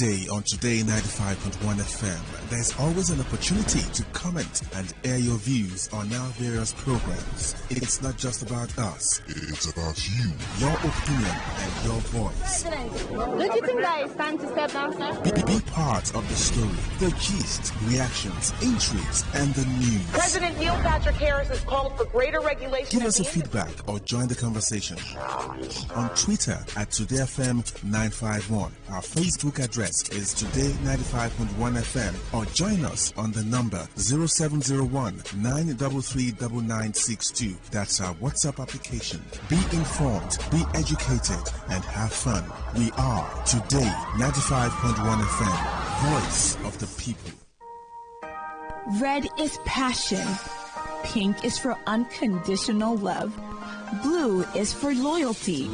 day on Today95.1 FM, there's always an opportunity to comment and air your views on our various programs. It's not just about us. It's about you, your opinion, and your voice. Don't you think that it's time to step down, sir? Be part of the story, the gist, reactions, intrigues, and the news. President Neil Patrick Harris has called for greater regulation. Give us a feedback or join the conversation on Twitter at TodayFM951. Our Facebook address is Today95.1 FM, or join us on the number 0701 933 9962. That's our WhatsApp application. Be informed, be educated, and have fun. We are Today 95.1 FM, voice of the people. Red is passion. Pink is for unconditional love. Blue is for loyalty.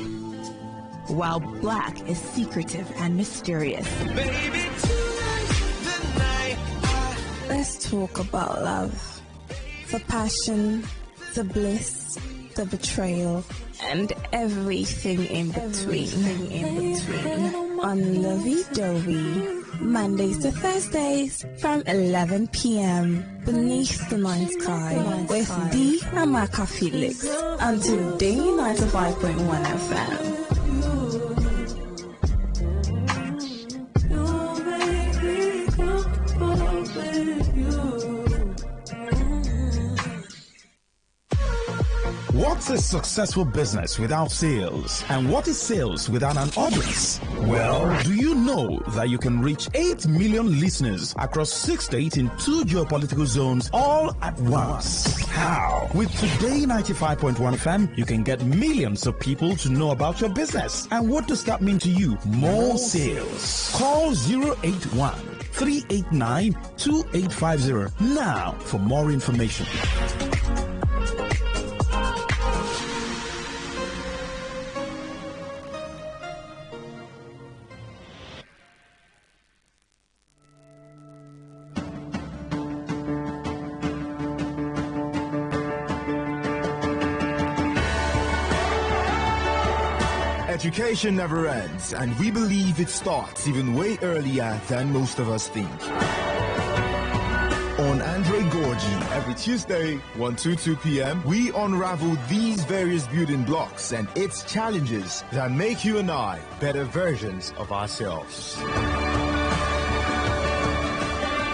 While black is secretive and mysterious. Baby, tonight's the night. Let's talk about love. The passion, the bliss, the betrayal, and everything in between. On Lovey Dovey, Mondays to Thursdays from 11 p.m. beneath the night sky with D. Amaka Felix on Today 95.1 FM. What's a successful business without sales? And what is sales without an audience? Well, do you know that you can reach 8 million listeners across 6 states in 2 geopolitical zones all at once? How? With Today 95.1 FM, you can get millions of people to know about your business. And what does that mean to you? More sales. Call 081 389 2850 now for more information. Education never ends, and we believe it starts even way earlier than most of us think. On Andre Gorgie, every Tuesday, 1 to 2 p.m., we unravel these various building blocks and its challenges that make you and I better versions of ourselves.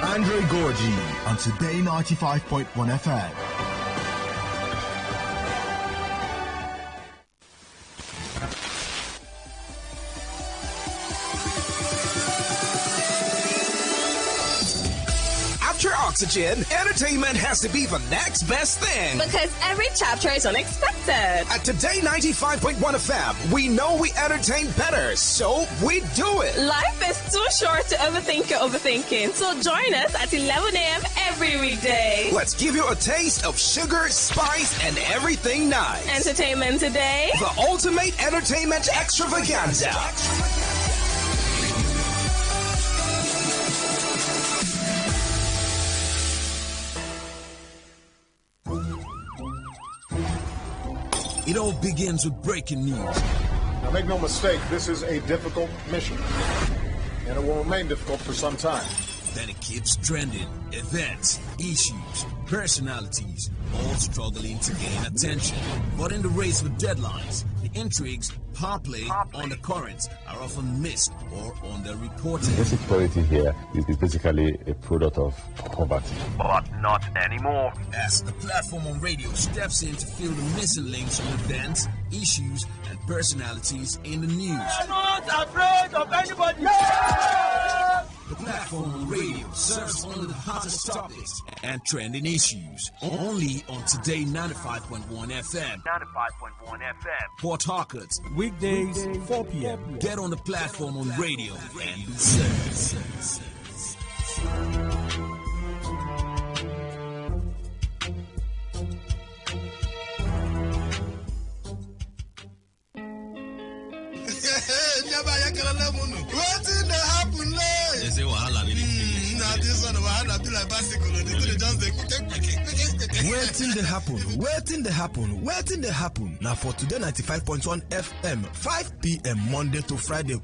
Andre Gorgie on Today 95.1 FM. Oxygen, entertainment has to be the next best thing. Because every chapter is unexpected. At Today 95.1 FM, we know we entertain better, so we do it. Life is too short to overthink your overthinking, so join us at 11 a.m. every weekday. Let's give you a taste of sugar, spice, and everything nice. Entertainment Today. The ultimate entertainment extravaganza. It all begins with breaking news. Now, make no mistake, this is a difficult mission, and it will remain difficult for some time. Then it keeps trending. Events, issues, personalities, all struggling to gain attention. But in the race with deadlines, the intrigues, power play, on the currents are often missed or underreported. Insecurity here is basically a product of poverty. But not anymore. As the platform on radio steps in to fill the missing links on events, issues, and personalities in the news. I'm not afraid of anybody. Yeah! The platform on radio serves only the hottest topics and trending issues. Only on Today 95.1 FM. 95.1 FM. Port Harcourt. Weekdays, 4 p.m. Get on the platform on radio and be served. Wetin dey happen there? They say wahala really. Now this one wahala be like bicycle. They just dey Waiting the happen. Now for today 95.1 FM, 5 p.m. Monday to Friday,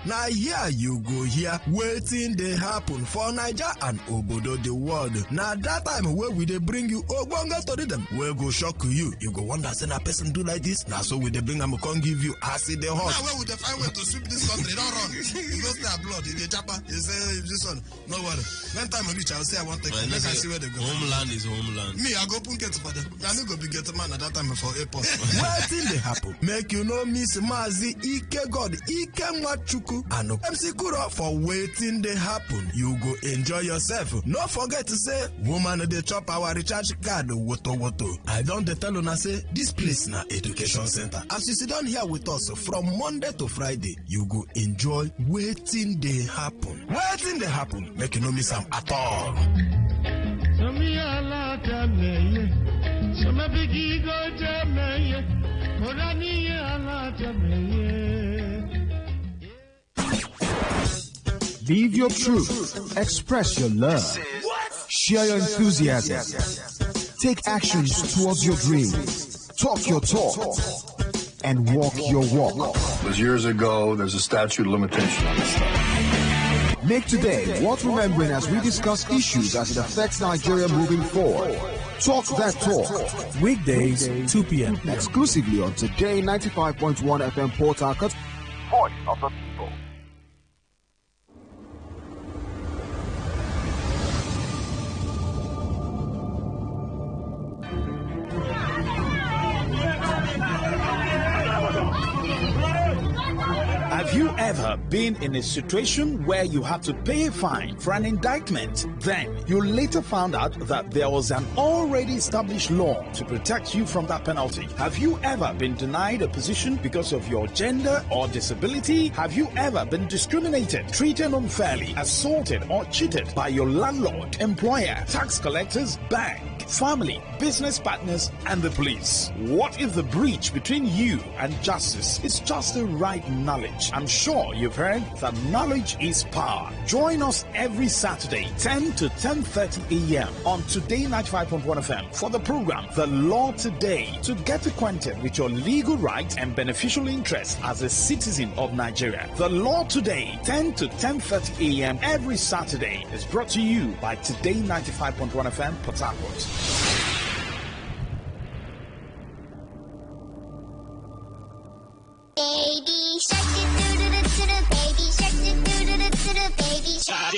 now here you go here, waiting the happen for Niger and Obodo the world. Now that time where we they bring you Ogbonga to them, we go shock you. You go wonder, say a person do like this. Now so we they bring them, can't give you acid the hot. Now where would they find way to sweep this country? Don't run. You go stay abroad, in the chopper, you say this one, no worry. When time I reach, I'll say I want to take I see where they go. Homeland is homeland. Me, I go punket for them. I no go be get man at that time for airport. Waiting the happen. Make you know Miss Mazi Ike God Ike Machuku and MC Kuro for waiting the happen. You go enjoy yourself. No forget to say woman they chop our recharge card woto. I don't tell you say this place na education center. As you sit down here with us from Monday to Friday, you go enjoy waiting the happen. Waiting the happen. Make you know miss am at all. Live your truth. Express your love. Share your enthusiasm. Take actions towards your dreams. Talk your talk. And walk your walk. It was years ago. There's a statute of limitation on this stuff. Make today worth remembering as we discuss issues as it affects Nigeria moving forward. Talk that talk. Weekdays, 2 p.m. Exclusively on Today 95.1 FM Port Harcourt. Voice of the people. Have you ever been in a situation where you had to pay a fine for an indictment? Then you later found out that there was an already established law to protect you from that penalty. Have you ever been denied a position because of your gender or disability? Have you ever been discriminated, treated unfairly, assaulted or cheated by your landlord, employer, tax collectors, bank, family, business partners, and the police? What if the breach between you and justice is just the right knowledge? I'm sure you've heard that knowledge is power. Join us every Saturday, 10 to 10:30 a.m. on Today 95.1 FM for the program The Law Today, to get acquainted with your legal rights and beneficial interests as a citizen of Nigeria. The Law Today, 10 to 10:30 a.m. every Saturday, is brought to you by Today 95.1 FM Port Harcourt. Baby shark do baby shark do baby shark.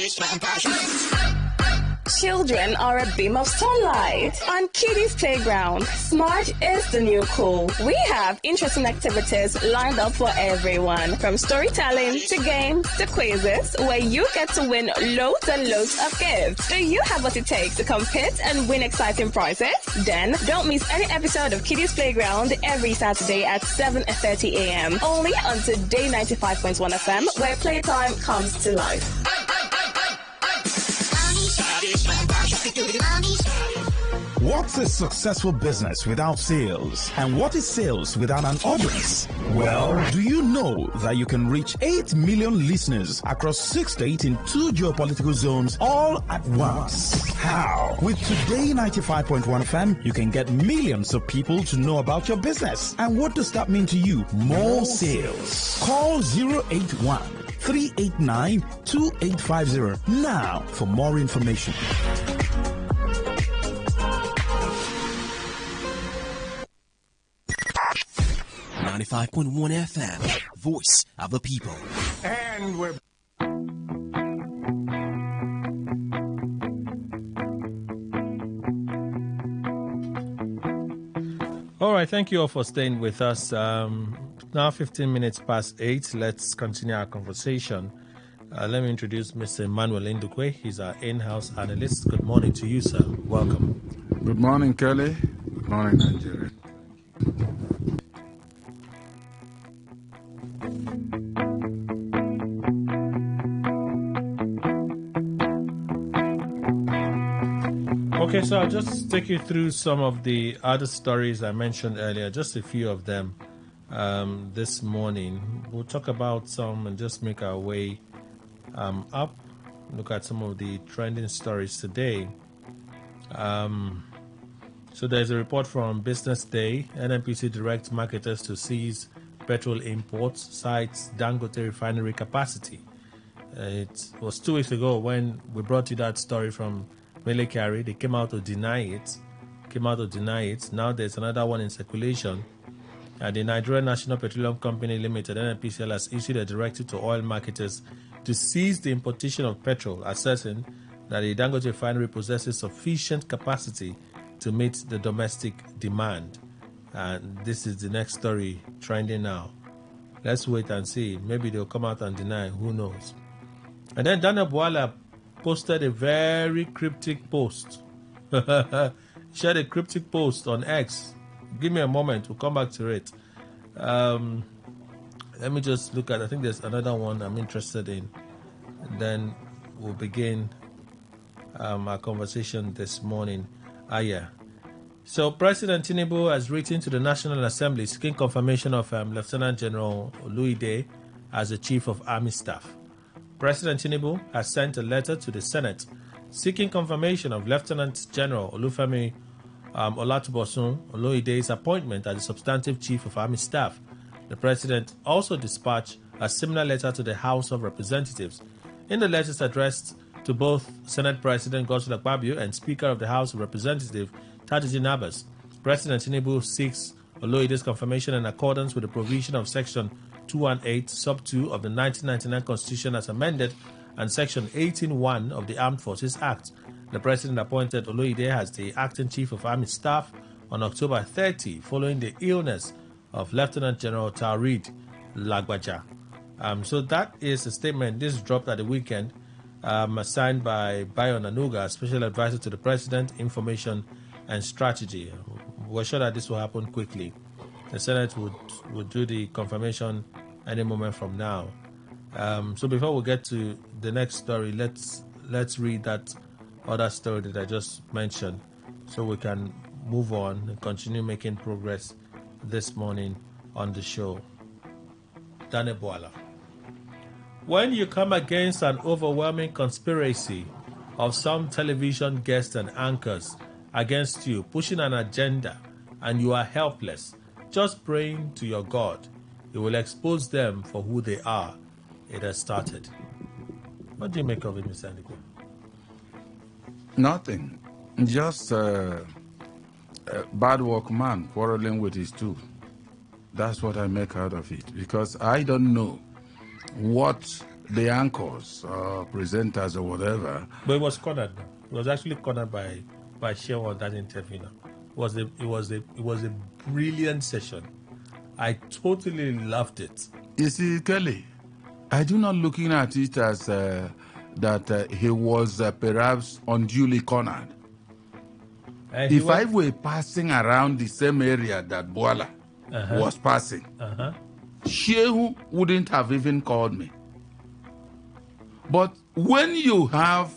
Children are a beam of sunlight. On Kiddies Playground, smart is the new cool. We have interesting activities lined up for everyone, from storytelling to games to quizzes, where you get to win loads and loads of gifts. Do you have what it takes to compete and win exciting prizes? Then don't miss any episode of Kiddies Playground every Saturday at 7:30 a.m. only on Today 95.1 FM, where playtime comes to life. What's a successful business without sales? And what is sales without an audience? Well, do you know that you can reach 8 million listeners across 6 states in 2 geopolitical zones all at once? How? With Today 95.1 FM, you can get millions of people to know about your business. And what does that mean to you? More sales. Call 081 389 2850 now for more information. 95.1 FM, Voice of the People. And we're all right, thank you all for staying with us. Now 15 minutes past 8. Let's continue our conversation. Let me introduce Mr. Emmanuel Indukwe. He's our in-house analyst. Good morning to you, sir. Welcome. Good morning, Kelly. Good morning, Nigeria. Okay, so I'll just take you through some of the other stories I mentioned earlier, just a few of them this morning. We'll talk about some and just make our way up, look at some of the trending stories today. So there's a report from Business Day. NNPC directs marketers to seize petrol imports, cites Dangote refinery capacity. It was 2 weeks ago when we brought you that story from Mele Kyari. They came out to deny it. Now there's another one in circulation. The Nigerian National Petroleum Company Limited, NNPCL, has issued a directive to oil marketers to cease the importation of petrol, asserting that the Dangote refinery possesses sufficient capacity to meet the domestic demand. And this is the next story trending now. Let's wait and see. Maybe they'll come out and deny. Who knows? And then Daniel Bwala posted a very cryptic post. Shared a cryptic post on X. Give me a moment. We'll come back to it. Let me just look at, I think there's another one I'm interested in. And then we'll begin our conversation this morning. So President Tinubu has written to the National Assembly seeking confirmation of Lieutenant General Oluide as the Chief of Army Staff. President Tinubu has sent a letter to the Senate seeking confirmation of Lieutenant General Olufemi Olatubosun Oluide's appointment as the substantive Chief of Army Staff. The President also dispatched a similar letter to the House of Representatives. In the letters addressed to both Senate President Godswill Akpabio and Speaker of the House of Representatives Tajuddin Abbas, President Tinubu seeks Oluide's confirmation in accordance with the provision of Section 218, Sub 2 of the 1999 Constitution as amended and Section 18(1) of the Armed Forces Act. The President appointed Oluide as the Acting Chief of Army Staff on October 30 following the illness of Lieutenant General Taurid Lagbaja. So that is a statement. This dropped at the weekend, signed by Bayo Nanuga, Special Advisor to the President, Information and Strategy. We're sure that this will happen quickly. The Senate would do the confirmation any moment from now. So before we get to the next story, let's read that other story that I just mentioned so we can move on and continue making progress this morning on the show. Dane Bwala. When you come against an overwhelming conspiracy of some television guests and anchors against you, pushing an agenda, and you are helpless, just praying to your God, He will expose them for who they are. It has started. What do you make of it, Mr. Andikwe? Nothing. Just a bad workman quarreling with his tool. That's what I make out of it. Because I don't know what the anchors or presenters or whatever. But it was cornered. It was actually cornered by Shehu on that interview. It was a brilliant session. I totally loved it. You see, Kelly, I do not looking at it as that he was perhaps unduly cornered. If I were passing around the same area that Bwala was passing, Shehu wouldn't have even called me. But when you have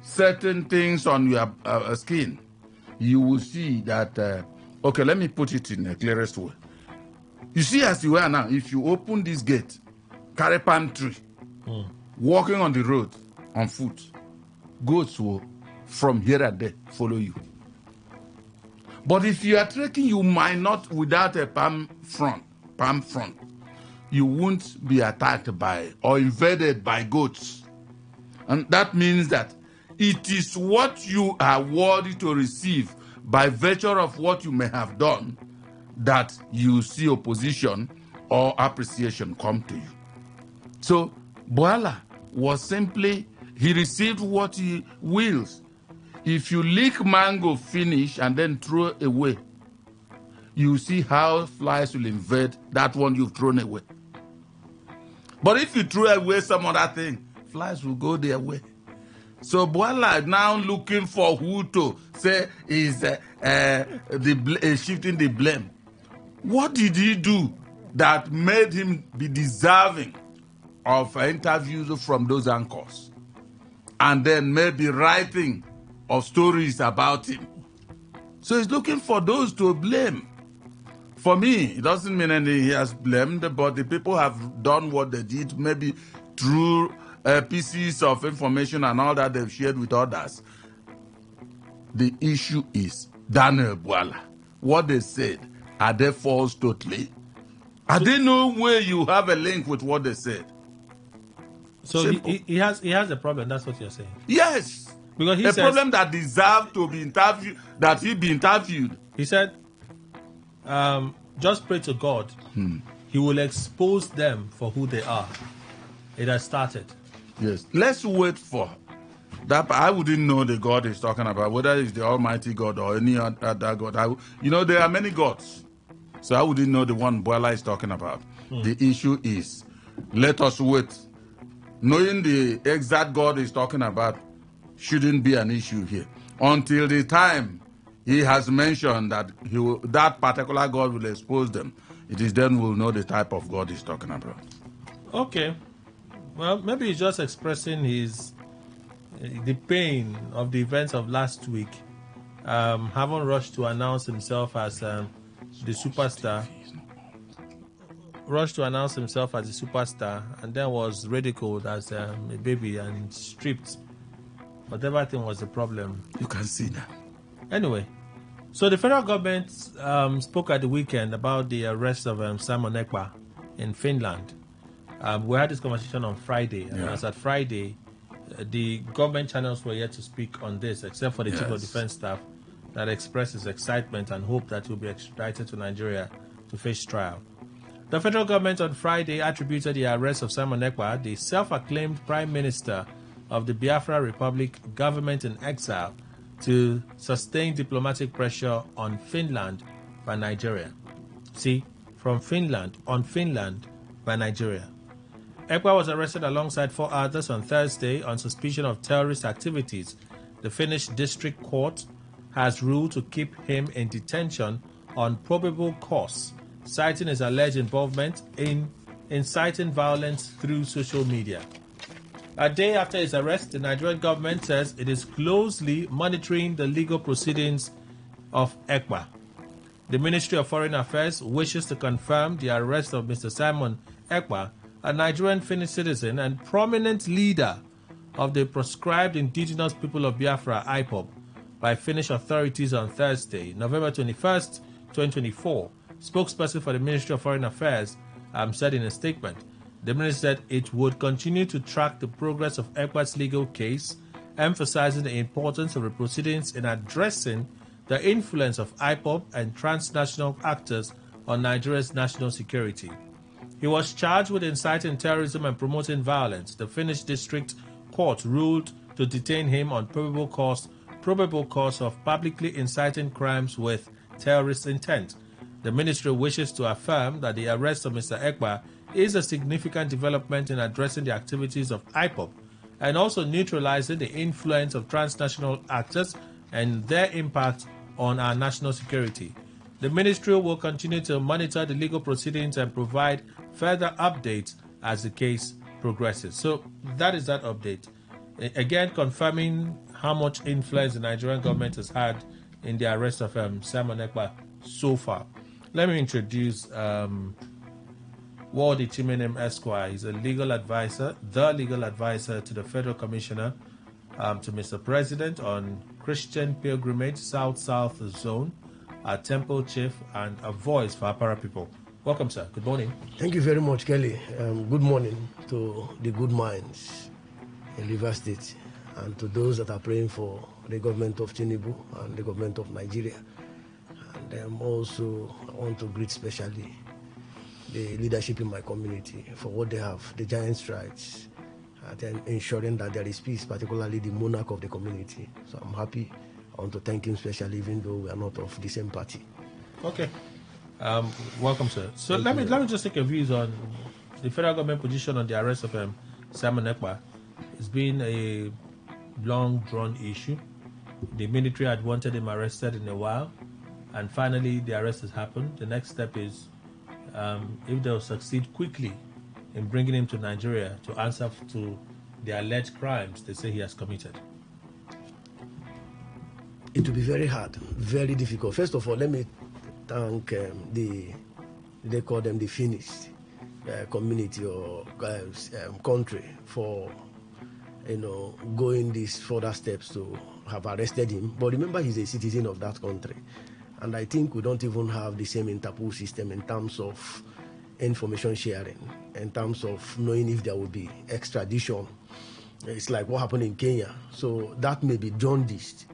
certain things on your skin, you will see that, okay, let me put it in the clearest way. You see, as you are now, if you open this gate, carry palm tree, walking on the road on foot, goats will, from here and there, follow you. But if you are trekking, you might not, without a palm front, you won't be attacked by or invaded by goats. And that means that it is what you are worthy to receive by virtue of what you may have done that you see opposition or appreciation come to you. So Bwala was simply, he received what he wills. If you lick mango finish and then throw away, you see how flies will invade that one you've thrown away. But if you throw away some other thing, flies will go their way. So Bwala now looking for who to say is shifting the blame. What did he do that made him be deserving of interviews from those anchors? And then maybe writing of stories about him. So he's looking for those to blame. For me, it doesn't mean he has blamed, but the people have done what they did, maybe through pieces of information and all that they've shared with others. The issue is Daniel Bwala. What they said, are they false totally? I didn't know where you have a link with what they said. So he has a problem. That's what you're saying. Yes, because he a says, problem that deserved to be interviewed. That he be interviewed. He said, "Just pray to God. He will expose them for who they are." It has started. Yes. Let's wait for that. I wouldn't know the God he's talking about, whether it's the Almighty God or any other God. There are many gods, so I wouldn't know the one Bwala is talking about. The issue is, let us wait. Knowing the exact God he's talking about shouldn't be an issue here until the time he has mentioned that that particular God will expose them. It is then we'll know the type of God he's talking about. Okay. Well, maybe he's just expressing the pain of the events of last week. Haven't rushed to announce himself as the superstar. Rushed to announce himself as the superstar, and then was ridiculed as a baby and stripped. Whatever thing was the problem. You can see that. Anyway, so the federal government spoke at the weekend about the arrest of Simon Ekpa in Finland. We had this conversation on Friday, and as at Friday, the government channels were yet to speak on this, except for the Chief of Defense Staff that expressed his excitement and hope that he will be extradited to Nigeria to face trial. The federal government on Friday attributed the arrest of Simon Ekpa, the self-acclaimed Prime Minister of the Biafra Republic government in exile, to sustained diplomatic pressure on Finland by Nigeria. See, from Finland, on Finland by Nigeria. Ekpa was arrested alongside 4 others on Thursday on suspicion of terrorist activities. The Finnish district court has ruled to keep him in detention on probable cause, citing his alleged involvement in inciting violence through social media. A day after his arrest, the Nigerian government says it is closely monitoring the legal proceedings of Ekpa. The Ministry of Foreign Affairs wishes to confirm the arrest of Mr. Simon Ekpa, a Nigerian Finnish citizen and prominent leader of the proscribed indigenous people of Biafra, IPOB, by Finnish authorities on Thursday, November 21st, 2024. Spokesperson for the Ministry of Foreign Affairs said in a statement, the minister said it would continue to track the progress of Ekpa's legal case, emphasizing the importance of the proceedings in addressing the influence of IPOB and transnational actors on Nigeria's national security. He was charged with inciting terrorism and promoting violence. The Finnish district court ruled to detain him on probable cause of publicly inciting crimes with terrorist intent. The ministry wishes to affirm that the arrest of Mr. Ekpa is a significant development in addressing the activities of IPOB and also neutralizing the influence of transnational actors and their impact on our national security. The ministry will continue to monitor the legal proceedings and provide further updates as the case progresses. So that is that update. Again, confirming how much influence the Nigerian government has had in the arrest of Simon Ekpa so far. Let me introduce Wadi Chimenem Esquire. He's a legal advisor, the legal advisor to the Federal Commissioner to Mr. President on Christian Pilgrimage, South Zone, a temple chief, and a voice for Apara people. Welcome, sir. Good morning. Thank you very much, Kelly. Good morning to the good minds in Rivers State and to those that are praying for the government of Tinubu and the government of Nigeria. And also, I want to greet especially the leadership in my community for what they have, the giant strides, and ensuring that there is peace, particularly the monarch of the community. So I'm happy. I want to thank him especially, even though we are not of the same party. Okay. Welcome, sir. So let me just take your views on the federal government position on the arrest of Simon Ekpa. It's been a long drawn issue. The military had wanted him arrested in a while, and finally the arrest has happened. The next step is if they'll succeed quickly in bringing him to Nigeria to answer to the alleged crimes they say he has committed. It will be very hard, very difficult. First of all, let me thank they call them the Finnish community or country for going these further steps to have arrested him. But remember, he's a citizen of that country. And I think we don't even have the same Interpol system in terms of information sharing, in terms of knowing if there will be extradition. It's like what happened in Kenya. So that may be jaundiced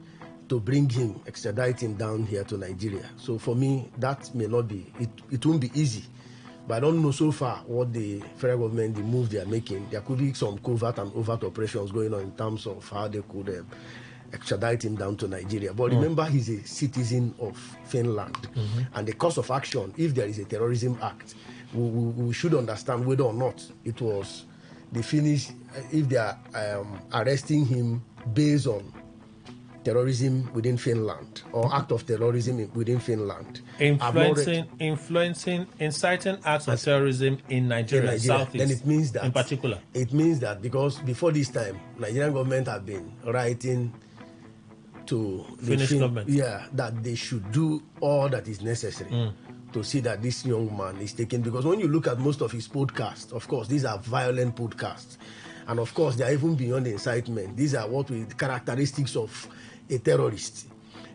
to bring him, extradite him down here to Nigeria. So for me, that may not be, it won't be easy. But I don't know so far what the federal government, the move they are making. There could be some covert and overt operations going on in terms of how they could extradite him down to Nigeria. But remember, he's a citizen of Finland. And the course of action, if there is a terrorism act, we should understand whether or not it was the Finnish, if they are arresting him based on terrorism within Finland or act of terrorism within Finland. Influencing, inciting acts of terrorism in Nigeria, Southeast, then it means that, in particular. It means that because before this time, Nigerian government have been writing to the Finnish government. Yeah, that they should do all that is necessary to see that this young man is taken. Because when you look at most of his podcasts, of course, these are violent podcasts. And of course, they are even beyond incitement. These are characteristics of a terrorist.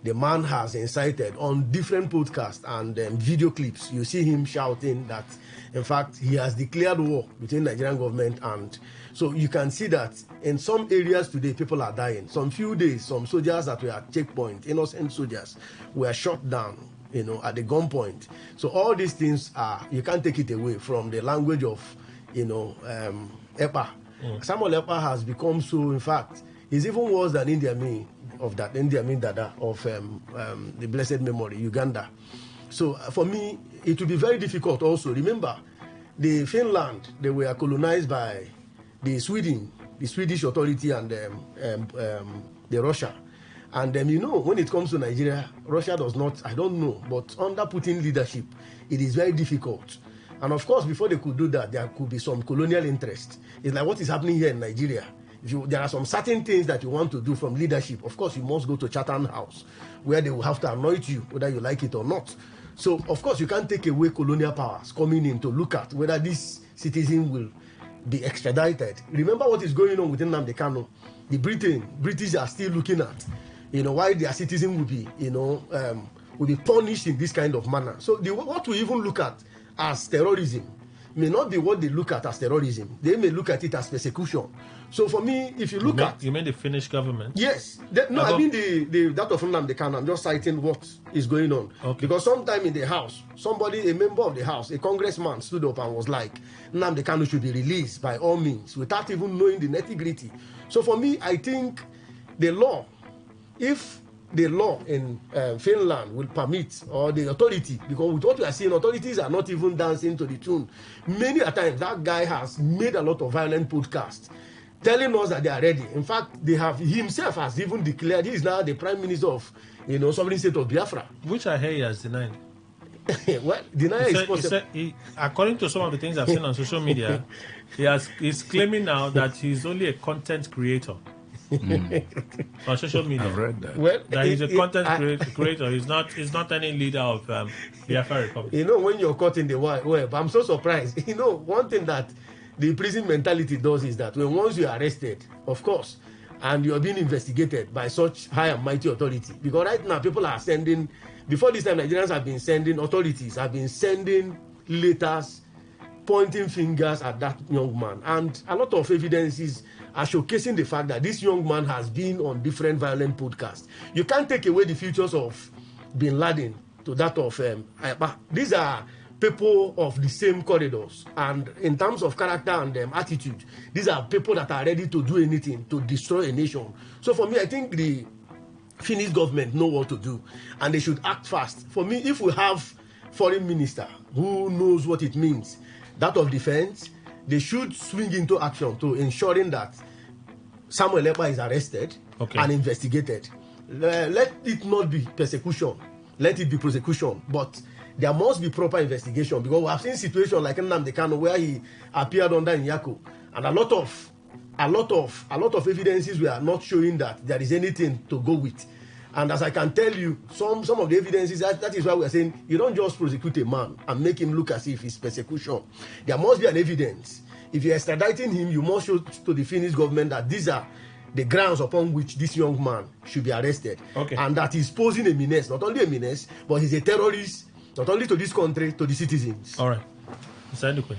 The man has incited on different podcasts and video clips. You see him shouting that, in fact, he has declared war between Nigerian government. And so you can see that in some areas today, people are dying. Some few days, some soldiers that were at checkpoint, innocent soldiers, were shot down, at the gunpoint. So all these things are, you can't take it away from the language of, EPA. Samuel EPA has become so, in fact, he's even worse than Idi Amin Dada of the blessed memory, Uganda. So for me, it will be very difficult also. Remember, the Finland, they were colonized by the Swedish authority and the Russia. And when it comes to Nigeria, Russia does not, I don't know, but under Putin leadership, it is very difficult. And of course, before they could do that, there could be some colonial interest. It's like what is happening here in Nigeria. There are some certain things that you want to do from leadership. Of course, you must go to Chatham House, where they will have to anoint you, whether you like it or not. So, of course, you can't take away colonial powers coming in to look at whether this citizen will be extradited. Remember what is going on within Nnamdi Kanu. The British are still looking at, why their citizen will be, will be punished in this kind of manner. So, what we even look at as terrorism may not be what they look at as terrorism. They may look at it as persecution. So for me, if you look You mean the Finnish government? Yes. I mean that of Nnamdi Kanu. I'm just citing what is going on. Okay. Because sometime in the house, a member of the house, a congressman stood up and was like, Nnamdi Kanu should be released by all means, without even knowing the nitty-gritty. So for me, I think the law, if the law in Finland will permit, or the authority, because with what we are seeing, authorities are not even dancing to the tune. Many a time, that guy has made a lot of violent podcasts telling us that they are ready. In fact, he himself has even declared he is now the prime minister of, sovereign state of Biafra. Which I hear he has denied. Well, denial is possible. According to some of the things I've seen on social media, he's claiming now that he's only a content creator. On social media. I've read that. Well, that he's a content creator. He's not any leader of Biafra Republic. When you're caught in the web, I'm so surprised. One thing that the prison mentality does is that once you are arrested, of course, and you are being investigated by such high and mighty authority, because right now people are sending, before this time Nigerians authorities have been sending letters pointing fingers at that young man, and a lot of evidences are showcasing the fact that this young man has been on different violent podcasts. You can't take away the features of Bin Laden to that of these are people of the same corridors, and in terms of character and attitude, these are people that are ready to do anything to destroy a nation. So for me, I think the Finnish government know what to do, and they should act fast. For me, if we have foreign minister who knows what it means, that of defense, they should swing into action to ensuring that Samuel EPA is arrested and investigated. Let it not be persecution, let it be prosecution, but there must be proper investigation, because we have seen situations like Nnamdi Kanu where he appeared under Nyako, and a lot of evidences were not showing that there is anything to go with. And as I can tell you, some of the evidences, that is why we are saying you don't just prosecute a man and make him look as if it's persecution. There must be an evidence. if you're extraditing him, you must show to the Finnish government that these are the grounds upon which this young man should be arrested. Okay. And that he's posing a menace, not only a menace, but he's a terrorist, not only to this country, to the citizens. All right. Mr. Ndukwe.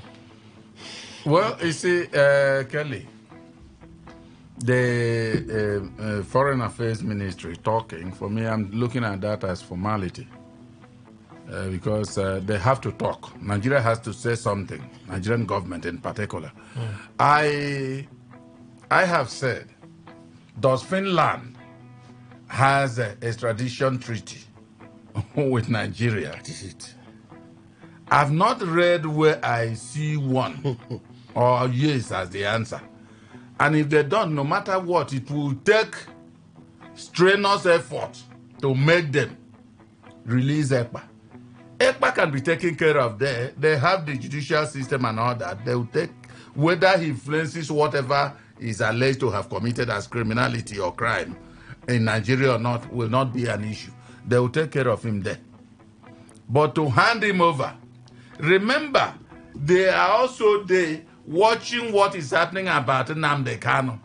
Well, you see, Kelly, the Foreign Affairs Ministry talking, for me, I'm looking at that as formality. Because they have to talk. Nigeria has to say something, Nigerian government in particular. I have said, does Finland has a extradition treaty with Nigeria? That is it. I've not read where I see one or yes as the answer. And if they don't, no matter what, it will take strenuous effort to make them release ECPA. ECPA can be taken care of there. They have the judicial system and all that. They will take, whether he influences whatever is alleged to have committed as criminality or crime in Nigeria or not, will not be an issue. They will take care of him there. But to hand him over, remember, they are also there watching what is happening about Nnamdi Kanu.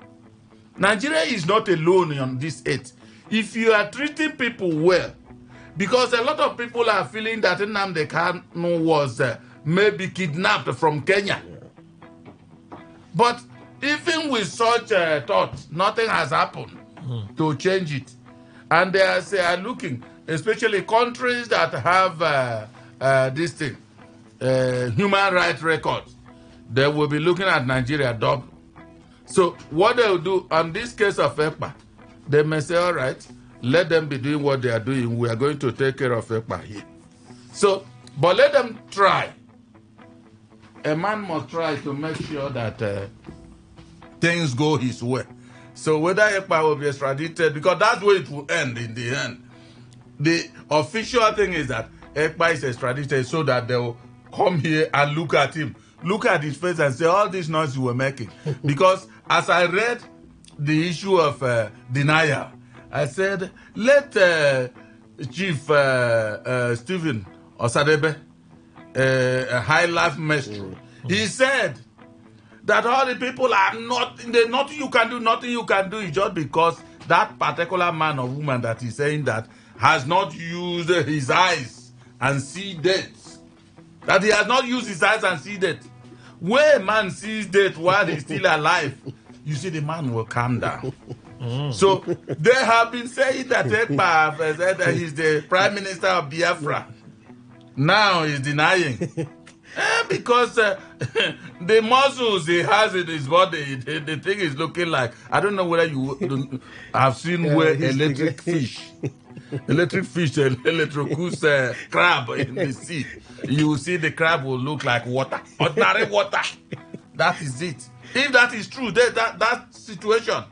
Nigeria is not alone on this eight. If you are treating people well, because a lot of people are feeling that Nnamdi Kanu was maybe kidnapped from Kenya. But even with such thoughts, nothing has happened to change it. And they are looking, especially countries that have this thing, human rights records, they will be looking at Nigeria double. So what they will do on this case of ECPA, they may say, all right, let them be doing what they are doing. We are going to take care of ECPA here. So, but let them try. A man must try to make sure that things go his way. So whether ECPA will be extradited, because that's where it will end in the end. The official thing is that ECPA is extradited so that they will come here and look at him, look at his face and say, all this noise you were making. Because as I read the issue of denial, I said, let Chief Stephen Osadebe, High Life Maestro, he said that all the people are nothing you can do, nothing you can do is just because that particular man or woman that is saying that has not used his eyes and see death. That he has not used his eyes and see death. When a man sees death while he's still alive, you see the man will calm down. So they have been saying that Ekpa said that he's the Prime Minister of Biafra. Now he's denying. Because the muscles he has in his body, the thing is looking like, I don't know whether you have seen where electric fish, electrocutes crab in the sea. You will see the crab will look like water, ordinary water. That is it. If that is true, that situation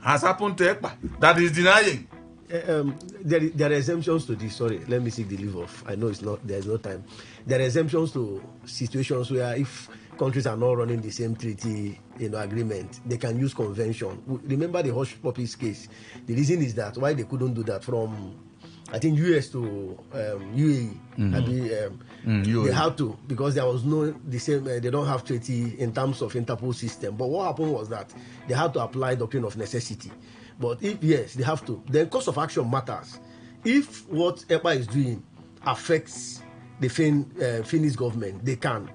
has happened to ECPA. That is denying. There are exemptions to this. Sorry, let me seek the leave off. I know there is no time. There are exemptions to situations where if countries are not running the same treaty, agreement, they can use convention. Remember the hush puppies case. The reason is that why they couldn't do that from, I think, US to UAE. They had to, because there was no the same. They don't have treaty in terms of Interpol system. But what happened was that they had to apply doctrine of necessity. But if yes, they have to. Then course of action matters. If what ECPA is doing affects the Finnish government, they can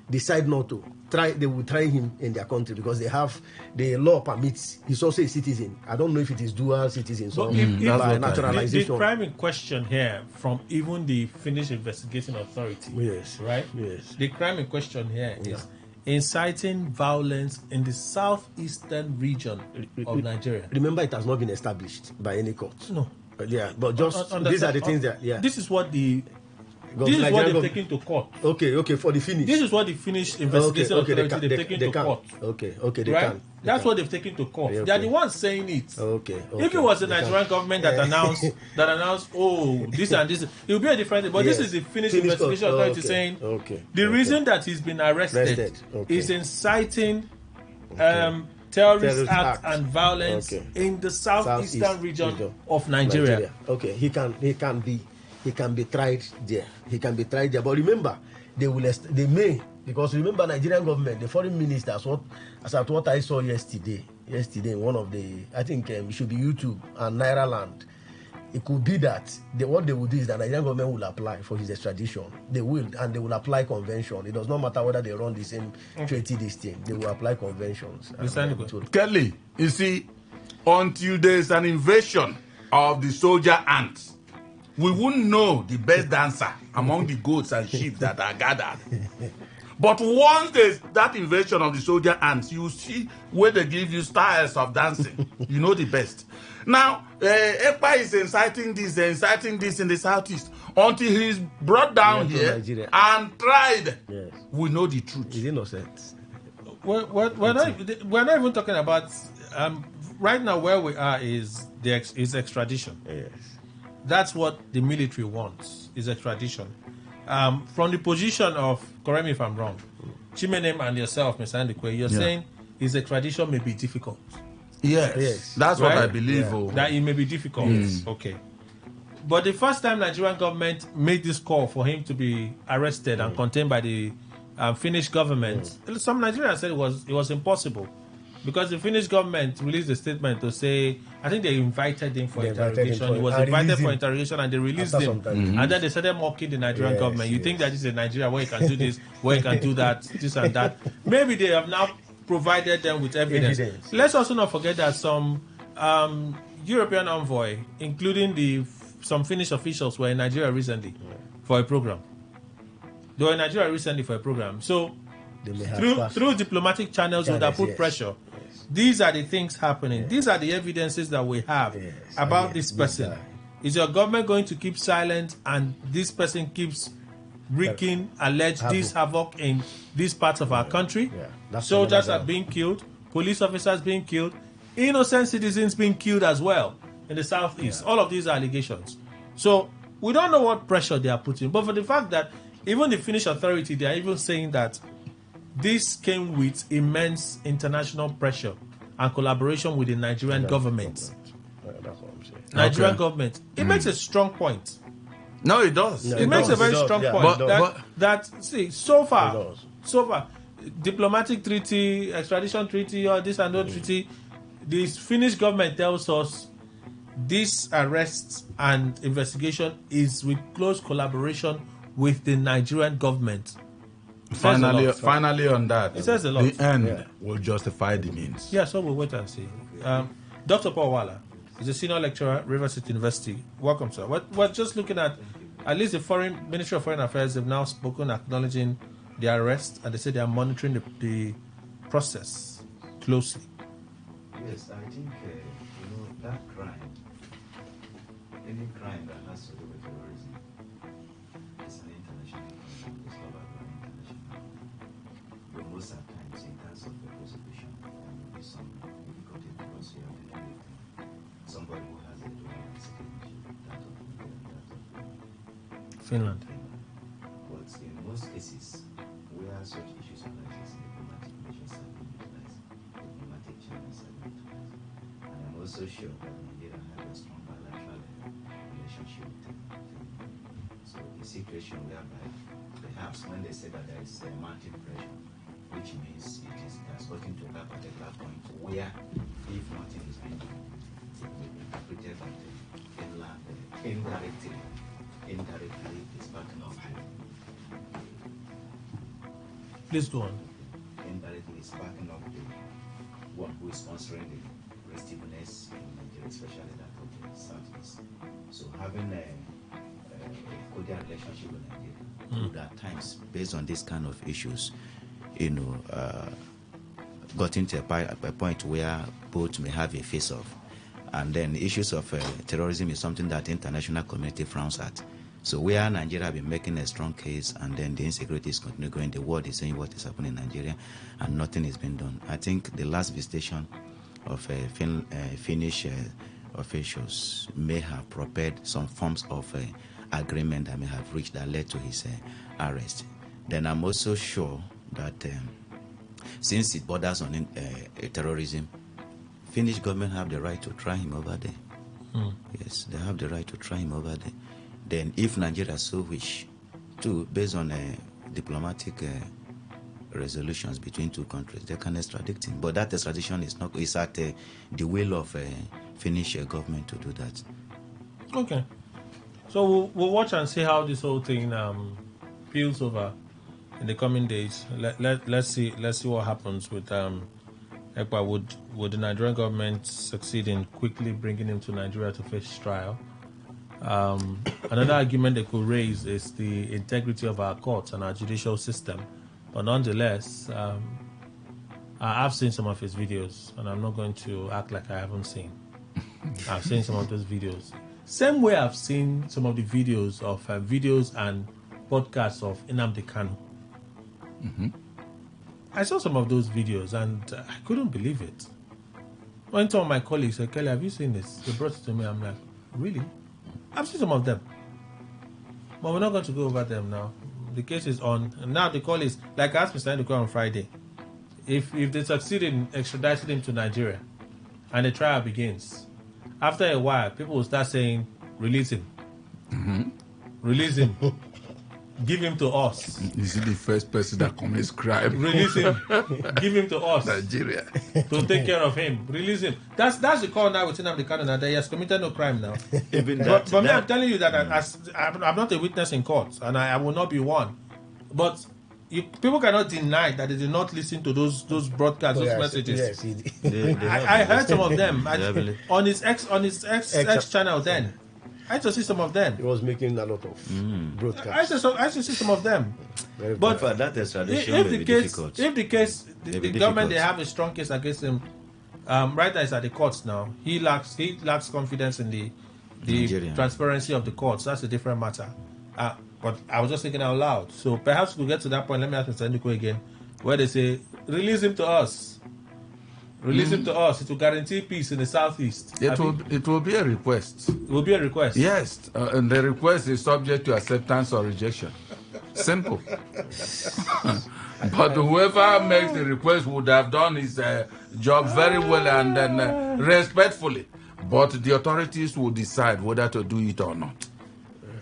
decide not to try. They will try him in their country because they have the law permits. He's also a citizen. I don't know if it is dual citizen. So by naturalization. The crime in question here, from even the Finnish investigating authority, yes, right? Yes. The crime in question here is inciting violence in the southeastern region of Nigeria. Remember, it has not been established by any court. No. Yeah, but just these are the things that. Yeah. This is what they've taken to court. Okay, for the Finnish. This is what the Finnish investigation authority they've taken to court. Okay, they right? can. That's what they've taken to court. Okay. They are the ones saying it. Okay. If it was the Nigerian government that announced, oh, this and this, it would be a different thing. But this is the Finnish investigation authority saying the reason that he's been arrested is inciting terrorist acts and violence in the southeastern region of Nigeria. Okay, he can be tried there. He can be tried there. But remember, they may Because remember, Nigerian government, the foreign minister, as at what I saw yesterday in one of the, I think it should be YouTube and Naira Land. It could be that what they will do is that Nigerian government will apply for his extradition. They will, and they will apply convention. It does not matter whether they run the same treaty this thing. They will apply conventions. Kelly, you see, until there is an invasion of the soldier ants, we wouldn't know the best dancer among the goats and sheep that are gathered. But once there's that invasion of the soldier ants, you see where they give you styles of dancing. You know the best. Now, Ekpa is inciting this in the southeast until he's brought down here and tried. Yes. We know the truth. He's innocent. We're not even talking about right now. Where we are is extradition. Yes. That's what the military wants, is extradition. From the position of, correct me if I'm wrong, Chimenem and yourself, Mr. Ndukwe, you're saying his extradition may be difficult. Yes. That's right? What I believe. Yeah. That it may be difficult. Yes. Okay. But the first time Nigerian government made this call for him to be arrested and contained by the Finnish government, some Nigerians said it was impossible. Because the Finnish government released a statement to say, I think they invited him for interrogation. He was invited for interrogation and they released him. And then they started mocking the Nigerian government. You think that this is a Nigeria where you can do this, where you can do that, this and that. Maybe they have now provided them with evidence. Let's also not forget that some European envoy, including some Finnish officials, were in Nigeria recently for a program. They were in Nigeria recently for a program. So through diplomatic channels, would have put pressure. These are the things happening. These are the evidences that we have about this person. Is your government going to keep silent and this person keeps wreaking alleged havoc in these parts of our country? Soldiers are being killed, police officers being killed, innocent citizens being killed as well in the southeast. All of these are allegations. So we don't know what pressure they are putting, but for the fact that even the Finnish authority, they are even saying that this came with immense international pressure and collaboration with the Nigerian government. That's what I'm saying. Nigerian government. It makes a strong point. No, it does. It makes a very strong point. So far, diplomatic treaty, extradition treaty, or this and that treaty, this Finnish government tells us this arrest and investigation is with close collaboration with the Nigerian government. Finally on that, it says a lot. The end will justify the means. Yeah, so we'll wait and see. Dr. Paul Wala is a senior lecturer at River State University. Welcome, sir. We're just looking at least the Ministry of Foreign Affairs have now spoken acknowledging the arrest, and they say they are monitoring the process closely. Yes, I think that crime, any crime that has to do with terrorism, is an international crime. It's covered by international. But most of the times, in terms of the prosecution, there will be some difficulty because you have to do somebody who has a dual citizenship, that of Finland. But in most cases, where such issues arise, diplomatic measures have been utilized, diplomatic channels have been utilized. And I'm also sure that Nigeria has a strong bilateral relationship with them. So the situation whereby perhaps when they say that there is a mounting pressure, which means it has gotten to that particular point where if nothing is being done, it will be interpreted that Finland indirectly is backing up. Please go on. Indirectly is backing up the one who is sponsoring the restiveness in Nigeria, especially that of the southeast. So having a cordial relationship with Nigeria would at times, based on this kind of issues, got into a point where both may have a face-off. And then issues of terrorism is something that the international community frowns at. So where Nigeria have been making a strong case, and then the insecurity is continuing going, the world is saying what is happening in Nigeria, and nothing is being done. I think the last visitation of Finnish officials may have prepared some forms of agreement that may have reached that led to his arrest. Then I'm also sure that since it borders on terrorism, Finnish government have the right to try him over there. Yes, they have the right to try him over there. Then if Nigeria so wish to, based on diplomatic resolutions between two countries, they can extradite him. But that extradition is at the will of a Finnish government to do that. Okay. So we'll watch and see how this whole thing peels over in the coming days. Let's see what happens with Ekpa. Would the Nigerian government succeed in quickly bringing him to Nigeria to face trial? Another argument they could raise is the integrity of our courts and our judicial system. But nonetheless, I've seen some of his videos, and I'm not going to act like I haven't seen. I've seen some of those videos. Same way I've seen some of the videos of videos and podcasts of Nnamdi Kanu. Mm-hmm. I saw some of those videos and I couldn't believe it. When some of my colleagues said, Kelly, have you seen this? They brought it to me. I'm like, really? I've seen some of them. But we're not going to go over them now. The case is on. And now the call is, like I asked Mr. Ndukwe on Friday, if they succeed in extraditing him to Nigeria and the trial begins, after a while, people will start saying, release him. Mm-hmm. Release him. Give him to us. Is he the first person that commits crime? Release him. Give him to us. Nigeria. To take care of him. Release him. That's the call now with Nnamdi Kanu that he has committed no crime now. But me, I'm telling you that I'm not a witness in court, and I will not be one. But people cannot deny that they did not listen to those broadcasts, those messages. Yes, I heard some of them on his X channel then. I used to see some of them. He was making a lot of broadcasts. I used to see some of them. But for that extradition, if the government they have a strong case against him, right now is at the courts now. He lacks confidence in the transparency of the courts. That's a different matter. But I was just thinking out loud. So perhaps we'll get to that point. Let me ask Mr. Ndukwe again, where they say, release him to us. Release him to us. It will guarantee peace in the southeast. It will be a request. It will be a request. Yes, and the request is subject to acceptance or rejection. Simple. But whoever makes the request would have done his job very well and then respectfully. But the authorities will decide whether to do it or not.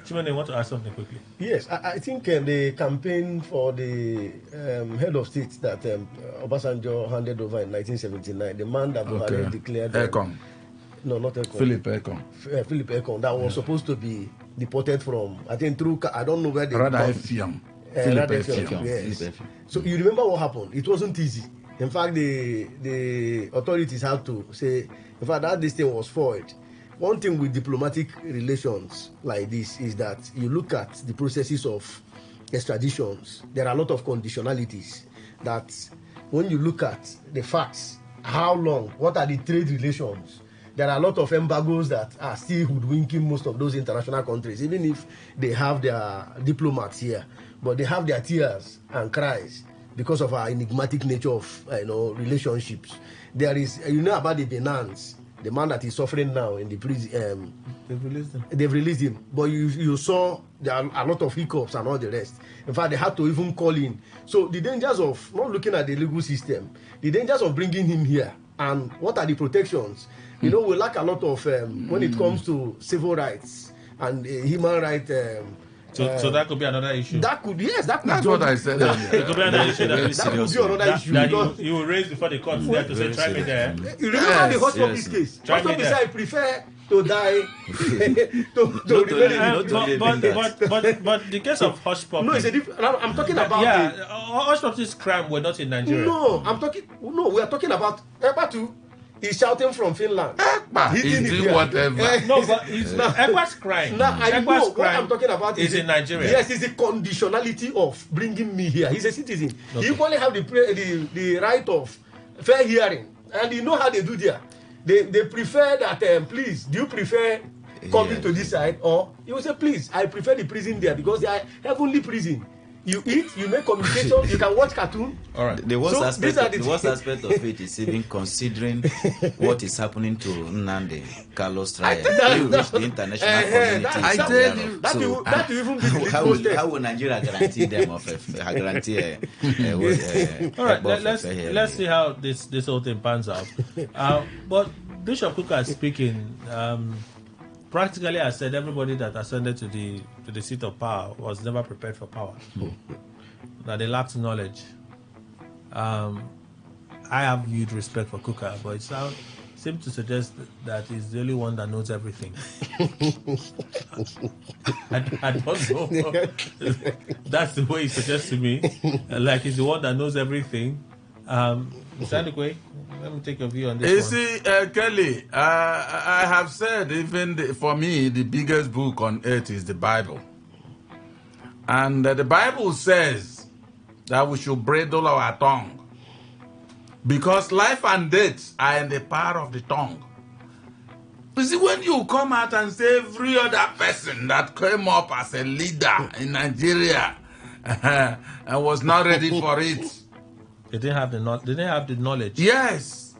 Chimane, want to ask something quickly? Yes, I think the campaign for the head of state that Obasanjo handed over in 1979, the man that Buhari declared... Ekong. No, not Ekong. Philip Ekong. Philip Ekong, that was supposed to be deported from, I think, through... I don't know where they... Rather Efiam. Philip Efiam. Yes. So you remember what happened? It wasn't easy. In fact, the authorities had to say, in fact, that this thing was foiled. One thing with diplomatic relations like this is that you look at the processes of extraditions, there are a lot of conditionalities that when you look at the facts, how long, what are the trade relations, there are a lot of embargoes that are still hoodwinking most of those international countries, even if they have their diplomats here, but they have their tears and cries because of our enigmatic nature of relationships. There is, about the Binance, the man that is suffering now in the prison. They've released him. But you saw there are a lot of hiccups and all the rest. In fact, they had to even call in. So the dangers of not looking at the legal system, the dangers of bringing him here, and what are the protections? We lack a lot of when it comes to civil rights and human rights. So that could be another issue. That's what I said. It could be another issue. That could be another issue. That you will raise before the court there to say, try me there. You remember the hospital case? Hospital case, I prefer to die but the case of hush puppies. No, it's a different. I'm talking about. Hush puppies crime were not in Nigeria. No, we are talking about Ekpa. He's shouting from Finland. He did whatever. No, but Ekpa's crime. Now, I know what I'm talking about is in Nigeria. Yes, it's the conditionality of bringing me here. He's a citizen. Okay. He equally have the right of fair hearing. And you know how they do there. They prefer that, please, do you prefer coming to this side? Or you will say, please, I prefer the prison there because they are heavenly prison. You eat, you make communication, you can watch cartoon. All right. The worst aspect of it is even considering what is happening to Nnamdi Carlos trial. The international community. I tell you, that you even be how will Nigeria guarantee them of all right, let's see how this whole thing pans out. But Bishop Kukah speaking. Practically, I said everybody that ascended to the seat of power was never prepared for power. That they lacked knowledge. I have huge respect for Kuka, but it seems to suggest that he's the only one that knows everything. I don't know. That's the way he suggests to me. Like he's the one that knows everything. Mr. Ndukwe, let me take your view on this one. You see, Kelly, I have said even for me, the biggest book on earth is the Bible. And the Bible says that we should bridle our tongue. Because life and death are in the power of the tongue. You see, when you come out and say every other person that came up as a leader in Nigeria and was not ready for it. They didn't have the knowledge. Yes.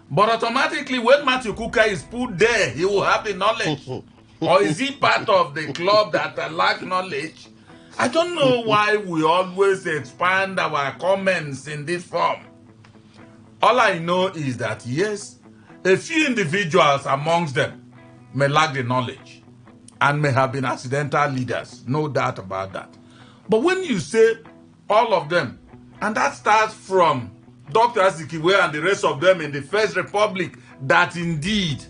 But automatically when Matthew Kuka is put there, he will have the knowledge. Or is he part of the club that lack knowledge? I don't know why we always expand our comments in this form. All I know is that, yes, a few individuals amongst them may lack the knowledge and may have been accidental leaders, no doubt about that. But when you say all of them, and that starts from Dr. Azikiwe and the rest of them in the First Republic that indeed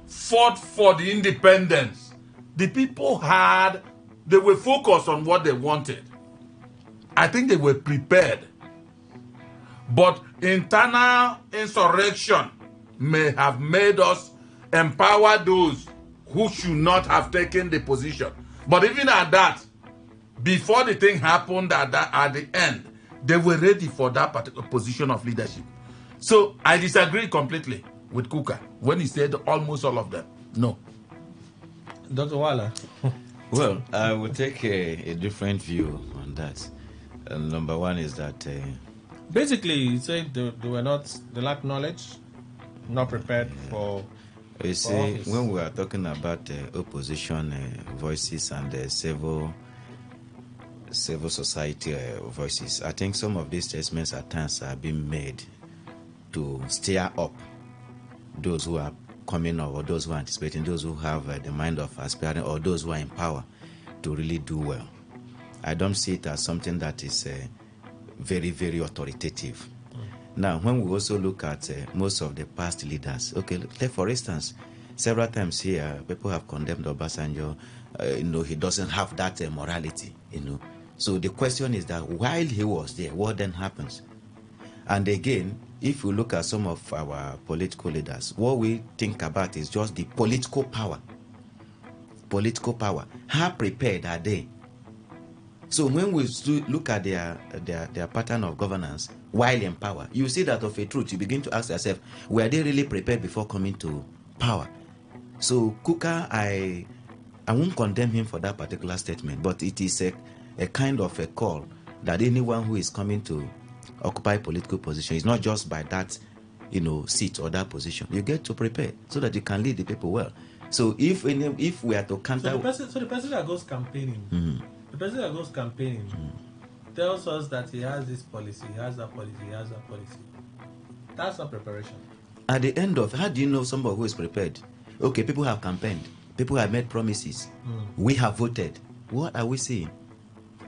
fought for the independence, the people they were focused on what they wanted. I think they were prepared. But internal insurrection may have made us empower those who should not have taken the position. But even at that, before the thing happened at the end, they were ready for that particular position of leadership. So I disagree completely with Kuka when he said almost all of them. No. Dr. Wala. Well, I will take a different view on that. Number one is that basically, you said they lack knowledge, not prepared for. You see, when we are talking about opposition voices and civil society voices, I think some of these statements at times are being made to stir up those who are coming up, or those who are anticipating, those who have the mind of aspiring, or those who are in power to really do well. I don't see it as something that is very, very authoritative. Now, when we also look at most of the past leaders, okay, take for instance, several times here, people have condemned Obasanjo. He doesn't have that morality, So the question is that while he was there, what then happens? And again, if you look at some of our political leaders, what we think about is just the political power. Political power. How prepared are they? So when we look at their pattern of governance while in power, you see that of a truth, you begin to ask yourself, were they really prepared before coming to power? So Kuka, I won't condemn him for that particular statement, but it is a kind of a call that anyone who is coming to occupy political position is not just by that seat or that position. You get to prepare so that you can lead the people well. So if we are to counter, so the person that goes campaigning, the person that goes campaigning tells us that he has this policy, he has that policy, he has that policy. That's not preparation. At the end of, how do you know somebody who is prepared? Okay, people have campaigned, people have made promises, we have voted. What are we seeing?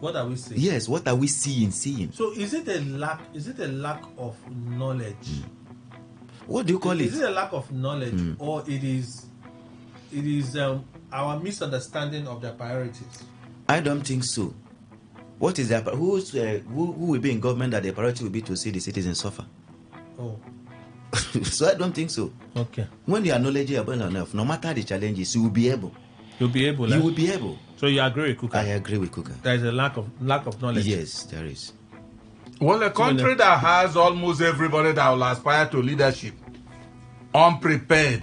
What are we seeing? Yes, what are we seeing? So is it a lack of knowledge? What do you call it? Is it a lack of knowledge, or it is our misunderstanding of their priorities? I don't think so. What is their who will be in government that their priority will be to see the citizens suffer? Oh. So I don't think so. Okay. When you are knowledgeable enough, no matter the challenges, you will be able. You'll be able. You will be able. So you agree with Kuka? I agree with Kuka. There is a lack of knowledge. Yes, there is. Well, a country that has almost everybody that will aspire to leadership, unprepared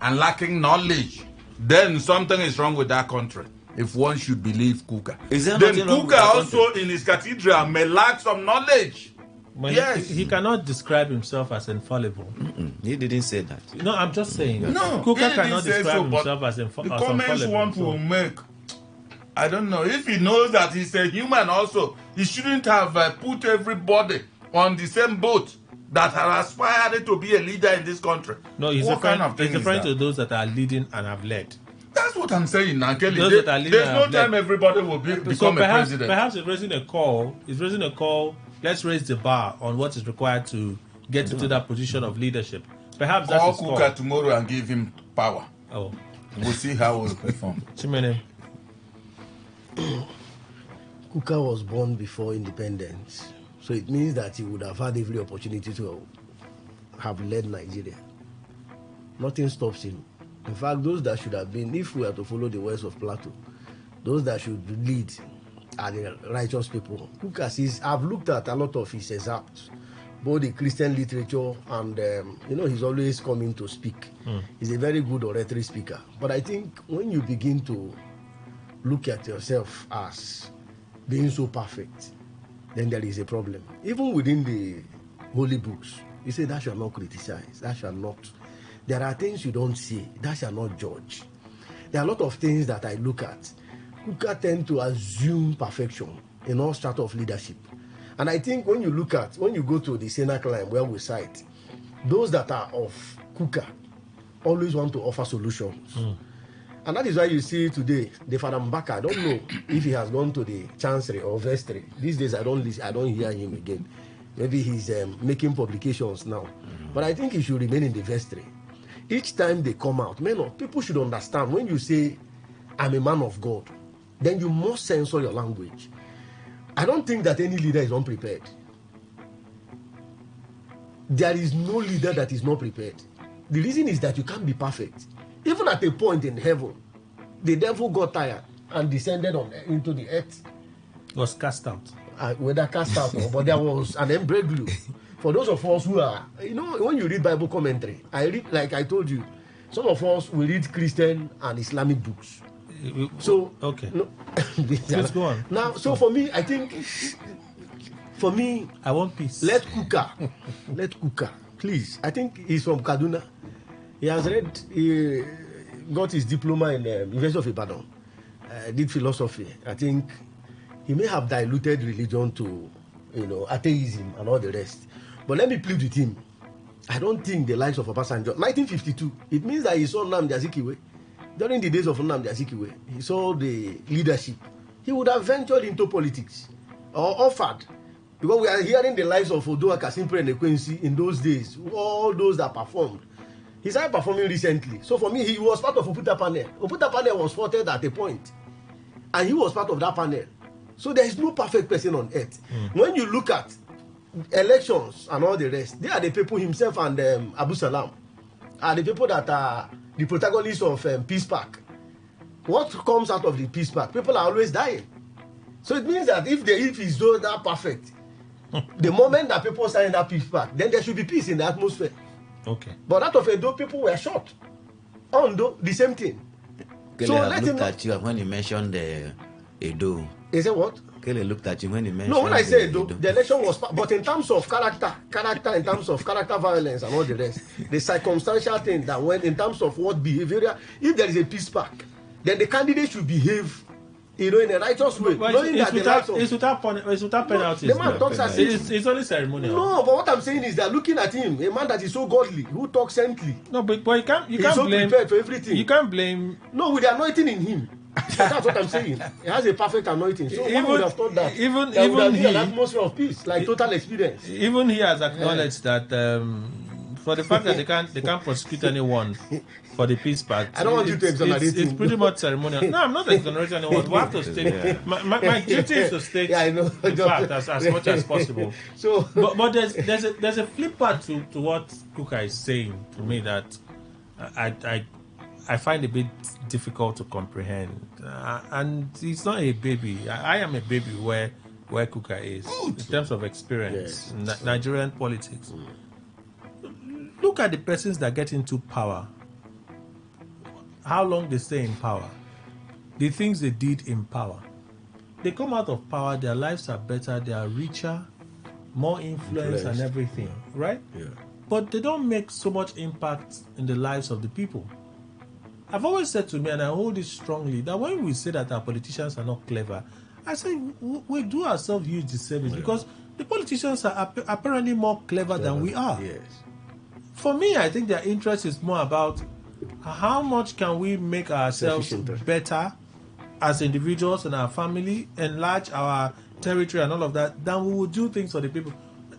and lacking knowledge, then something is wrong with that country. If one should believe Kuka. Then Kuka also in his cathedral may lack some knowledge. But yes. He cannot describe himself as infallible. He didn't say that. No, I'm just saying. No, Kuka cannot describe himself as infallible. The comments one will make, I don't know, if he knows that he's a human also, he shouldn't have put everybody on the same boat that have aspired to be a leader in this country. No, he's referring to those that are leading and have led. That's what I'm saying now, Kelly. There's no time everybody will become a president. Perhaps he's raising a call let's raise the bar on what is required to get into that position of leadership. Perhaps that's Call Kuka tomorrow and give him power. Oh. We'll see how we'll perform. Chimene. Kuka was born before independence, so it means that he would have had every opportunity to have led Nigeria. Nothing stops him. In fact, those that should have been, if we are to follow the words of Plato, those that should lead are the righteous people. Kuka says, I've looked at a lot of his excerpts, both the Christian literature and, he's always coming to speak. He's a very good oratory speaker. But I think when you begin to look at yourself as being so perfect, then there is a problem. Even within the holy books, you say that shall not criticize, that shall not. There are things you don't see, that shall not judge. There are a lot of things that I look at. Kuka tend to assume perfection in all strata of leadership. And I think when you go to the Senate where we cite, those that are of Kuka always want to offer solutions. And that is why you see today, the Father Mbaka, I don't know if he has gone to the Chancery or Vestry. These days I don't hear him again. Maybe he's making publications now. But I think he should remain in the Vestry. Each time they come out, people should understand when you say, I'm a man of God, then you must censor your language. I don't think that any leader is unprepared. There is no leader that is not prepared. The reason is that you can't be perfect. Even at a point in heaven, the devil got tired and descended into the earth. Was cast out. Whether cast out or, but there was an embryo. For those of us who are, when you read Bible commentary, I read, like I told you, some of us will read Christian and Islamic books. So, okay. No, let's go on. Now, so for me, I think, I want peace. Let Kuka, please. I think he's from Kaduna. He got his diploma in University of Ibadan, did philosophy. I think he may have diluted religion to, atheism and all the rest. But let me plead with him. I don't think the likes of Obasanjo, 1952, it means that he saw Nnamdi Azikiwe. During the days of Nnamdi Azikiwe, he saw the leadership. He would have ventured into politics or offered. Because we are hearing the lives of Odoa Kasimpre and Ekwensi in those days, all those that performed. He started performing recently. So for me, he was part of Oputa panel. Oputa panel was faulted at a point. And he was part of that panel. So there is no perfect person on earth. When you look at elections and all the rest, they are the people himself and Abu Salam are the people that are the protagonists of Peace Park. What comes out of the Peace Park? People are always dying. So it means that if it's that perfect, the moment that people sign that Peace Park, then there should be peace in the atmosphere. Okay. But out of Edo, people were shot. Ondo, the same thing. Kele, so I looked at you when you mentioned the Edo. Is it what? Kele looked at you when you mentioned. No, when I say Edo, the election was, but in terms of character in terms of character violence and all the rest, the circumstantial thing that went in terms of what behavior, if there is a peace park, then the candidate should behave, in a righteous way. Knowing that it's without penalties. The man talks as if it's only ceremonial. No, but what I'm saying is that looking at him, a man that is so godly, who talks saintly. No, but you can't so blame. Prepared for everything. You can't blame. No, with the anointing in him. That's what I'm saying. He has a perfect anointing. So one would have thought that. Even he, an atmosphere of peace, like total experience. Even he has acknowledged that for the fact that they can't prosecute anyone for the peace park. I don't want you to exonerate him. It's pretty much ceremonial. No, I'm not exonerating anyone. We have to state. My duty is to state the fact as much as possible. So, but there's a flip part to what Kuka is saying to me that I find a bit difficult to comprehend. And he's not a baby. I am a baby where Kuka is in terms of experience, Nigerian politics. Look at the persons that get into power. How long they stay in power. The things they did in power. They come out of power, their lives are better, they are richer, more influence and everything, right? Yeah. But they don't make so much impact in the lives of the people. I've always said to me, and I hold it strongly, that when we say that our politicians are not clever, I say we do ourselves huge disservice because the politicians are apparently more clever than we are. Yes. For me, I think their interest is more about how much can we make ourselves better as individuals and our family, enlarge our territory and all of that, then we will do things for the people.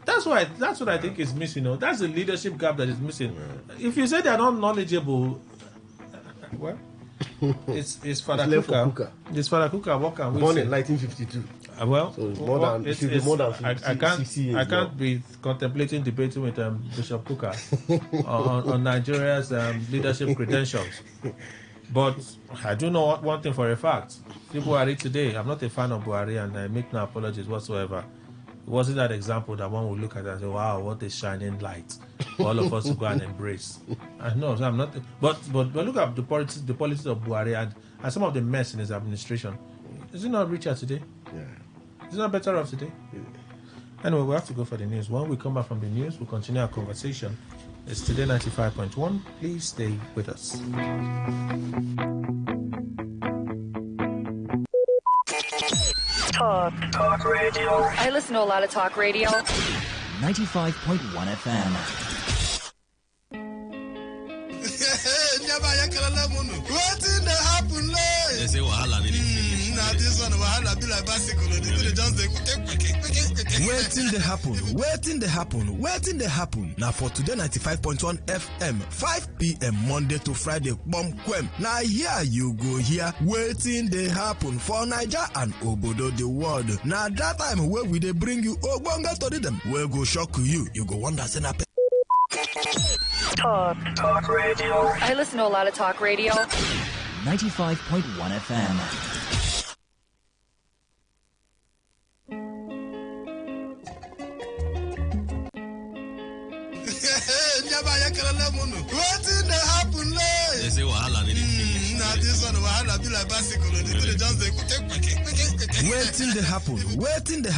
That's what I think is missing. That's the leadership gap that is missing. If you say they are not knowledgeable, well, it's Father Kuka. It's Father Kuka. What can we Born say? in 1952. Well, so it's more than 60 years. I can't be contemplating debating with Bishop Kuka on Nigeria's leadership credentials. But I do know one thing for a fact. Buhari today, I'm not a fan of Buhari, and I make no apologies whatsoever. It wasn't that example that one would look at and say, wow, what a shining light. All of us to go and embrace. No, I'm not. But look at the politics of Buhari and some of the mess in his administration. Is it not richer today? Yeah. Is it not better off today? Yeah. Anyway, we have to go for the news. When we come back from the news, we'll continue our conversation. It's Today 95.1. Please stay with us. Talk radio. I listen to a lot of talk radio. 95.1 FM. What in the happen? They say wahala be this one wahala be like bicycle. They just waiting the happen. Now for Today 95.1 FM, 5 p.m. Monday to Friday, bomb. Now here you go here, waiting the happen for Niger and Obodo the world. Now that time where we they bring you Ogbonga to them, we'll go shock you. You go wonder say na Talk radio. I listen to a lot of talk radio. 95.1 FM. What in the happen? They say wahala be this one wahala be like bicycle. They just waiting the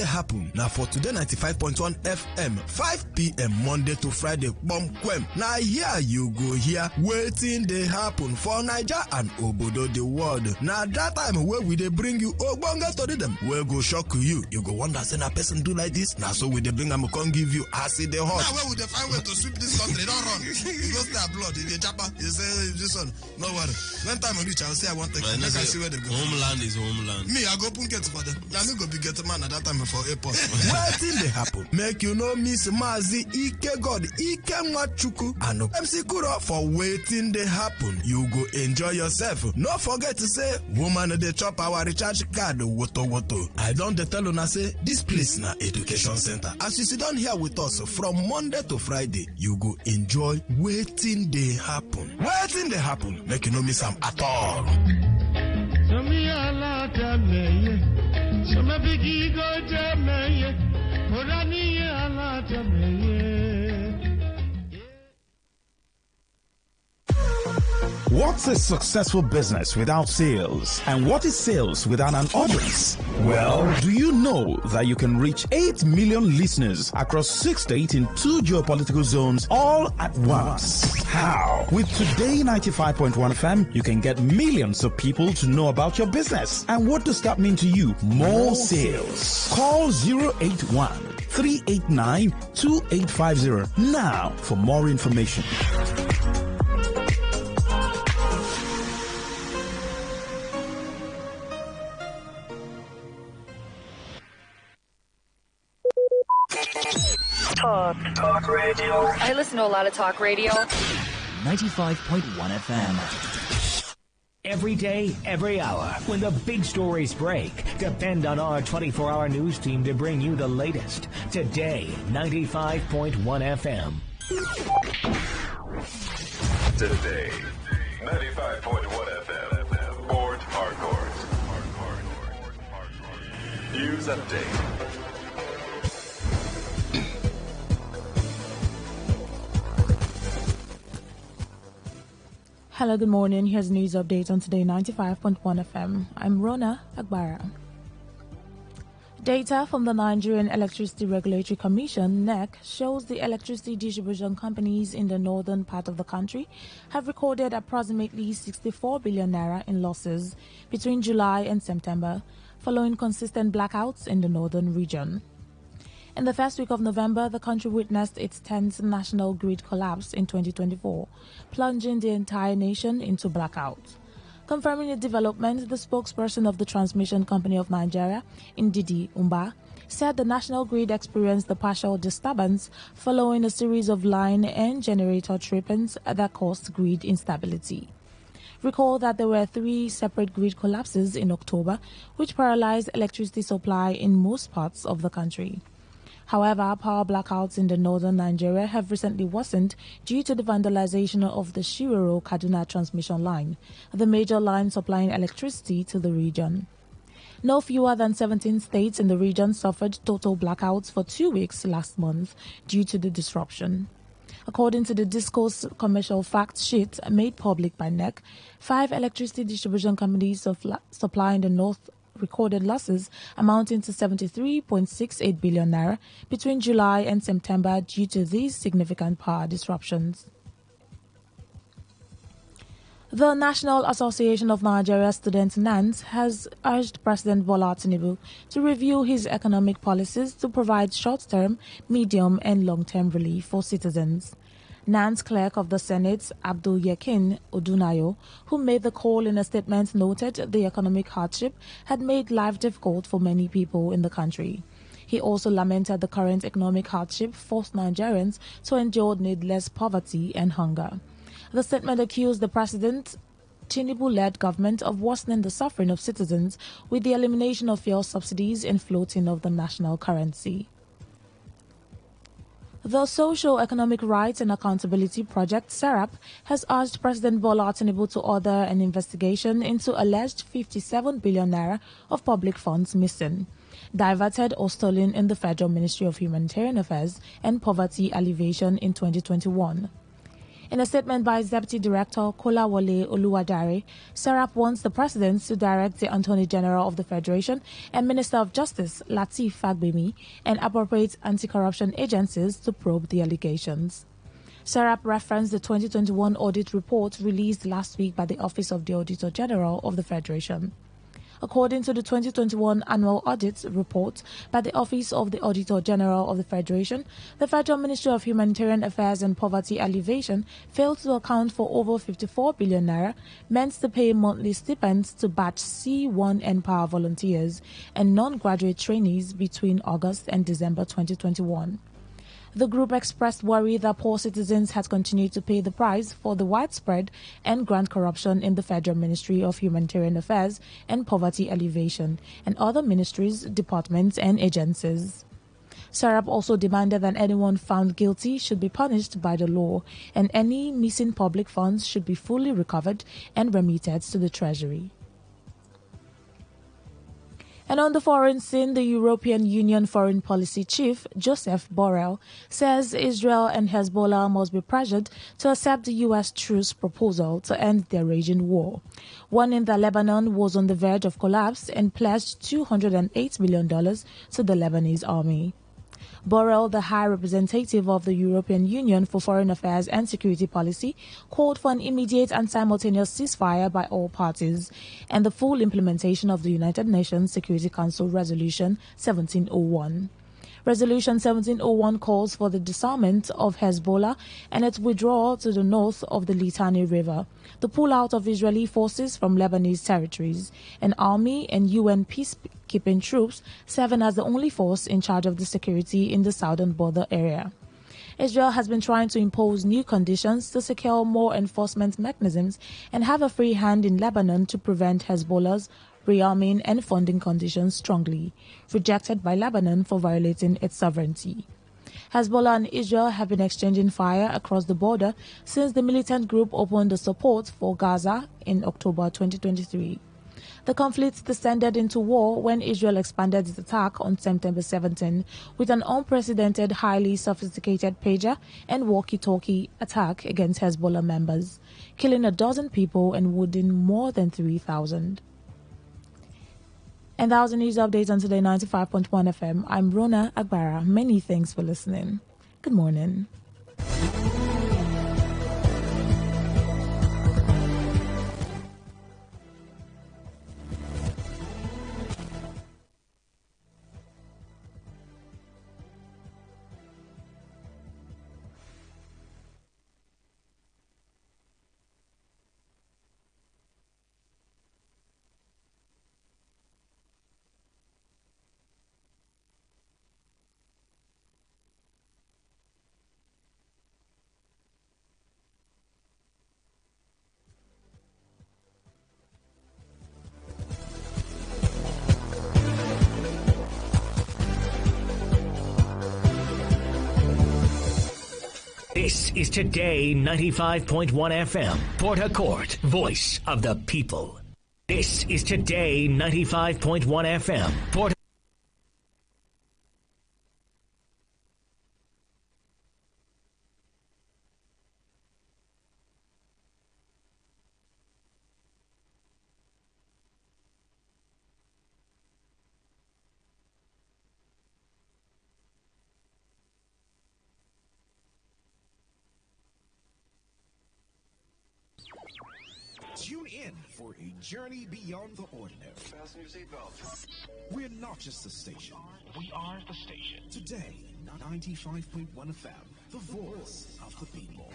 happen. Now for Today 95.1 FM, 5 p.m. Monday to Friday, bomb. Now here you go here, waiting the happen for Niger and Obodo the world. Now that time where we they bring you Ogbonga to them, we'll go shock you. You go wonder say a person do like this. Now so we they bring them can give you acid the hot. Now where would they find way to sweep this country? Don't run. You go start blood in the chopper. You say this one, no worry. When time I reach, I'll say I want to make I see where they go. Homeland is homeland. Me, I go get for them. Now me go be get man at that time for airport. Waiting they happen. Make you know Miss Mazi Ike God Ike Machuku and MC Kuro for waiting they happen. You go enjoy yourself. No forget to say woman they chop our recharge card woto. I don't tell you now say this place na education center. As you sit down here with us from Monday to Friday, you go enjoy waiting they happen. Waiting they happen. Make you know miss them at all. What's a successful business without sales? And what is sales without an audience? Well, do you know that you can reach 8 million listeners across 6 states in 2 geopolitical zones all at once? How? With Today 95.1 FM, you can get millions of people to know about your business. And what does that mean to you? More sales. Call 081 389 2850 now for more information. Talk radio. I listen to a lot of talk radio. 95.1 FM. Every day, every hour, when the big stories break, depend on our 24-hour news team to bring you the latest. Today, 95.1 FM. Today, 95.1 FM. Board Hardcore. News update. Hello, good morning. Here's news update on Today 95.1 FM. I'm Rona Agbara. Data from the Nigerian Electricity Regulatory Commission, NEC, shows the electricity distribution companies in the northern part of the country have recorded approximately 64 billion naira in losses between July and September, following consistent blackouts in the northern region. In the first week of November, the country witnessed its 10th national grid collapse in 2024, plunging the entire nation into blackout. Confirming the development, the spokesperson of the Transmission Company of Nigeria, Ndidi Umba, said the national grid experienced a partial disturbance following a series of line and generator trippings that caused grid instability. Recall that there were 3 separate grid collapses in October, which paralyzed electricity supply in most parts of the country. However, power blackouts in the northern Nigeria have recently worsened due to the vandalization of the Shiroro-Kaduna transmission line, the major line supplying electricity to the region. No fewer than 17 states in the region suffered total blackouts for 2 weeks last month due to the disruption. According to the Discourse commercial fact sheet made public by NEC, 5 electricity distribution companies supplying the north recorded losses amounting to 73.68 billion naira between July and September due to these significant power disruptions. The National Association of Nigeria Students (NANS) has urged President Bola Tinubu to review his economic policies to provide short-term, medium and long-term relief for citizens. NANS clerk of the Senate, Abdul Yekin Odunayo, who made the call in a statement, noted the economic hardship had made life difficult for many people in the country. He also lamented the current economic hardship forced Nigerians to endure needless poverty and hunger. The statement accused the President Tinubu-led government of worsening the suffering of citizens with the elimination of fuel subsidies and floating of the national currency. The Socio-Economic Rights and Accountability Project, SERAP, has asked President Bola Tinubu to order an investigation into alleged 57 billion naira of public funds missing, diverted or stolen in the Federal Ministry of Humanitarian Affairs and Poverty Alleviation in 2021. In a statement by its Deputy Director Kolawole Oluwadare, SERAP wants the President to direct the Attorney General of the Federation and Minister of Justice Lateef Fagbemi and appropriate anti-corruption agencies to probe the allegations. SERAP referenced the 2021 audit report released last week by the Office of the Auditor General of the Federation. According to the 2021 annual audit report by the Office of the Auditor General of the Federation, the Federal Ministry of Humanitarian Affairs and Poverty Alleviation failed to account for over 54 billion naira meant to pay monthly stipends to batch C1 Empower volunteers and non-graduate trainees between August and December 2021. The group expressed worry that poor citizens had continued to pay the price for the widespread and grand corruption in the Federal Ministry of Humanitarian Affairs and Poverty Alleviation and other ministries, departments and agencies. SERAP also demanded that anyone found guilty should be punished by the law and any missing public funds should be fully recovered and remitted to the Treasury. And on the foreign scene, the European Union Foreign Policy Chief, Joseph Borrell, says Israel and Hezbollah must be pressured to accept the U.S. truce proposal to end their raging war, warning that Lebanon was on the verge of collapse and pledged $208 million to the Lebanese army. Borrell, the High Representative of the European Union for Foreign Affairs and Security Policy, called for an immediate and simultaneous ceasefire by all parties and the full implementation of the United Nations Security Council Resolution 1701. Resolution 1701 calls for the disarmament of Hezbollah and its withdrawal to the north of the Litani River, the pullout of Israeli forces from Lebanese territories, an army and UN peacekeeping troops serving as the only force in charge of the security in the southern border area. Israel has been trying to impose new conditions to secure more enforcement mechanisms and have a free hand in Lebanon to prevent Hezbollah's rearming and funding conditions strongly rejected by Lebanon for violating its sovereignty. Hezbollah and Israel have been exchanging fire across the border since the militant group opened the support for Gaza in October 2023. The conflict descended into war when Israel expanded its attack on September 17 with an unprecedented, highly sophisticated pager and walkie-talkie attack against Hezbollah members, killing a dozen people and wounding more than 3,000. And that was the news update on Today 95.1 FM. I'm Rona Agbara. Many thanks for listening. Good morning. This is Today 95.1 FM, Port Harcourt, voice of the people. This is Today 95.1 FM, Port Tune in for a journey beyond the ordinary. Fasten your seatbelts. We're not just a station. We are the station. Today, 95.1 FM, the voice of the people.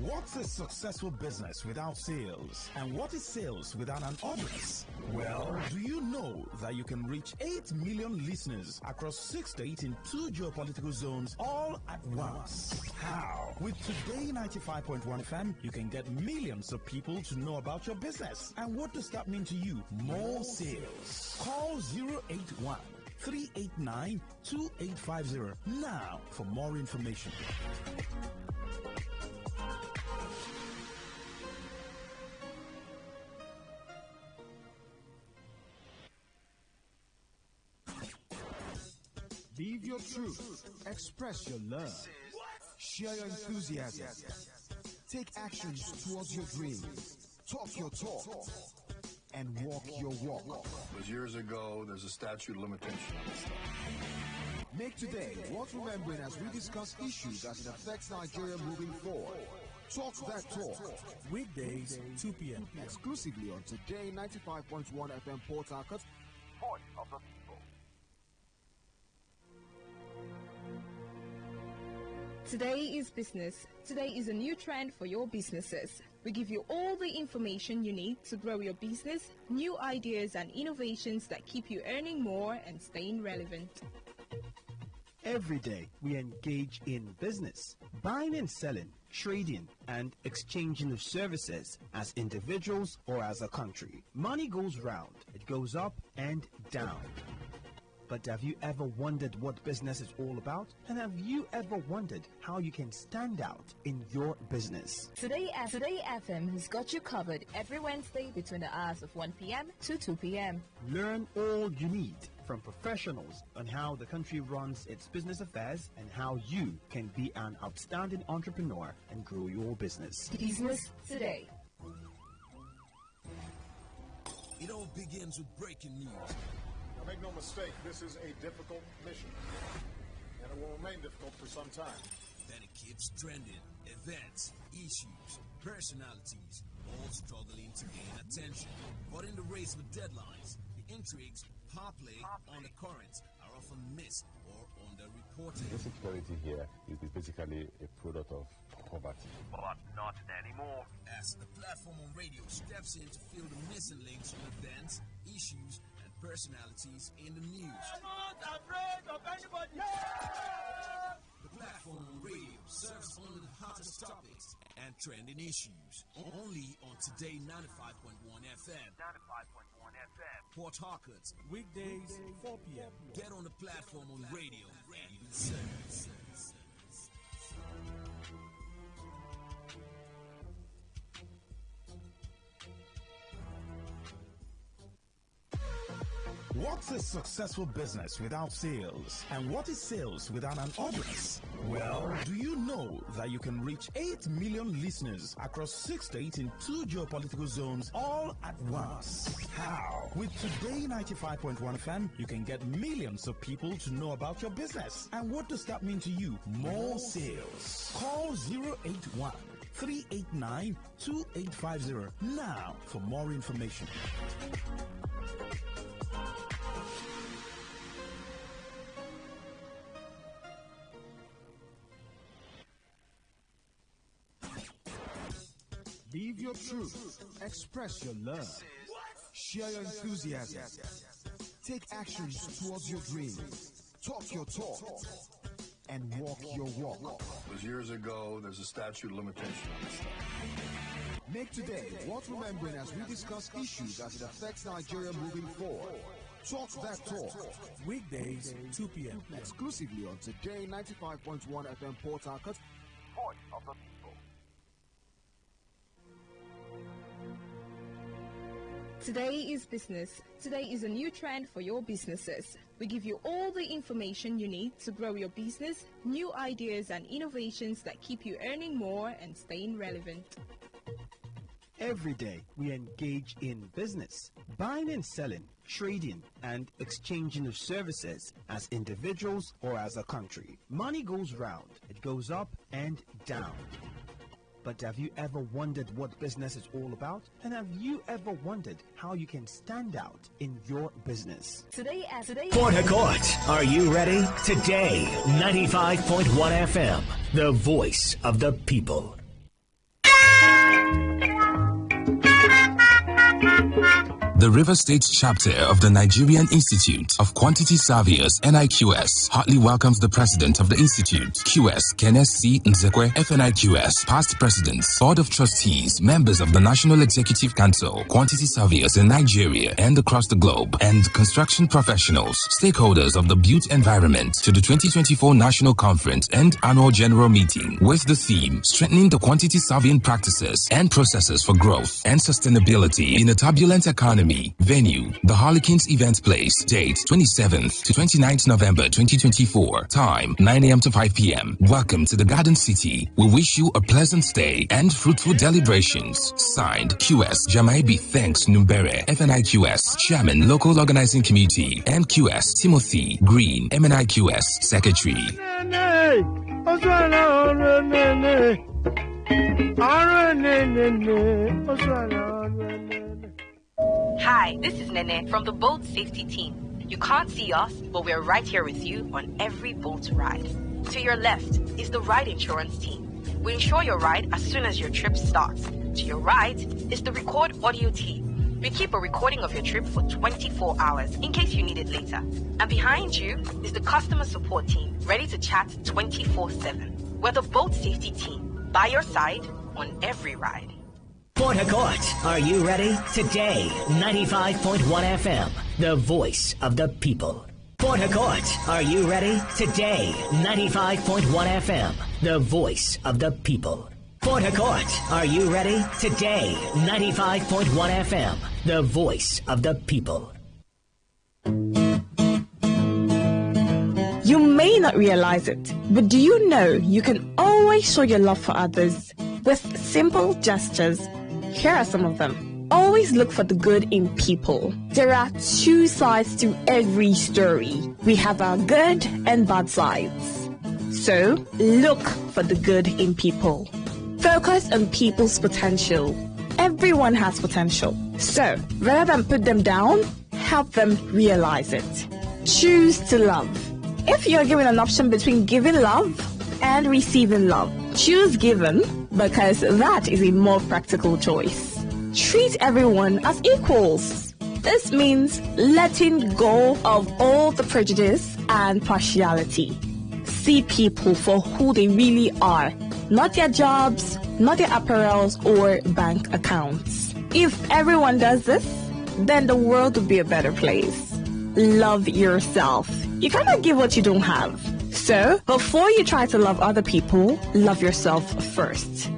What's a successful business without sales? And what is sales without an audience? Well, do you know that you can reach 8 million listeners across 6 states in 2 geopolitical zones all at once? How? With Today 95.1 FM, you can get millions of people to know about your business. And what does that mean to you? More sales. Call 081 389 2850 now for more information. Live your truth. Express your love. Share your enthusiasm. Take actions towards your dreams. Talk your talk. And walk your walk. It was years ago. There's a statute of limitation on this stuff. Make today worth remembering as we discuss issues as it affects Nigeria moving forward. Talk that talk. Weekdays, 2 p.m. Exclusively on Today 95.1 FM Port Harcourt. Voice of the people. Today is business. Today is a new trend for your businesses. We give you all the information you need to grow your business, new ideas and innovations that keep you earning more and staying relevant. Every day we engage in business, buying and selling, trading and exchanging of services as individuals or as a country. Money goes round, it goes up and down. But have you ever wondered what business is all about? And have you ever wondered how you can stand out in your business? Today FM has got you covered every Wednesday between the hours of 1 p.m. to 2 p.m. Learn all you need from professionals on how the country runs its business affairs and how you can be an outstanding entrepreneur and grow your business. Business Today. It all begins with breaking news. Now, make no mistake, this is a difficult mission, and it will remain difficult for some time. Then it keeps trending. Events, issues, personalities, all struggling to gain attention. But in the race with deadlines, the intrigues, power play on the current are often missed or underreported. Insecurity here is basically a product of poverty. But not anymore. As the platform on radio steps in to fill the missing links on events, issues, and personalities in the news. I'm not afraid of anybody. The platform on radio serves only the hottest topics and trending issues. Only on Today 95.1 FM. 95.1 FM. Port Harcourt. Weekdays, 4 p.m. Get on the platform on radio and be served. What's a successful business without sales? And what is sales without an audience? Well, do you know that you can reach 8 million listeners across 6 states in 2 geopolitical zones all at once? How? With Today 95.1 FM, you can get millions of people to know about your business. And what does that mean to you? More sales. Call 081 389 2850 now for more information. Live your truth. Express your love. Share your enthusiasm. Take actions towards your dreams. Talk your talk. and walk your walk. It was years ago. There's a statute of limitation on this stuff. Make today worth remembering as we discuss issues as it affects Nigeria moving forward. Talk that talk. Weekdays, 2 p.m. Exclusively on Today 95.1 FM Port Harcourt. Voice of the people. Today is business. Today is a new trend for your businesses. We give you all the information you need to grow your business, new ideas and innovations that keep you earning more and staying relevant. Every day, we engage in business, buying and selling, trading, and exchanging of services as individuals or as a country. Money goes round, it goes up and down. But have you ever wondered what business is all about? And have you ever wondered how you can stand out in your business? Today. Port Harcourt, are you ready? Today, 95.1 FM, the voice of the people. The River State chapter of the Nigerian Institute of Quantity Surveyors, NIQS, heartily welcomes the president of the institute, QS Kenneth C. Nzekwe, FNIQS, past presidents, board of trustees, members of the National Executive Council, Quantity Surveyors in Nigeria and across the globe, and construction professionals, stakeholders of the built environment to the 2024 National Conference and Annual General Meeting with the theme, Strengthening the Quantity Surveying Practices and Processes for Growth and Sustainability in a Turbulent Economy. Venue, the Harlequins Event Place. Date, 27th to 29th November 2024. Time, 9 a.m. to 5 p.m. Welcome to the Garden City. We wish you a pleasant stay and fruitful deliberations. Signed, QS Jamaibi Thanks Numbere, FNIQS, Chairman, Local Organizing Committee, and QS Timothy Green, MNIQS, Secretary. Hi, this is Nene from the boat safety team. You can't see us, but we're right here with you on every boat ride. To your left is the ride insurance team. We insure your ride as soon as your trip starts. To your right is the record audio team. We keep a recording of your trip for 24 hours in case you need it later. And behind you is the customer support team, ready to chat 24/7. We're the boat safety team, by your side on every ride. Port Harcourt, are you ready? Today, 95.1 FM, the voice of the people. Port Harcourt, are you ready? Today, 95.1 FM, the voice of the people. Port Harcourt, are you ready? Today, 95.1 FM, the voice of the people. You may not realize it, but do you know you can always show your love for others with simple gestures? Here are some of them. Always look for the good in people. There are two sides to every story. We have our good and bad sides. So, look for the good in people. Focus on people's potential. Everyone has potential. So, rather than put them down, help them realize it. Choose to love. If you're given an option between giving love and receiving love, choose giving because that is a more practical choice. Treat everyone as equals. This means letting go of all the prejudice and partiality. See people for who they really are, not their jobs, not their apparels or bank accounts. If everyone does this, then the world will be a better place. Love yourself. You cannot give what you don't have. So, before you try to love other people, love yourself first.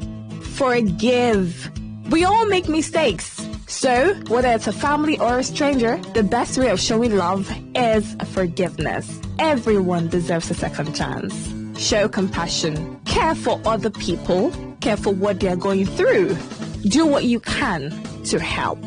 Forgive. We all make mistakes. So, whether it's a family or a stranger, the best way of showing love is forgiveness. Everyone deserves a second chance. Show compassion. Care for other people. Care for what they are going through. Do what you can to help.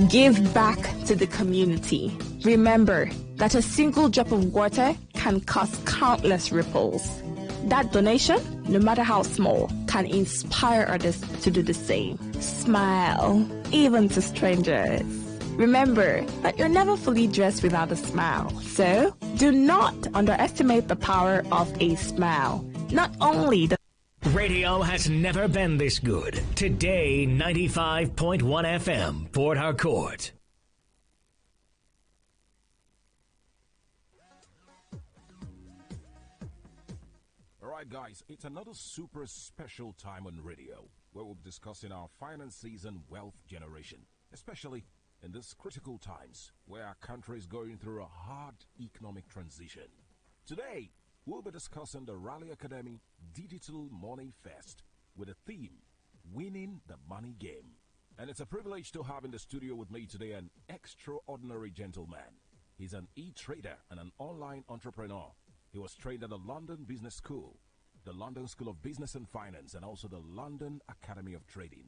Give back to the community. Remember that a single drop of water can cause countless ripples. That donation, no matter how small, can inspire others to do the same. Smile, even to strangers. Remember that you're never fully dressed without a smile. So, do not underestimate the power of a smile. Not only the Radio has never been this good. Today, 95.1 FM, Port Harcourt. right, guys, it's another super special time on radio where we'll be discussing our finances and wealth generation, especially in these critical times where our country is going through a hard economic transition. Today, we'll be discussing the Raleigh Academy Digital Money Fest with the theme, Winning the Money Game. And it's a privilege to have in the studio with me today an extraordinary gentleman. He's an e-trader and an online entrepreneur. He was trained at the London Business School, the London School of Business and Finance, and also the London Academy of Trading.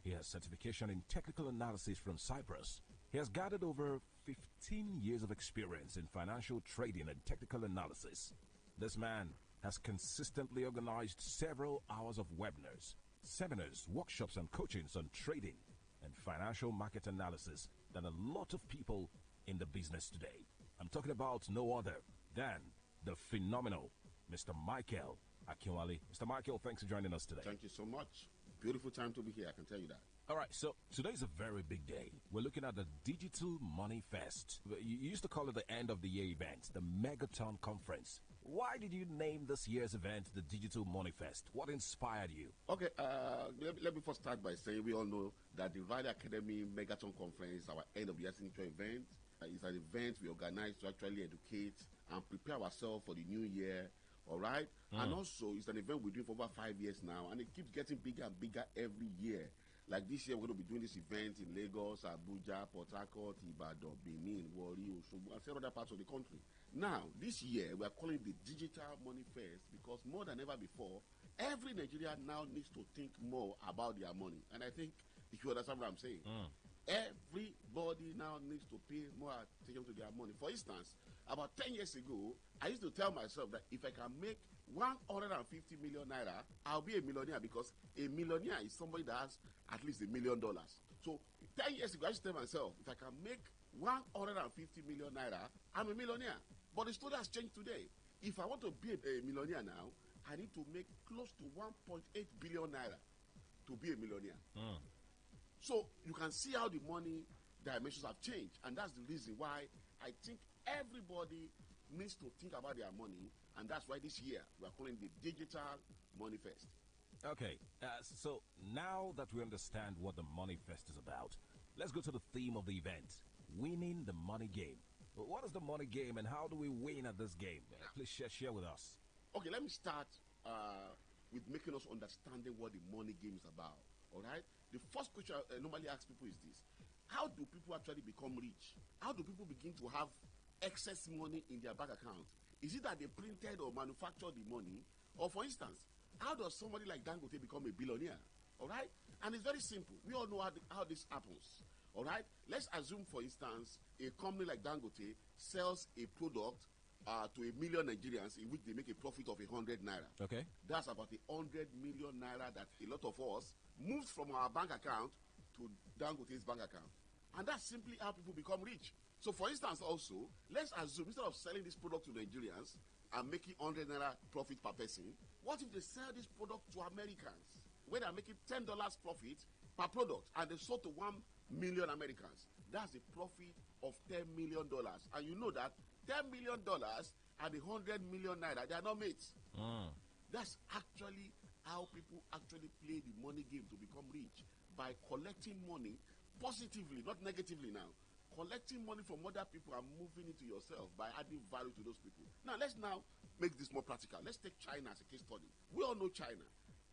He has certification in technical analysis from Cyprus. He has gathered over 15 years of experience in financial trading and technical analysis. This man has consistently organized several hours of webinars, seminars, workshops, and coachings on trading and financial market analysis than a lot of people in the business today. I'm talking about no other than the phenomenal Mr. Michael Akinwale. Mr. Michael, thanks for joining us today. Thank you so much. Beautiful time to be here, I can tell you that. All right, so today's a very big day. We're looking at the Digital Money Fest. You used to call it the end of the year event, the Megaton Conference. Why did you name this year's event the Digital Money Fest? What inspired you? Okay, let me first start by saying we all know that the Raleigh Academy Megaton Conference is our end of the year signature event. It's an event we organize to actually educate and prepare ourselves for the new year. All right? And also, it's an event we're doing for over 5 years now, and it keeps getting bigger and bigger every year. Like this year, we're going to be doing this event in Lagos, Abuja, Port Harcourt, Ibadan, Benin, Warri, Osogbo, and several other parts of the country. Now, this year, we are calling it the Digital Money Fest because more than ever before, every Nigerian now needs to think more about their money. And I think if you understand what I'm saying, everybody now needs to pay more attention to their money. For instance, about 10 years ago, I used to tell myself that if I can make 150 million naira, I'll be a millionaire, because a millionaire is somebody that has at least $1 million. So 10 years ago, I used to tell myself, if I can make 150 million naira, I'm a millionaire. But the story has changed today. If I want to be a millionaire now, I need to make close to 1.8 billion naira to be a millionaire. So you can see how the money dimensions have changed, and that's the reason why I think everybody needs to think about their money, and that's why this year we are calling the Digital Money Fest. Okay, so now that we understand what the Money Fest is about, let's go to the theme of the event, winning the money game. What is the money game, and how do we win at this game? Please share with us. Okay, let me start with making us understanding what the money game is about. All right? The first question I normally ask people is this: how do people actually become rich? How do people begin to have excess money in their bank account? Is it that they printed or manufactured the money? Or for instance, how does somebody like Dangote become a billionaire? All right? And it's very simple. We all know how this happens. All right? Let's assume, for instance, a company like Dangote sells a product to 1 million Nigerians in which they make a profit of 100 naira. Okay. That's about 100 million naira that a lot of us moved from our bank account to Dangote's bank account. And that's simply how people become rich. So, for instance, also, let's assume instead of selling this product to Nigerians and making 100 naira profit per person, what if they sell this product to Americans, where they're making $10 profit per product, and they sold to 1 million Americans? That's a profit of $10 million. And you know that $10 million and the 100 million naira, they are not mates. That's actually how people actually play the money game to become rich, by collecting money positively, not negatively now. Collecting money from other people and moving it to yourself by adding value to those people. Now, let's make this more practical. Let's take China as a case study. We all know China.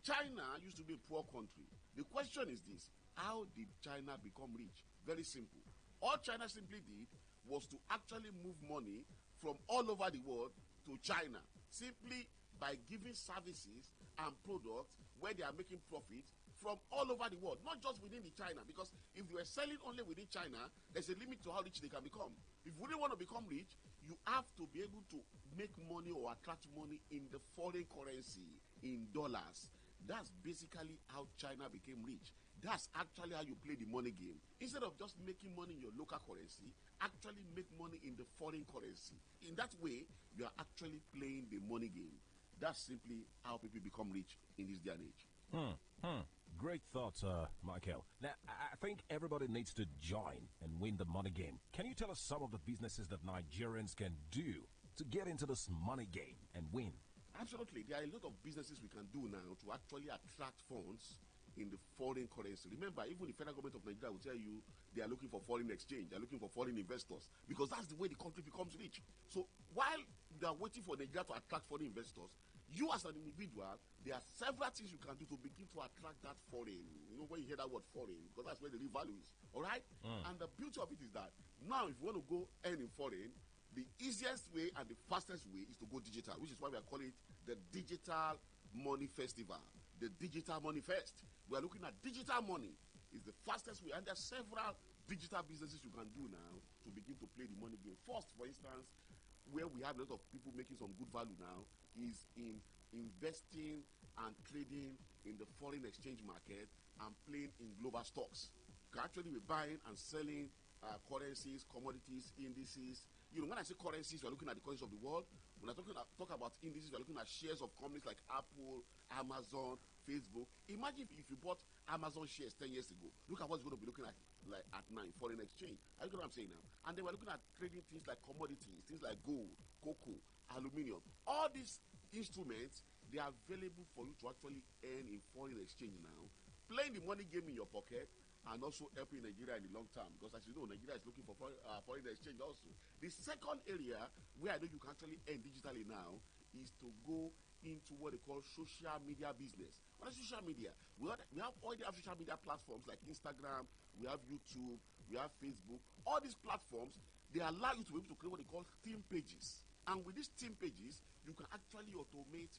China used to be a poor country. The question is this: how did China become rich? Very simple. All China simply did was to actually move money from all over the world to China, simply by giving services and products where they are making profit from all over the world, not just within the China. Because if you were selling only within China, there's a limit to how rich they can become. If you really want to become rich, you have to be able to make money or attract money in the foreign currency, in dollars. That's basically how China became rich. That's actually how you play the money game. Instead of just making money in your local currency, actually make money in the foreign currency. In that way, you are actually playing the money game. That's simply how people become rich in this day and age. Great thoughts, Michael. Now, I think everybody needs to join and win the money game. Can you tell us some of the businesses that Nigerians can do to get into this money game and win? Absolutely. There are a lot of businesses we can do now to actually attract funds in the foreign currency. Remember, even the federal government of Nigeria will tell you they are looking for foreign exchange, they are looking for foreign investors, because that's the way the country becomes rich. So while they are waiting for Nigeria to attract foreign investors, you as an individual, there are several things you can do to begin to attract that foreign. You know, when you hear that word foreign, because that's where the real value is. All right? And the beauty of it is that now if you want to go earn in foreign, the easiest way and the fastest way is to go digital, which is why we are calling it the Digital Money Festival. The Digital Money Fest. We are looking at digital money. It's the fastest way, and there are several digital businesses you can do now to begin to play the money game. First, for instance, where we have a lot of people making some good value now is in investing and trading in the foreign exchange market and playing in global stocks. You can actually be buying and selling currencies, commodities, indices. You know, when I say currencies, we're looking at the currencies of the world. When I talk about indices, we're looking at shares of companies like Apple, Amazon, Facebook. Imagine if you bought Amazon shares 10 years ago. Look at what's going to be looking at now in foreign exchange. I get what I'm saying now. And then we're looking at trading things like commodities, things like gold, cocoa, aluminium. All these instruments, they are available for you to actually earn in foreign exchange now. Playing the money game in your pocket and also helping Nigeria in the long term, because as you know, Nigeria is looking for foreign exchange also. The second area where I know you can actually earn digitally now is to go into what they call social media business. What is social media? We already have social media platforms like Instagram, we have YouTube, we have Facebook. All these platforms, they allow you to be able to create what they call theme pages. And with these theme pages, you can actually automate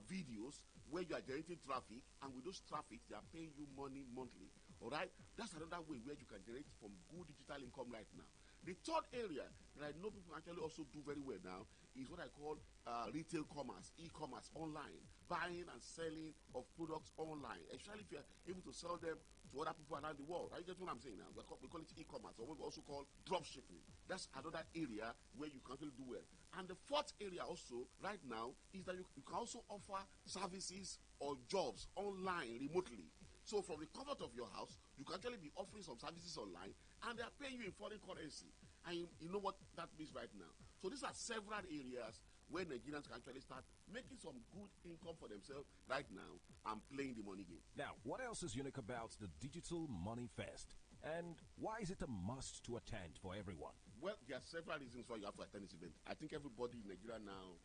videos where you are generating traffic, and with those traffic, they are paying you money monthly. All right? That's another way where you can generate some good digital income right now. The third area that I know people actually also do very well now is what I call retail commerce, e-commerce, online, buying and selling of products online, especially if you're able to sell them to other people around the world. Right? That's what I'm saying now. We call it e-commerce, or what we also call drop shipping. That's another area where you can actually do well. And the fourth area also right now is that you can also offer services or jobs online remotely. So from the comfort of your house, you can actually be offering some services online, and they are paying you in foreign currency. And you know what that means right now. So these are several areas where Nigerians can actually start making some good income for themselves right now and playing the money game. Now, what else is unique about the Digital Money Fest? And why is it a must to attend for everyone? Well, there are several reasons why you have to attend this event. I think everybody in Nigeria now,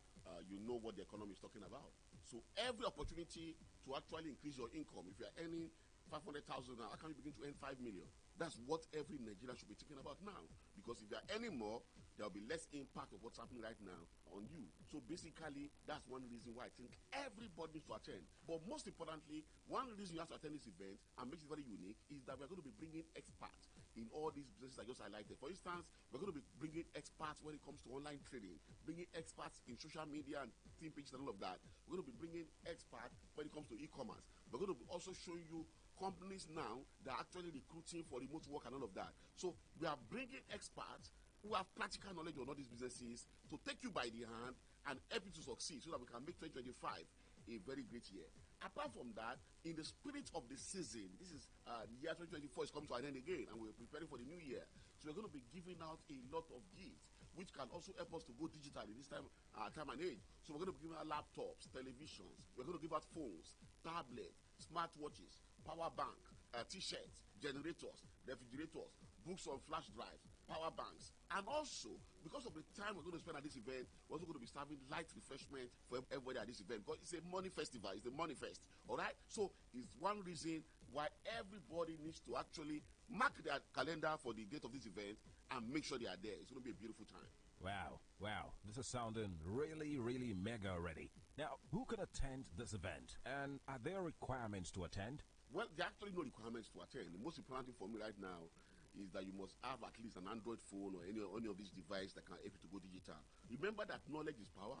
you know what the economy is talking about. So every opportunity to actually increase your income, if you are earning 500,000 now, how can you begin to earn 5 million? That's what every Nigerian should be thinking about now. Because if you are earning more, there will be less impact of what's happening right now on you. So basically, that's one reason why I think everybody should attend. But most importantly, one reason you have to attend this event and makes it very unique is that we're going to be bringing experts in all these businesses I just highlighted. For instance, we're going to be bringing experts when it comes to online trading, bringing experts in social media and team pages and all of that. We're going to be bringing experts when it comes to e-commerce. We're going to be also showing you companies now that are actually recruiting for remote work and all of that. So we are bringing experts who have practical knowledge on all these businesses to take you by the hand and help you to succeed so that we can make 2025 a very great year. Apart from that, in the spirit of the season, this is the year 2024 is coming to an end again, and we're preparing for the new year. So we're going to be giving out a lot of gifts, which can also help us to go digital in this time and age. So we're going to be giving out laptops, televisions. We're going to give out phones, tablets, smartwatches, power bank, t-shirts, generators, refrigerators, books on flash drives, power banks, and also because of the time we're going to spend at this event, we're also going to be serving light refreshment for everybody at this event, because it's a money festival, it's a money fest. All right, so it's one reason why everybody needs to actually mark their calendar for the date of this event and make sure they are there. It's going to be a beautiful time. Wow, this is sounding really, really mega already. Now, who can attend this event, and are there requirements to attend? Well, there are actually no requirements to attend. The most important thing for me right now is that you must have at least an Android phone or any of these devices that can help you to go digital. Remember that knowledge is power,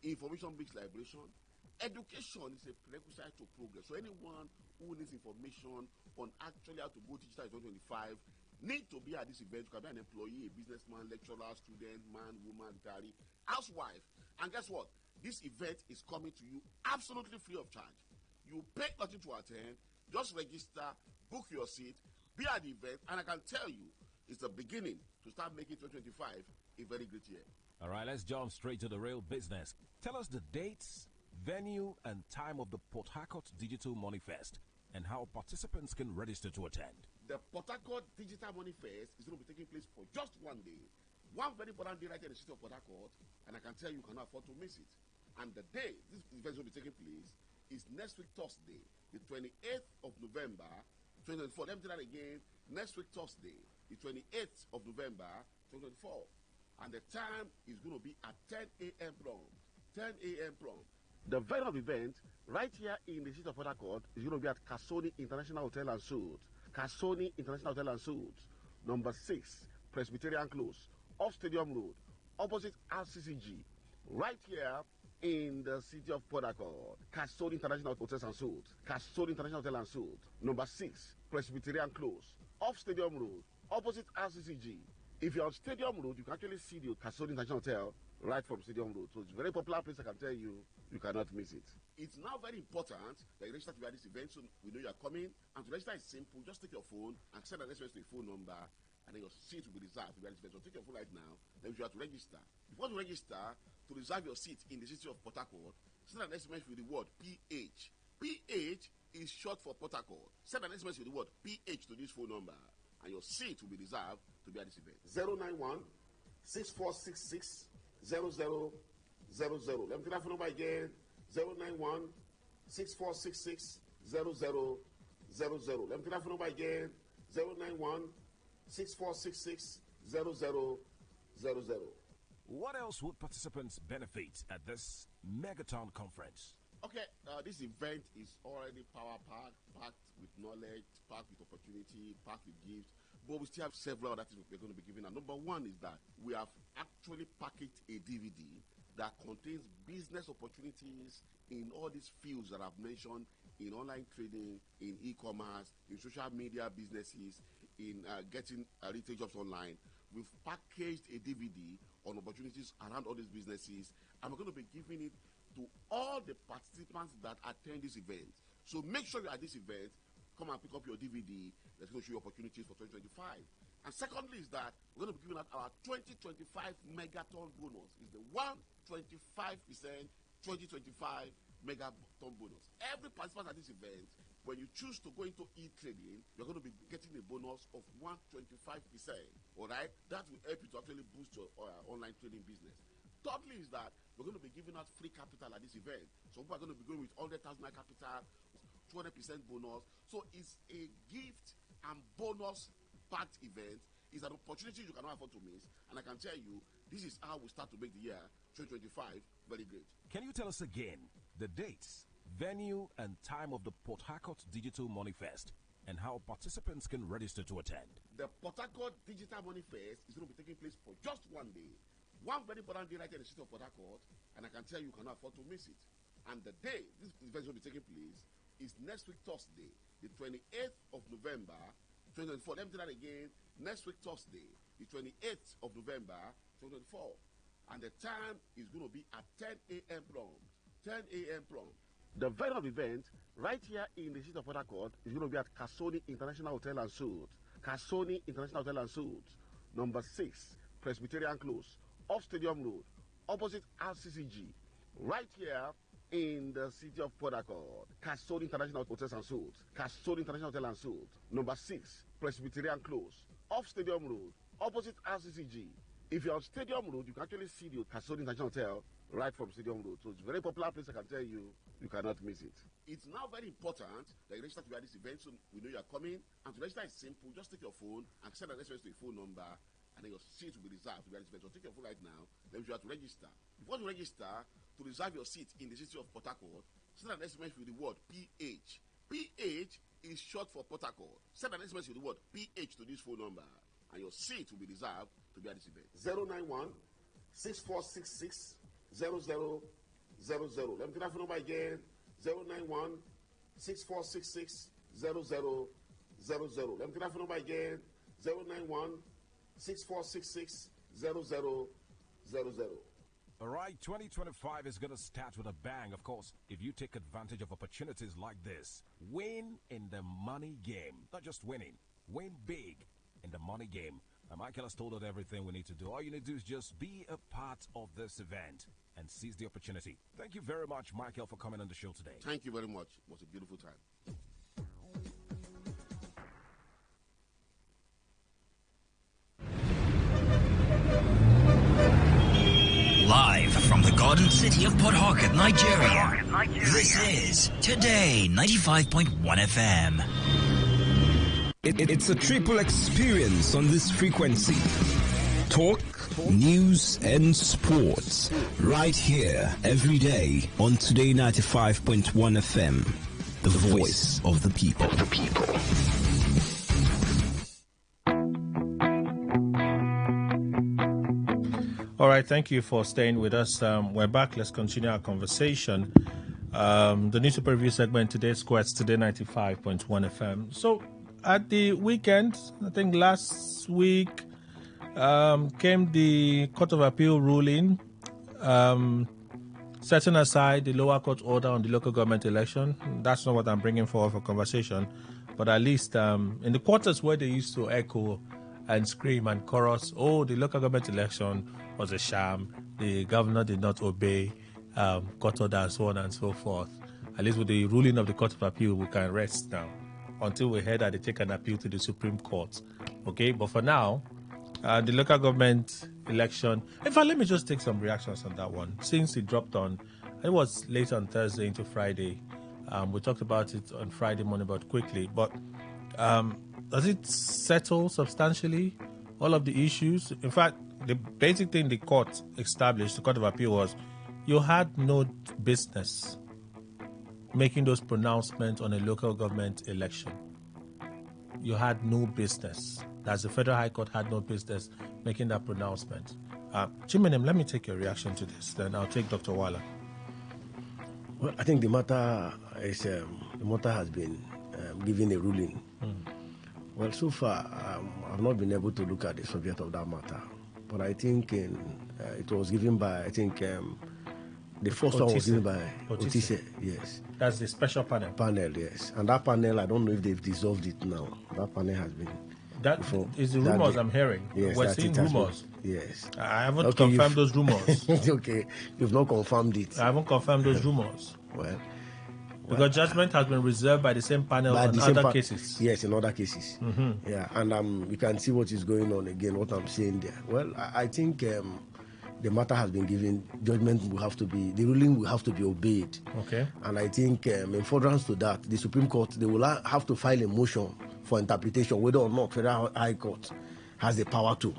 information brings liberation, education is a prerequisite to progress. So anyone who needs information on actually how to go digital in 2025 need to be at this event. You can be an employee, a businessman, lecturer, student, man, woman, retiree, housewife. And guess what? This event is coming to you absolutely free of charge. You pay nothing to attend, just register, book your seat, be at the event, and I can tell you, it's the beginning to start making 2025 a very great year. All right, let's jump straight to the real business. Tell us the dates, venue and time of the Port Harcourt Digital Money Fest, and how participants can register to attend. The Port Harcourt Digital Money Fest is going to be taking place for just one day. One very important day right here in the city of Port Harcourt, and I can tell you cannot afford to miss it. And the day this event will be taking place is next week Thursday, the 28th of November, 2024. Let me do that again. Next week Thursday, the 28th of November, 2024. And the time is going to be at 10 a.m. prompt. 10 a.m. prompt. The venue of the event right here in the city of Port Harcourt is going to be at Casoni International Hotel and Suites. Casoni International Hotel and Suites, number 6, Presbyterian Close, off Stadium Road, opposite RCCG, right here in the city of Port Harcourt. Casoni International Hotels and Suites. Casoni International Hotel and Suites, number 6, Presbyterian Close, off Stadium Road, opposite RCCG. If you're on Stadium Road, you can actually see the Casoni International Hotel right from Stadium Road. So it's a very popular place, I can tell you. You cannot miss it. It's now very important that you register to be at this event so we know you are coming. And to register is simple. Just take your phone and send an SMS to your phone number, and then your seat will be reserved to be at this event. So take your phone right now, then you have to register. If you want to register to reserve your seat in the city of Port Harcourt, send an SMS with the word PH. PH is short for Port Harcourt. Send an SMS with the word PH to this phone number, and your seat will be reserved to be at this event. 091 6466 0000. Let me take that phone number again. 091 6466 0000. Let me take that phone number again. 091 6466 0000. What else would participants benefit at this Megaton conference? Okay, this event is already packed with knowledge, packed with opportunity, packed with gifts. But we still have several other things we're going to be giving. And number one is that we have actually packaged a DVD that contains business opportunities in all these fields that I've mentioned, in online trading, in e-commerce, in social media businesses, in getting retail jobs online. We've packaged a DVD on opportunities around all these businesses, and we're going to be giving it to all the participants that attend this event. So make sure you're at this event. Come and pick up your DVD. That's going to show you opportunities for 2025. And secondly is that we're going to be giving out our 2025 Megaton bonus. It's the 125% 2025 Megaton bonus. Every participant at this event, when you choose to go into e-trading, you're going to be getting a bonus of 125%. All right? That will help you to actually boost your online trading business. Thirdly is that we're going to be giving out free capital at this event. So people are going to be going with 100,000 capital, 200% bonus. So it's a gift and bonus packed event. It's an opportunity you cannot afford to miss. And I can tell you, this is how we start to make the year 2025 very great. Can you tell us again the dates, venue, and time of the Port Harcourt Digital Money Fest, and how participants can register to attend? The Port Harcourt Digital Money Fest is going to be taking place for just one day. One very important day right here in the city of Port Harcourt, and I can tell you cannot afford to miss it. And the day this event will be taking place is next week Thursday, the 28th of November, 2024. Let me do that again. Next week Thursday, the 28th of November, 2024. And the time is going to be at 10 a.m. prompt. 10 a.m. prompt. The venue of the event right here in the city of Port Harcourt is going to be at Casoni International Hotel and Suites. Casoni International Hotel and Suites, number 6, Presbyterian Close, off Stadium Road, opposite RCCG, right here in the city of Port Harcourt. Casoni International Hotels and Suites. Casoni International Hotel and Suites, number 6, Presbyterian Close, off Stadium Road, opposite RCCG. If you're on Stadium Road, you can actually see the Casoni International Hotel right from Stadium Road. So it's a very popular place, I can tell you. You cannot miss it. It's now very important that you register to be at this event so we know you are coming. And to register is simple. Just take your phone and send an SMS to your phone number, and then your seat will be reserved to be at this event. So take your phone right now. Then you have to register. If you want to register to reserve your seat in the city of Port Harcourt, send an SMS with the word PH. PH is short for Port Harcourt. Send an SMS with the word PH to this phone number, and your seat will be reserved to be at this event. 091 6466 0000. Let me take that phone number again. 091 6466 0000. Let me take that phone number again. 091 6466 0000. All right, 2025 is going to start with a bang. Of course, if you take advantage of opportunities like this, win in the money game. Not just winning, win big in the money game. Michael has told us everything we need to do. All you need to do is just be a part of this event. and seize the opportunity. Thank you very much, Michael, for coming on the show today. Thank you very much. It was a beautiful time. Live from the Garden City of Port Harcourt, Nigeria. This is Today 95.1 FM. It's a triple experience on this frequency. Talk, news, and sports. Right here, every day on Today 95.1 FM. The voice of the people. All right, thank you for staying with us. We're back. Let's continue our conversation. The newspaper review segment today squares Today 95.1 FM. So at the weekend, I think last week, came the Court of Appeal ruling, setting aside the lower court order on the local government election. That's not what I'm bringing forward for conversation, but at least in the quarters where they used to echo and scream and chorus, oh, the local government election was a sham, the governor did not obey court order and so on and so forth. At least with the ruling of the Court of Appeal, we can rest now until we hear that they take an appeal to the Supreme Court. Okay, but for now, the local government election, in fact, let me just take some reactions on that one. Since it dropped on, it was late on Thursday into Friday. We talked about it on Friday morning, but quickly. But does it settle substantially all of the issues? In fact, the basic thing the court established, the Court of Appeal, was you had no business making those pronouncements on a local government election. You had no business. That's the Federal High Court had no business making that pronouncement. Chimenem, let me take your reaction to this, then I'll take Dr. Wala. Well, I think the matter is the matter has been given a ruling. Well, so far, I've not been able to look at the subject of that matter. But I think it was given by, I think, the first one was given by Otise. Yes. That's the special panel. Yes. And that panel, I don't know if they've dissolved it now. That panel has been... That is the rumors I'm hearing. Yes, we're seeing rumors. Yes. I haven't confirmed those rumors. Okay. You've not confirmed it. I haven't confirmed those rumors. Well... Because judgment has been reserved by the same panel on other cases. Yes, in other cases. Mm-hmm. Yeah, and you can see what is going on again, what I'm saying there. Well, I think the matter has been given, judgment will have to be, the ruling will have to be obeyed. Okay. And I think in furtherance to that, the Supreme Court, they will have to file a motion for interpretation, whether or not Federal High Court has the power to.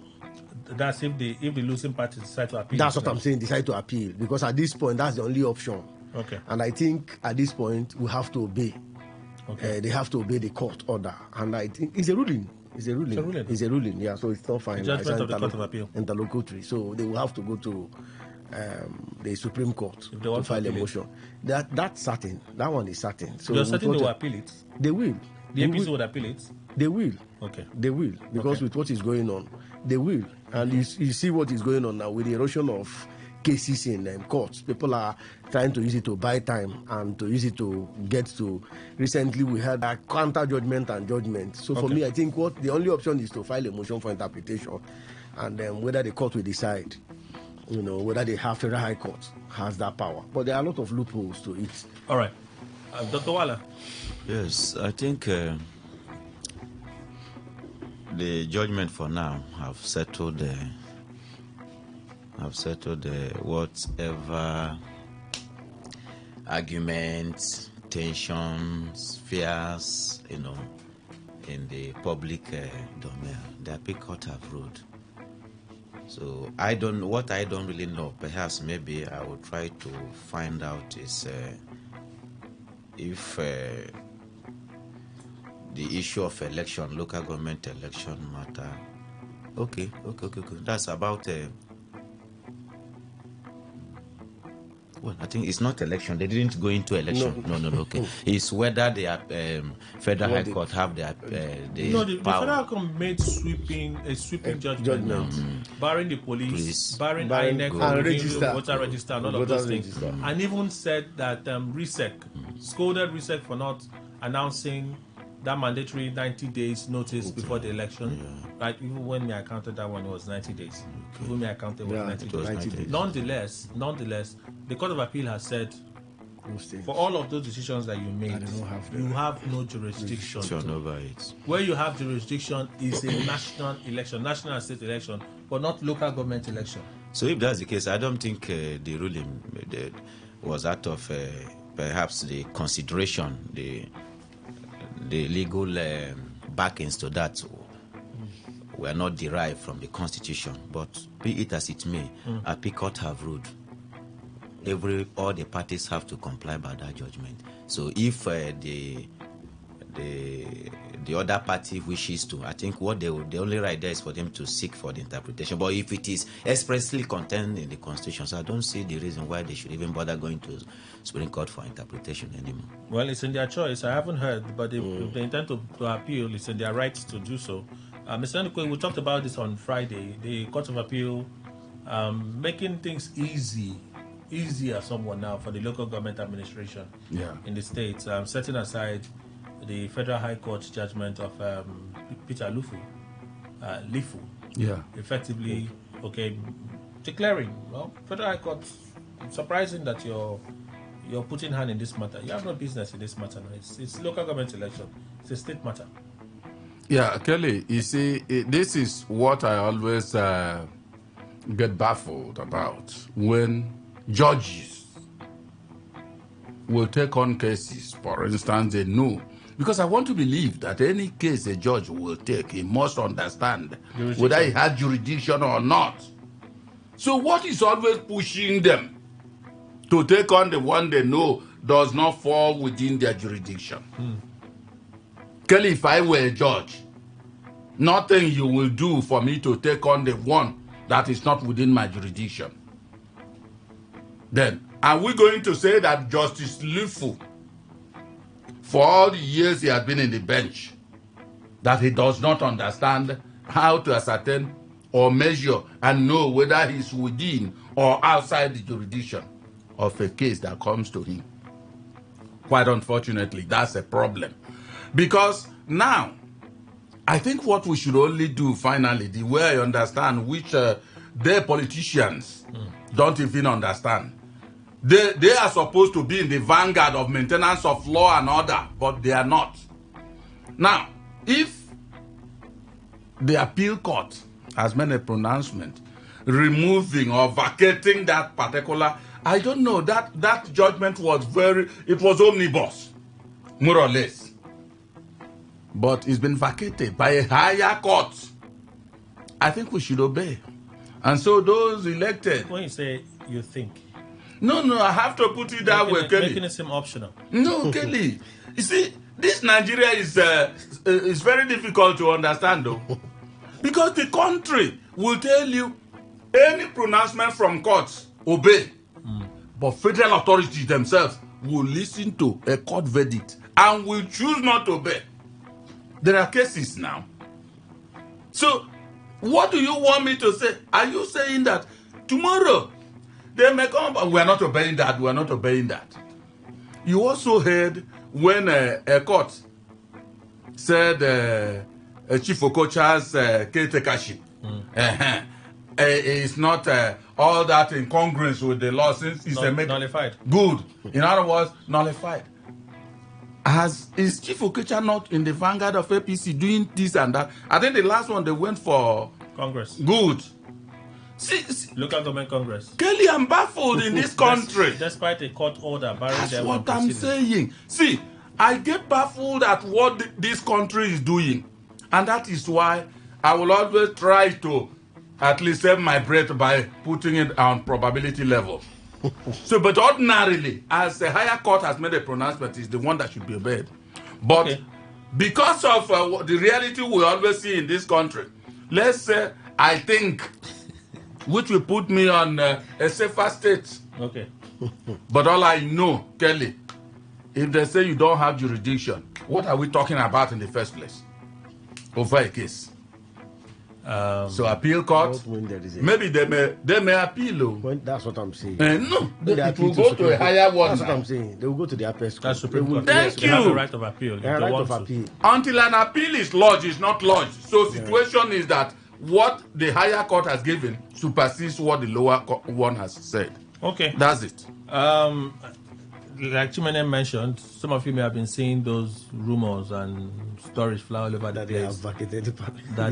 That's if the losing party decide to appeal. That's what I'm saying, decide to appeal. Because at this point, that's the only option. Okay. And I think at this point we have to obey. Okay. They have to obey the court order, and I think it's a ruling. It's a ruling. Yeah. So it's not final. The judgment of the Court of Appeal. Interlocutory. So they will have to go to the Supreme Court to file a motion. That's certain. That one is certain. So you're certain they will appeal it. They will. The APC would appeal it. They will. Okay. They will, because with what is going on, they will. And you see what is going on now with the erosion of cases in courts. People are trying to use it to buy time and to use it to get to. Recently, we had a counter judgment and judgment. So for me, I think the only option is to file a motion for interpretation, and then whether the court will decide, whether the Federal High Court has that power. But there are a lot of loopholes to it. All right, Dr. Wala. Yes, I think the judgment for now have settled whatever arguments, tensions, fears, in the public domain. The Appeal Court have ruled. So what I don't really know, perhaps maybe I will try to find out is if the issue of election, local government election matter. Okay. That's about well, I think it's not election. They didn't go into election. No. Okay. It's whether the Federal High Court have the the Federal High Court made sweeping judgment. Barring the police, barring INEC, and voter register, and all of those things. And even said that RISEC scolded RISEC for not announcing that mandatory 90 days notice before the election. Right? Even when I counted that one, it was 90 days. Even when I counted was 90 days. Nonetheless, the Court of Appeal has said, for all of those decisions that you made, you have no jurisdiction over it. Where you have jurisdiction is a national election, national and state election, but not local government election. So if that's the case, I don't think the ruling was out of perhaps the consideration, the legal backings to that were not derived from the Constitution. But be it as it may, Appeal Court have ruled. All the parties have to comply by that judgment. So if the other party wishes to, I think what the only right there is for them to seek for the interpretation. But if it is expressly contained in the Constitution, so I don't see the reason why they should even bother going to Supreme Court for interpretation anymore. Well, it's in their choice. I haven't heard, but if they intend to appeal, it's in their right to do so. Mr. Ndukwe, we talked about this on Friday. The Court of Appeal making things easier somewhat now for the local government administration in the states, setting aside the Federal High Court judgment of Peter Lifu, effectively, declaring, Federal High Court, it's surprising that you're putting hand in this matter. You have no business in this matter. No? It's local government election. It's a state matter. Yeah, Kelly, you see, this is what I always get baffled about when judges will take on cases. For instance, they know, because I want to believe that any case a judge will take, he must understand whether he has jurisdiction or not. So what is always pushing them to take on the one they know does not fall within their jurisdiction? Kelly, if I were a judge, nothing you will do for me to take on the one that is not within my jurisdiction. Then, are we going to say that Justice Lifu, for all the years he has been in the bench, that he does not understand how to ascertain or measure and know whether he's within or outside the jurisdiction of a case that comes to him? Quite unfortunately, that's a problem. Because now, I think what we should only do finally, the way I understand, which their politicians don't even understand, they are supposed to be in the vanguard of maintenance of law and order, but they are not. Now, if the appeal court has made a pronouncement removing or vacating that particular, I don't know, that judgment was it was omnibus, more or less. But it's been vacated by a higher court. I think we should obey. And so those elected... When you say you think... No, I have to put it that way, Kelly. Making it seem optional. No, Kelly. You see, this Nigeria is very difficult to understand, though. Because the country will tell you any pronouncement from courts, obey. But federal authorities themselves will listen to a court verdict and will choose not to obey. There are cases now. So, what do you want me to say? Are you saying that tomorrow they may come, we are not obeying that, we are not obeying that? You also heard when a court said Chief Okocha's caretakership is not all that in congruence with the law since it's nullified. Good. In other words, nullified. Is Chief Okocha not in the vanguard of APC doing this and that? I think the last one they went for Congress. Good. See, local government Congress. Kelly, I'm baffled in this country. Despite a court order barring That's them. What I'm saying. See, I get baffled at what this country is doing. And that is why I will always try to at least save my breath by putting it on probability level. So, but ordinarily, as the higher court has made a pronouncement, is the one that should be obeyed. But because of the reality we always see in this country, let's say, I think, which will put me on a safer state. Okay. But all I know, Kelly, if they say you don't have jurisdiction, what are we talking about in the first place? Over a case. So appeal court, maybe they may appeal. That's what I'm saying. No, it will go to a higher one. That's what I'm saying. They will go to the apex court. That's Supreme Court. Thank you. They have the right of appeal. They have right of appeal. Until an appeal is lodged, it's not lodged. So situation is that what the higher court has given supersedes what the lower one has said. Okay. That's it. Like Chimene mentioned, some of you may have been seeing those rumors and stories fly all over the place that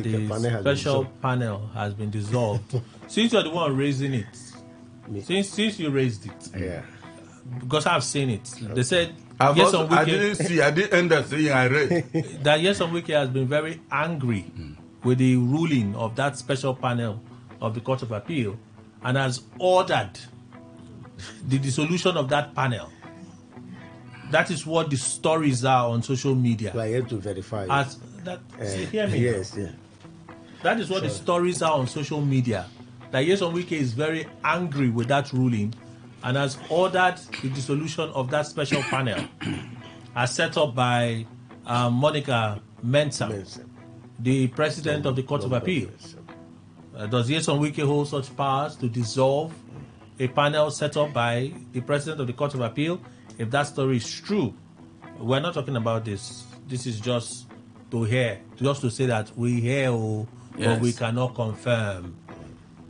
the special panel has been dissolved. Since you're the one raising it, since you raised it, because I've seen it, they said I didn't end up saying I read that Nyesom Wike has been very angry with the ruling of that special panel of the Court of Appeal and has ordered the dissolution of that panel. That is what the stories are on social media. I have to verify. Hear me. Yes, yeah. That is what the stories are on social media. That Nyesom Wike is very angry with that ruling and has ordered the dissolution of that special panel as set up by Monica Mensah, the president of the Court of Appeal. Does Nyesom Wike hold such powers to dissolve a panel set up by the president of the Court of Appeal? If that story is true, we're not talking about this. This is just to hear, just to say that we hear, but we cannot confirm.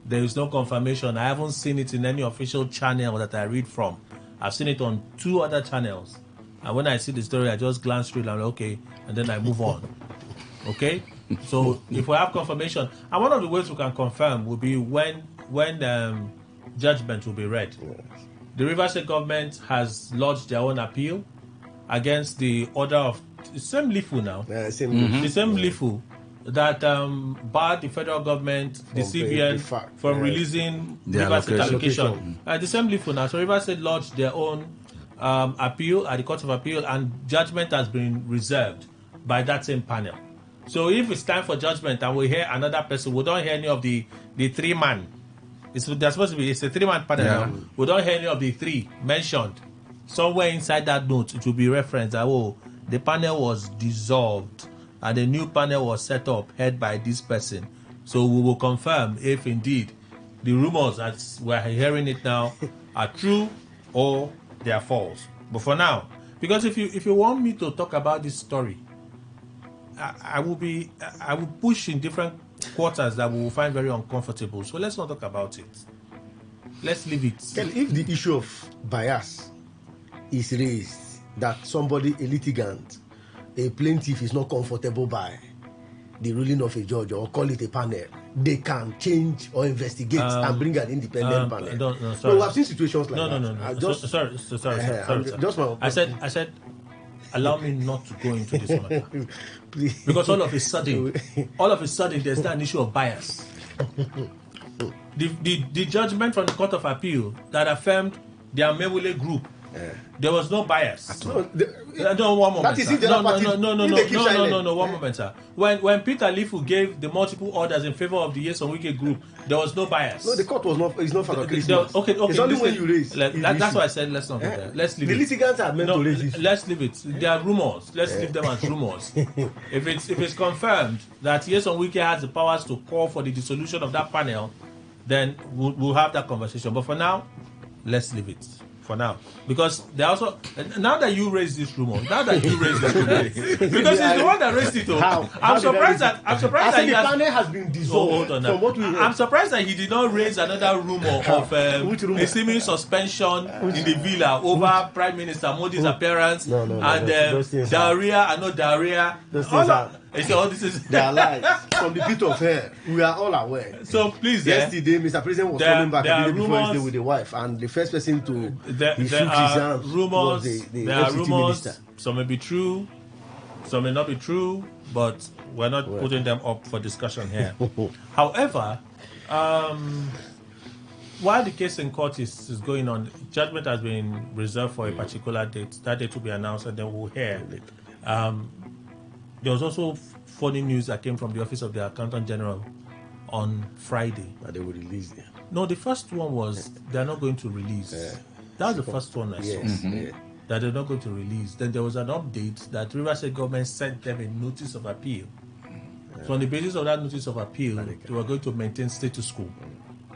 There is no confirmation. I haven't seen it in any official channel that I read from. I've seen it on 2 other channels. And when I see the story, I just glance through it and I'm like, okay, and then I move on. Okay? So if we have confirmation, and one of the ways we can confirm will be when judgment will be read. The Rivers State government has lodged their own appeal against the order of the same LIFU now. The same LIFU that barred the federal government, the CBN, from releasing Rivers State allocation. The same LIFU now. So Rivers State lodged their own appeal at the Court of Appeal, and judgment has been reserved by that same panel. So if it's time for judgment and we hear another person, we don't hear any of the 3-man. It's a 3-man panel now. We don't hear any of the 3 mentioned. Somewhere inside that note, it will be referenced that, the panel was dissolved and a new panel was set up, head by this person. So we will confirm if indeed the rumors as we're hearing it now are true or they are false. But for now, because if you want me to talk about this story, I will push in different quarters that we will find very uncomfortable. So let's not talk about it. Let's leave it. If the issue of bias is raised, that somebody, a litigant, a plaintiff is not comfortable by the ruling of a judge or call it a panel, they can change or investigate and bring an independent panel. No, we have seen situations like that. Sorry. I said, allow me not to go into this matter. Because all of a sudden, there's an issue of bias. The judgment from the Court of Appeal that affirmed the Amewule group, there was no bias. No, one moment. That is if the other party, no, one moment, sir. When Peter Lifu gave the multiple orders in favor of the Nyesom Wike group, there was no bias. No, the court was not. It's not for Christmas. Okay. It's only when you raise. That's why I said let's not go there. Let's leave the it. The litigants are meant to raise this. Let's leave it. There are rumors. Let's leave them as rumors. If it's confirmed that Nyesom Wike has the powers to call for the dissolution of that panel, then we'll have that conversation. But for now, let's leave it. For now, because they also now that you raised this rumor, because it's the one that raised it. I'm surprised that the panel has been dissolved. From what we heard. I'm surprised that he did not raise another rumor of a seeming suspension in the villa over Prime Minister Modi's appearance and diarrhea and no diarrhea. They are lies from the pit of hell. We are all aware. So please, yesterday, Mr. President was coming back a day before his day with the wife, and the first person to there are rumors. There are rumors. Minister. Some may be true, some may not be true, but we're not putting them up for discussion here. However, while the case in court is going on, judgment has been reserved for a particular date. That date will be announced, and then we'll hear. There was also funny news that came from the Office of the Accountant General on Friday. That they will release them. No, the first one was they're not going to release. That was the first one I saw. That they're not going to release. Then there was an update that Rivers State government sent them a notice of appeal So on the basis of that notice of appeal, they were going to maintain status quo.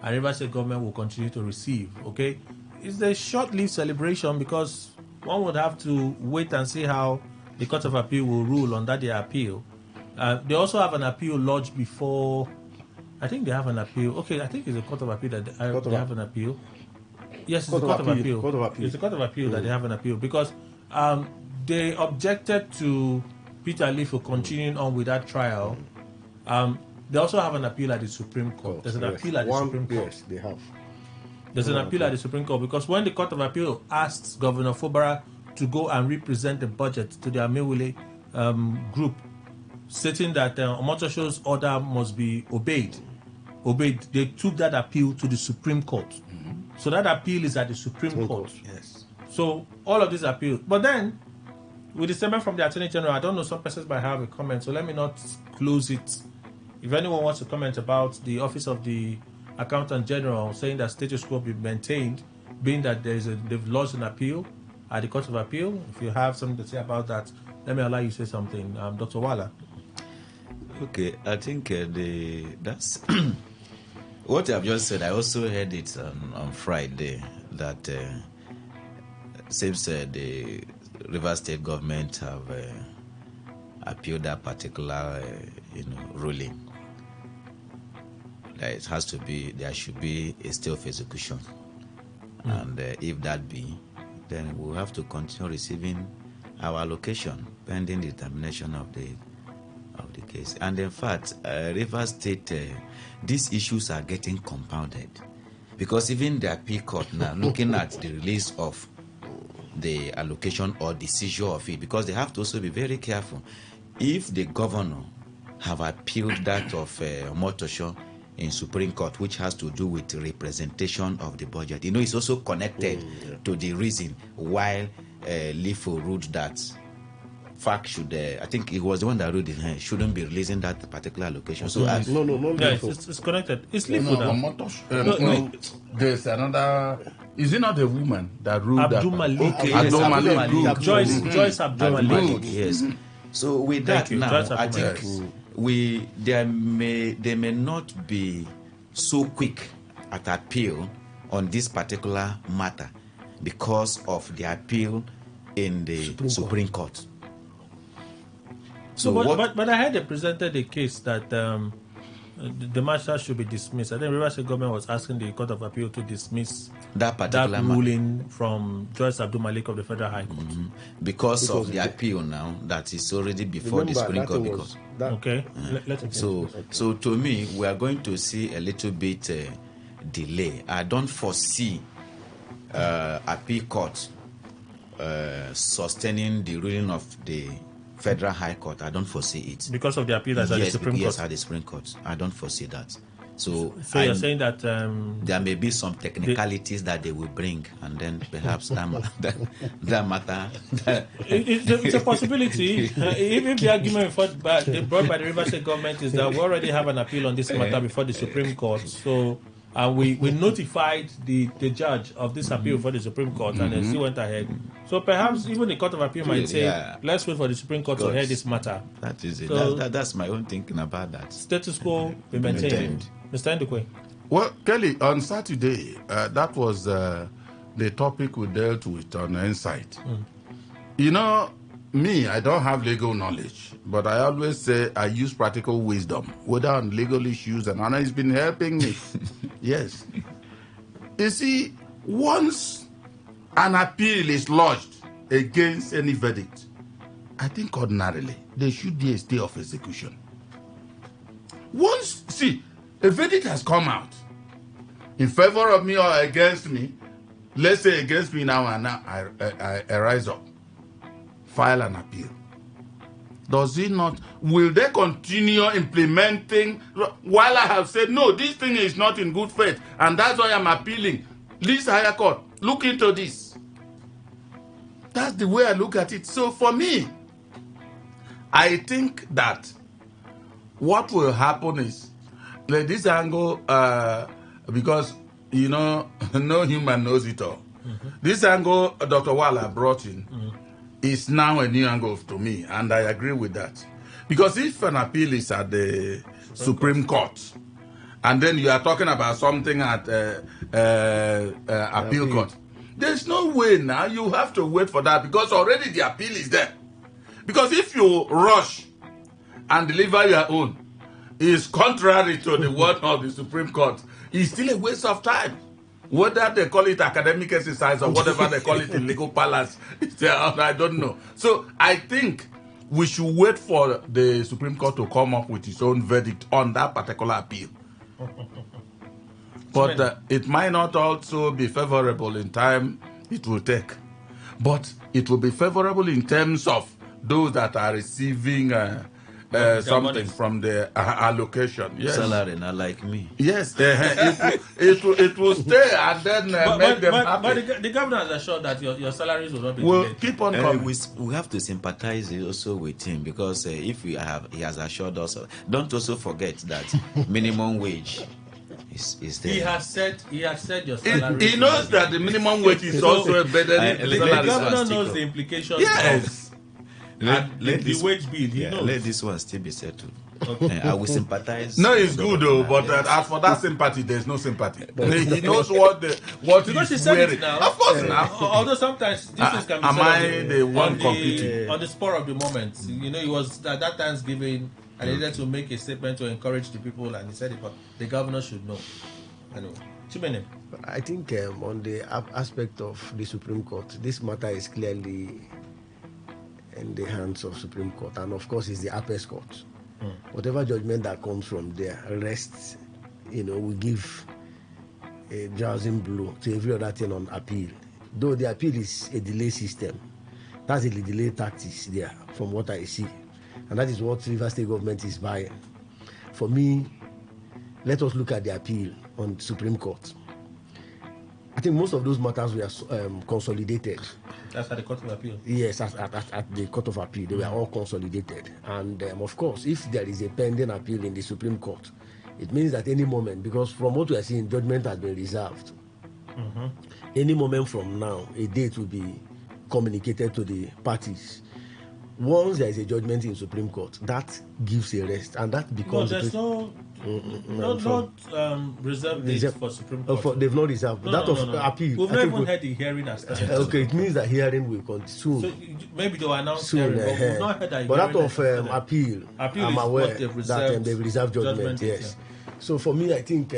And Rivers State government will continue to receive, okay? It's a short-lived celebration because one would have to wait and see how the Court of Appeal will rule on that their appeal. They also have an appeal lodged before, I think they have an appeal. Okay, I think it's a Court of Appeal that they have an appeal. Yes, it's a Court of Appeal. It's a Court of Appeal that they have an appeal because they objected to Peter Lee for continuing on with that trial. They also have an appeal at the Supreme Court. There's an appeal at the Supreme Court. Yes, they have. There's an appeal at the Supreme Court because when the Court of Appeal asked Governor Fubara to go and represent the budget to the Amewule group, stating that Omotosho's order must be obeyed, they took that appeal to the Supreme Court. So that appeal is at the Supreme Court. Yes. So all of these appeals. But then, with the statement from the Attorney General, I don't know, some persons might have a comment, so let me not close it. If anyone wants to comment about the Office of the Accountant General saying that status quo be maintained, being that they've lodged an appeal at the Court of Appeal, if you have something to say about that, let me allow you to say something. Dr. Wala. Okay, I think that's what I've just said. I also heard it on Friday that seems the Rivers State government have appealed that particular ruling. That it has to be, there should be a stay of execution, and if that be, then we'll have to continue receiving our allocation pending the determination of the case. And in fact, Rivers State, these issues are getting compounded because even the appeal court now looking at the release of the allocation or the seizure of it, because they have to also be very careful. If the governor have appealed that of Omotosho in Supreme Court, which has to do with representation of the budget, it's also connected to the reason why LIFO ruled that FAC should, I think it was the one that ruled it, shouldn't be releasing that particular allocation. So no. Yeah, it's connected. It's LIFO now. There's another. Is it not a woman that ruled Abdul that? Malik. Okay, Yes, Abdul Malik. Joyce Abdul Malik. Yes. So with that now, I think they may not be so quick at appeal on this particular matter because of the appeal in the Supreme Court. So, but I heard they presented a case that the matter should be dismissed. I think Rivers State government was asking the Court of Appeal to dismiss that particular ruling from Joyce Abdul Malik of the Federal High Court. Because of the appeal now that is already before the Supreme Court. So to me, we are going to see a little bit delay. I don't foresee appeal court sustaining the ruling of the Federal High Court. I don't foresee it. Because of the appeal that's at the Supreme Court? Yes, at the Supreme Court. I don't foresee that. So you're saying that there may be some technicalities that they will bring, and then perhaps that matter. It's a possibility. Even the argument brought by the Rivers State government is that we already have an appeal on this matter before the Supreme Court. So we notified the judge of this appeal for the Supreme Court, and then she went ahead. So perhaps even the Court of Appeal might say, let's wait for the Supreme Court to hear this matter. That is it. So, that's my own thinking about that. Status quo be maintained. Mr. Ndukwe. Well, Kelly, on Saturday, that was the topic we dealt with on Insight. Me, I don't have legal knowledge, but I always say I use practical wisdom, whether on legal issues, and Anna has been helping me. Yes. You see, once an appeal is lodged against any verdict, I think ordinarily there should be a stay of execution. Once, a verdict has come out in favor of me or against me, let's say against me now, and now I rise up, file an appeal. Does it not? Will they continue implementing while I have said, no, this thing is not in good faith, and that's why I'm appealing? This higher court, look into this. That's the way I look at it. So for me, I think that what will happen is, this angle, because, no human knows it all. This angle Dr. Wala brought in is now a new angle to me, and I agree with that. Because if an appeal is at the Supreme Court, and then you are talking about something at appeal court, there's no way now. You have to wait for that because already the appeal is there. Because if you rush and deliver your own, is contrary to the word of the Supreme Court. It's still a waste of time. Whether they call it academic exercise or whatever they call it in legal parlance, I don't know. So I think we should wait for the Supreme Court to come up with its own verdict on that particular appeal. But it might not also be favorable in time it will take. But it will be favorable in terms of those that are receiving something from the allocation. Yes. Salary, not like me. Yes, it will stay and then make them happy. But the governor has assured that your salaries will not be delayed. Keep on coming. We have to sympathize also with him because if he has assured us, don't also forget that minimum wage is there. He has said your salary. He knows that the minimum wage is also embedded in the salary. The governor knows the implications. Yes. Let the wage bill, he knows. Let this one still be settled. Okay. I will sympathize. No, it's good though, but as for that sympathy, there's no sympathy. He knows what because he's he said wearing. it now. Of course, now. Although sometimes this is can be am I the one competing on the spur of the moment? You know, he was at that Thanksgiving and he needed to make a statement to encourage the people, and he said it. But the governor should know. I know. I think on the aspect of the Supreme Court, this matter is clearly in the hands of Supreme Court, and of course it's the apex court. Whatever judgment that comes from there rests, we give a drowsing blow to every other thing on appeal. Though the appeal is a delay system, that's a delay tactics there from what I see, and that is what Rivers State government is buying. For me, let us look at the appeal on Supreme Court. I think most of those matters were consolidated. That's at the Court of Appeal? Yes, at the Court of Appeal. They were all consolidated. And of course, if there is a pending appeal in the Supreme Court, it means that any moment, because from what we are seeing, judgment has been reserved. Any moment from now, a date will be communicated to the parties. Once there is a judgment in Supreme Court, that gives a rest, and that becomes... No, there's no reserved date for Supreme Court. They've not reserved. No. Appeal. We've not even had the hearing as started. Okay, it means that hearing will continue soon. So maybe they'll announce soon, hearing, but we've not had that but that of appeal, I'm aware that they've reserved judgment. Yes. Yeah. So for me, I think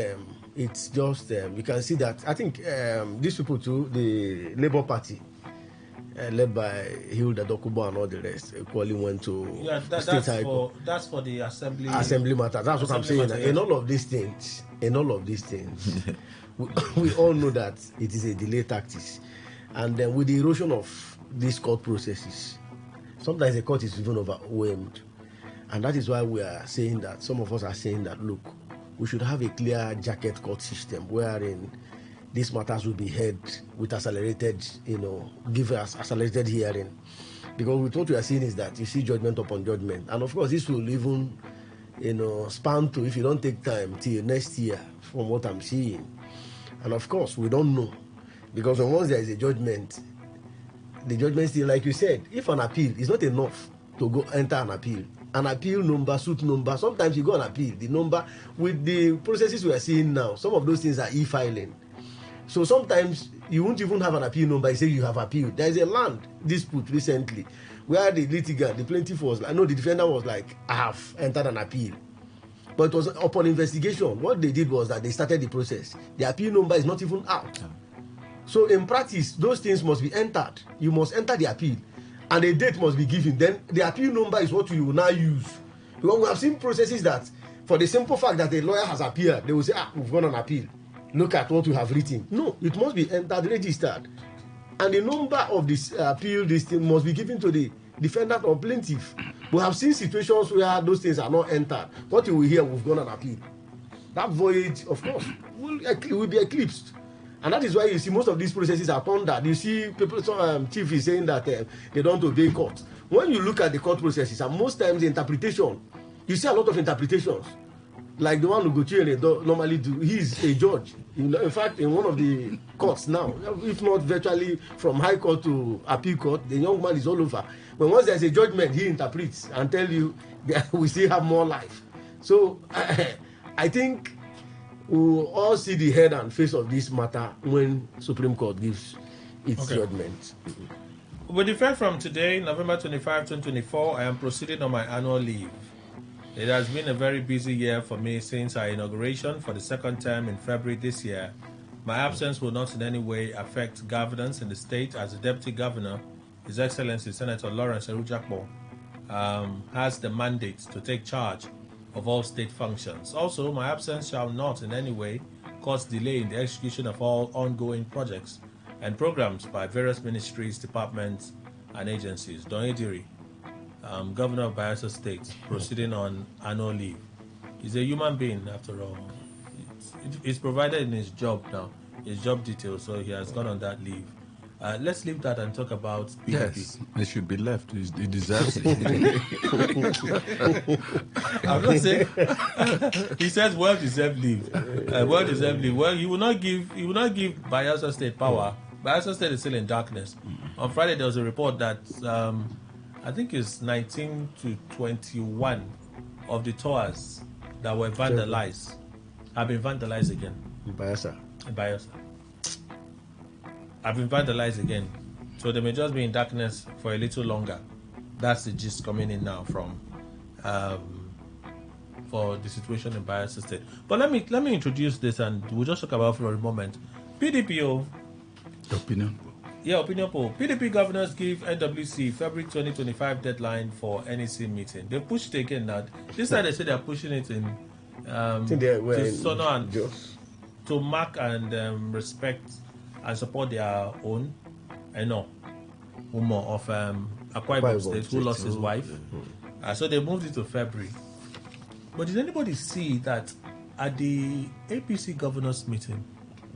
it's just you can see that. I think these people too, the Labour Party, led by Hilda Dokubo and all the rest, equally went to State High Court. That's for the assembly matter. That's what I'm saying. In all of these things, we all know that it is a delay tactics, and then with the erosion of these court processes, sometimes the court is even overwhelmed, and that is why we are saying that some of us are saying that look, we should have a clear jacket court system wherein these matters will be heard with accelerated, give us accelerated hearing. Because what we are seeing is that you see judgment upon judgment. And of course, this will even, span to, if you don't take time, till next year, from what I'm seeing. And of course, we don't know. Because once there is a judgment, the judgment still, like you said, if an appeal is not enough to go enter an appeal number, suit number, sometimes you go on appeal, the number, with the processes we are seeing now, some of those things are e-filing. So sometimes you won't even have an appeal number. You say you have appealed. There is a land dispute recently where the litigant, the plaintiff was, the defendant was like, I have entered an appeal. But it was upon investigation. What they did was that they started the process. The appeal number is not even out. So in practice, those things must be entered. You must enter the appeal, and a date must be given. Then the appeal number is what you will now use. Because we have seen processes that, for the simple fact that a lawyer has appeared, they will say, we've gone on appeal. Look at what we have written. No, it must be entered, registered. And the number of this appeal, this thing must be given to the defendant or plaintiff. We have seen situations where those things are not entered. What you will hear, we've gone on appeal. That voyage, of course, will be eclipsed. And that is why you see most of these processes are pondered. You see people, chief is saying that they don't obey court. When you look at the court processes, and most times the interpretation, you see a lot of interpretations. like the one who go normally do. He's a judge. In fact, in one of the courts now, if not virtually from High Court to Appeal Court, the young man is all over. But once there's a judgment, he interprets and tell you that we still have more life. So I think we'll all see the head and face of this matter when Supreme Court gives its judgment. With effect from today, November 25, 2024, I am proceeding on my annual leave. It has been a very busy year for me since our inauguration for the second term in February this year. My absence will not in any way affect governance in the state, as the Deputy Governor, His Excellency Senator Lawrence Erujakpo, has the mandate to take charge of all state functions. Also, my absence shall not in any way cause delay in the execution of all ongoing projects and programs by various ministries, departments, and agencies. Don Ediri, Governor of Bayelsa State, proceeding on annual leave. He's a human being, after all. It's provided in his job now, his job details, so he has gone on that leave. Let's leave that and talk about PDP. Yes, it should be left. He deserves it. I'm not saying he says well-deserved leave. Well-deserved leave. Well, he will not give Bayelsa State power. Bayelsa State is still in darkness. On Friday, there was a report that I think it's 19 to 21 of the towers that were vandalized have been vandalized again. In Bayelsa. Have been vandalized again. So they may just be in darkness for a little longer. That's the gist coming in now from for the situation in Bayelsa State. But let me introduce this, and we'll just talk about it for a moment. PDP opinion. Yeah, opinion poll. PDP governors give NWC February 2025 deadline for NEC meeting. They pushed it again now. This time they say they're pushing it in to Sono and to mark and respect and support their own Umo of Akwa Ibom State, who lost his wife. So they moved it to February. But did anybody see that at the APC governors meeting,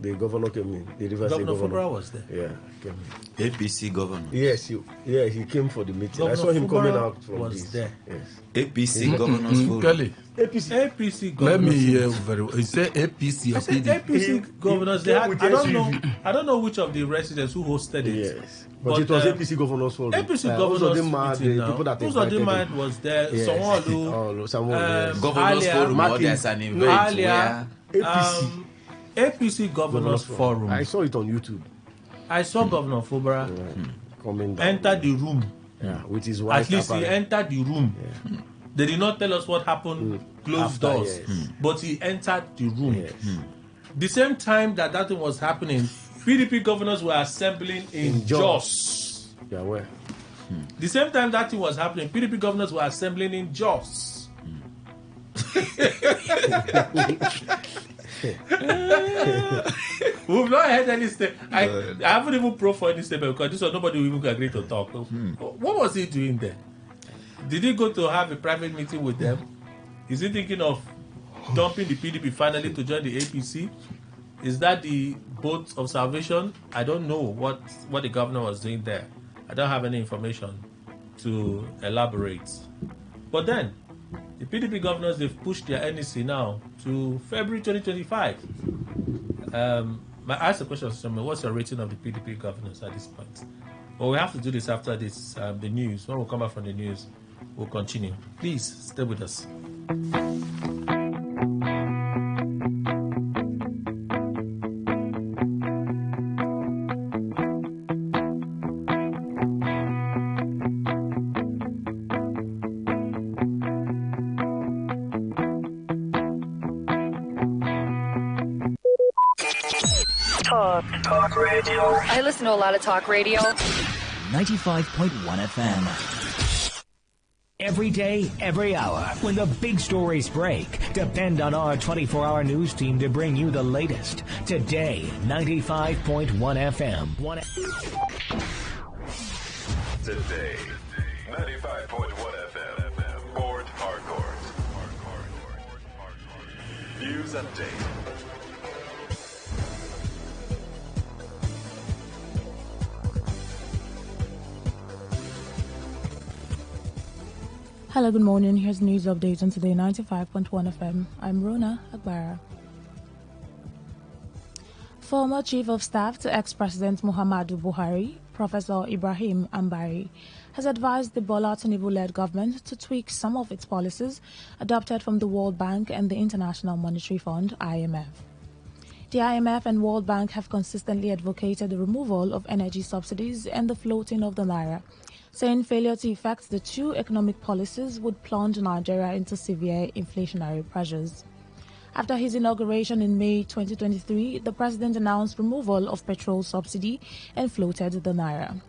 the governor came in. The River State Governor Fubara was there. Yeah, came in. APC governor. Yes, he came for the meeting. Governor I saw him Fubara coming out from was this. there. Yes. APC governors forum. Kelly. APC governors. Let me hear very well. He said APC. I said APC governors. They had, I don't know which of the residents who hosted it. Yes. But it was APC governors forum. APC governors meeting now. Uzodinma was there. Yes. Sanwo-Olu. Governors forum. There's an event where APC governors forum. I saw it on YouTube. I saw Governor Fubara enter the room. Yeah, with his wife. At least he entered the room. Yeah. They did not tell us what happened closed doors, but he entered the room. Yes. The same time that thing was happening, PDP governors were assembling in Jos. Yeah, where? The same time that thing was happening, PDP governors were assembling in Jos. We've not heard any statement. I haven't even pro for any statement because this was nobody who even agreed to talk. What was he doing there? Did he go to have a private meeting with them? Is he thinking of dumping the PDP finally to join the APC? Is that the boat of salvation? I don't know what the governor was doing there. I don't have any information to elaborate. But then, the PDP governors, they've pushed their NEC now to February 2025. I asked the question, what's your rating of the PDP governors at this point? Well, we have to do this after this, the news. When we come back from the news, we'll continue. Please, stay with us. Talk radio. I listen to a lot of talk radio. 95.1 FM. Every day, every hour, when the big stories break, depend on our 24-hour news team to bring you the latest. Today, 95.1 FM. Today, 95.1 FM. Port Harcourt. News update. Hello, good morning. Here's news update on Today 95.1 FM. I'm Rona Agbara. Former Chief of Staff to ex-President Muhammadu Buhari, Professor Ibrahim Ambari, has advised the Bola Tinubu-led government to tweak some of its policies adopted from the World Bank and the International Monetary Fund, IMF. The IMF and World Bank have consistently advocated the removal of energy subsidies and the floating of the naira, saying failure to effect the two economic policies would plunge Nigeria into severe inflationary pressures. After his inauguration in May 2023, the president announced removal of petrol subsidy and floated the naira.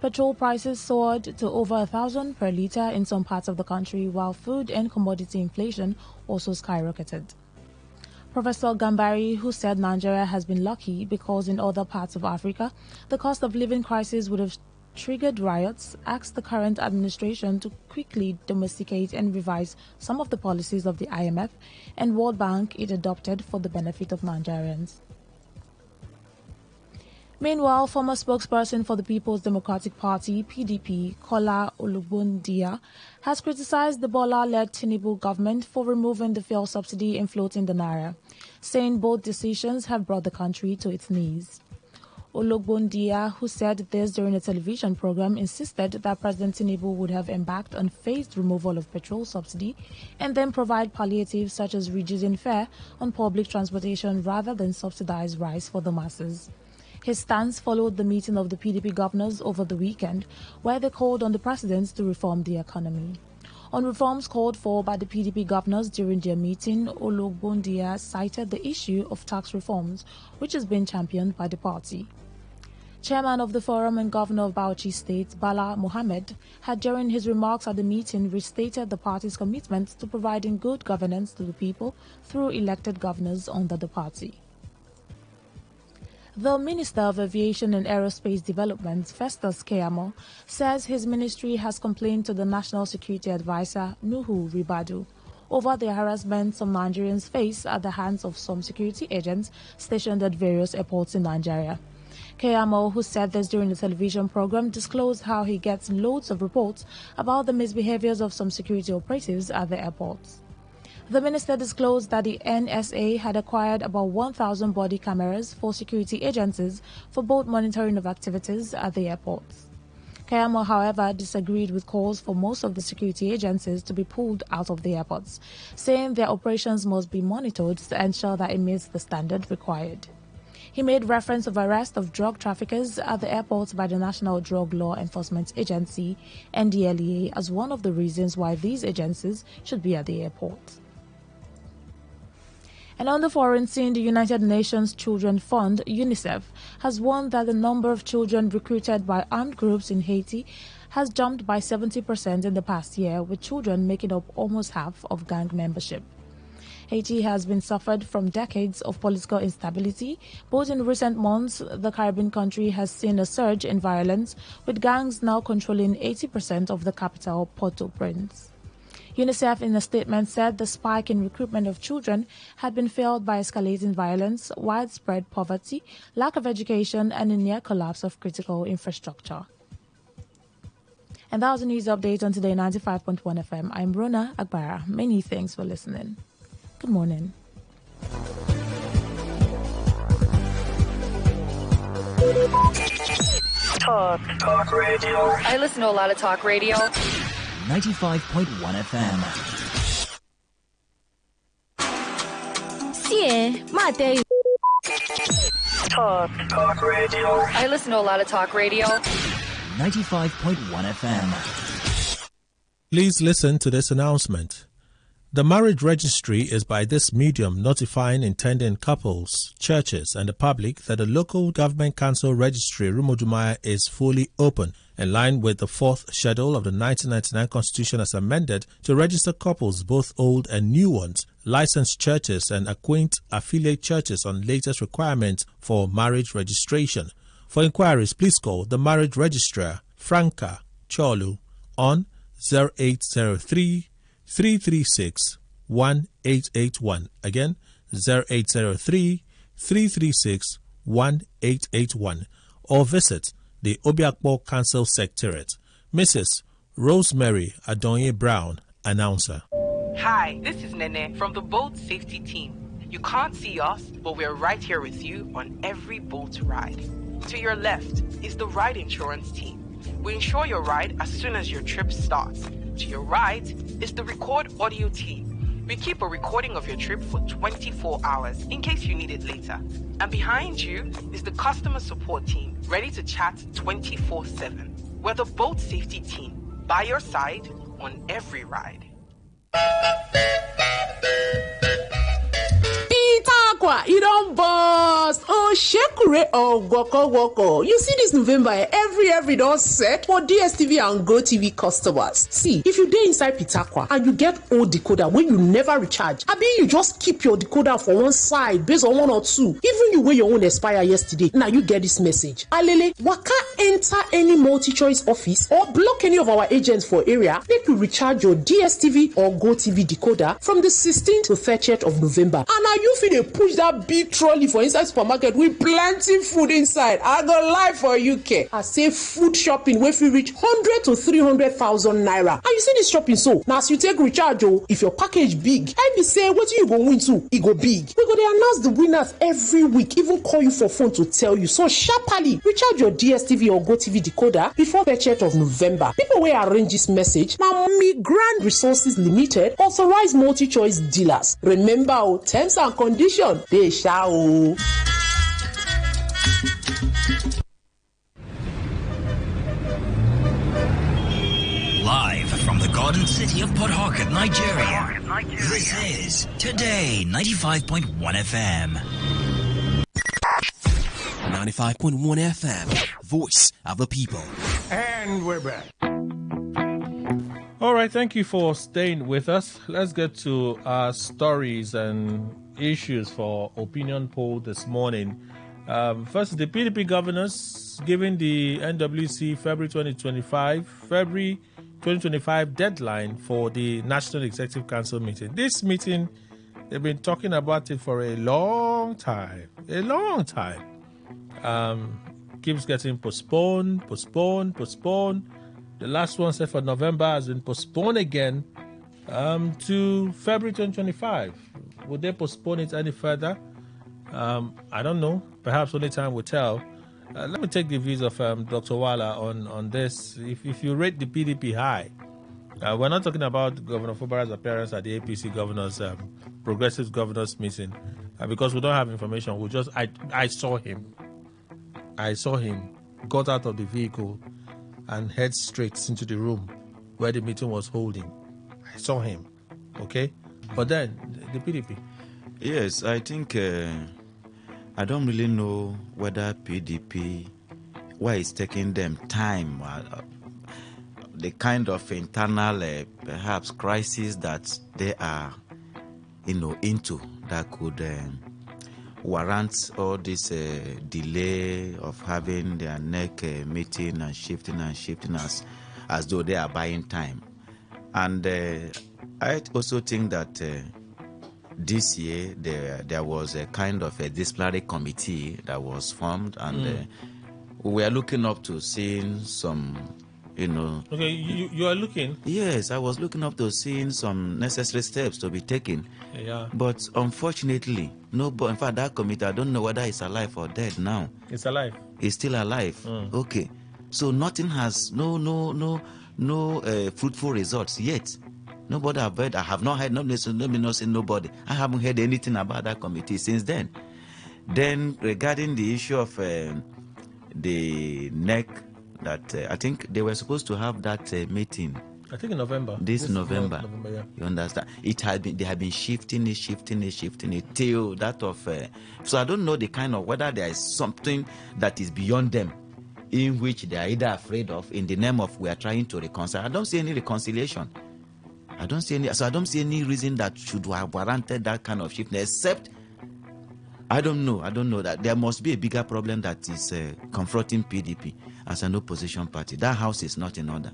Petrol prices soared to over 1,000 per litre in some parts of the country, while food and commodity inflation also skyrocketed. Professor Gambari, who said Nigeria has been lucky because in other parts of Africa, the cost of living crisis would have triggered riots, asked the current administration to quickly domesticate and revise some of the policies of the IMF and World Bank it adopted for the benefit of Nigerians. Meanwhile, former spokesperson for the People's Democratic Party, PDP, Kola Olugbundia, has criticized the Bola-led Tinubu government for removing the fuel subsidy and floating the naira, saying both decisions have brought the country to its knees. Ologbondia, who said this during a television program, insisted that President Tinubu would have embarked on phased removal of petrol subsidy and then provide palliatives such as reducing fare on public transportation rather than subsidize rice for the masses. His stance followed the meeting of the PDP governors over the weekend, where they called on the president to reform the economy. On reforms called for by the PDP governors during their meeting, Ologbondia cited the issue of tax reforms, which has been championed by the party. Chairman of the Forum and Governor of Bauchi State, Bala Mohammed, had during his remarks at the meeting restated the party's commitment to providing good governance to the people through elected governors under the party. The Minister of Aviation and Aerospace Development, Festus Keyamo, says his ministry has complained to the National Security Advisor, Nuhu Ribadu, over the harassment some Nigerians face at the hands of some security agents stationed at various airports in Nigeria. Keyamo, who said this during the television program, disclosed how he gets loads of reports about the misbehaviors of some security operatives at the airports. The minister disclosed that the NSA had acquired about 1,000 body cameras for security agencies for both monitoring of activities at the airports. Keyamo, however, disagreed with calls for most of the security agencies to be pulled out of the airports, saying their operations must be monitored to ensure that it meets the standard required. He made reference of arrest of drug traffickers at the airports by the National Drug Law Enforcement Agency, NDLEA, as one of the reasons why these agencies should be at the airport. And on the foreign scene, the United Nations Children Fund, UNICEF, has warned that the number of children recruited by armed groups in Haiti has jumped by 70% in the past year, with children making up almost half of gang membership. Haiti has been suffered from decades of political instability. Both in recent months, the Caribbean country has seen a surge in violence, with gangs now controlling 80% of the capital, Port-au-Prince. UNICEF in a statement said the spike in recruitment of children had been fueled by escalating violence, widespread poverty, lack of education, and a near collapse of critical infrastructure. And that was the news update on Today 95.1 FM. I'm Rona Agbara. Many thanks for listening. Good morning. Talk radio. I listen to a lot of talk radio. 95.1 FM. See, my day. Talk radio. I listen to a lot of talk radio. 95.1 FM. Please listen to this announcement. The marriage registry is by this medium notifying intending couples, churches, and the public that the local government council registry Rumodumaya is fully open, in line with the 4th schedule of the 1999 Constitution as amended, to register couples, both old and new ones, licensed churches, and acquaint affiliate churches on latest requirements for marriage registration. For inquiries, please call the marriage registrar, Franca Cholu, on 0803 336 1881. Again, 0803 336 1881. Or visit the Obiakpo Council Secretariat. Mrs. Rosemary Adonye Brown, announcer. Hi, this is Nene from the boat safety team. You can't see us, but we're right here with you on every boat ride. To your left is the ride insurance team. We insure your ride as soon as your trip starts. To your right is the record audio team. We keep a recording of your trip for 24 hours in case you need it later. And behind you is the customer support team, ready to chat 24/7. We're the boat safety team, by your side on every ride. You don't bust. Oh, Shekure or Woko. You see this November, every don't set for DSTV and GoTV customers. See, if you dey inside Pitakwa and you get old decoder when you never recharge, I mean you just keep your decoder for one side based on 1 or 2. Even you wey your own expire yesterday, now you get this message. Alele, waka enter any multi-choice office or block any of our agents for area, make you recharge your DSTV or GoTV decoder from the 16th to 30th of November. And now you feel they push that big trolley for inside supermarket with plenty food inside. I go lie for UK. I say food shopping wey fit reach 100 to 300,000 naira. And you see this shopping so, now as you take recharge if your package big, I be say what you go win too, it go big. We go dey announce the winners every week, even call you for phone to tell you. So sharply recharge your DSTV or GoTV decoder before 30th of November. People wey arrange this message now Migrant Resources Limited, authorized multi-choice dealers. Remember, terms and conditions they shall. Live from the Garden City of Port Harcourt, Nigeria. This is Today 95.1 FM. 95.1 FM, voice of the people. And we're back. All right, thank you for staying with us. Let's get to our stories and issues for opinion poll this morning. First, the PDP governors giving the NWC February 2025 deadline for the National Executive Council meeting. This meeting, they've been talking about it for a long time. Keeps getting postponed. The last one set for November has been postponed again to February 2025. Would they postpone it any further? I don't know. Perhaps only time will tell. Let me take the views of Dr. Wala on this. If you rate the PDP high, we're not talking about Governor Fubara's appearance at the APC governors, progressive governors meeting, because we don't have information. I saw him, got out of the vehicle and head straight into the room where the meeting was holding. I saw him, okay? But then, the PDP. Yes, I think, I don't really know whether PDP, why it's taking them time, the kind of internal, perhaps, crisis that they are, into, that could warrant all this delay of having their neck meeting and shifting as though they are buying time. And I also think that this year there was a kind of a disciplinary committee that was formed, and we are looking up to seeing some, Okay, you are looking? Yes, I was looking up to seeing some necessary steps to be taken. Yeah. But unfortunately, in fact, that committee, I don't know whether it's alive or dead now. It's alive. It's still alive. Okay. So nothing has, no fruitful results yet. Nobody have heard. I have not heard. Not seen nobody. I haven't heard anything about that committee since then. Then regarding the issue of the NEC, that I think they were supposed to have that meeting. I think in November. This November. Yeah. You understand? They have been shifting it till that of. So I don't know the kind of whether there is something that is beyond them, in which they are either afraid of, in the name of we are trying to reconcile. I don't see any reconciliation. I don't see any reason that should have warranted that kind of shift, except I don't know that there must be a bigger problem that is confronting PDP as an opposition party. That house is not in order.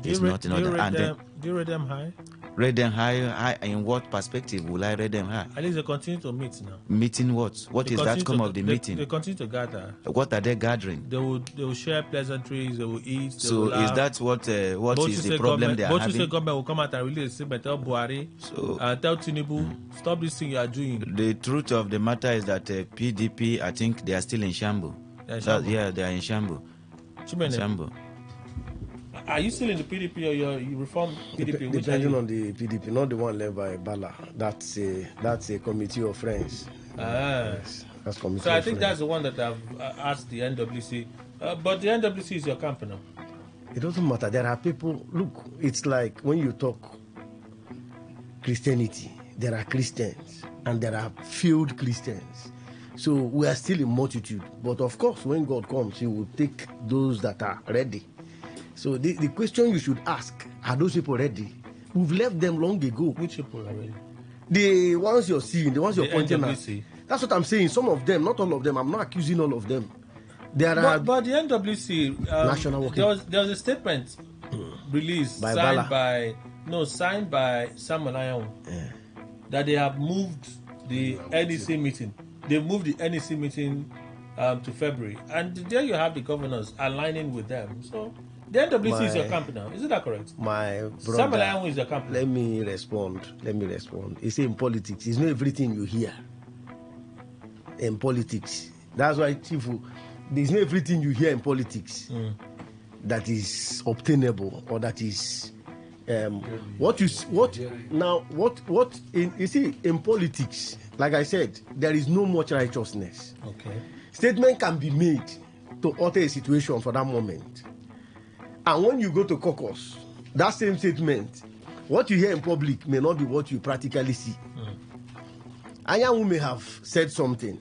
It's not in order. Do you rate them high? Rate them high. In what perspective will I rate them high? At least they continue to meet now. Meeting what? What is the outcome of the meeting? They continue to gather. What are they gathering? They will share pleasantries. They will eat. They So will laugh. is that what is the problem they are having? Both government will come out and release a statement, tell Buhari, and tell Tinubu, stop this thing you are doing. The truth of the matter is that PDP, I think they are still in shambles. Yeah, they are in shambles. Shambles. Are you still in the PDP or you reform PDP? Depending on the PDP, not the one led by Bala. That's a committee of friends. Yes, that's committee. So I think that's the one that I've asked the NWC. But the NWC is your company. It doesn't matter. There are people. Look, it's like when you talk Christianity, there are Christians and there are failed Christians. So we are still in multitude. But of course, when God comes, He will take those that are ready. So the question you should ask, are those people ready? We've left them long ago. Which people are ready? The ones you're seeing, the ones you're pointing NWC. at. That's what I'm saying. Some of them, not all of them. I'm not accusing all of them. But the NWC, National Working. there was a statement released, signed by Samuel Ayawu, that they have moved the NEC meeting. They moved the NEC meeting to February. And there you have the governors aligning with them. So the NWC is your company now. Isn't that correct? My brother, Samuel Ayawu is your company. Let me respond. You see, in politics, it's not everything you hear. In politics. That's why, Chief, there's not everything you hear in politics that is obtainable or that is you see, in politics, like I said, there is no much righteousness. Okay. Statement can be made to alter a situation for that moment. And when you go to caucus, that same statement, what you hear in public may not be what you practically see. Ayahu may have said something,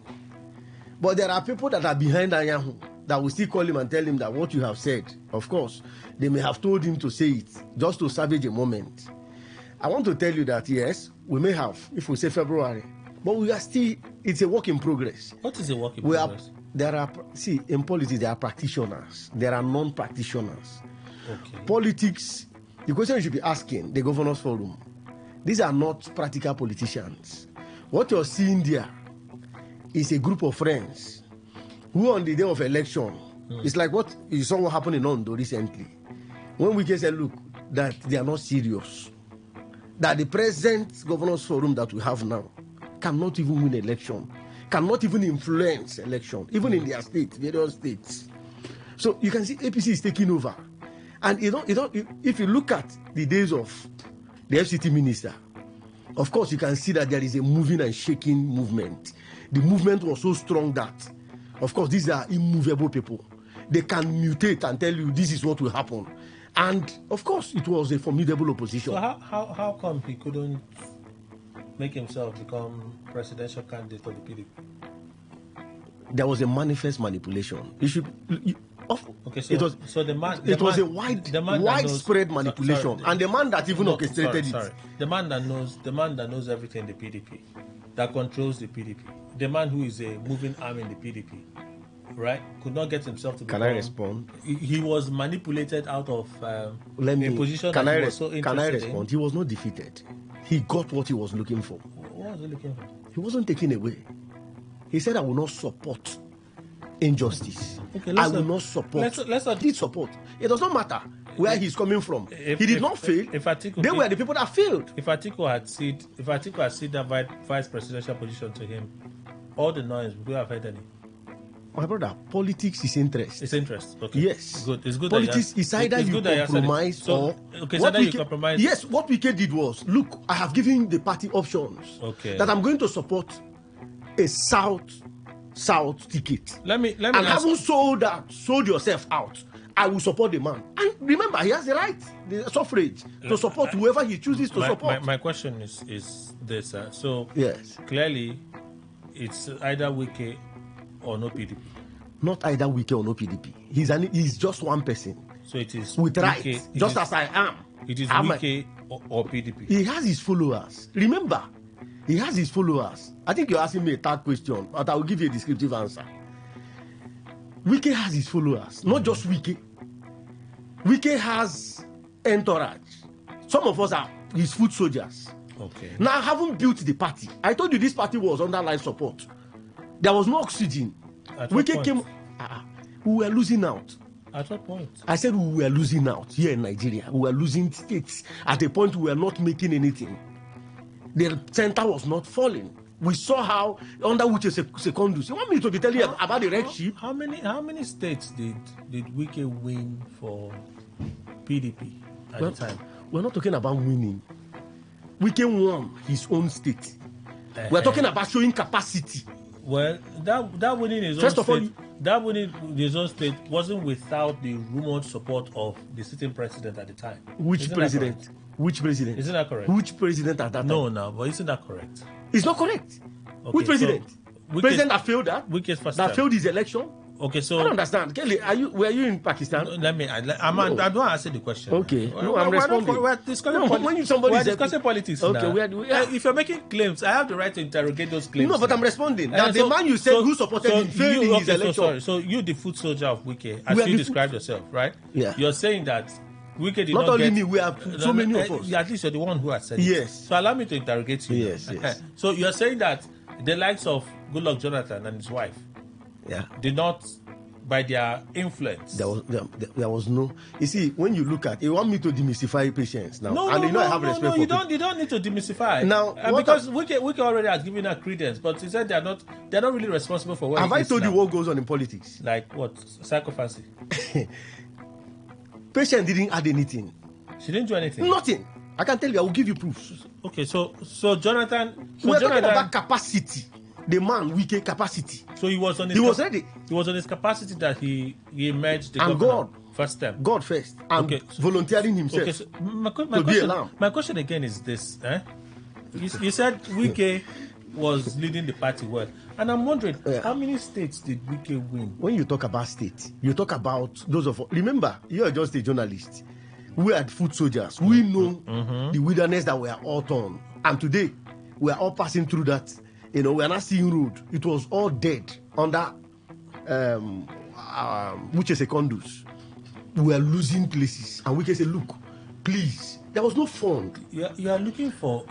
but there are people that are behind Ayahu that will still call him and tell him that what you have said, of course, they may have told him to say it just to salvage a moment. I want to tell you that, yes, we may have, if we say February, but we are still, it's a work in progress. What is a work in progress? In politics, there are practitioners, there are non-practitioners. Okay. Politics, the question you should be asking, the Governors Forum, these are not practical politicians. What you're seeing there is a group of friends who on the day of election, it's like what you saw what happened in Ondo recently. When we said, look, that they are not serious, that the present Governors Forum that we have now cannot even win election, cannot even influence election, even in their state, various states. So you can see APC is taking over. And if you look at the days of the FCT minister, of course you can see that there is a moving and shaking movement. The movement was so strong that, of course, these are immovable people. They can mutate and tell you this is what will happen. And of course, it was a formidable opposition. So how come he couldn't make himself become presidential candidate of the PDP? There was a manifest manipulation. It was a widespread manipulation, and the man that even orchestrated it. The man that knows everything in the PDP, that controls the PDP, the man who is a moving arm in the PDP, right? Could not get himself to. Can I respond? He was manipulated out of a position that he was so interested in. Can I respond? He was not defeated. He got what he was looking for. What was he looking for? He wasn't taken away. He said, I will not support injustice. Okay, I will not support. Did support. It does not matter where he's coming from. He did not fail. They were the people that failed. If Atiku had ceded that vice presidential position to him, all the noise, we would have heard any. My brother, politics is interest. It's interest. Okay. Yes. Good. It's good. Politics is either you compromise or. Okay, so you compromise. Yes, what Wike did was, look, I have given the party options. Okay. That I'm going to support a South ticket. Let me. And haven't sold yourself out. I will support the man. And remember, he has the right, the suffrage, to support whoever he chooses to support. My question is this. So yes, clearly, it's either Wike or no PDP. Not either Wike or no PDP. He's just one person. So it is with rights, just as I am. It is Wike or PDP. He has his followers. Remember, he has his followers. I think you're asking me a third question, but I will give you a descriptive answer. Wike has his followers, not just Wike. Wike has entourage. Some of us are his foot soldiers. Okay. Now, I haven't built the party. I told you this party was under life support. There was no oxygen. Wike came. We were losing out. At what point? I said we were losing out here in Nigeria. We were losing states. At a point, we were not making anything. The center was not falling. We saw how under which is Secondus. You want me to be telling you about the red sheep? How many states did Wike win for PDP at the time? We're not talking about winning. Wike won his own state. We're talking about showing capacity. Well, that winning his own state, that winning his own state wasn't without the rumored support of the sitting president at the time. Which president? Which president? Isn't that correct? Which president at that time? No, but isn't that correct? It's not correct. Okay, which president? So president that failed that? Wike's first that term. failed his election? Okay, so I don't understand. Kelly, were you in Pakistan? I don't answer the question. Okay, I'm responding. We're discussing politics. Okay, if you're making claims, I have the right to interrogate those claims. No, but I'm responding. Now, the man you said who supported him failed in his election. So you, the foot soldier of Wike, as you described yourself, right? Yeah. You're saying that Wike did not only me, we have so many of us. At least you're the one who has said it. Yes. So allow me to interrogate you. Yes. So you're saying that the likes of Goodluck Jonathan and his wife, did not, by their influence. There was no. You see, when you look at, you want me to demystify patience now, I have respect for you don't need to demystify now because Wike already has given her credence, but he said they're not really responsible for what. Have I told you what goes on in politics? Like what? Psychophancy. Patience didn't add anything. She didn't do anything. Nothing. I can tell you. I will give you proofs. Okay, so Jonathan. We're talking about capacity. The man, Wike capacity. So he was on his. He was ready. He was on his capacity that he emerged the and governor God first time. God first. And volunteering himself. Okay, so my question again is this: you said Wike was leading the party well, and I'm wondering how many states did Wike win? When you talk about states, you talk about those of. Remember, you are just a journalist. We are foot soldiers. We know the wilderness that we are all on, and today we are all passing through that. You know, we are not seeing road. It was all dead under which is Secondus. We are losing places, and we can say, look, please. There was no fund. You are looking for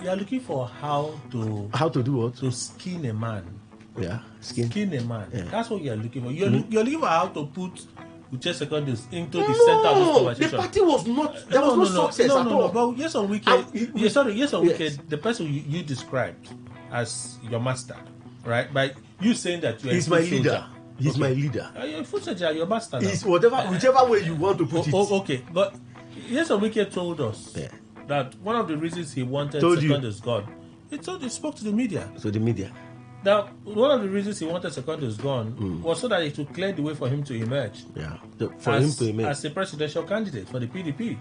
how to do what? To skin a man. Yeah, skin a man. Yeah. That's what you are looking for. You're looking for how to put Uche Secondus into the center of this conversation. The party was not. There was no success at all. But yes, on Wike. Wike, the person you described as your master, right? By you saying that you are he's my leader. He's my leader. You're a foot soldier, your master. He's whichever way you want to put it. Okay, but yes, Wike told us that one of the reasons he wanted Secondus gone, he spoke to the media. So the media. Now, one of the reasons he wanted Secondus gone was so that it would clear the way for him to emerge. Yeah, him to emerge as a presidential candidate for the PDP.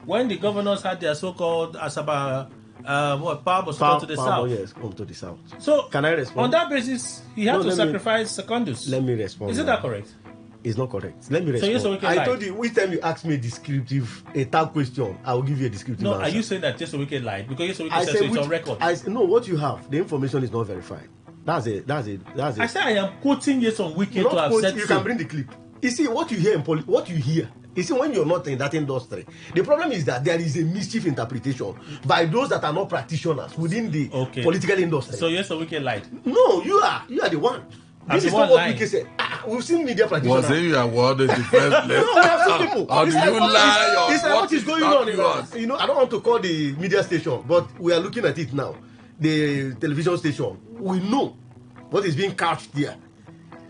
When the governors had their so-called Asaba power was come to the south. Yes, come to the south. So, can I respond? On that basis, he had to sacrifice Secondus. Let me respond. Isn't that correct? It's not correct. Let me respond. So I told you, each time you ask me a tag question, I will give you a descriptive answer. Are you saying that Jeso Wike lied? Because Jeso Wike says so it's on record. No, what you have, the information is not verified. That's it. I said I am quoting Jeso Wike to have said you can bring the clip. You see, what you hear you see, when you're not in that industry, the problem is that there is a mischief interpretation by those that are not practitioners within the political industry. So Jeso Wike lied? No, you are the one. This is not what Wike said. We've seen media practitioners. Was it you awarded the first place? No, we have seen people. Or do you lie? It's like what is going on? You know, I don't want to call the media station, but we are looking at it now. The television station. We know what is being couched there.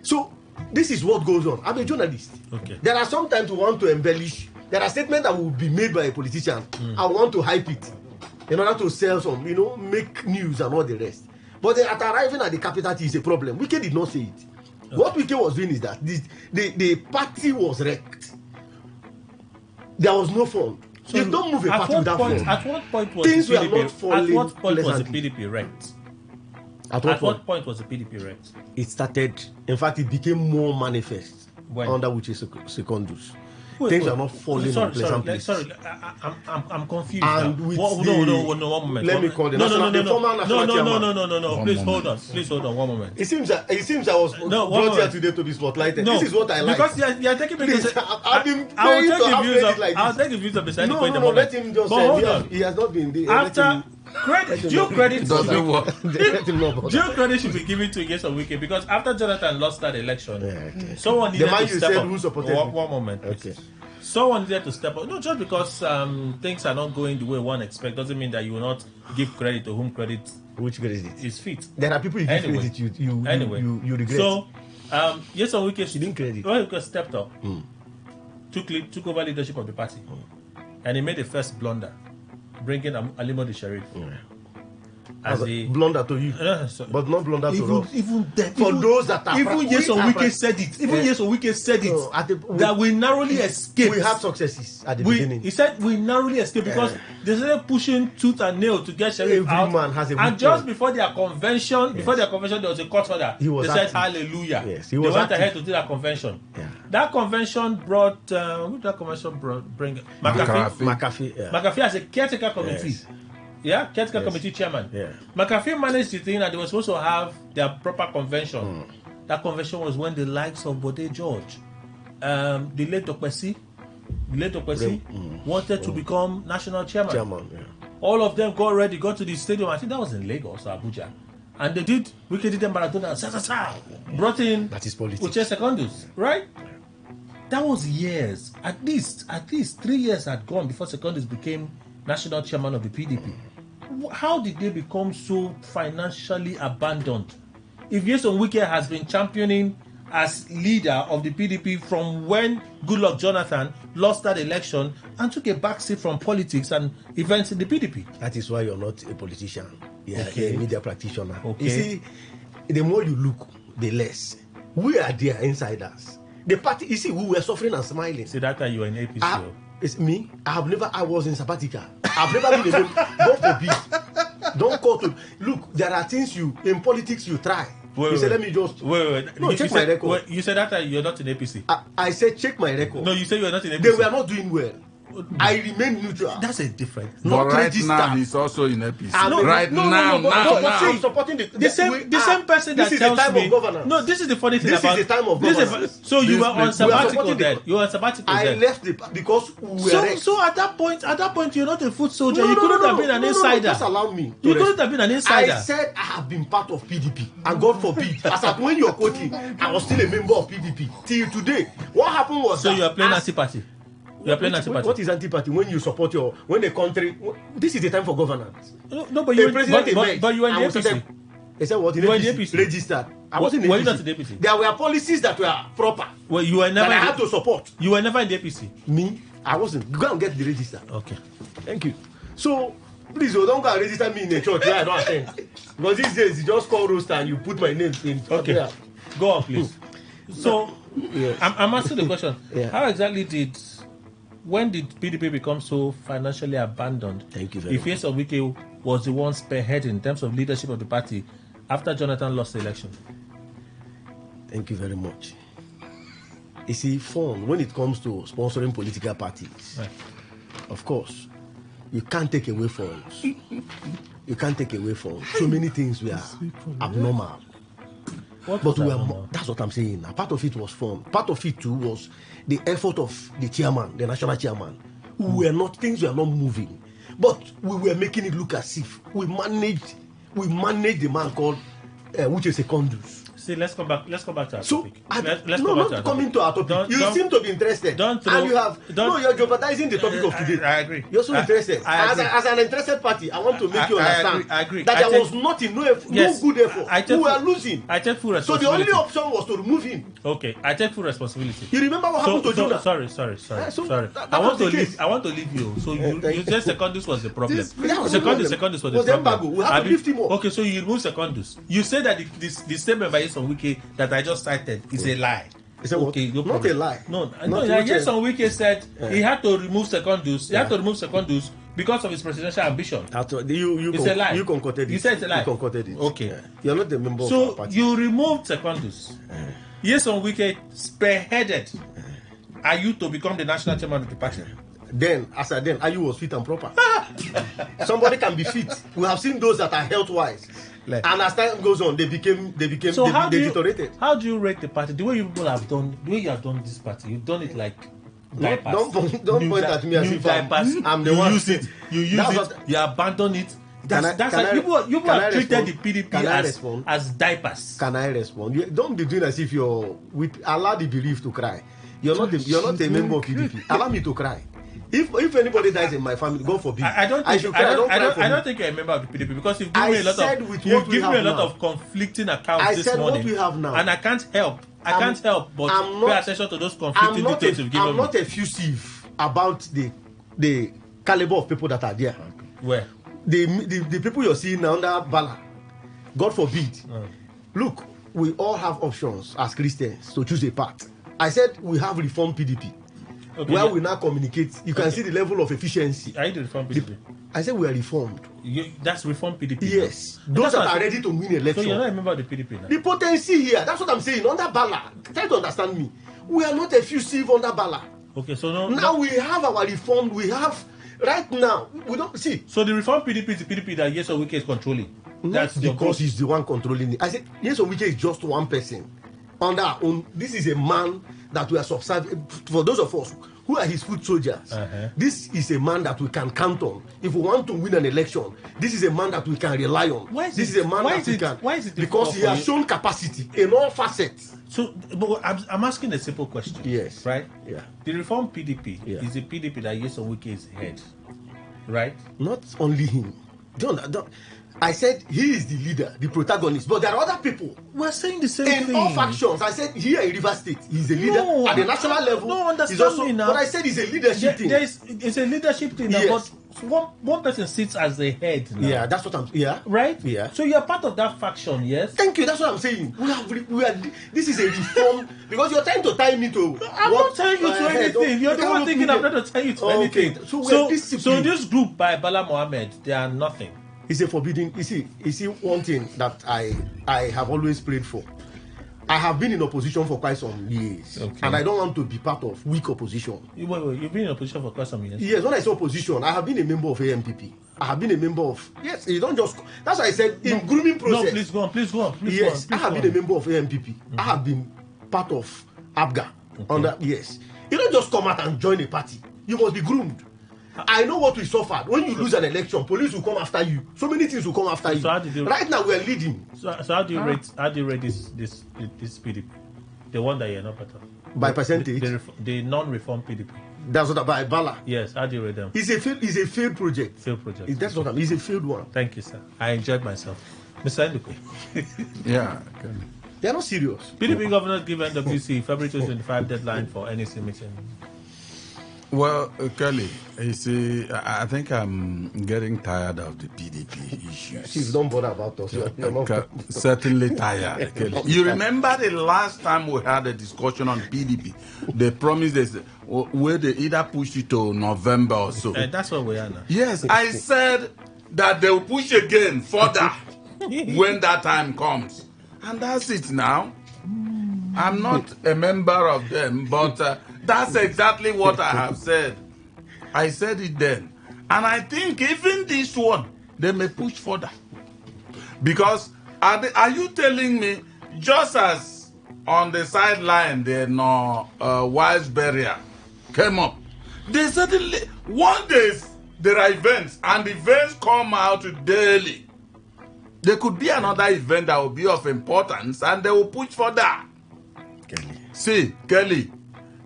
So this is what goes on. I'm a journalist. Okay. There are sometimes we want to embellish. There are statements that will be made by a politician. I want to hype it in order to sell some, make news and all the rest. But at arriving at the capital T is a problem. Wike did not say it. Okay. What Wike was doing is that the party was wrecked. There was no fund. So you don't move a party without fund. At what point was things the PDP, were not falling? At what point was the PDP wrecked? At what point was the PDP wrecked? It started. In fact, it became more manifest under which is Secondus. things are not falling on pleasant places. Sorry, I'm confused. And now. with No, one moment. Let me call the national chairman. No. Please hold on. 1 moment. It seems I was brought here today to be spotlighted. No, this is what I like. Because you're taking me to I've been praying to have credit like this. I'll take the views of the point. No, let him just say he has not been there. After due credit should be given to Nyesom Wike because after Jonathan lost that election, someone needed to step up. Who supported one moment. Okay. Someone needed to step up. No, just because things are not going the way one expects doesn't mean that you will not give credit to whom credit. Which credit is fit. There are people you give credit you regret. So, Nyesom Wike didn't credit. Wike stepped up, took over leadership of the party, and he made the first blunder, bringing Alimo the Sheriff. As a blunder to you, but not blunder to us. Those that are even Nyesom Wike said it. Nyesom Wike said it that we narrowly escaped. We have successes at the beginning. He said we narrowly escaped because they started pushing tooth and nail to get Sheriff out. Man has a and just before their convention, there was a court order. They said hallelujah. Yes, they went ahead to do that convention. Yeah. That convention brought who did that convention bring McAfee. McAfee as a caretaker committee. Yes. Yeah, caretaker committee chairman. Yeah. McAfee managed the thing and they were supposed to have their proper convention. That convention was when the likes of Bode George, the late Okwesi wanted to become national chairman. All of them got ready, got to the stadium. I think that was in Lagos or Abuja. And they did them marathon and brought in that is politics. Uche Secondus, right? That was years. At least 3 years had gone before Secondus became national chairman of the PDP. How did they become so financially abandoned? If Nyesom Wike has been championing as leader of the PDP from when Goodluck Jonathan lost that election and took a backseat from politics and events in the PDP. That is why you're not a politician. You're a media practitioner. Okay. You see, the more you look, the less. We are there insiders. The party, you see, we were suffering and smiling. See, that time you were in APC. It's me. I was in sabbatical. I've never been able. God forbid. Don't call to. Look, there are things in politics you try. You said, let me just. Wait. No, check my record. You said that you're not in APC. I said, check my record. No, you said you're not in APC. They were not doing well. I remain neutral. That's a difference. But right now, he's also in APC. I'm supporting the same person that tells me. No, this is the funny thing about. This is the time of governance. So you were on sabbatical then. You were on sabbatical then. I left because we were. So at that point, you're not a foot soldier. You couldn't have been an insider. Just allow me. You couldn't have been an insider. I said I have been part of PDP, and God forbid, as at when you're coaching, I was still a member of PDP till today. What happened was so you are playing anti-party. You are playing anti-party. What is anti-party? When you support when the country, this is the time for governance. No, but you were in the APC. They said what? You were in the APC. Registered. I wasn't in the APC. Were you not in the APC? There were policies that were proper. Well, you were never. That I had to support. You were never in the APC. Me, I wasn't. Go and get the register. Okay. Thank you. So please, don't go and register me in a church where I don't attend. Because these days you just call roster and you put my name in. Okay. There. Go on, please. So yes. I'm asking the question. How exactly when did PDP become so financially abandoned? Thank you very much. If Nyesom Wike was the one spearheading in terms of leadership of the party after Jonathan lost the election. Thank you very much. You see, fun when it comes to sponsoring political parties. Right. Of course, you can't take away funds. You can't take away funds. So many things were abnormal. But we were, that's what I'm saying. Now, part of it was fun. Part of it too was the effort of the chairman, the national chairman. Things were not moving. But we were making it look as if we managed the man called which is Secondus. See, let's come back to our topic. Not coming to our topic. You seem to be interested. You're jeopardizing the topic of today. I agree. You're so interested. As an interested party, I want to make you understand that there was no good effort. We were losing. I take full responsibility. So the only option was to remove him. Okay, I take full responsibility. You remember what happened to Jonah? Sorry. I want to leave you. So you said Secondus was the problem. Secondus was the problem. We have to lift him up. Okay, so you remove Secondus. You say that the statement by Nyesom Wike that I just cited is a lie. Okay, not a lie. No. Nyesom Wike said he had to remove Secondus. He had to remove Secondus because of his presidential ambition. It's a lie. You concocted it. You said it's a lie. You concocted it. Okay. You're not the member of our party. So you removed Secondus. Nyesom Wike spearheaded Ayu to become the national chairman of the party. Then, as I then, Ayu was fit and proper. Somebody can be fit. We have seen those that are health-wise. And as time goes on, they deteriorated. How do you rate the party? The way you people have done, the way you have done this party, you've done it like diapers. Don't point at me as if I'm the one. You use it. You abandon it. That's like people have treated the PDP as diapers. Can I respond? Don't be doing as if you're allow the belief to cry. You're not a member of PDP. Allow me to cry. If anybody dies in my family, God forbid. I don't think you're a member of the PDP because you've given me a lot of conflicting accounts this morning. What we have now. And I can't help but pay attention to those conflicting details you've given me. I'm not effusive about the caliber of people that are there. Where? The people you're seeing now under Bala, God forbid. Look, we all have options as Christians to choose a path. I said we have reformed PDP. Where we now communicate, you can see the level of efficiency. Are you the reformed PDP? I said we are reformed. That's reformed PDP. Yes. Those that are ready to win election. So you're not a member of the PDP now? The potency here, that's what I'm saying. Under Bala, try to understand me. We are not effusive under Bala. Okay, so now we have our reformed, we have, right now, we don't see. So the reformed PDP is the PDP that Yes Wike is controlling? That's because he's the one controlling it. I said, Yes Wike is just one person. Under our own, this is a man that we are subservient. For those of us who are his foot soldiers, this is a man that we can count on. If we want to win an election, this is a man that we can rely on. Why is it because he has shown capacity in all facets. So, but I'm asking a simple question. Yes. Right? Yeah. The reformed PDP is the PDP that Yes Wike is head. Right? Not only him. I said he is the leader, the protagonist, but there are other people. We're saying the same thing. In all factions, I said here in River State, he's a leader. At the national level, he's also, now. But I said it's a leadership thing. It's a leadership thing, yes. But one person sits as the head now. Yeah, that's what I'm saying. Yeah. Right? Yeah. So you're part of that faction, yes? Thank you, that's what I'm saying. We are this is a reform, because you're trying to tie me to... I'm not tying you to anything. You're the one thinking I'm not to tie you to anything. So this group by Bala Mohammed, they are nothing. It's a forbidden. You see one thing that I have always prayed for. I have been in opposition for quite some years, and I don't want to be part of weak opposition. You've been in opposition for quite some years. Yes, when I say opposition, I have been a member of AMPP. I have been a member of You don't just. That's why I said in grooming process. No, please go on. Yes, I have been a member of AMPP. I have been part of ABGA. Yes, you don't just come out and join a party. You must be groomed. I know what we suffered. When you lose an election, police will come after you. So many things will come after you. Right now, we are leading. So how do you rate this PDP? The one that you're not part of? By percentage? The non-reformed PDP. That's what by Bala. Yes, how do you rate them? It's a failed project. Failed project. That's what it's a failed one. Thank you, sir. I enjoyed myself. Mr. Ndukwe. Yeah. They are not serious. PDP governors give NWC February 2025 deadline for NEC meeting. Well, Kelly, you see, I think I'm getting tired of the PDP issues. Please don't bother about us. Certainly tired, Kelly. You remember the last time we had a discussion on PDP? They promised us where they either push it to November or so. That's what we are now. Yes, I said that they will push again further when that time comes. And that's it now. I'm not a member of them, but that's exactly what I have said. I said it then. And I think even this one, they may push further. Because are you telling me, just as on the sideline, Wise Barrier came up, they suddenly, one day, there are events, and events come out daily. There could be another event that will be of importance, and they will push further. See, Kelly,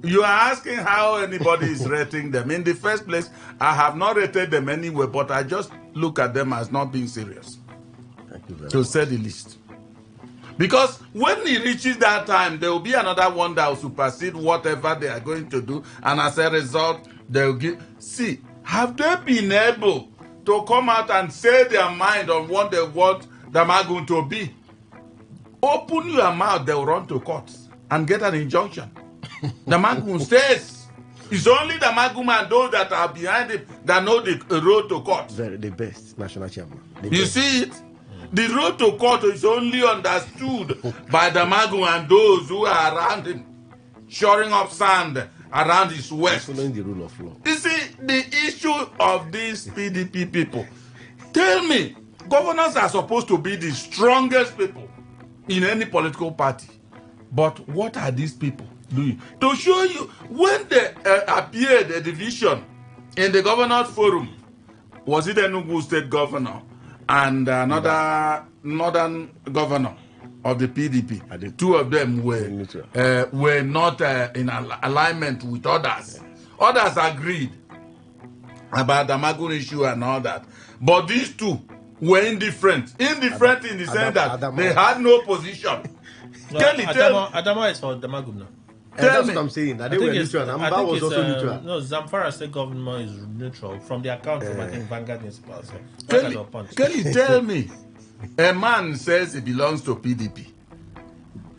you are asking how anybody is rating them. In the first place, I have not rated them anyway, but I just look at them as not being serious. Thank you very to much. say the least. Because when it reaches that time, there will be another one that will supersede whatever they are going to do, and as a result, they will give. See, have they been able to come out and say their mind on what they want the Magun to be? Open your mouth, they will run to court and get an injunction. The Magun says it's only the Magun and those that are behind it that know the road to court. The best national chairman. You see it? The road to court is only understood by the Magun and those who are around him, shoring up sand around his waist. Following the rule of law. You see, the issue of these PDP people, tell me, governors are supposed to be the strongest people in any political party. But what are these people doing? To show you, when they appeared a division in the governors forum, was it Enugu state governor and another northern governor of the PDP? The two of them were not in alignment with others. Others agreed about the Magun issue and all that. But these two were indifferent. Indifferent in the sense that they had no position. No, Adama is for the Magum now. That's what I'm saying. I think Amba was also neutral. No, Zamfara state government is neutral from the account from I think Vanguard newspapers. Kelly, tell me, a man says he belongs to PDP,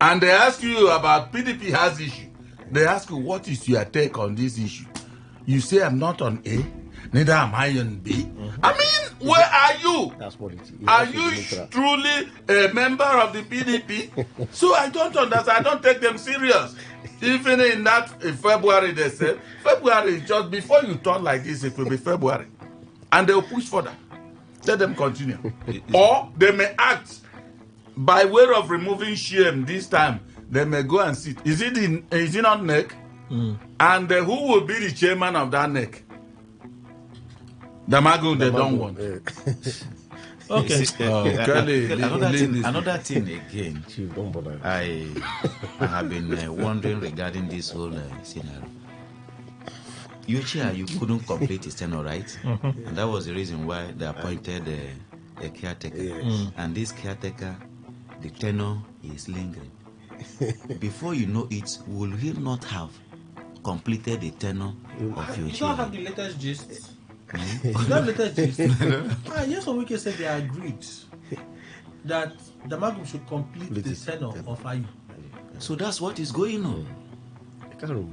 and they ask you about PDP has issue. They ask you, what is your take on this issue? You say, I'm not on A, neither am I on B. I mean, where are you? That's what it is. Are you truly a member of the PDP? So I don't understand. I don't take them serious. Even in that February, they said, February, just before you turn like this, it will be February. And they'll push further. Let them continue. Or they may act by way of removing shame this time. They may go and sit. Is it not NEC? And who will be the chairman of that NEC? The Magun they don't want. Okay. Another thing again. I have been wondering regarding this whole scenario. You couldn't complete his tenure, right? And that was the reason why they appointed a caretaker. And this caretaker, the tenure is lingering. Before you know it, will he not have completed the tenure of your You don't have the latest gist. You don't have the latest gist. Yes, on Wiki said they agreed that the Magum should complete the tenure of Ayu. So that's what is going on.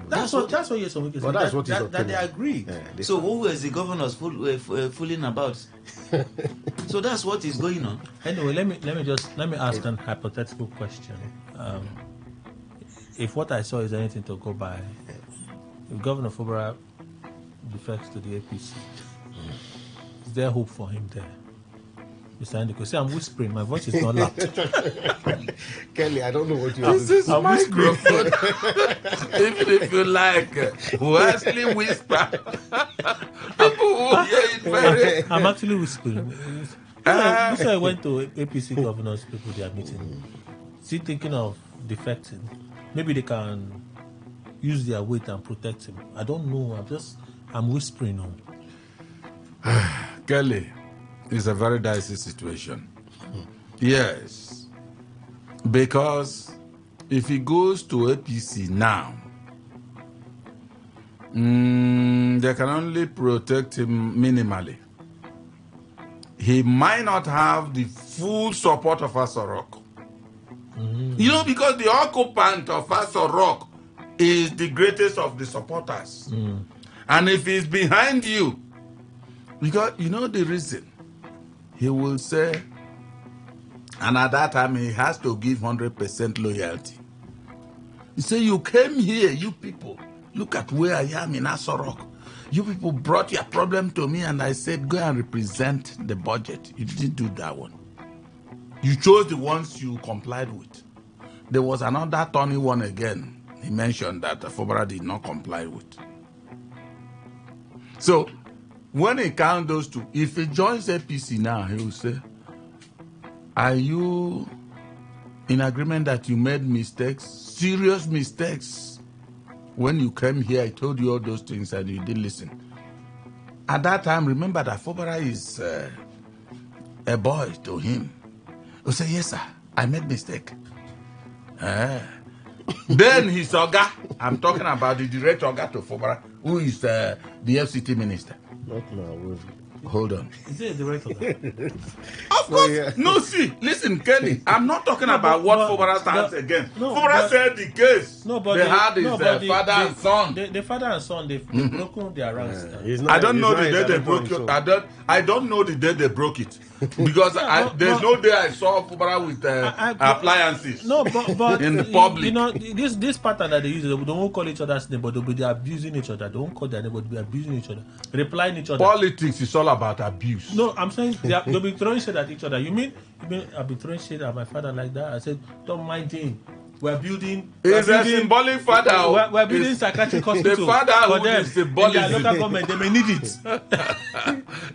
That's what yes, on Wiki said. That they agreed. So who is the governors fooling about? So that's what is going on. Anyway, let me ask an hypothetical question. If what I saw is anything to go by, if Governor Fubara defects to the APC, is there hope for him there? Mr. Ndiko, see, I'm whispering. My voice is not loud. Kelly, I don't know what you are. This is microphone. Even if you like, actually whisper. I'm actually whispering. Before I went to APC governors, people they are meeting. See, thinking of defecting. Maybe they can use their weight and protect him. I don't know. I'm whispering on. Kelly, it's a very dicey situation. Yes. Because if he goes to APC now, they can only protect him minimally. He might not have the full support of Asorok. You know, because the occupant of Asorok is the greatest of the supporters. And if he's behind you, because you know the reason, he will say, and at that time he has to give 100% loyalty. He say, you came here, you people, look at where I am in Asorok. You people brought your problem to me and I said, go and represent the budget. You didn't do that one. You chose the ones you complied with. There was another Tony one again. He mentioned that Fubara did not comply with. So, when he counts those two, if he joins APC now, he will say, are you in agreement that you made mistakes, serious mistakes? When you came here, I told you all those things and you didn't listen. At that time, remember that Fubara is a boy to him. He'll say, yes, sir, I made mistake. Then his Oga, I'm talking about the direct Oga to Fubara, who is the FCT minister. Not now. Hold on. Is it a director? Of course. No, see, listen, Kenny, I'm not talking about what Fubara stands against. Fubara said the case. They had his father and son. The father and son, they've broken their ranks. I don't know the day they broke it. I don't know the day they broke it. Because there's no day I saw Fubara with appliances in the public. You know, this pattern that they use, they won't call each other's name, but they'll be abusing each other. They won't call their name, but they'll be abusing each other, replying each other. Politics is all about abuse. No, I'm saying they'll be throwing shit at each other. You mean I'll be throwing shit at my father like that? I said, don't mind him. We're building. It's a symbolic father. We're building psychiatric hospital. The fatherhood is symbolic. In their local government, they may need it.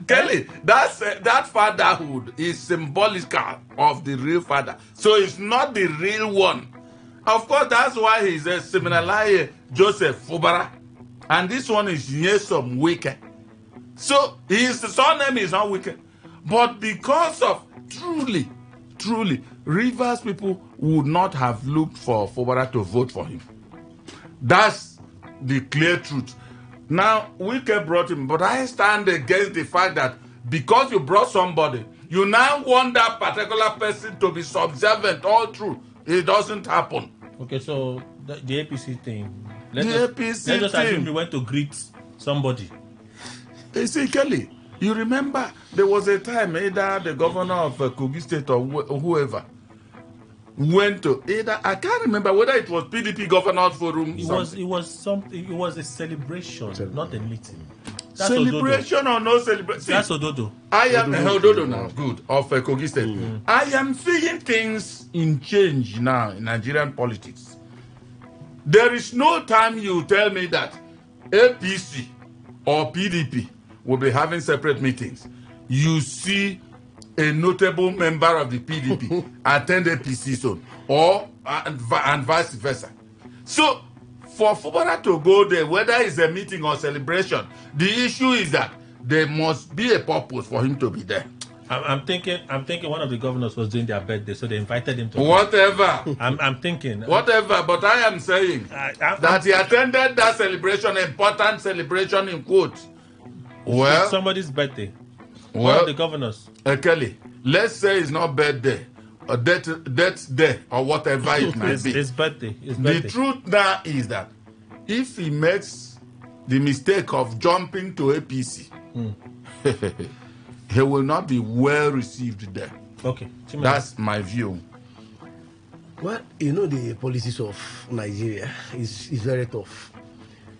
Kelly, that fatherhood is symbolic of the real father. So it's not the real one. Of course, that's why he's a Seminalaye Joseph Fubara. And this one is Nyesom Wike. So his surname is not Wike. But because of truly, Rivers people would not have looked for Fubara to vote for him. That's the clear truth. Now, Wike brought him, but I stand against the fact that because you brought somebody, you now want that particular person to be subservient all through. It doesn't happen. Okay, so the APC thing. Let's just assume we went to greet somebody. You see, Kelly, you remember there was a time either the governor of Kogi State or whoever went to I can't remember whether it was PDP Governors Forum. It was a celebration, not a meeting. That's celebration Ododo. Or no celebration? That's Ododo. I am Ododo now, good, of Kogi State. Mm-hmm. I am seeing things in change now in Nigerian politics. There is no time you tell me that APC or PDP will be having separate meetings. You see a notable member of the PDP attend APC zone and vice versa. So for Fubara to go there, whether it's a meeting or celebration, the issue is that there must be a purpose for him to be there. I'm thinking one of the governors was doing their birthday, so they invited him to. Whatever. I'm thinking. Whatever, but I am saying that he attended that celebration, important celebration in quotes. Well, it's somebody's birthday. Well, one of the governors. Kelly, let's say it's not birthday, or death day, or whatever it might be. His birthday. The truth now is that if he makes the mistake of jumping to APC, he will not be well received there. Okay. That's my view. Well, you know the policies of Nigeria is very tough.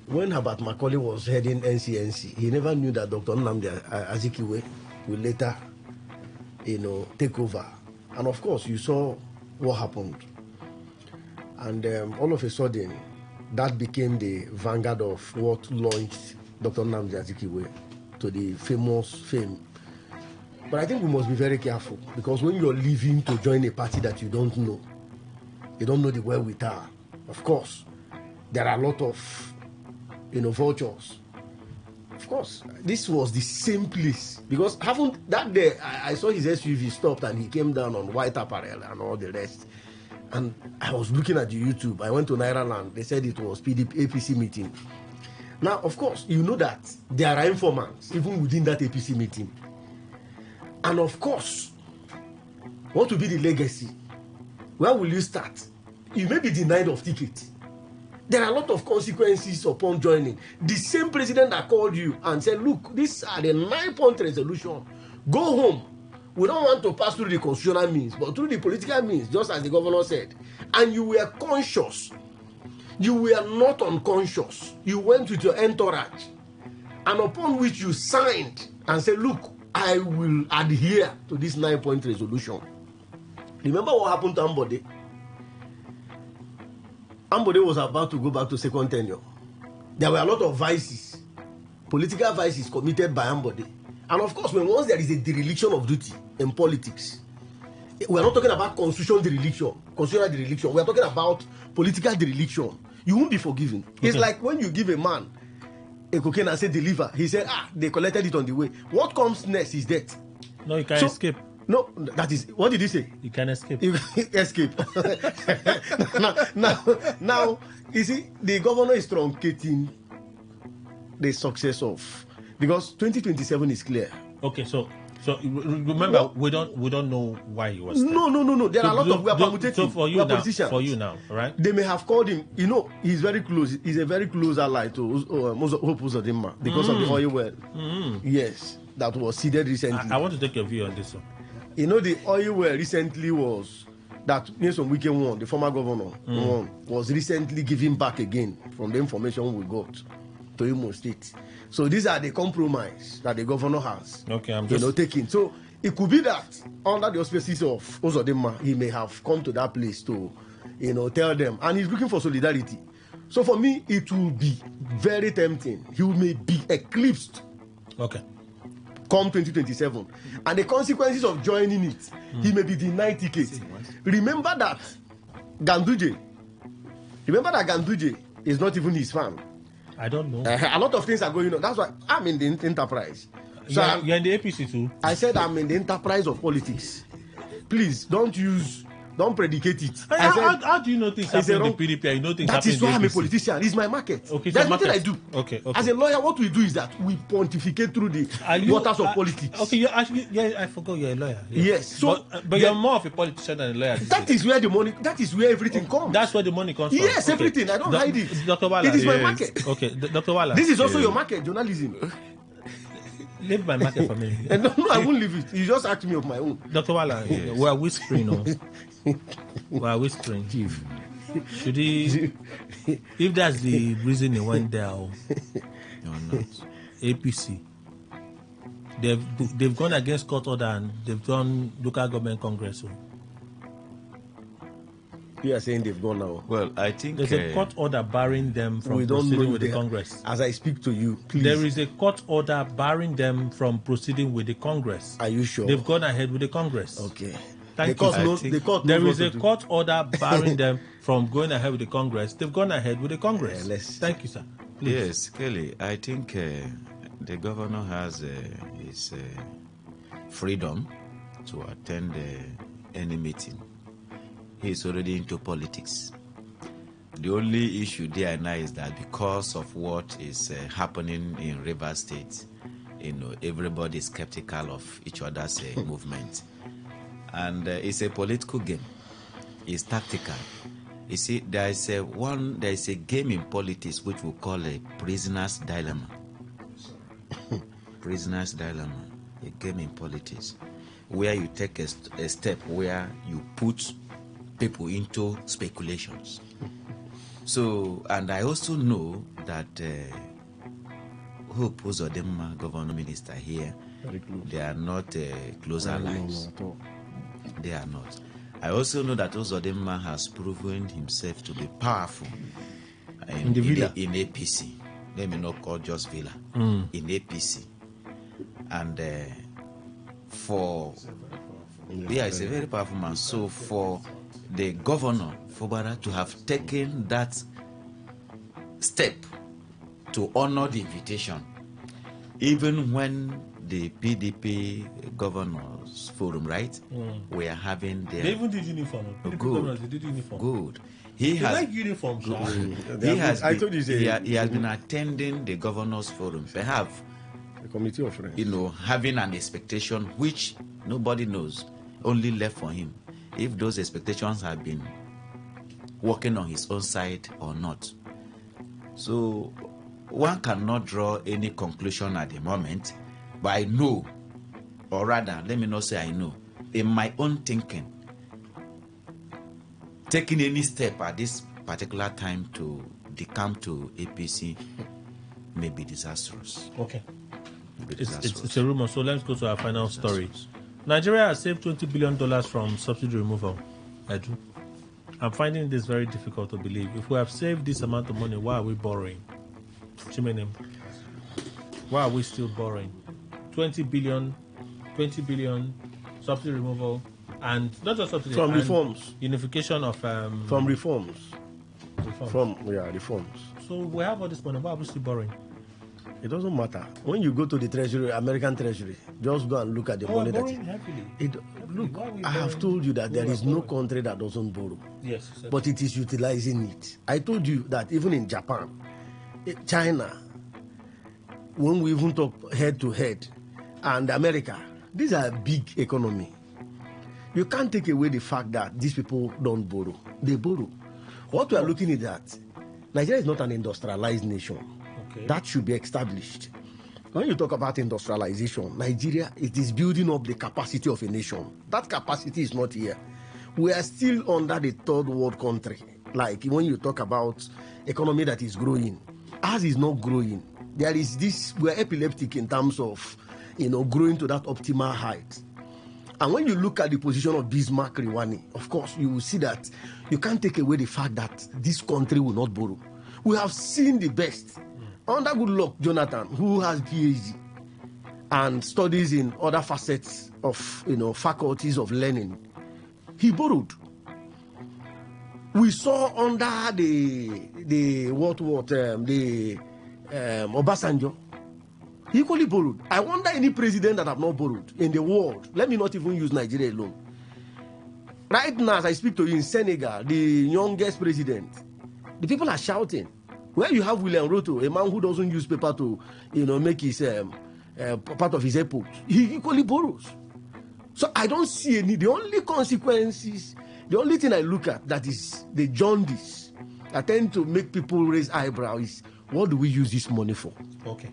When Herbert Macaulay was heading NCNC, he never knew that Dr. Nnamdi Azikiwe will later, take over. And of course, you saw what happened. And all of a sudden, that became the vanguard of what launched Dr. Nnamdi Azikiwe to the famous fame. But I think we must be very careful, because when you're leaving to join a party that you don't know the wherewithal, of course, there are a lot of, vultures. Of course, this was the same place, because that day I saw his SUV stopped and he came down on white apparel and all the rest. And I was looking at the YouTube. I went to Naira Land. They said it was PDP APC meeting. Now, of course, you know that there are informants even within that APC meeting. And of course, what will be the legacy? Where will you start? You may be denied of ticket. There are a lot of consequences upon joining. The same president that called you and said, look, these are the 9-point resolution. Go home. We don't want to pass through the constitutional means, but through the political means, just as the governor said. And you were conscious. You were not unconscious. You went with your entourage. And upon which you signed and said, look, I will adhere to this 9-point resolution. Remember what happened to Ambode? Ambode was about to go back to second tenure. There were a lot of vices, political vices committed by Ambode. And of course, once there is a dereliction of duty in politics, we are not talking about constitutional dereliction. We are talking about political dereliction. You won't be forgiven. Okay. It's like when you give a man a cocaine and say deliver. He said, they collected it on the way. What comes next is death. No, you can't escape. No, that is, what did he say? You can escape. You escape. now, you see, the governor is truncating the success of, because 2027 is clear. Okay, so remember, we don't know why he was there. No. There are a lot of we are permutative. So for you politicians. now, right? They may have called him. He's very close. He's a very close ally to Hope Uzodinma because of the oil well. Yes, that was seeded recently. I want to take your view on this one. The oil well recently was that Nyesom Wike won, the former governor was recently given back again from the information we got to Imo State. So these are the compromise that the governor has. Okay, I'm just taking. So it could be that under the auspices of Uzodinma, he may have come to that place to, tell them, and he's looking for solidarity. So for me, it will be very tempting. He may be eclipsed. Okay. Come 2027, and the consequences of joining it, he may be denied ticket. Remember that Ganduje is not even his fan. I don't know. A lot of things are going on. That's why I'm in the enterprise. So you're in the APC too. I said I'm in the enterprise of politics. Please don't predicate it. How do you know things happen in the PDP and you know things happen in the APC? That is why I'm a politician. It's my market. Okay, there's nothing I do. Okay. As a lawyer, what we do is that we pontificate through the waters of politics. Okay, I forgot you're a lawyer. Yes. So, but you're more of a politician than a lawyer. That is where everything comes. That's where the money comes from. Yes, everything. I don't hide it. Dr. Wala. It is my market. Okay, Dr. Wala. This is also your market, journalism. Leave my market for me. No, I won't leave it. You just asked me of my own. Dr. Wala, we are whispering. We are whispering. Chief. Should he, if that's the reason he went there, or not, APC, they've gone against court order and they've done local government congress. You are saying they've gone now? Well, I think there's a court order barring them from proceeding with the Congress. As I speak to you, please. There is a court order barring them from proceeding with the Congress. Are you sure? They've gone ahead with the Congress. Okay. Thank you. There is a court order barring them from going ahead with the Congress. They've gone ahead with the Congress. Thank you, sir. Please. Yes, Kelly. I think the governor has his freedom to attend any meeting. He's already into politics. The only issue there now is that because of what is happening in Rivers State, everybody is skeptical of each other's movement. And it's a political game. It's tactical. You see, there is a game in politics which we call a prisoner's dilemma. Prisoner's dilemma. A game in politics where you take a step where you put people into speculations. So, and I also know that Hope Uzodinma, governor minister here, they are not close allies. They are not. I also know that Uzodinma has proven himself to be powerful in APC. Let me not call just Villa. In APC. And he's a very powerful man. So for the governor, Fubara, to have taken that step to honor the invitation, even when the PDP governors forum, right? We are having their. They even did uniform. Good. They did uniform. Good. He like uniforms. I told you, he has been attending the governors forum. Perhaps a committee of friends. Having an expectation which nobody knows, only left for him. If those expectations have been working on his own side or not. So one cannot draw any conclusion at the moment, but I know, or rather, let me not say I know, in my own thinking, taking any step at this particular time to decamp to APC may be disastrous. Okay. It's a rumor, so let's go to our final story. Nigeria has saved $20 billion from subsidy removal. Edu, I'm finding this very difficult to believe. If we have saved this amount of money, why are we borrowing? Chimenem, why are we still borrowing? 20 billion subsidy removal, and not just subsidy from reforms, unification of from reforms. Reforms. So we have all this money. Why are we still borrowing? It doesn't matter. When you go to the treasury, American treasury, just go and look at the money look, I have told you that there is no country that doesn't borrow. Yes, exactly. But it is utilizing it. I told you that even in Japan, China, when we even talk head to head, and America, these are big economy. You can't take away the fact that these people don't borrow. They borrow. What we are looking at that, Nigeria is not an industrialized nation. Okay. That should be established. When you talk about industrialization, Nigeria, it is building up the capacity of a nation. That capacity is not here. We are still under the third world country. Like when you talk about economy that is growing, ours is not growing. There is this, we are epileptic in terms of, growing to that optimal height. And when you look at the position of Bismarck Rwani, of course, you will see that you can't take away the fact that this country will not borrow. We have seen the best. Under Goodluck Jonathan, who has PhD and studies in other facets of, faculties of learning, he borrowed. We saw under the Obasanjo, he equally borrowed. I wonder any president that have not borrowed in the world. Let me not even use Nigeria alone. Right now, as I speak to you in Senegal, the youngest president, the people are shouting. Where you have William Ruto, a man who doesn't use paper to, make his part of his airport, he equally borrows. So I don't see any. The only consequences, the only thing I look at that is the jaundice that tend to make people raise eyebrows is, what do we use this money for? Okay.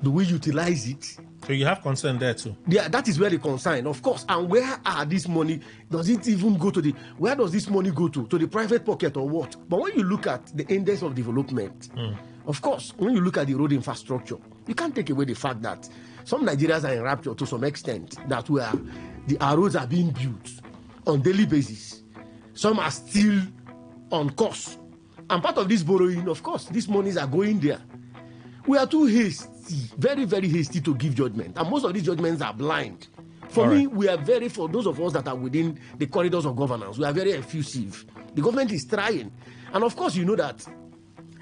Do we utilize it? So you have concern there too? Yeah, that is where the concern, of course. And where are this money? Does it even go to where does this money go to? To the private pocket or what? But when you look at the index of development, of course, when you look at the road infrastructure, you can't take away the fact that some Nigerians are in rapture to some extent, that our roads are being built on daily basis. Some are still on course. And part of this borrowing, of course, these monies are going there. We are too hasty, very, very hasty to give judgment. And most of these judgments are blind. For me, we are for those of us that are within the corridors of governance, we are very effusive. The government is trying. And of course, you know that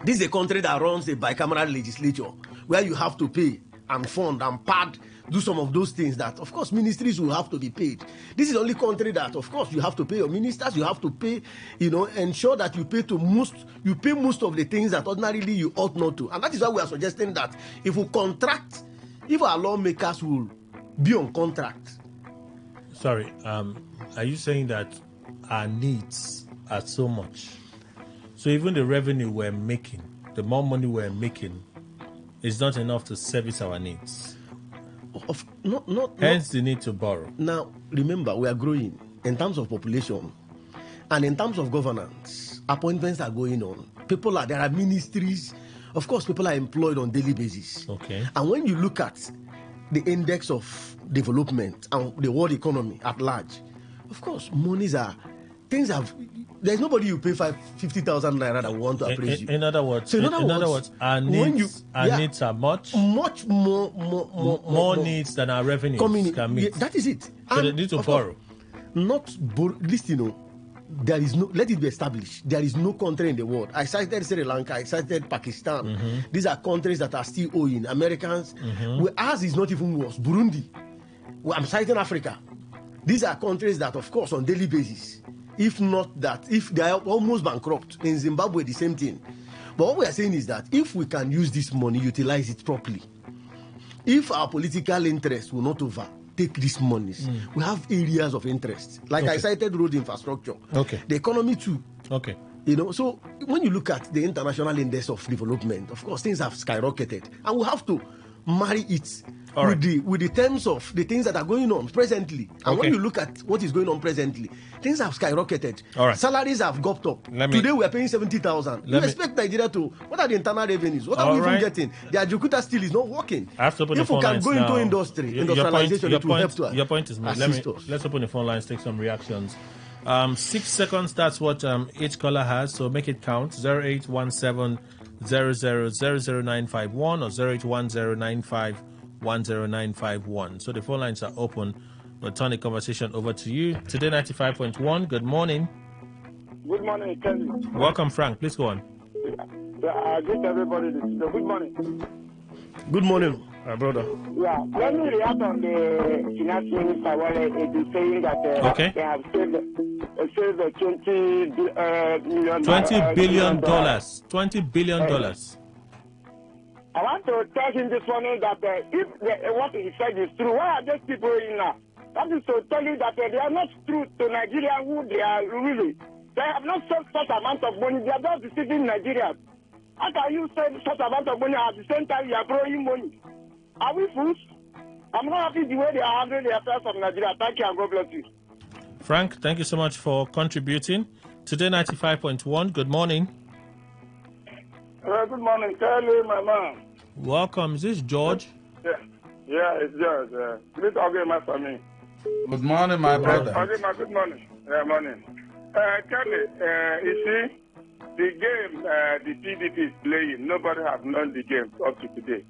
this is a country that runs a bicameral legislature where you have to pay and fund and pad, do some of those things that, of course, ministries will have to be paid. This is the only country that, of course, you have to pay your ministers, you have to pay, ensure that you pay most of the things that ordinarily you ought not to. And that is why we are suggesting that if our lawmakers will be on contract. Sorry, are you saying that our needs are so much? So even the revenue we're making, the more money we're making, is not enough to service our needs? Hence the need to borrow. Now, remember, we are growing in terms of population and in terms of governance. Appointments are going on. There are ministries. Of course, people are employed on daily basis. Okay. And when you look at the index of development and the world economy at large, of course, there's nobody you pay 50,000 naira that want to appraise you. In other words, our needs are much more needs than our revenues can meet. That is it. So they need to borrow. There is no. Let it be established. There is no country in the world. I cited Sri Lanka. I cited Pakistan. Mm-hmm. These are countries that are still owing. Americans. Mm-hmm. Ours is not even worse. Burundi. I'm citing Africa. These are countries that, of course, on daily basis, if they are almost bankrupt. In Zimbabwe, the same thing. But what we are saying is that if we can use this money, utilize it properly, if our political interests will not overtake these monies, we have areas of interest. Like I cited road infrastructure. Okay. The economy too. Okay. So when you look at the international index of development, of course, things have skyrocketed. And we have to marry it with the terms of the things that are going on presently. And when you look at what is going on presently, things have skyrocketed. Salaries have gone up. Today we are paying 70,000. You expect Nigeria to, what are the internal revenues? What are we even getting? The Ajukuta still is not working. If we can go into industrialization, it will help to your point is made. Let's open the phone lines, take some reactions. 6 seconds, that's what each caller has, so make it count. 0817 0000951 or 0810951091. So the phone lines are open. We'll turn the conversation over to you. Today 95.1, good morning. Good morning, Kelly. Welcome, Frank. Please go on. I greet everybody. Good morning. Good morning, brother. Yeah, let me react on the finance minister while it is saying that they have saved $20 billion. $20 billion. $20 billion. I I want to tell him this morning that if what he said is true, why are these people in now? That is to tell you that they are not true to Nigeria who they are really. They have not sent such amount of money. They are just deceiving Nigerians. How can you send such amount of money at the same time you are borrowing money? Are we fools? I'm not happy the way they are handling the affairs of Nigeria. Thank you and God bless you. Frank, thank you so much for contributing. Today 95.1, good morning. Good morning, Kelly, my man. Welcome. Is this George? Yeah, it's George. Please organize for me. Good morning, my brother. Good morning. Yeah, morning. Kelly, you see, the game the PDP is playing, nobody has known the game up to today.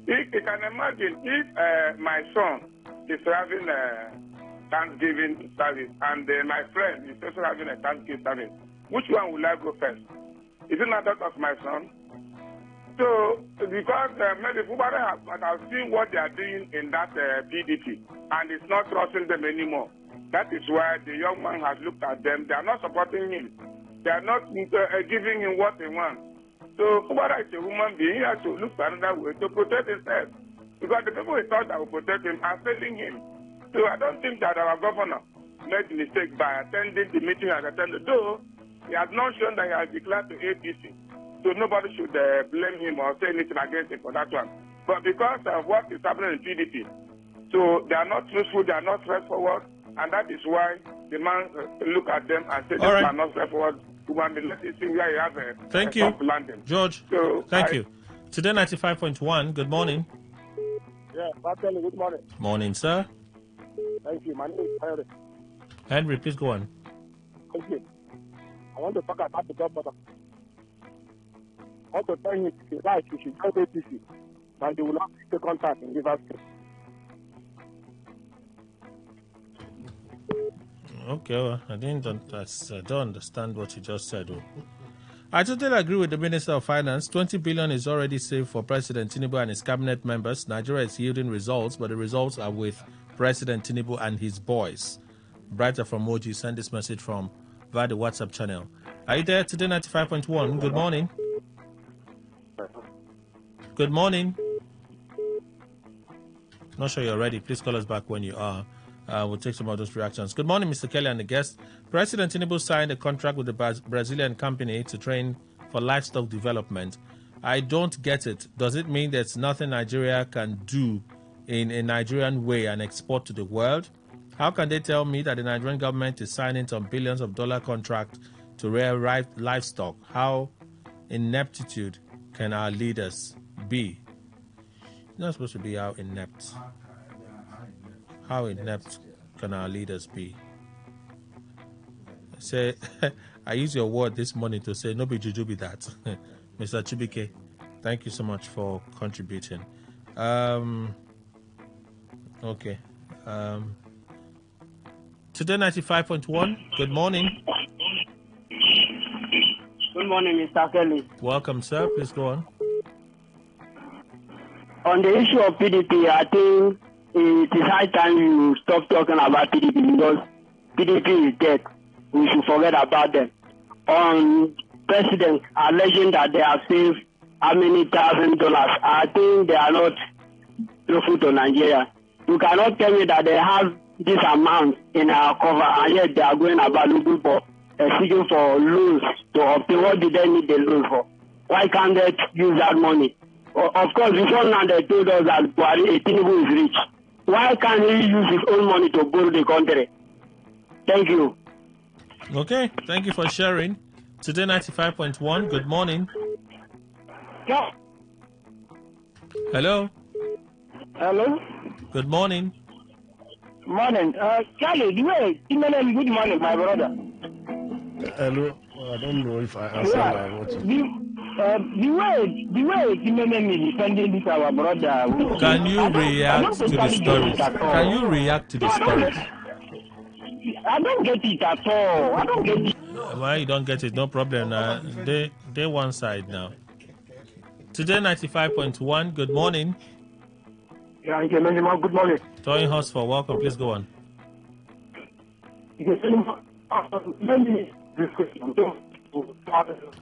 You can imagine if my son is having a Thanksgiving service and my friend is also having a Thanksgiving service, which one will I go first? Is it not that of my son? So, because maybe everybody has seen what they are doing in that PDP and it's not trusting them anymore. That is why the young man has looked at them. They are not supporting him. They are not giving him what he wants. So, Fubara is a human being. He has to look for another way to protect himself. Because the people he thought that would protect him are failing him. So, I don't think that our governor made a mistake by attending the meeting he has attended. Though, he has not shown that he has declared to APC. So nobody should blame him or say anything against him for that one. But because of what is happening in PDP, so they are not truthful, they are not straightforward, and that is why the man look at them and say they are not straightforward. Let me see where you have a Thank you, landing. George. So Thank you. Today 95.1, good morning. Yeah, Bartoli, good morning. Morning, sir. Thank you. My name is Henry. Henry, please go on. Thank you. I want to talk about the government. I want to tell him if he likes, he should join APC, and they will not take the contact in Rivers State. Okay, well, I don't understand what you just said. I totally agree with the Minister of Finance. 20 billion is already saved for President Tinubu and his cabinet members. Nigeria is yielding results, but the results are with President Tinubu and his boys. Brighter from Moji sent this message from via the WhatsApp channel. Are you there? Today 95.1. Good morning. Good morning. Not sure you're ready. Please call us back when you are. We'll take some of those reactions. Good morning, Mr. Kelly and the guest. President Tinubu signed a contract with the Brazilian company to train for livestock development. I don't get it. Does it mean there's nothing Nigeria can do in a Nigerian way and export to the world? How can they tell me that the Nigerian government is signing some billions of dollar contract to rear livestock? How ineptitude can our leaders be? It's not supposed to be how inept. How inept can our leaders be? Say, I use your word this morning to say, no be juju be that. Mr. Chibike, thank you so much for contributing. Okay. Today 95.1, good morning. Good morning, Mr. Kelly. Welcome, sir. Please go on. On the issue of PDP, I think it is high time you stop talking about PDP because PDP is dead. We should forget about them. On president alleging that they have saved how many $1,000, I think they are not truthful to Nigeria. You cannot tell me that they have this amount in our cover and yet they are going about looking for seeking for loans to obtain. What did they need the loan for? Why can't they use that money? Of course, before now they told us that Tinubu is rich. Why can't he use his own money to borrow the country? Thank you. Okay, thank you for sharing. Today 95.1, good morning. Yeah. Hello. Hello. Good morning. Morning. Charlie, good morning, my brother. Hello. I don't know if I answered my what. The way Timene is defending this our brother. Can you react to the stories? Can you react to the stories? I don't get it at all. I don't get it. Why you don't get it? No problem. They one side now. Today 95.1. Good morning. Yeah, good morning. Toyin Hosford, welcome. Please go on.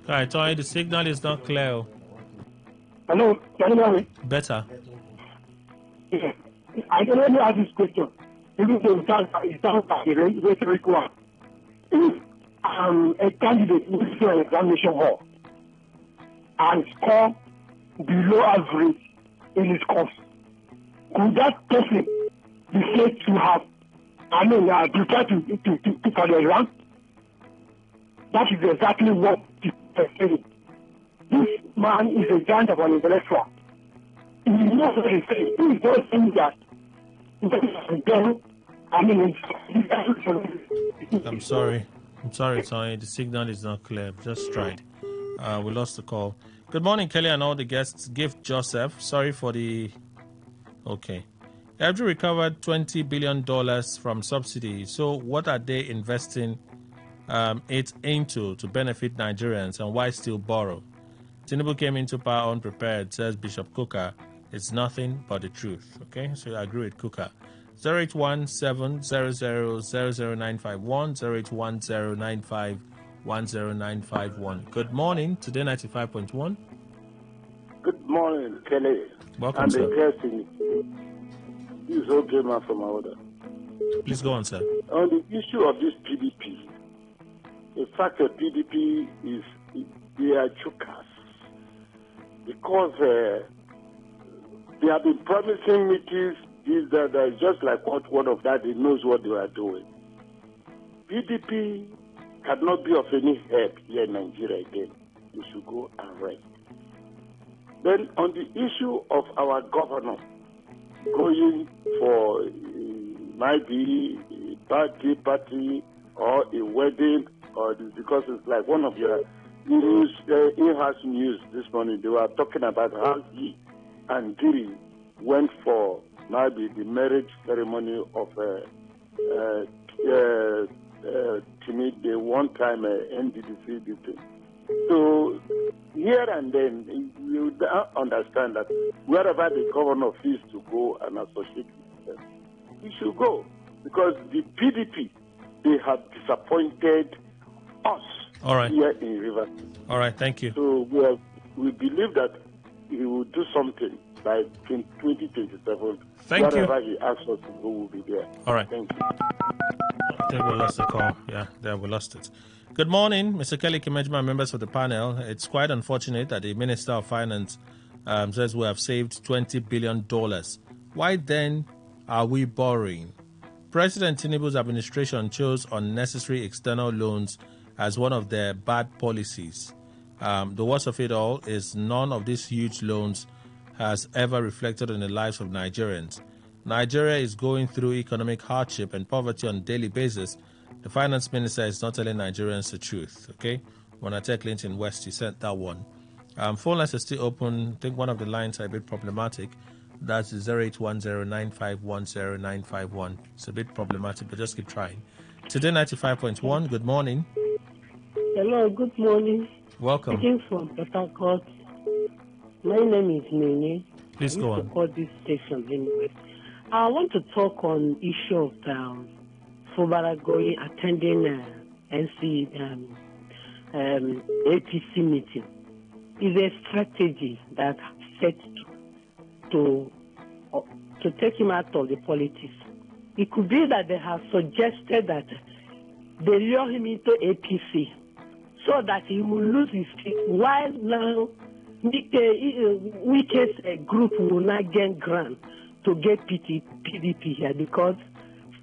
Hi, Toyin. The signal is not clear. Hello, can you hear me? Better. Yeah. I can only ask this question. Even though it sounds like a rhetorical one. If a candidate moves to an examination hall and score below average in his course, could that person be said to have, prepared to for the exam? That is exactly what people are saying. This man is a giant of an intellectual. He knows what he's saying. He is not saying that. I'm sorry, Tony. The signal is not clear. Just tried. We lost the call. Good morning, Kelly, and all the guests. Gift Joseph. Sorry for the. Okay. Every recovered $20 billion from subsidy. So, what are they investing it into to benefit Nigerians, and why still borrow? Tinubu came into power unprepared, says Bishop Kuka. It's nothing but the truth. Okay, so I agree with Kuka. 0817-00951, 0810951091. Good morning, Today 95.1. Good morning, Kelly. Welcome, and sir. This is okay, man, from our order. Please go on, sir. On the issue of this PDP, the fact that PDP they are jokers because they have been promising meetings. That just like what one of that, he knows what they are doing. PDP cannot be of any help here in Nigeria again. They should go and rest. Then on the issue of our governor going for might be a birthday party or a wedding, or because it's like one of your news, in-house news this morning, they were talking about how he and Giri went for maybe the marriage ceremony of Timid, the one-time NDDC thing. So here and then, you understand that wherever the governor feels to go and associate with them, he should go. Because the PDP, they have disappointed us here in Rivers. All right, thank you. So we believe that he will do something by 2027. Thank you. Wherever he asks us to go, will be there. All right. Thank you. I think we lost the call. Yeah, there we lost it. Good morning, Mr. Kelly Kimejma, members of the panel. It's quite unfortunate that the Minister of Finance says we have saved $20 billion. Why then are we borrowing? President Tinubu's administration chose unnecessary external loans as one of their bad policies. The worst of it all is none of these huge loans has ever reflected on the lives of Nigerians. Nigeria is going through economic hardship and poverty on a daily basis. The finance minister is not telling Nigerians the truth, okay? When I take Clinton West, he sent that one. Phone lines are still open. I think one of the lines are a bit problematic. That's 0810-951-0951. It's a bit problematic, but just keep trying. Today 95.1, good morning. Hello, good morning. Welcome. Speaking from Port Harcourt. My name is Nene. Please go on. Call this station anyway. I want to talk on issue of Fubaragoyi attending APC meeting. Is a strategy that set to take him out of the politics. It could be that they have suggested that they lure him into APC so that he will lose his seat, while now Wike's group will not gain ground to get PDP here because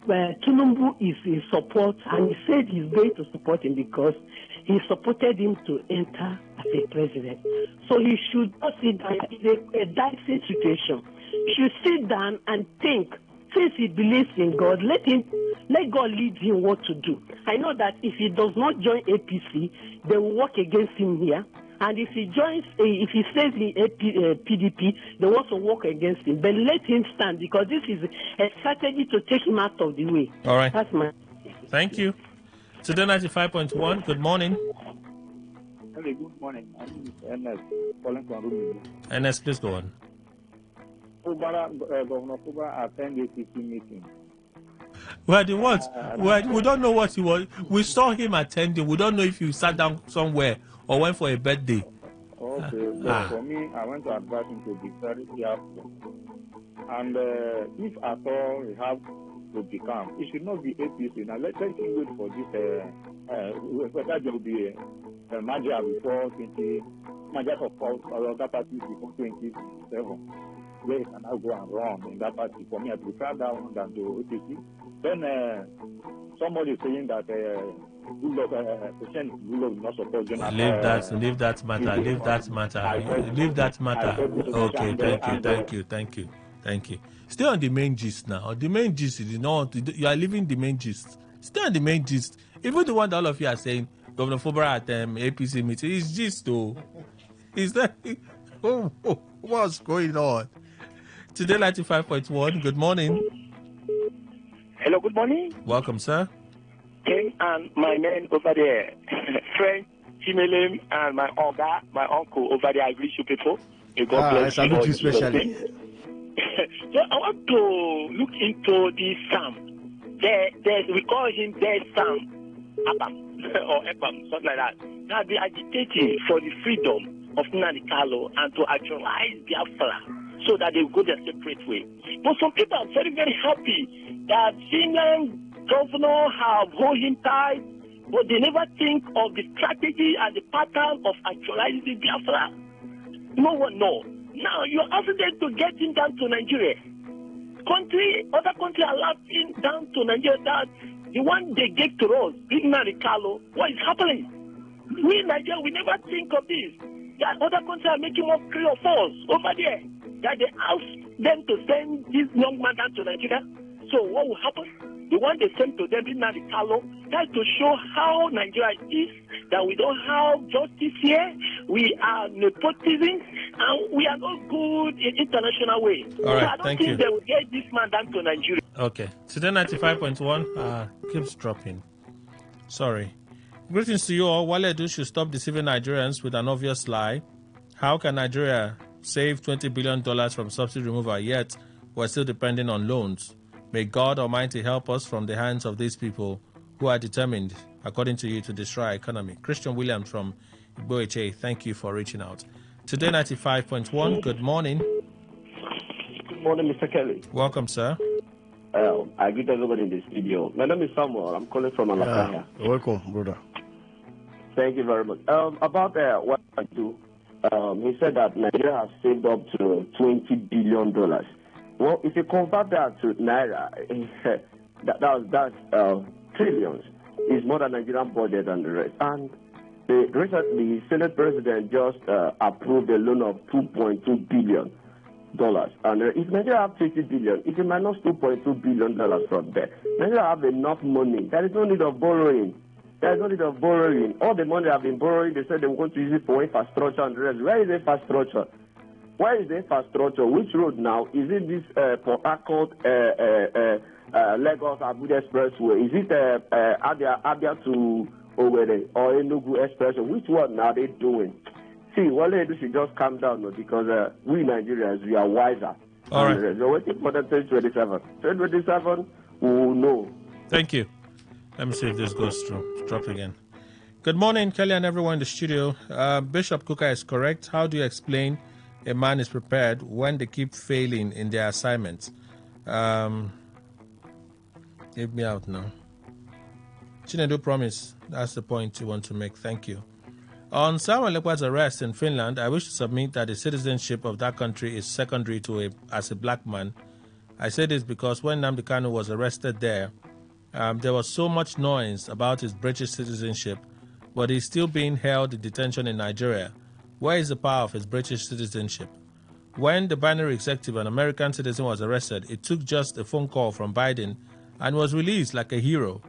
Tinubu is in support, and he said he's going to support him because he supported him to enter as a president. So he should not sit down. It's a dicey situation. He should sit down and think. Since he believes in God, let God lead him what to do. I know that if he does not join APC, they will work against him here. And if he joins, if he stays in PDP, they will also work against him. But let him stand because this is a strategy to take him out of the way. All right. That's my. Thank you. Today 95.1. Good morning. Hello, good morning. My name is Ernest, calling from Rumili. Ernest, please go on. Governor Kuba attended APC meeting. Well, the what? We don't know what he was. We saw him attending. We don't know if he sat down somewhere or went for a birthday. Okay, but for me, I want to advise him to be very careful. And if at all he have to become, it should not be APC. Now let's wait for this. Whether there will be a merger before merger of other parties before 2027. Where he can now go and run in that party. For me, I prefer that one than the APC. Then somebody is saying that President will not support Jonathan. Leave that matter. Okay, thank you. Stay on the main gist now. The main gist is you are leaving the main gist. Stay on the main gist. Even the one that all of you are saying, Governor Fubara at APC meeting, is gist though. Is that what's going on? Today 95.1. Good morning. Hello, good morning. Welcome, sir. Ken and my man over there, friend, Chimelem, and my uncle over there. I greet you people. May God bless you. I salute you especially. So I want to look into this Sam. We call him Dead Sam Abam or Ebam, something like that. Now they are agitating for the freedom of Nnamdi Kanu and to actualize Biafra so that they go their separate way. But some people are very, very happy that Finland governor have hold him tight, but they never think of the strategy and the pattern of actualizing Biafra. No one knows. Now you're asking them to get him down to Nigeria. Other countries are laughing down to Nigeria that the one they gave to us, Big Nnamdi Kanu, what is happening? We in Nigeria, we never think of this. That other countries are making mockery of us over there. That they ask them to send this young man down to Nigeria. So what will happen? The one they sent to them, Nnamdi Kanu, that's to show how Nigeria is, that we don't have justice here, we are nepotism, and we are not good in international way. All right, so I don't thank think you. they will get this man down to Nigeria. Okay. Today 95.1 keeps dropping. Sorry. Greetings to you all. Wale Edu should stop deceiving Nigerians with an obvious lie. How can Nigeria save $20 billion from subsidy removal, yet we're still depending on loans? May God Almighty help us from the hands of these people who are determined, according to you, to destroy our economy. Christian Williams from Igbo HA, thank you for reaching out. Today 95.1, good morning. Good morning, Mr. Kelly. Welcome, sir. I greet everybody in the studio. My name is Samuel. I'm calling from Alakaya. Welcome, brother. Thank you very much. About what I do, he said that Nigeria has saved up to $20 billion. Well, if you convert that to Naira, that's trillions. It's more than Nigerian budget and the rest. And recently, Senate President just approved a loan of $2.2 billion. And if Nigeria have $20 billion, if you minus $2.2 billion from there, Nigeria have enough money. There is no need of borrowing. All the money I've been borrowing, they said they want to use it for infrastructure and the rest. Where is the infrastructure? Which road now? Is it this Port Harcourt, Lagos Abuja Expressway? Is it Abia to Owerri or Enugu Expressway? Which one are they doing? See, what they do should just calm down because we Nigerians, we are wiser. All right. We're waiting for the 2027. 2027, we will know. Thank you. Let me see if this goes through. Drop again. Good morning, Kelly and everyone in the studio. Bishop Kuka is correct. How do you explain a man is prepared when they keep failing in their assignments? Give me out now. Chinedu promise. That's the point you want to make. Thank you. On Samuel Lekwa's arrest in Finland, I wish to submit that the citizenship of that country is secondary to as a black man. I say this because when Nnamdi Kanu was arrested there was so much noise about his British citizenship, but he's still being held in detention in Nigeria. Where is the power of his British citizenship? When the binary executive, an American citizen, was arrested, it took just a phone call from Biden and was released like a hero.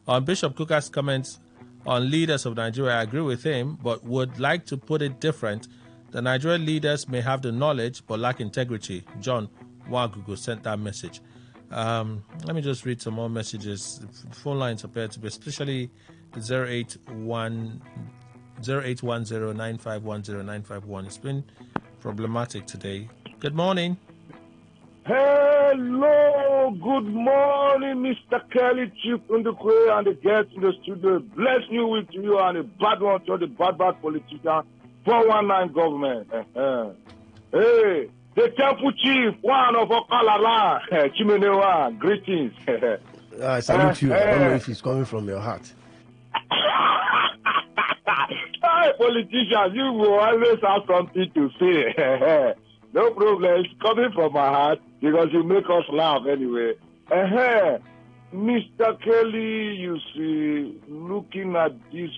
On Bishop Kuka's comments on leaders of Nigeria, I agree with him, but would like to put it different. The Nigerian leaders may have the knowledge but lack integrity. John Wagugu sent that message. Let me just read some more messages. Phone lines appear to be, especially 0810-951-0951. It's been problematic today. Good morning. Hello, good morning, Mr. Kelly, Chief in the Quay and the guests in the studio. Bless you with you and a bad one to the bad politician. 419 government. Hey, the temple chief, one of Okalala, Chimenewa, greetings. I salute you. I don't know if it's coming from your heart. Hey, politicians, you will always have something to say. No problem. It's coming from my heart because you make us laugh anyway. Mr. Kelly, you see, looking at this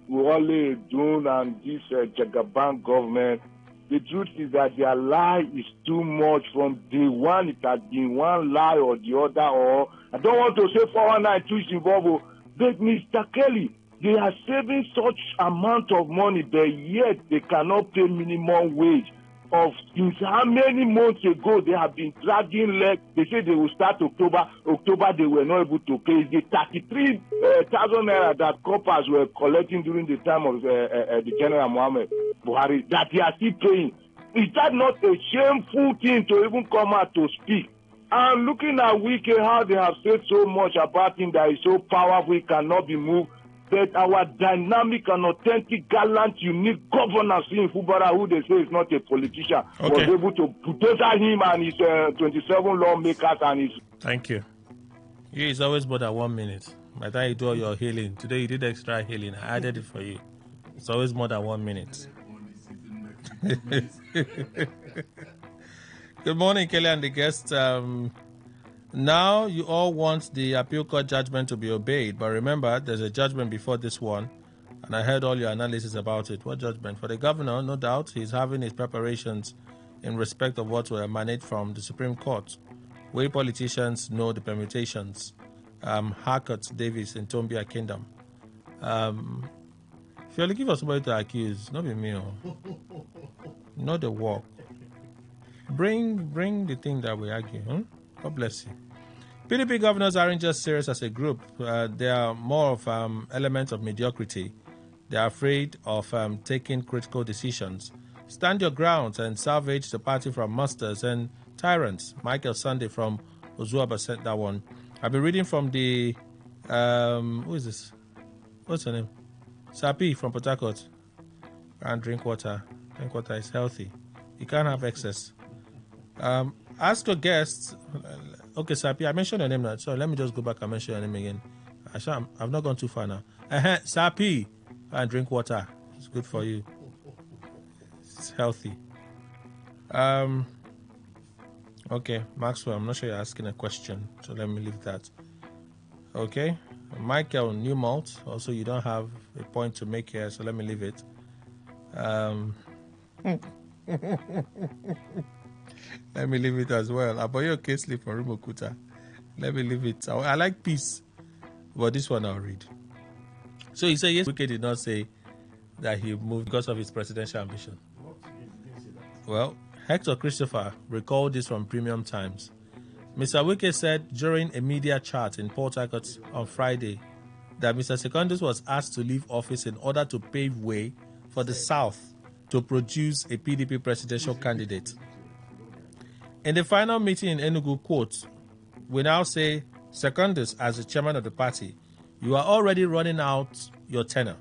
Wale Dun and this Jagaban government, the truth is that their lie is too much from day one. It has been one lie or the other, or I don't want to say 419 is involved, but Mr. Kelly, they are saving such amount of money, but yet they cannot pay minimum wage. Of since how many months ago they have been dragging legs. They say they will start October. October they were not able to pay. The 33,000 naira that coppers were collecting during the time of the General Muhammad Buhari that they are still paying. Is that not a shameful thing to even come out to speak? And looking at Wike, how they have said so much about him that is so powerful, he cannot be moved. That our dynamic and authentic, gallant, unique governor, in Fubara, who they say is not a politician, was able to bulldoze him and his 27 lawmakers and his... Thank you. It's always more than 1 minute. By the time you do all your healing, today you did extra healing. I added it for you. It's always more than 1 minute. Good morning, Kelly and the guests. Now you all want the appeal court judgment to be obeyed, but remember, there's a judgment before this one, and I heard all your analysis about it. What judgment? For the governor, no doubt, he's having his preparations in respect of what will emanate from the Supreme Court. We politicians know the permutations. Harcourt, Davis, and Tombia Kingdom. If you're looking for somebody to accuse, not be me, not the work. Bring the thing that we argue. God bless you. PDP governors aren't just serious as a group. They are more of elements of mediocrity. They are afraid of taking critical decisions. Stand your ground and salvage the party from monsters and tyrants. Michael Sunday from Ozuaba sent that one. I've been reading from the... who is this? What's her name? Sapi from Port Harcourt. And drink water. Drink water is healthy. You can't have excess. Ask your guests. Okay, Sapi, I mentioned your name now. So let me just go back and mention your name again. I've not gone too far now. Sapi, and drink water. It's good for you. It's healthy. Okay, Maxwell, I'm not sure you're asking a question, so let me leave that. Okay, Michael Newmalt, also you don't have a point to make here, so let me leave it. Let me leave it as well. Aboyo Kesley from Rumokuta. Let me leave it. I like peace, but this one I'll read. So he said, yes, Wike did not say that he moved because of his presidential ambition. Well, Hector Christopher recalled this from Premium Times. Mr. Wike said during a media chat in Port Harcourt on Friday that Mr. Secondus was asked to leave office in order to pave way for the South to produce a PDP presidential candidate. In the final meeting in Enugu, quote, we now say, Secondus, as the chairman of the party, you are already running out your tenure,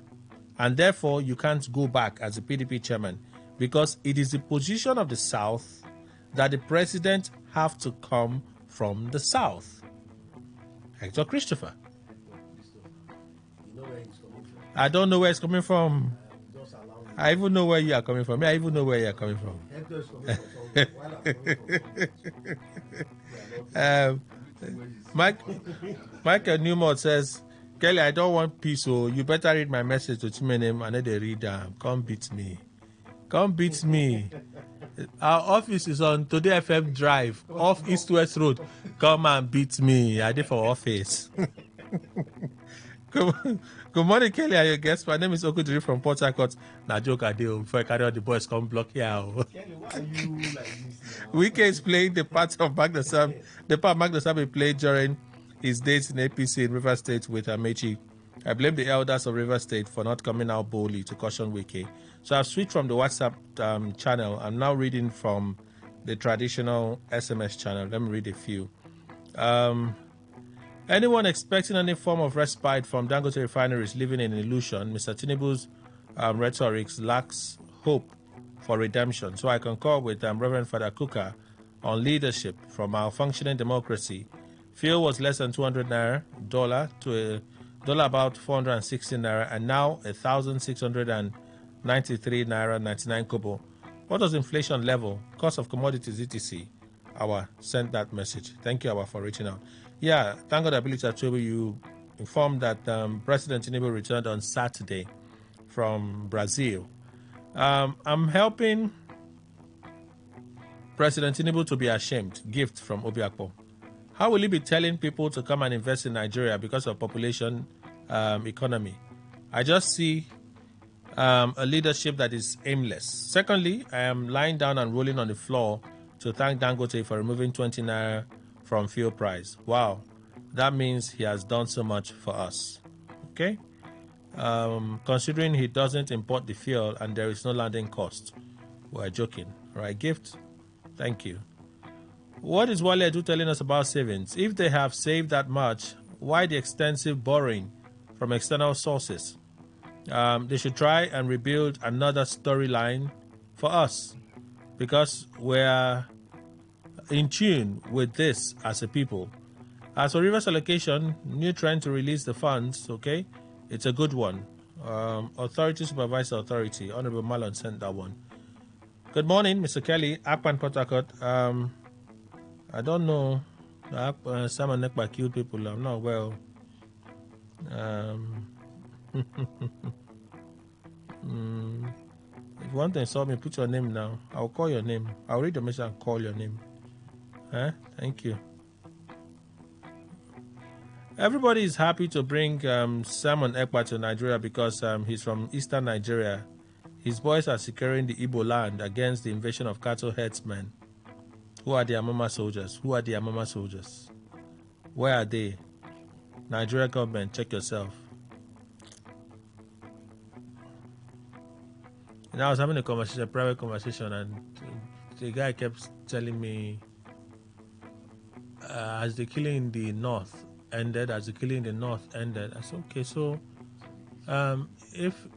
and therefore you can't go back as the PDP chairman because it is the position of the South that the president have to come from the South. Hector Christopher. I don't know where it's coming from. I even know where you are coming from. I even know where you are coming from. Michael Newmont says, Kelly, I don't want peace, so you better read my message to Chimenem and let they read them. Come beat me. Come beat me. Our office is on Today FM Drive, off East West Road. Come and beat me. I did for office. Good morning, Kelly and your guests. My name is Okudiri from Port Harcourt. Now, joke I do before I carry on the boys come block here. Kelly, why are you like this? Wike is playing the part of Magna Sam. The part Magna Sam played during his days in APC in River State with Amechi. I blame the elders of River State for not coming out boldly to caution Wike. So I've switched from the WhatsApp channel. I'm now reading from the traditional SMS channel. Let me read a few. Anyone expecting any form of respite from Dangote refineries living in illusion, Mr. Tinubu's rhetoric lacks hope for redemption. So I concur with Reverend Father Kuka on leadership from our functioning democracy. Fuel was less than 200 naira, dollar to a dollar about 460 naira, and now 1,693 naira 99 kobo. What does inflation level? Cost of commodities, etc. Our sent that message. Thank you, Our, for reaching out. Yeah, thank God, Ability Atobu, you informed that President Tinubu returned on Saturday from Brazil. I'm helping President Tinubu to be ashamed. Gift from Obiakpo. How will he be telling people to come and invest in Nigeria because of population economy? I just see a leadership that is aimless. Secondly, I am lying down and rolling on the floor to thank Dangote for removing 20 naira from fuel price. Wow, that means he has done so much for us. Okay? Considering he doesn't import the fuel and there is no landing cost. We're joking. All right, Gift? Thank you. What is Wale Edu telling us about savings? If they have saved that much, why the extensive borrowing from external sources? They should try and rebuild another storyline for us because we're in tune with this as a people. As for Rivers allocation, new trend to release the funds, okay? It's a good one. Authority supervise authority. Honorable Malon sent that one. Good morning, Mr. Kelly. Akpan Port Harcourt. I don't know. Simon Nekpa killed people. I'm not well. If you want to insult me, put your name now. I'll call your name. I'll read the message and call your name. Thank you. Everybody is happy to bring Simon Ekpa to Nigeria because he's from eastern Nigeria. His boys are securing the Igbo land against the invasion of cattle herdsmen. Who are the Amama soldiers? Who are the Amama soldiers? Where are they? Nigeria government, check yourself. And I was having a private conversation, and the guy kept telling me, as the killing in the north ended, I said, okay, so if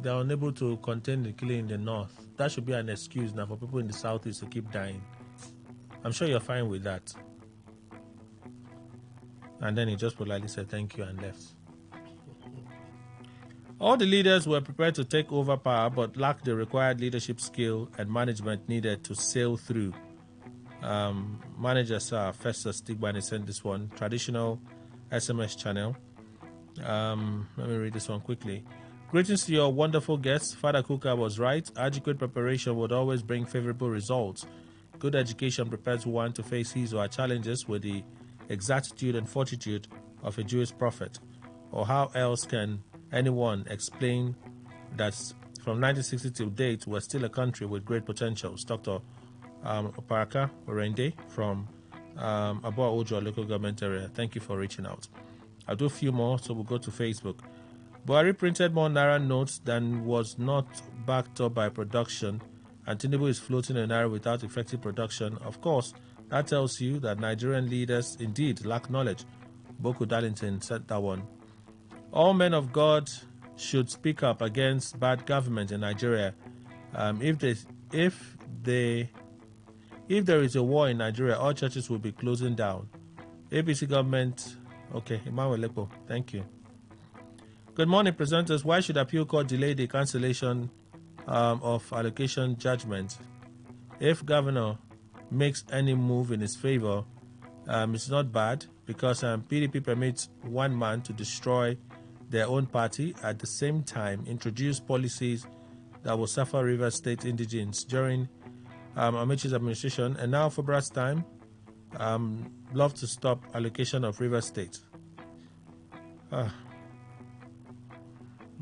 they're unable to contain the killing in the north, that should be an excuse now for people in the southeast to keep dying. I'm sure you're fine with that. And then he just politely said thank you and left. All the leaders were prepared to take over power but lacked the required leadership skill and management needed to sail through. Manager Sir Festus Tigbani sent this one. Traditional SMS channel. Let me read this one quickly. Greetings to your wonderful guests. Father Kuka was right. Adequate preparation would always bring favorable results. Good education prepares one to face his or her challenges with the exactitude and fortitude of a Jewish prophet. Or how else can anyone explain that from 1960 to date we're still a country with great potentials? Dr. Oparaka Orende from Abo Ojo local government area. Thank you for reaching out. I'll do a few more, so we'll go to Facebook. Buhari printed more Naira notes than was not backed up by production, and Tinubu is floating a Naira without effective production. Of course, that tells you that Nigerian leaders indeed lack knowledge. Boku Darlington said that one. All men of God should speak up against bad government in Nigeria. If there is a war in Nigeria, all churches will be closing down. ABC government. Okay, Emmanuel Lepo, thank you. Good morning, presenters. Why should appeal court delay the cancellation of allocation judgment? If governor makes any move in his favor, it's not bad because PDP permits one man to destroy their own party at the same time introduce policies that will suffer Rivers State indigents during Amichi's administration. And now for brass time, love to stop allocation of Rivers State.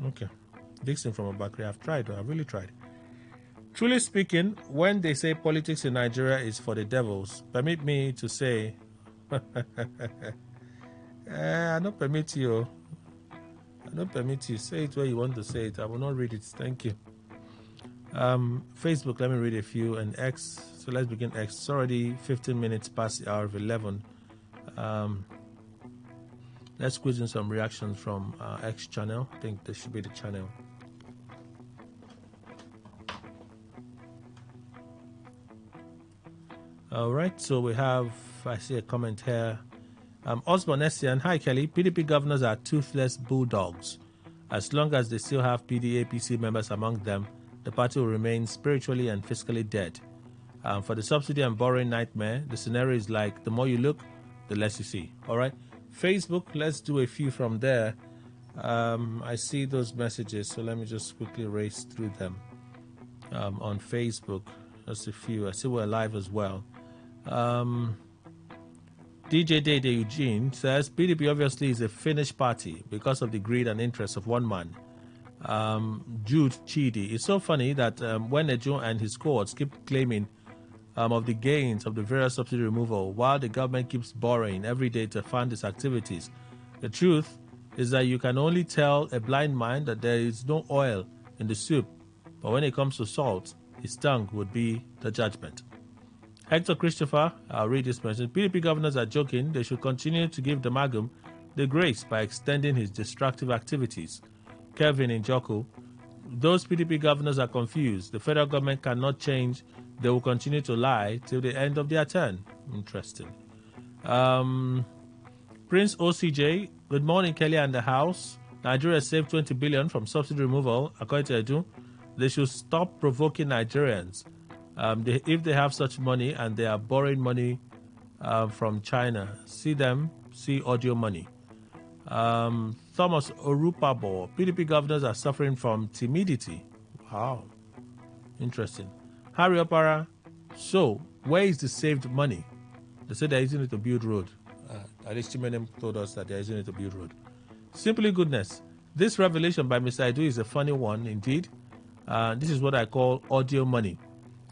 Okay. Dixon from Abakri, I've tried. I've really tried. Truly speaking, when they say politics in Nigeria is for the devils, permit me to say, I don't permit you. I don't permit you. Say it where you want to say it. I will not read it. Thank you. Facebook, let me read a few. And X, so let's begin X. It's already 15 minutes past the hour of 11. Let's squeeze in some reactions from X channel. I think this should be the channel. All right, so we have, I see a comment here. Osborne Essian, hi Kelly, PDP governors are toothless bulldogs. As long as they still have PDAPC members among them, the party will remain spiritually and fiscally dead. For the subsidy and borrowing nightmare, the scenario is like the more you look, the less you see. All right, Facebook, let's do a few from there. I see those messages, so let me just quickly race through them. On Facebook, just a few. I see we're live as well. DJ Dede Eugene says PDP obviously is a Finnish party because of the greed and interest of one man. Jude Chidi. It's so funny that when Ejo and his cohorts keep claiming of the gains of the various subsidy removal while the government keeps borrowing every day to fund its activities, the truth is that you can only tell a blind man that there is no oil in the soup, but when it comes to salt, his tongue would be the judgment. Hector Christopher, I'll read this message. PDP governors are joking. They should continue to give the Magum the grace by extending his destructive activities. Kevin Njoku, those PDP governors are confused. The federal government cannot change. They will continue to lie till the end of their term. Interesting. Prince OCJ, good morning, Kelly and the House. Nigeria saved 20 billion from subsidy removal. According to Edu, they should stop provoking Nigerians. If they have such money and they are borrowing money from China, see audio money. Thomas Orupabo, PDP governors are suffering from timidity. Wow, interesting. Harry Opara, so where is the saved money? They said they're using it to build road. At least Chimenem told us that they're using it to build road. Simply goodness. This revelation by Mr. Edu is a funny one indeed. This is what I call audio money.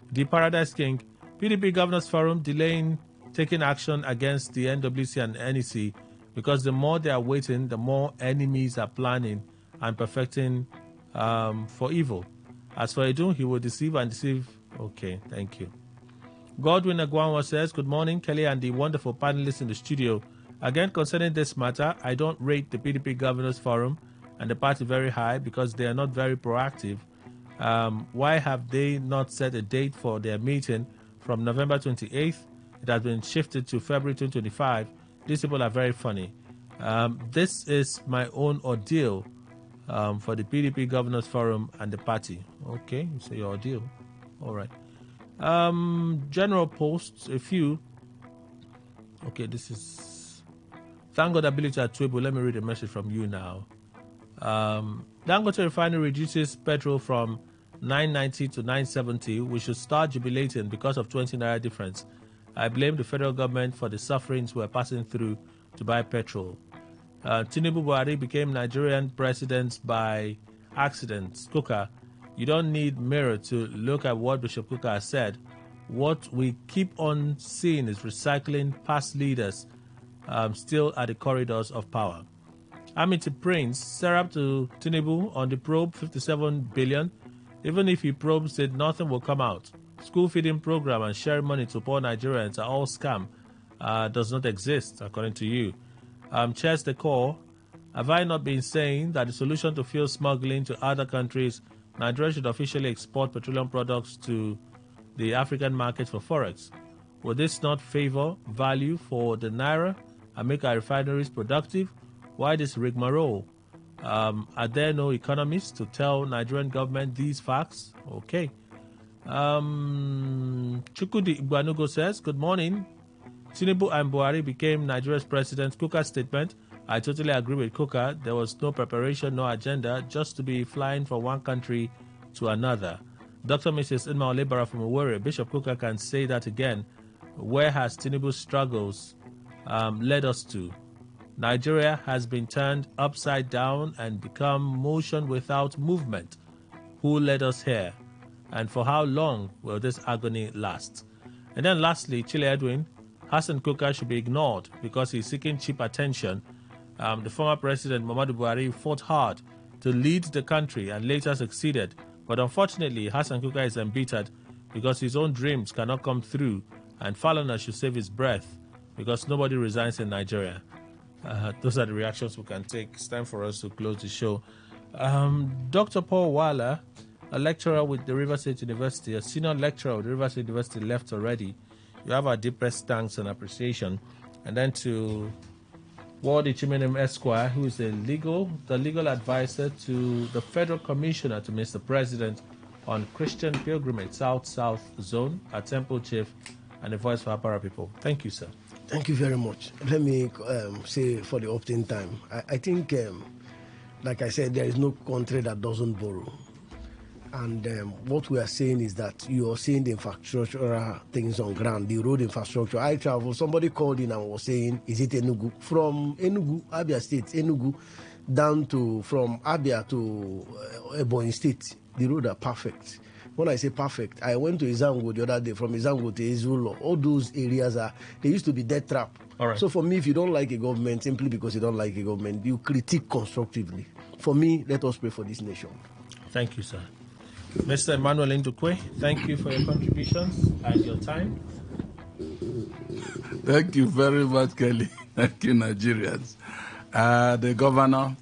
The Paradise King, PDP Governors Forum delaying taking action against the NWC and NEC because the more they are waiting, the more enemies are planning and perfecting for evil. As for Edu, he will deceive and deceive. Okay, thank you. Godwin Agwanwa says, good morning, Kelly and the wonderful panelists in the studio. Again, concerning this matter, I don't rate the PDP Governors Forum and the party very high because they are not very proactive. Why have they not set a date for their meeting from November 28th? It has been shifted to February 2025. These people are very funny. This is my own ordeal for the PDP Governors Forum and the party. Okay, you say your ordeal. All right. General posts, a few. Okay, this is... Thank God ability at Twibo. Let me read a message from you now. Dangote Refinery reduces petrol from 990 to 970. We should start jubilating because of 20 naira difference. I blame the federal government for the sufferings we're passing through to buy petrol. Tinubu Buhari became Nigerian president by accident. Kuka, you don't need mirror to look at what Bishop Kuka has said. What we keep on seeing is recycling past leaders still at the corridors of power. Amity Prince, Serap to Tinubu on the probe, 57 billion. Even if he probes it, nothing will come out. School feeding program and sharing money to poor Nigerians are all scam. Does not exist, according to you. Chess the core. Have I not been saying that the solution to fuel smuggling to other countries, Nigeria should officially export petroleum products to the African market for forex? Would this not favor value for the Naira and make our refineries productive? Why this rigmarole? Are there no economists to tell Nigerian government these facts? Okay. Chukudi Igbanugo says, good morning. Tinubu and Buhari became Nigeria's president. Kuka's statement, I totally agree with Kuka. There was no preparation, no agenda, just to be flying from one country to another. Dr. Mrs. Inma Olebara from Owerri, Bishop Kuka can say that again. Where has Tinubu's struggles led us to? Nigeria has been turned upside down and become motion without movement. Who led us here? And for how long will this agony last? And then lastly, Chile Edwin, Hassan Kuka should be ignored because he's seeking cheap attention. The former president, Muhammadu Buhari, fought hard to lead the country and later succeeded. But unfortunately, Hassan Kuka is embittered because his own dreams cannot come through, and Falana should save his breath because nobody resigns in Nigeria. Those are the reactions we can take. It's time for us to close the show. Dr. Paul Wala, a lecturer with the River State University, a senior lecturer with the River State University, left already. You have our deepest thanks and appreciation. And then to Ward Ichimenem Esquire, who is the legal advisor to the Federal Commissioner to Mr. President on Christian Pilgrimage, South Zone, our Temple Chief, and the voice for Apara people. Thank you, sir. Thank you very much. Let me say for the opt-in time, I think, like I said, there is no country that doesn't borrow. And what we are saying is that you are seeing the infrastructural things on ground, the road infrastructure. I travel, somebody called in and was saying, is it Enugu? From Enugu, Abia State, Enugu, down to, from Abia to Ebonyi State, the roads are perfect. When I say perfect, I went to Izango the other day, from Izango to Izulo. All those areas they used to be death trap. All right. So for me, if you don't like a government, simply because you don't like a government, you critique constructively. For me, let us pray for this nation. Thank you, sir. Mr. Emmanuel Ndukwe, thank you for your contributions and your time. Thank you very much, Kelly. Thank you, Nigerians. The governor,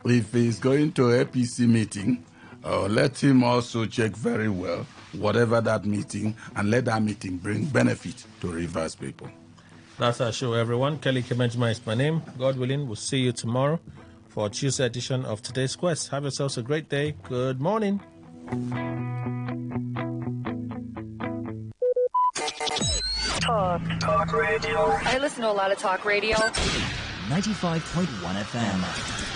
if he's going to APC meeting, let him also check very well whatever that meeting, and let that meeting bring benefit to Rivers people. That's our show, everyone. Kelly Kemenjima is my name. God willing, we'll see you tomorrow for a Tuesday edition of Today's Quest. Have yourselves a great day. Good morning. Talk radio. I listen to a lot of talk radio. 95.1 FM.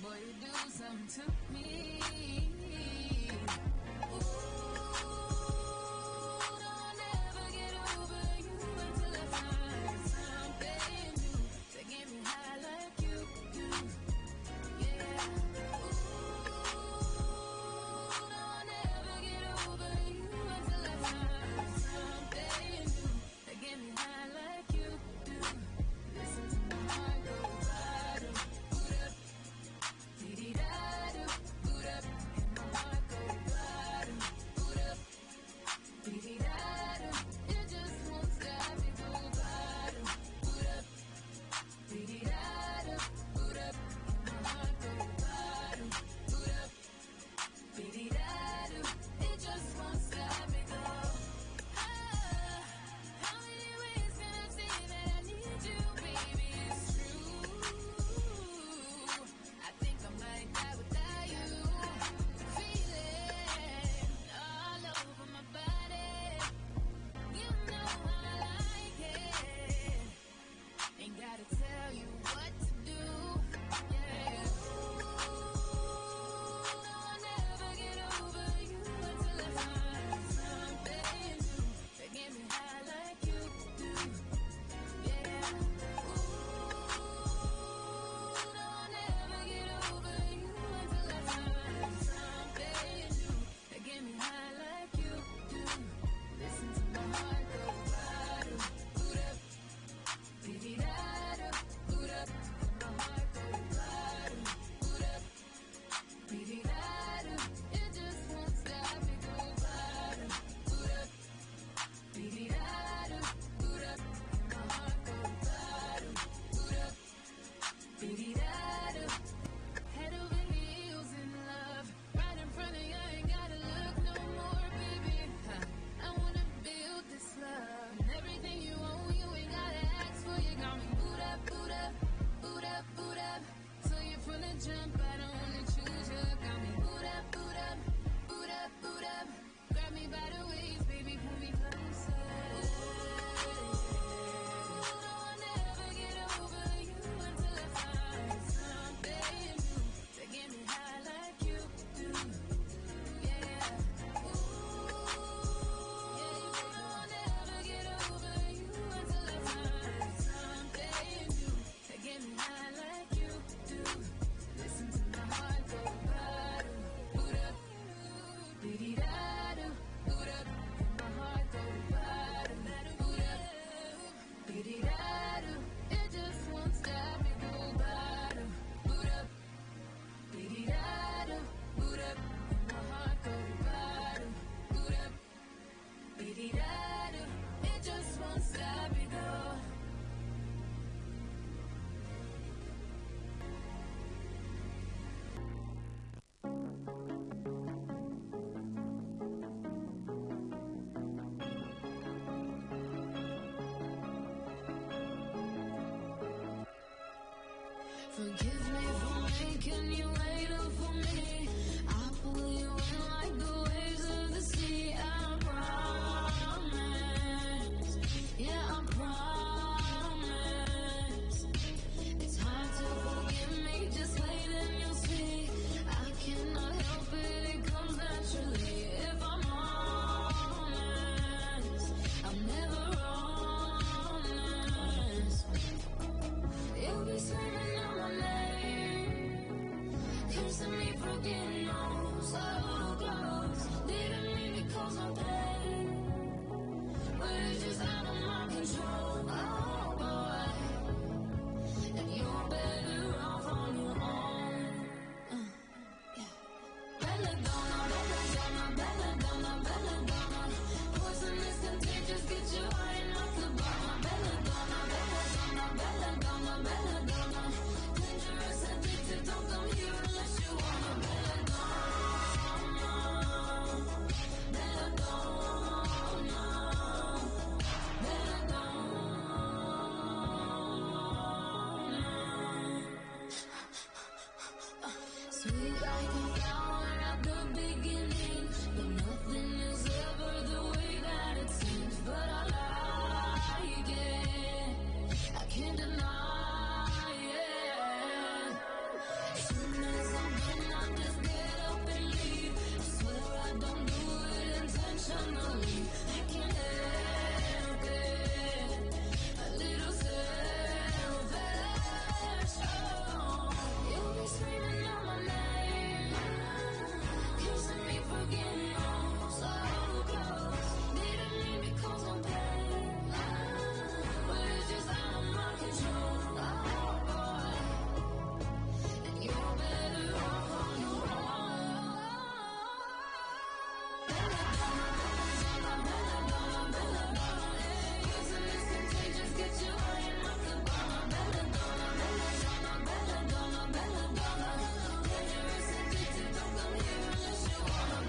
Boy, you do Forgive me for making you wait up for me. I'll pull you in like the waves of the sea. I promise, yeah, I promise. It's hard to forgive me, just wait and you'll see. I cannot help it, it comes naturally. If I'm honest, I'm never honest. You'll be screaming out my name, kissing me for getting on so close. Didn't mean to cause no pain, but it's just out of my control. Oh boy, and you're better off on your own. Belladonna, belladonna, belladonna, belladonna. Poison is contagious, get you high enough to bomb. Belladonna, belladonna, belladonna, belladonna. Dangerous, addicted, don't come here unless you wanna. Belladonna, belladonna, belladonna. Sweet like a flower at the beginning, but nothing is ever the way that it seems. But I like it, I can't deny it. Soon as I'm done, I just get up and leave. I swear I don't do it intentionally. I can't help it, a little selfish. Oh, you'll be screaming out my name, kissing me for getting on so close. Didn't mean to cause no pain, but it's just out of my control. Oh boy, and you're better off on your own. Belladonna, belladonna, belladonna. Using is contagious, get you high enough to bomb. Belladonna, belladonna, belladonna, belladonna. Dangerous, addicted, don't come here unless you wanna.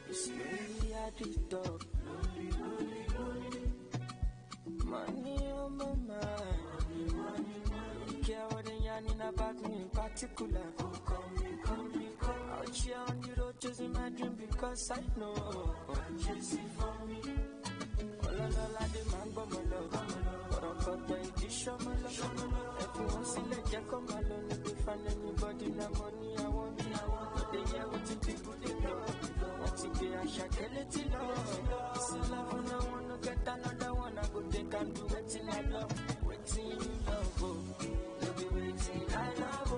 It's lonely at the top. Lonely, lonely, lonely. Money on my mind. Money. Care what they yarning about me in particular. Come me. Out here on the road chasing my dream because I know I'm chasing for me. All I the man but my love. But I'm got the edition my love. Everyone select ya come alone. If you find anybody na money I want. But they hear what the people they know. To be a shakeleti love. It's a love and I wanna get another one. I go take and do waiting I love. Waiting you love, oh. You'll be waiting I love, oh.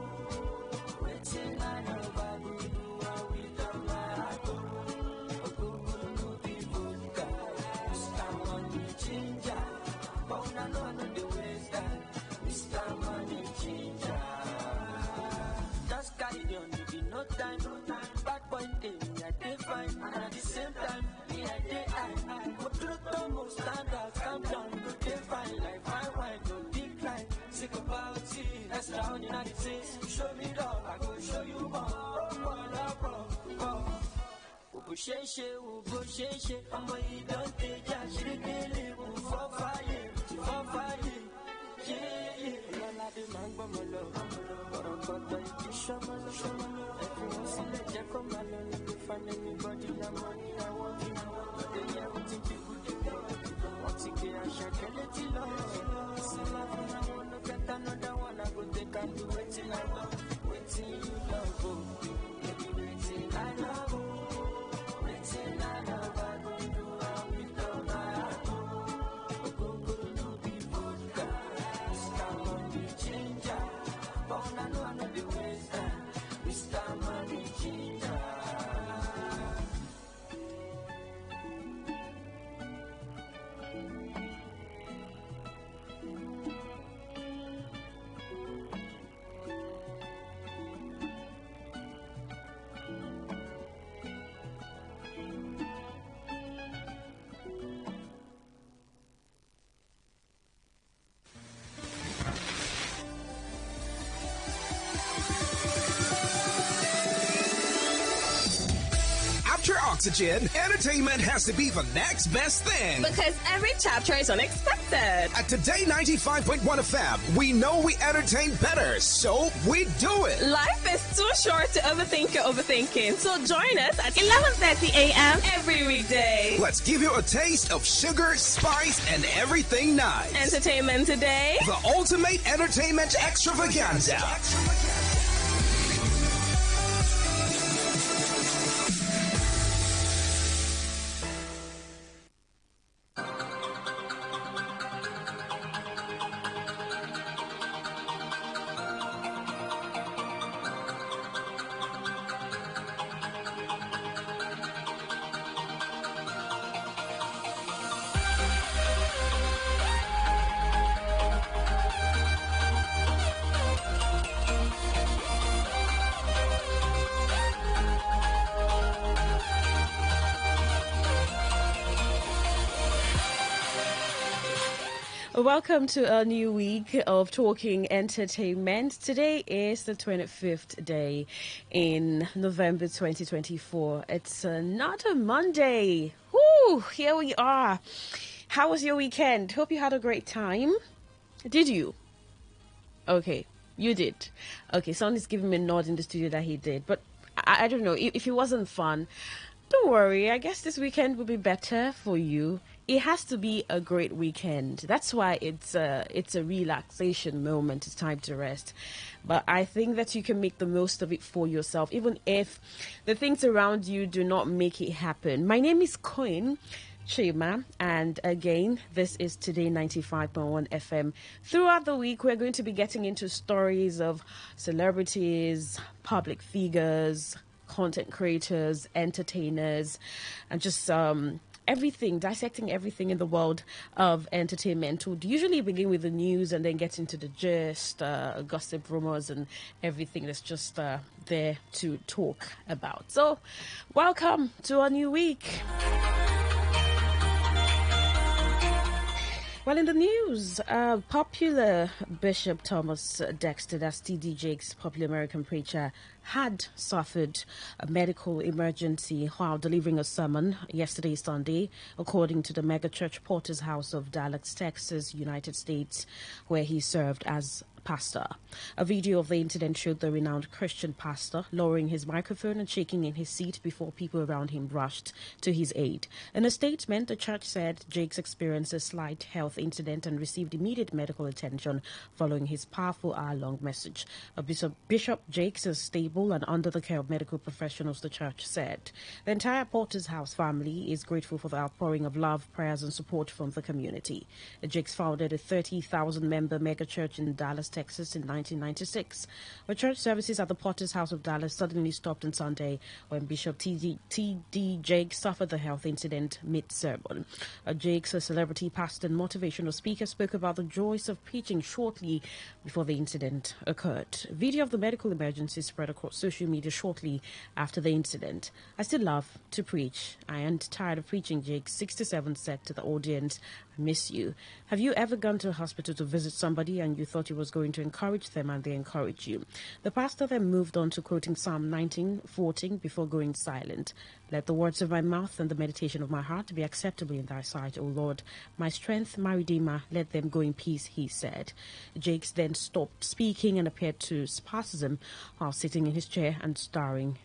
Waiting I love, I will do what we done my heart, oh. Oh, no people, Mr. Money Ginger. But I know the ways that Mr. Money Ginger. Just carry on, you be no time. Bad boy day, me I dey fine. And at the same time, me I dey high. But through the most standard, calm down, you dey fine. Like fine wine, no decline. Sick about it, that's down in the things. Show me love, I go show you more. Ubo sheshe, I'ma eat on the judge, really, for fire. Yeah. Lola the man, but my love. But I'm got the edition, my love. Everyone select ya come alone. If you find anybody, na money I want. But they hear what people do. Want to get a shakeleti love. It's a love and I wanna get another. Capture Oxygen, entertainment has to be the next best thing. Because every chapter is unexpected. At Today 95.1 FM, we know we entertain better, so we do it. Life is too short to overthink your overthinking. So join us at 11:30 a.m. every weekday. Let's give you a taste of sugar, spice, and everything nice. Entertainment Today. The ultimate entertainment extravaganza. Welcome to a new week of Talking Entertainment. Today is the 25th day in November 2024. It's not a Monday. Woo! Here we are. How was your weekend? Hope you had a great time. Did you? Okay, you did. Okay, someone is giving me a nod in the studio that he did. But I don't know. If it wasn't fun, don't worry. I guess this weekend will be better for you. It has to be a great weekend. That's why it's a relaxation moment. It's time to rest. But I think that you can make the most of it for yourself, even if the things around you do not make it happen. My name is Queen Chima, and again, this is Today 95.1 FM. Throughout the week, we're going to be getting into stories of celebrities, public figures, content creators, entertainers, and just everything, dissecting everything in the world of entertainment. Would usually begin with the news and then get into the gist, gossip, rumors, and everything that's just there to talk about. So, welcome to a new week. Well, in the news, popular Bishop Thomas Dexter, that's T.D. Jakes, popular American preacher, had suffered a medical emergency while delivering a sermon yesterday, Sunday, according to the megachurch Porter's House of Dallas, Texas, United States, where he served as pastor. A video of the incident showed the renowned Christian pastor lowering his microphone and shaking in his seat before people around him rushed to his aid. In a statement, the church said Jakes experienced a slight health incident and received immediate medical attention following his powerful hour-long message. Bishop Jakes is stable and under the care of medical professionals, the church said. The entire Porter's House family is grateful for the outpouring of love, prayers, and support from the community. Jakes founded a 30,000-member megachurch in Dallas, Texas in 1996. The church services at the Porter's House of Dallas suddenly stopped on Sunday when Bishop T.D. Jakes suffered the health incident mid-sermon. Jakes, a celebrity pastor and motivational speaker, spoke about the joys of preaching shortly before the incident occurred. Video of the medical emergency spread across social media shortly after the incident. "I still love to preach. I am tired of preaching," Jakes, 67, said to the audience. "I miss you." Have you ever gone to a hospital to visit somebody and you thought it was going to encourage them and they encourage you? The pastor then moved on to quoting Psalm 19:14 before going silent. "Let the words of my mouth and the meditation of my heart be acceptable in thy sight, O Lord, my strength, my redeemer, let them go in peace," he said. Jakes then stopped speaking and appeared to spasm while sitting in his chair and staring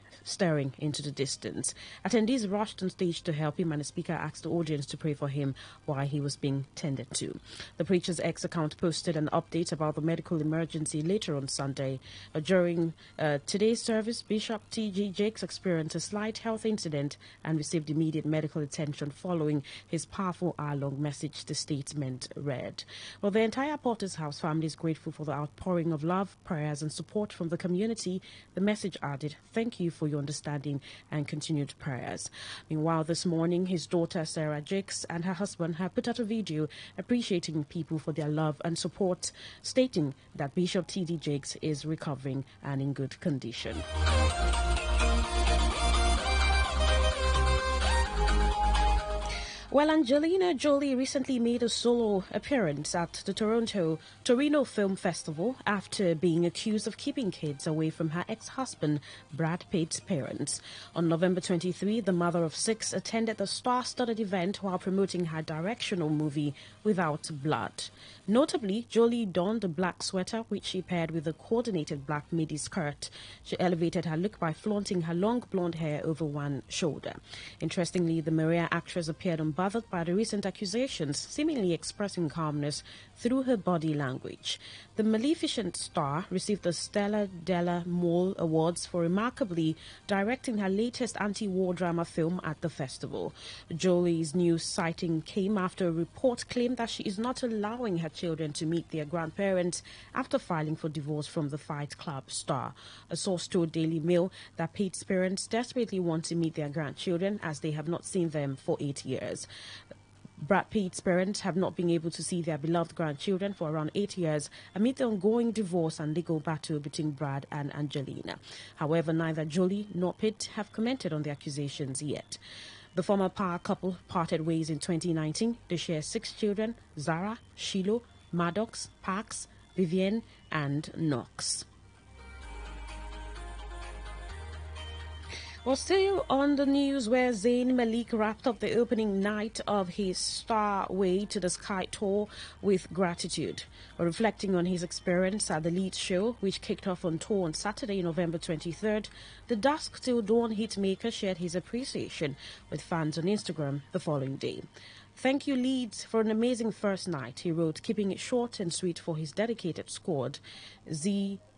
into the distance. Attendees rushed on stage to help him, and the speaker asked the audience to pray for him while he was being tended to. The preacher's X account posted an update about the medical emergency later on Sunday. During today's service, Bishop T.G. Jakes experienced a slight health incident and received immediate medical attention following his powerful hour-long message, the statement read. Well, the entire Porter's House family is grateful for the outpouring of love, prayers, and support from the community. The message added, "Thank you for your understanding and continued prayers." Meanwhile, this morning, his daughter Sarah Jakes and her husband have put out a video appreciating people for their love and support, stating that Bishop T.D. Jakes is recovering and in good condition. Well, Angelina Jolie recently made a solo appearance at the Torino Film Festival after being accused of keeping kids away from her ex-husband, Brad Pitt's parents. On November 23, the mother of 6 attended the star-studded event while promoting her directional movie, Without Blood. Notably, Jolie donned a black sweater, which she paired with a coordinated black midi skirt. She elevated her look by flaunting her long blonde hair over one shoulder. Interestingly, the Maria actress appeared unbothered by the recent accusations, seemingly expressing calmness through her body language. The Maleficent star received the Stella della Mole Awards for remarkably directing her latest anti-war drama film at the festival. Jolie's new sighting came after a report claimed that she is not allowing her children to meet their grandparents after filing for divorce from the Fight Club star. A source told Daily Mail that Pete's parents desperately want to meet their grandchildren as they have not seen them for 8 years. Brad Pitt's parents have not been able to see their beloved grandchildren for around 8 years amid the ongoing divorce and legal battle between Brad and Angelina. However, neither Jolie nor Pitt have commented on the accusations yet. The former power couple parted ways in 2019. They share 6 children: Zara, Shiloh, Maddox, Parks, Vivienne, and Knox. Well, still on the news, where Zayn Malik wrapped up the opening night of his Star Way to the Sky tour with gratitude. Reflecting on his experience at the Leeds show, which kicked off on tour on Saturday, November 23rd, the Dusk Till Dawn hitmaker shared his appreciation with fans on Instagram the following day. "Thank you, Leeds, for an amazing first night," he wrote, keeping it short and sweet for his dedicated squad.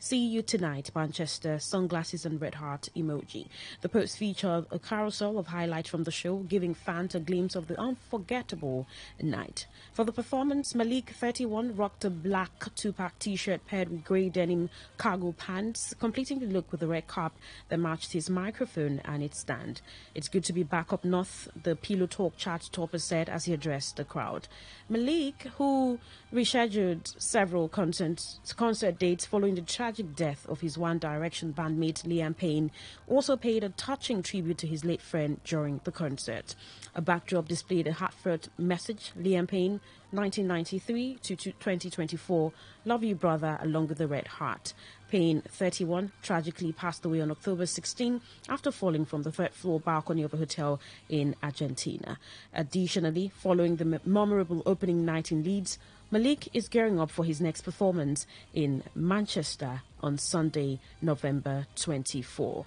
See you tonight, Manchester, sunglasses and red heart emoji. The post featured a carousel of highlights from the show, giving fans a glimpse of the unforgettable night. For the performance, Malik, 31, rocked a black 2-pack t-shirt paired with grey denim cargo pants, completing the look with a red cap that matched his microphone and its stand. "It's good to be back up north," the Pillow Talk chart topper said as he addressed the crowd. Malik, who rescheduled several concert dates following the tragic death of his One Direction bandmate Liam Payne, also paid a touching tribute to his late friend during the concert. A backdrop displayed a heartfelt message: "Liam Payne, 1993 to 2024, love you brother," along with the red heart. Payne, 31, tragically passed away on October 16 after falling from the 3rd-floor balcony of a hotel in Argentina. Additionally, following the memorable opening night in Leeds, Malik is gearing up for his next performance in Manchester on Sunday, November 24.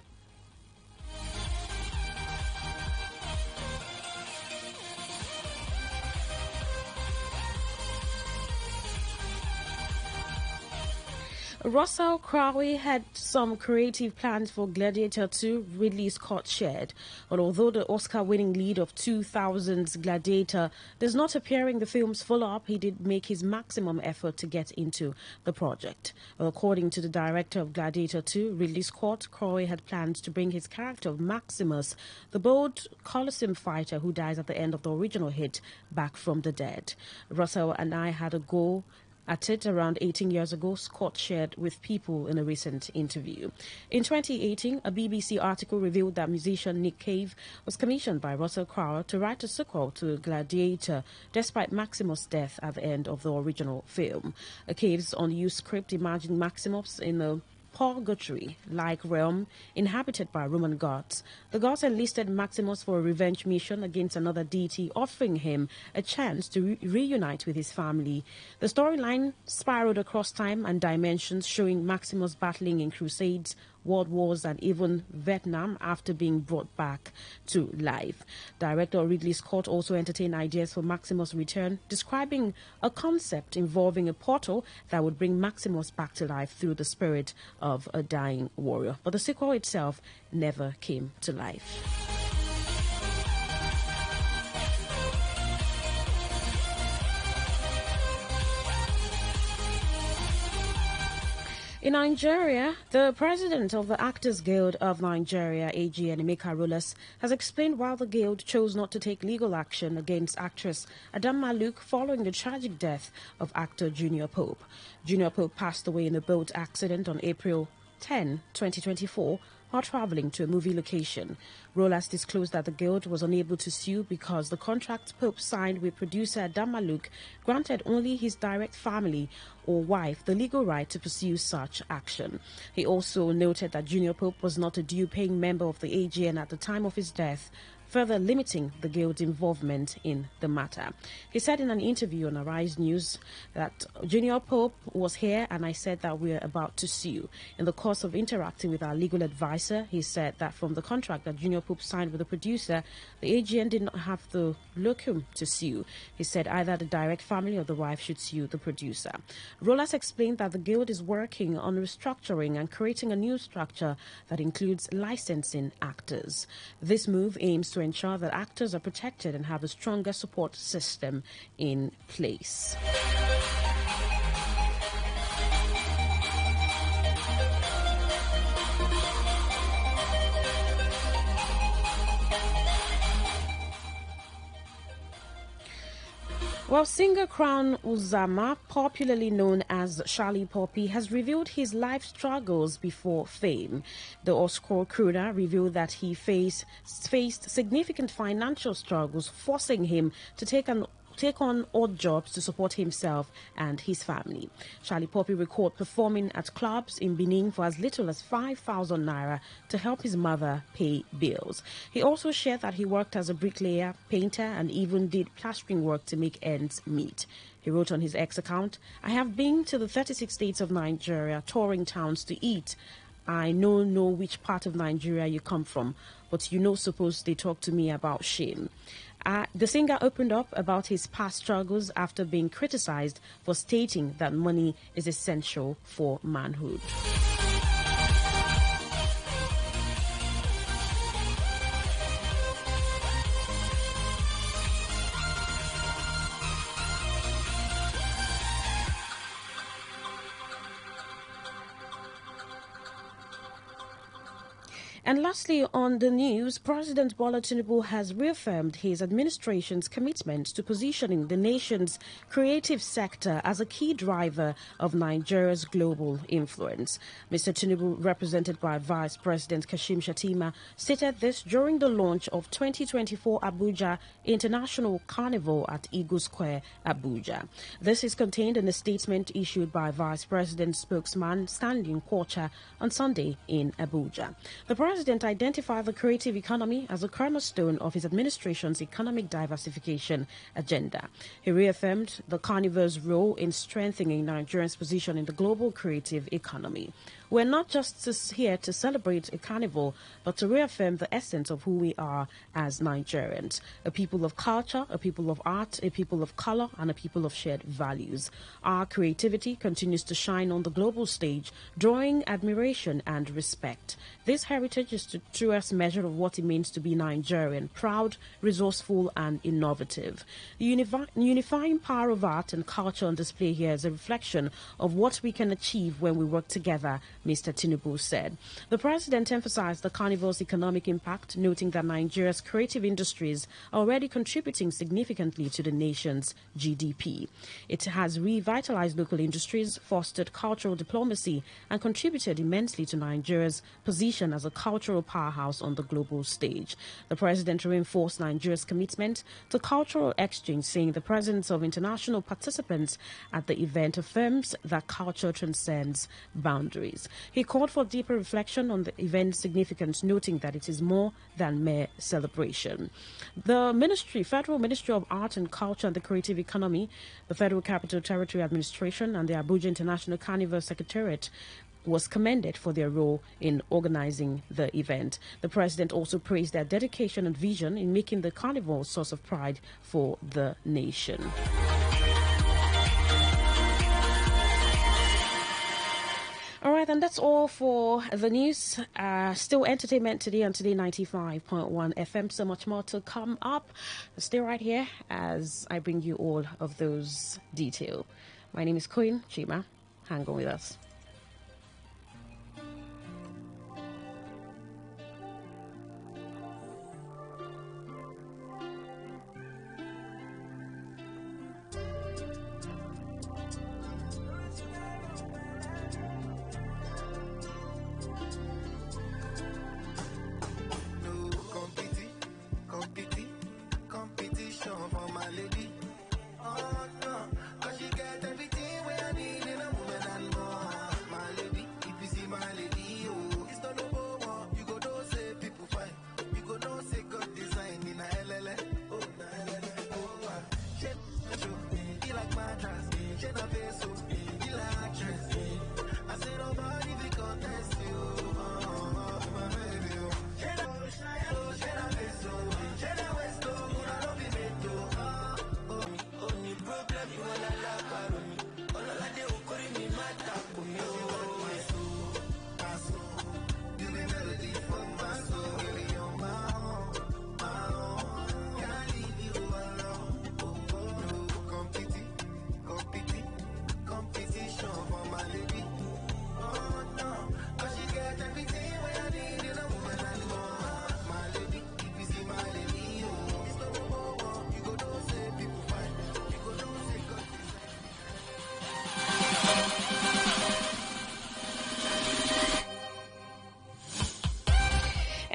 Russell Crowe had some creative plans for Gladiator 2, Ridley Scott shared. But although the Oscar-winning lead of 2000's Gladiator does not appear in the film's follow-up, he did make his maximum effort to get into the project. According to the director of Gladiator 2, Ridley Scott, Crowe had plans to bring his character of Maximus, the bold Colosseum fighter who dies at the end of the original hit, back from the dead. "Russell and I had a go at it around 18 years ago," Scott shared with People in a recent interview. In 2018, a BBC article revealed that musician Nick Cave was commissioned by Russell Crowe to write a sequel to Gladiator, despite Maximus' death at the end of the original film. Cave's unused script imagined Maximus in a purgatory-like realm inhabited by Roman gods. The gods enlisted Maximus for a revenge mission against another deity, offering him a chance to reunite with his family. The storyline spiraled across time and dimensions, showing Maximus battling in crusades, world wars, and even Vietnam after being brought back to life. Director Ridley Scott also entertained ideas for Maximus' return, describing a concept involving a portal that would bring Maximus back to life through the spirit of a dying warrior. But the sequel itself never came to life. In Nigeria, the president of the Actors Guild of Nigeria, AGN Emeka Rolas, has explained why the guild chose not to take legal action against actress Adam Maluk following the tragic death of actor Junior Pope. Junior Pope passed away in a boat accident on April 10, 2024, while traveling to a movie location. Rolas disclosed that the guild was unable to sue because the contract Pope signed with producer Damaluk granted only his direct family or wife the legal right to pursue such action. He also noted that Junior Pope was not a due-paying member of the AGN at the time of his death, further limiting the guild's involvement in the matter. He said in an interview on Arise News that Junior Pope was here and I said that we're about to sue. In the course of interacting with our legal advisor, he said that from the contract that Junior Pope signed with the producer, the AGN did not have the locum to sue. He said either the direct family or the wife should sue the producer. Rolas explained that the guild is working on restructuring and creating a new structure that includes licensing actors. This move aims to ensure that actors are protected and have a stronger support system in place. Well, singer Crown Uzama, popularly known as Charlie Poppy, has revealed his life struggles before fame. The Oscar crooner revealed that he faced significant financial struggles, forcing him to take on odd jobs to support himself and his family. Charlie Poppy recorded performing at clubs in Benin for as little as 5,000 naira to help his mother pay bills. He also shared that he worked as a bricklayer, painter, and even did plastering work to make ends meet. He wrote on his X account, "I have been to the 36 states of Nigeria, touring towns to eat. I know which part of Nigeria you come from, but suppose they talk to me about shame." The singer opened up about his past struggles after being criticized for stating that money is essential for manhood. And lastly, on the news, President Bola Tinubu has reaffirmed his administration's commitment to positioning the nation's creative sector as a key driver of Nigeria's global influence. Mr. Tinubu, represented by Vice President Kashim Shettima, stated this during the launch of 2024 Abuja International Carnival at Eagle Square, Abuja. This is contained in a statement issued by Vice President spokesman Stanley Nkwocha on Sunday in Abuja. The President identified the creative economy as a cornerstone of his administration's economic diversification agenda. He reaffirmed the Carnival's role in strengthening Nigeria's position in the global creative economy. We're not just here to celebrate a carnival, but to reaffirm the essence of who we are as Nigerians, a people of culture, a people of art, a people of color, and a people of shared values. Our creativity continues to shine on the global stage, drawing admiration and respect. This heritage is the truest measure of what it means to be Nigerian, proud, resourceful, and innovative. The unifying power of art and culture on display here is a reflection of what we can achieve when we work together, Mr. Tinubu said. The president emphasized the carnival's economic impact, noting that Nigeria's creative industries are already contributing significantly to the nation's GDP. It has revitalized local industries, fostered cultural diplomacy, and contributed immensely to Nigeria's position as a cultural powerhouse on the global stage. The president reinforced Nigeria's commitment to cultural exchange, saying the presence of international participants at the event affirms that culture transcends boundaries. He called for deeper reflection on the event's significance, noting that it is more than mere celebration. The Federal Ministry of Art and Culture and the Creative Economy, the Federal Capital Territory Administration, and the Abuja International Carnival Secretariat was commended for their role in organizing the event. The president also praised their dedication and vision in making the carnival a source of pride for the nation. All right, and that's all for the news. Still entertainment today on Today 95.1 FM. So much more to come up. Stay right here as I bring you all of those details. My name is Queen Chima. Hang on with us.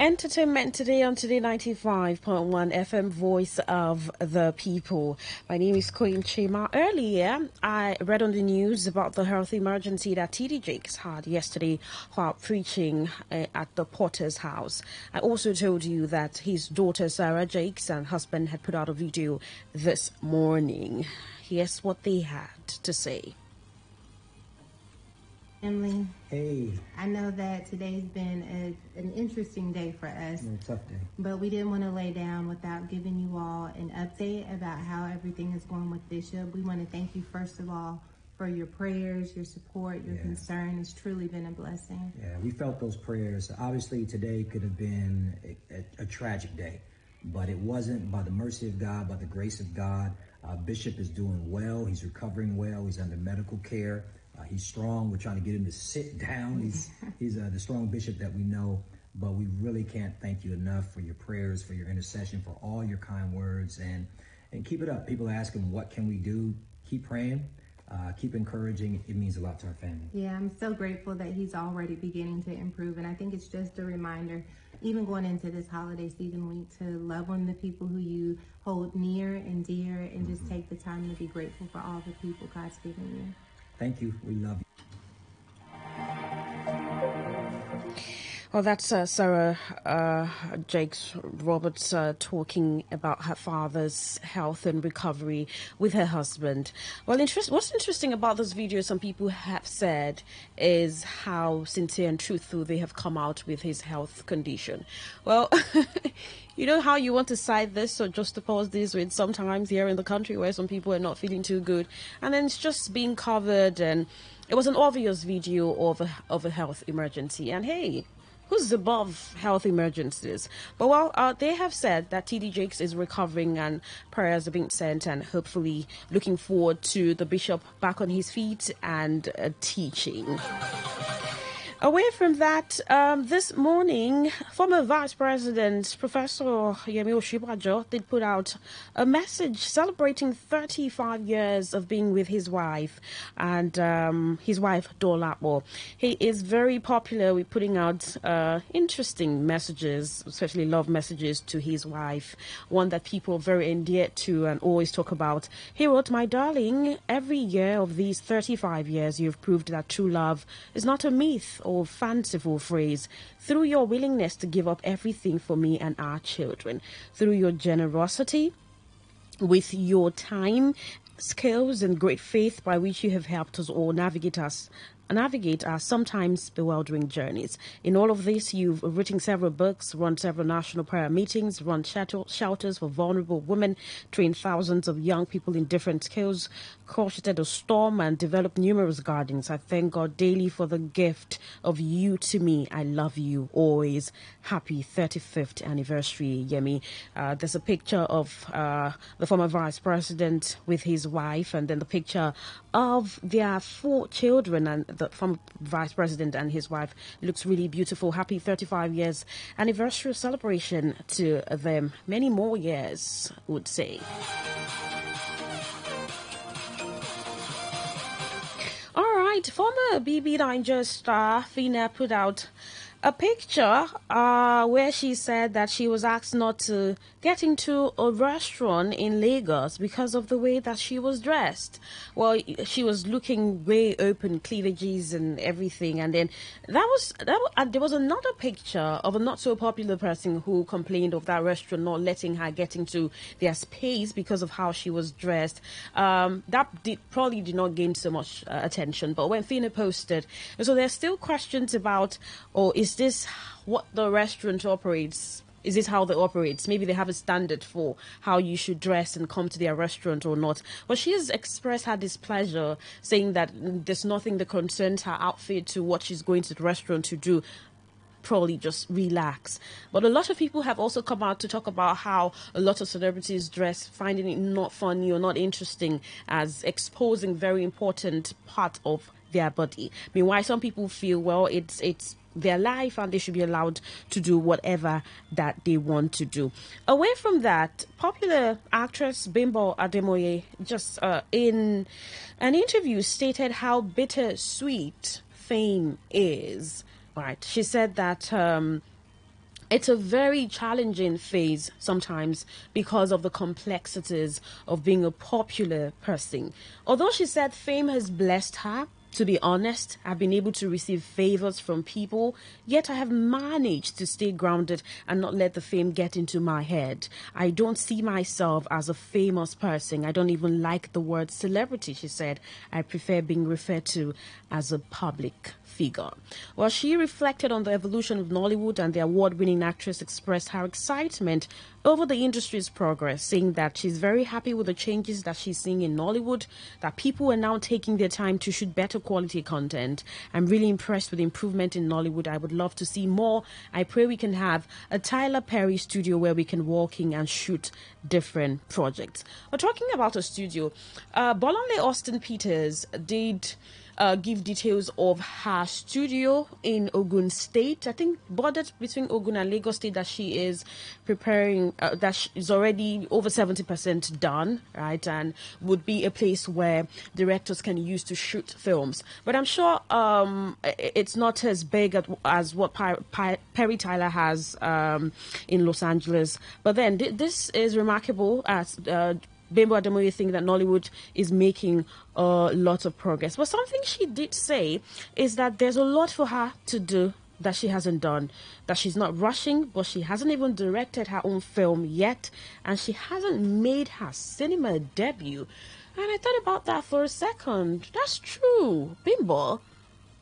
Entertainment today on Today 95.1 FM, Voice of the People. My name is Queen Chima. Earlier, I read on the news about the health emergency that TD Jakes had yesterday while preaching at the Potter's house. I also told you that his daughter Sarah Jakes and husband had put out a video this morning. Here's what they had to say. Family, hey, I know that today's been an interesting day for us, tough day. but we didn't want to lay down without giving you all an update about how everything is going with Bishop. We want to thank you, first of all, for your prayers, your support, your concern. It's truly been a blessing. Yeah, we felt those prayers. Obviously, today could have been a tragic day, but it wasn't. By the mercy of God, by the grace of God, Bishop is doing well. He's recovering well. He's under medical care. He's strong. We're trying to get him to sit down. He's the strong bishop that we know, but we really can't thank you enough for your prayers, for your intercession, for all your kind words, and keep it up. People are asking, what can we do? Keep praying, keep encouraging. It means a lot to our family. Yeah, I'm so grateful that he's already beginning to improve, and I think it's just a reminder, even going into this holiday season week, to love on the people who you hold near and dear, and just take the time to be grateful for all the people God's given you. Thank you. We love you. Well, that's Sarah Jakes Roberts talking about her father's health and recovery with her husband. Well, what's interesting about this video, some people have said, is how sincere and truthful they have come out with his health condition. Well, you know how you want to cite this or just to pause this with sometimes here in the country where some people are not feeling too good, and then it's just being covered, and it was an obvious video of a health emergency. And hey, who's above health emergencies? But they have said that TD Jakes is recovering and prayers are being sent, and hopefully looking forward to the bishop back on his feet and teaching. Away from that, this morning, former Vice President Professor Yemi Osinbajo did put out a message celebrating 35 years of being with his wife and his wife Dolapo. He is very popular with putting out interesting messages, especially love messages to his wife, one that people are very endeared to and always talk about. He wrote, "My darling, every year of these 35 years, you've proved that true love is not a myth or fanciful phrase. Through your willingness to give up everything for me and our children, through your generosity, with your time, skills, and great faith by which you have helped us all navigate our sometimes bewildering journeys. In all of this, you've written several books, run several national prayer meetings, run shelters for vulnerable women, trained thousands of young people in different skills, crocheted a storm, and developed numerous gardens. I thank God daily for the gift of you to me. I love you always. Happy 35th anniversary, Yemi." There's a picture of the former vice president with his wife, and then the picture of their 4 children, and the former vice president and his wife looks really beautiful. Happy 35 years anniversary celebration to them. Many more years, would say. All right, former BB Niger star Fina put out a picture where she said that she was asked not to get into a restaurant in Lagos because of the way that she was dressed. Well, she was looking way open, cleavages and everything. And then there was another picture of a not so popular person who complained of that restaurant not letting her get into their space because of how she was dressed. That probably did not gain so much attention. But when Fina posted, so there's still questions about, is this what the restaurant operates? Is this how they operate? Maybe they have a standard for how you should dress and come to their restaurant or not. But she has expressed her displeasure, saying that there's nothing that concerns her outfit to what she's going to the restaurant to do. Probably just relax. But a lot of people have also come out to talk about how a lot of celebrities dress, finding it not funny or not interesting, as exposing very important part of their body. Meanwhile, some people feel, well, it's their life and they should be allowed to do whatever that they want to do. Away from that, popular actress Bimbo Ademoye just in an interview stated how bittersweet fame is. Right. She said that it's a very challenging phase sometimes because of the complexities of being a popular person. Although she said fame has blessed her, to be honest, I've been able to receive favors from people, yet I have managed to stay grounded and not let the fame get into my head. I don't see myself as a famous person. I don't even like the word celebrity, she said. I prefer being referred to as a public figure. While she reflected on the evolution of Nollywood, and the award-winning actress expressed her excitement over the industry's progress, saying that she's very happy with the changes that she's seeing in Nollywood, that people are now taking their time to shoot better quality content. I'm really impressed with the improvement in Nollywood. I would love to see more. I pray we can have a Tyler Perry studio where we can walk in and shoot different projects. We're talking about a studio. Bolanle Austin Peters did give details of her studio in Ogun State. I think bordered between Ogun and Lagos State, that she is preparing, that is already over 70% done, right? And would be a place where directors can use to shoot films. But I'm sure it's not as big as what Perry Tyler has in Los Angeles. But then this is remarkable, as Bimbo Ademoye think that Nollywood is making a lot of progress. But something she did say is that there's a lot for her to do that she hasn't done, that she's not rushing, but she hasn't even directed her own film yet, and she hasn't made her cinema debut. And I thought about that for a second. That's true. Bimbo,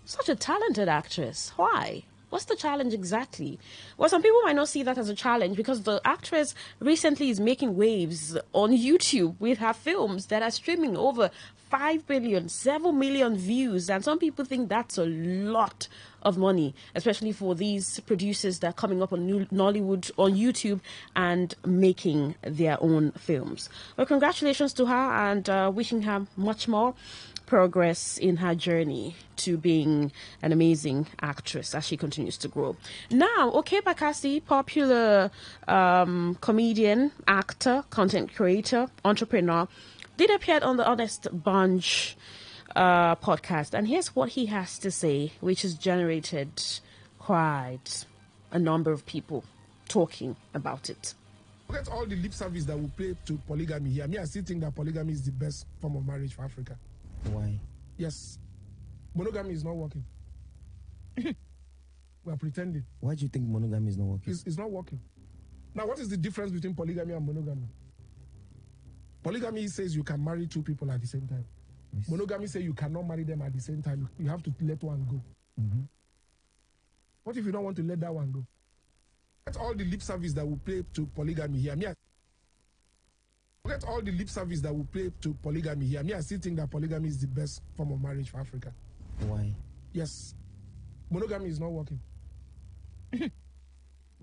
such a talented actress. Why? What's the challenge exactly? Well, some people might not see that as a challenge because the actress recently is making waves on YouTube with her films that are streaming over 5 billion, 7 million views. And some people think that's a lot of money, especially for these producers that are coming up on Nollywood on YouTube and making their own films. Well, congratulations to her, and wishing her much more progress in her journey to being an amazing actress as she continues to grow. Now, Oke Bakassi, popular comedian, actor, content creator, entrepreneur, did appear on the Honest Bunch podcast, and here's what he has to say, which has generated quite a number of people talking about it. Look at all the lip service that we pay to polygamy here. I still think that polygamy is the best form of marriage for Africa. Why? Yes. Monogamy is not working. We are pretending. Why do you think monogamy is not working? It's not working. Now, what is the difference between polygamy and monogamy? Polygamy says you can marry two people at the same time. Yes. Monogamy says you cannot marry them at the same time. You have to let one go. Mm-hmm. What if you don't want to let that one go? That's all the lip service that we pay to polygamy here. Look at all the lip service that we pay to polygamy here. I still think that polygamy is the best form of marriage for Africa. Why? Yes. Monogamy is not working. We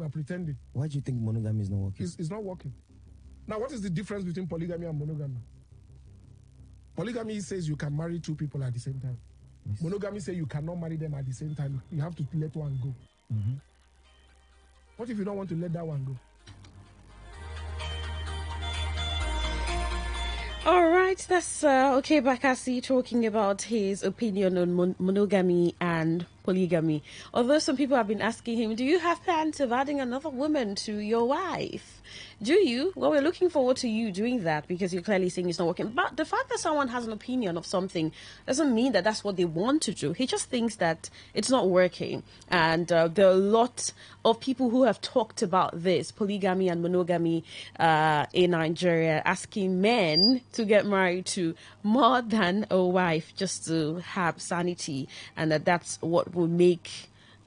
are pretending. Why do you think monogamy is not working? It's not working. Now, what is the difference between polygamy and monogamy? Polygamy says you can marry two people at the same time. Yes. Monogamy says you cannot marry them at the same time. You have to let one go. Mm-hmm. What if you don't want to let that one go? All right, that's Oke Bakassi talking about his opinion on monogamy and polygamy. Although some people have been asking him, do you have plans of adding another woman to your wife? Do you? Well, we're looking forward to you doing that because you're clearly saying it's not working. But the fact that someone has an opinion of something doesn't mean that that's what they want to do. He just thinks that it's not working. And there are a lot of people who have talked about this, polygamy and monogamy in Nigeria, asking men to get married to more than a wife just to have sanity, and that's what will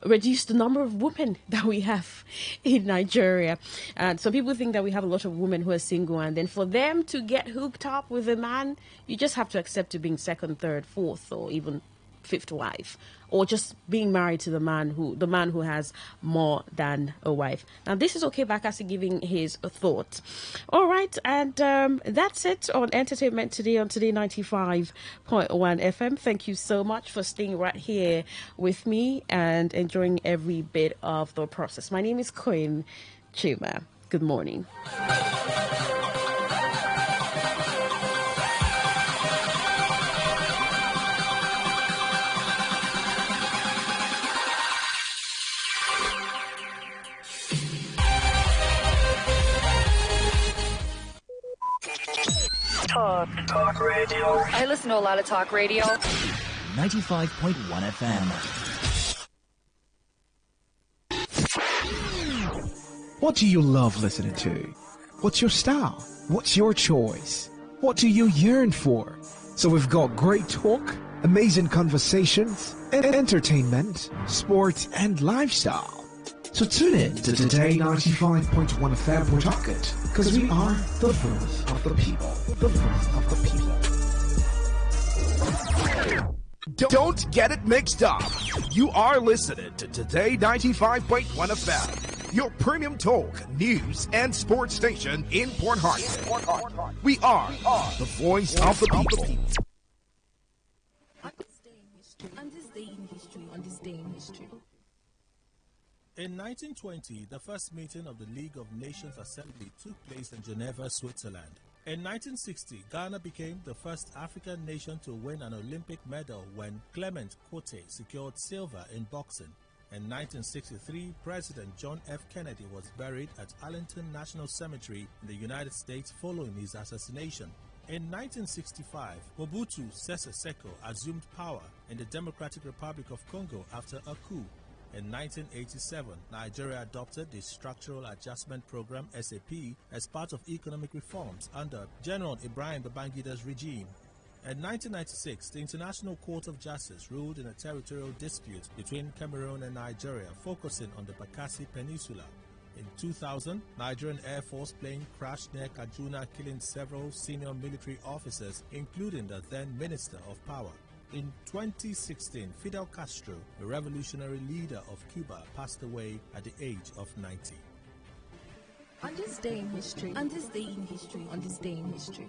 reduce the number of women that we have in Nigeria. And so people think that we have a lot of women who are single, and then for them to get hooked up with a man, you just have to accept to being second, third, fourth, or even fifth wife, or just being married to the man who has more than a wife. Now, this is Oke Bakassi giving his thoughts. All right, and that's it on entertainment today on Today 95.1 FM. Thank you so much for staying right here with me and enjoying every bit of the process. My name is Queen Chuma. Good morning. Talk radio. I listen to a lot of talk radio. 95.1 FM. What do you love listening to? What's your style? What's your choice? What do you yearn for? So we've got great talk, amazing conversations, and entertainment, sports, and lifestyle. So tune in to Today 95.1 FM Port Harcourt, because we are the voice of the people. The voice of the people. Don't get it mixed up. You are listening to Today 95.1 FM, your premium talk, news, and sports station in Port Harcourt. We are the voice of the people. On this day in history, on this day in history. In 1920, the first meeting of the League of Nations Assembly took place in Geneva, Switzerland. In 1960, Ghana became the first African nation to win an Olympic medal when Clement Cote secured silver in boxing. In 1963, President John F. Kennedy was buried at Arlington National Cemetery in the United States following his assassination. In 1965, Mobutu Sese Seko assumed power in the Democratic Republic of Congo after a coup. In 1987, Nigeria adopted the Structural Adjustment Program (SAP) as part of economic reforms under General Ibrahim Babangida's regime. In 1996, the International Court of Justice ruled in a territorial dispute between Cameroon and Nigeria, focusing on the Bakassi Peninsula. In 2000, Nigerian Air Force plane crashed near Kaduna, killing several senior military officers, including the then Minister of Power. In 2016, Fidel Castro, the revolutionary leader of Cuba, passed away at the age of 90. On this day in history, on this day in history, on this day in history.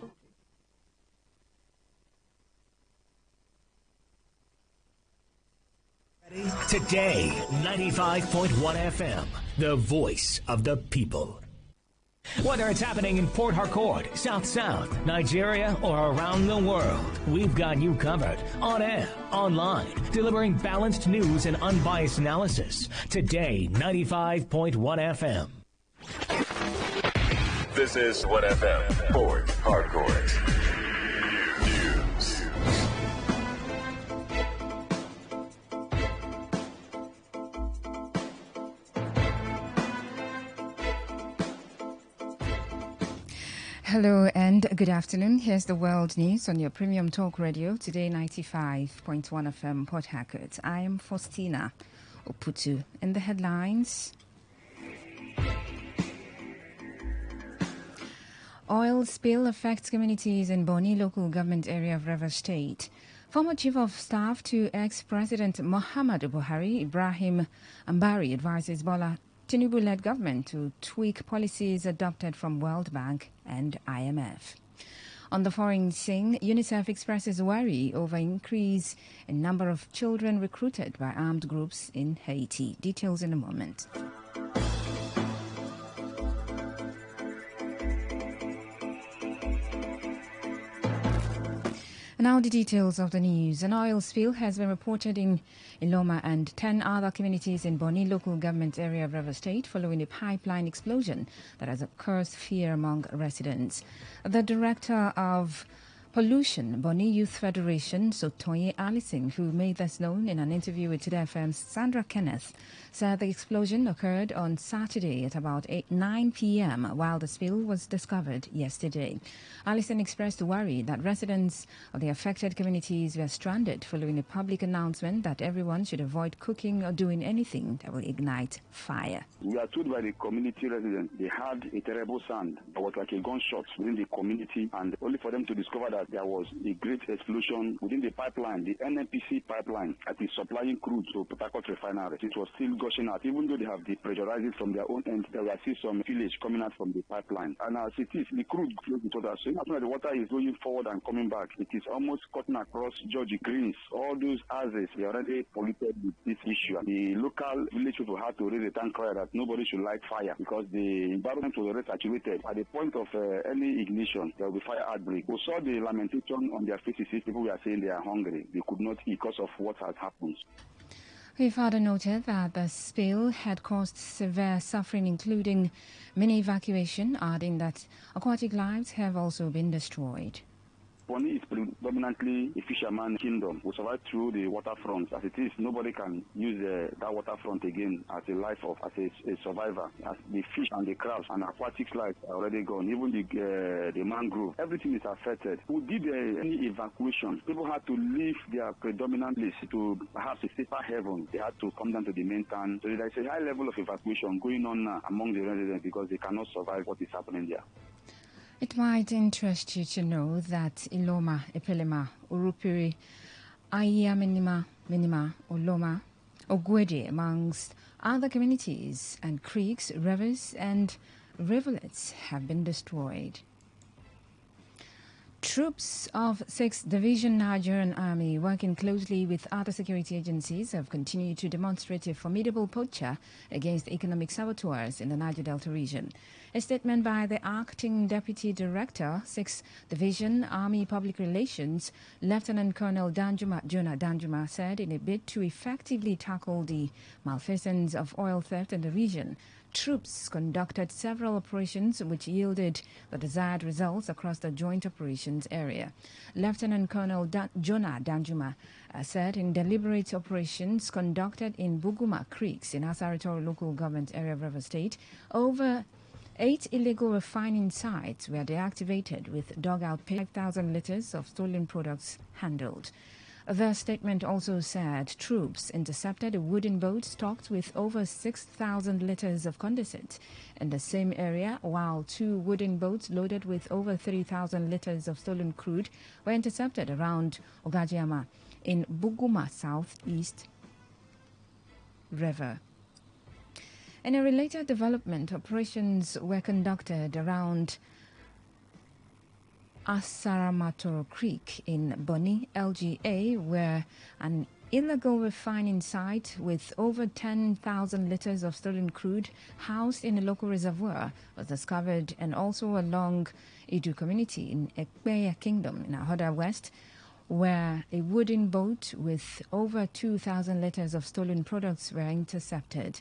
Today, 95.1 FM, the voice of the people. Whether it's happening in Port Harcourt, South, Nigeria, or around the world, we've got you covered. On air, online, delivering balanced news and unbiased analysis. Today, 95.1 FM. This is 1 FM, Port Harcourt. News. Hello and good afternoon. Here's the world news on your premium talk radio, Today 95.1 FM Port Harcourt. I am Faustina Oputu. In the headlines, oil spill affects communities in Boni local government area of Rivers State. Former Chief of Staff to ex-President Muhammadu Buhari, Ibrahim Ambari, advises Bola Tinubu-led government to tweak policies adopted from World Bank and IMF. On the foreign scene, UNICEF expresses worry over increase in number of children recruited by armed groups in Haiti. Details in a moment. Now the details of the news. An oil spill has been reported in Iloma and 10 other communities in Boni local government area of Rivers State following a pipeline explosion that has caused fear among residents. The director of Pollution, Boni Youth Federation, Sotoye Allison, who made this known in an interview with Today FM's Sandra Kenneth, said the explosion occurred on Saturday at about 9 p.m. while the spill was discovered yesterday. Allison expressed worry that residents of the affected communities were stranded following a public announcement that everyone should avoid cooking or doing anything that will ignite fire. We are told by the community residents they had a terrible sound that was like a gunshot within the community, and only for them to discover that there was a great explosion within the pipeline, the NNPC pipeline, that is supplying crude to Port Harcourt refinery. It was still gushing out. Even though they have depressurized it from their own end, there were still some village coming out from the pipeline. And as it is, the crude flows with water. So as soon as the water is going forward and coming back, it is almost cutting across Georgie Greens. All those houses, they are already polluted with this issue. The local village people had to raise a tank cry that nobody should light fire because the environment was already saturated. At the point of any ignition, there will be fire outbreak. We saw the lamentation on their faces. People were saying they are hungry. They could not eat because of what has happened. He further noted that the spill had caused severe suffering, including many evacuation, adding that aquatic lives have also been destroyed. Bonny is predominantly a fisherman kingdom. We survive through the waterfront. As it is, nobody can use that waterfront again as a survivor. As the fish and the crabs and aquatic life are already gone. Even the mangrove, everything is affected. We did any evacuation. People had to leave their predominant place to perhaps a safer haven. They had to come down to the main town. So there is a high level of evacuation going on now among the residents because they cannot survive what is happening there. It might interest you to know that Iloma, Epelema, Urupiri, Ayaminima, Minima, Oloma, Ogwede, amongst other communities and creeks, rivers and rivulets have been destroyed. Troops of 6th Division Nigerian Army, working closely with other security agencies, have continued to demonstrate a formidable posture against economic saboteurs in the Niger Delta region. A statement by the Acting Deputy Director, 6th Division Army Public Relations, Lieutenant Colonel Jonah Danjuma, said in a bid to effectively tackle the malfeasance of oil theft in the region, troops conducted several operations which yielded the desired results across the joint operations area. Lieutenant Colonel Jonah Danjuma said in deliberate operations conducted in Buguma Creeks in Asaritor local government area of River State, over 8 illegal refining sites were deactivated with dugout 5,000 liters of stolen products handled. The statement also said troops intercepted a wooden boat stocked with over 6,000 liters of condensate in the same area, while 2 wooden boats loaded with over 3,000 liters of stolen crude were intercepted around Ogajiama in Buguma Southeast River. In a related development, operations were conducted around Asaramator Creek in Bonny, LGA, where an illegal refining site with over 10,000 liters of stolen crude housed in a local reservoir was discovered, and also along Idu community in Ekpeya Kingdom in Ahoda West, where a wooden boat with over 2,000 liters of stolen products were intercepted.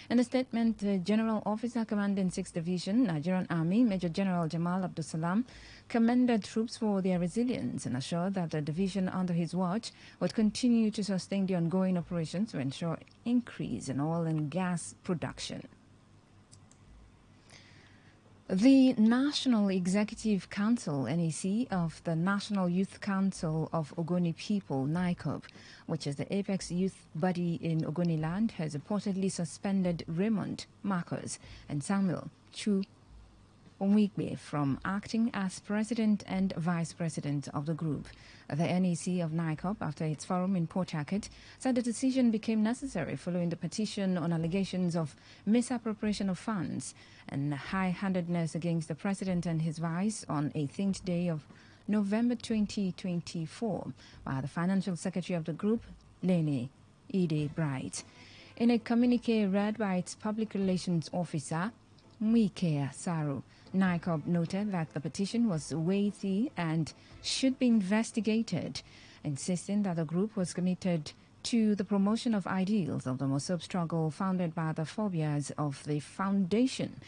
In a statement, the General Officer commanding 6th Division, Nigerian Army, Major General Jamal Abdul Salam, commended troops for their resilience and assured that the division under his watch would continue to sustain the ongoing operations to ensure increase in oil and gas production. The National Executive Council, NEC, of the National Youth Council of Ogoni People, NICOP, which is the apex youth body in Ogoni land, has reportedly suspended Raymond Marcos and Samuel Chu Onwigwe from acting as president and vice president of the group. The NEC of NICOP, after its forum in Port Harcourt, said the decision became necessary following the petition on allegations of misappropriation of funds and high-handedness against the president and his vice on 18th day of November 2024 by the financial secretary of the group, Lene Ide Bright. In a communique read by its public relations officer, Mwikea Saru, NICOP noted that the petition was weighty and should be investigated, insisting that the group was committed to the promotion of ideals of the Mosob struggle founded by the phobias of the foundation,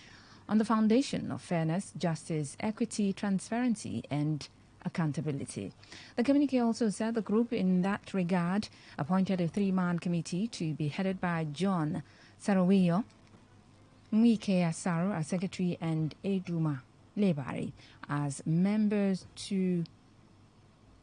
on the foundation of fairness, justice, equity, transparency, and accountability. The communique also said the group in that regard appointed a 3-man committee to be headed by John Sarawiyo, Mwike Asaro as secretary, and Eduma Lebari as members to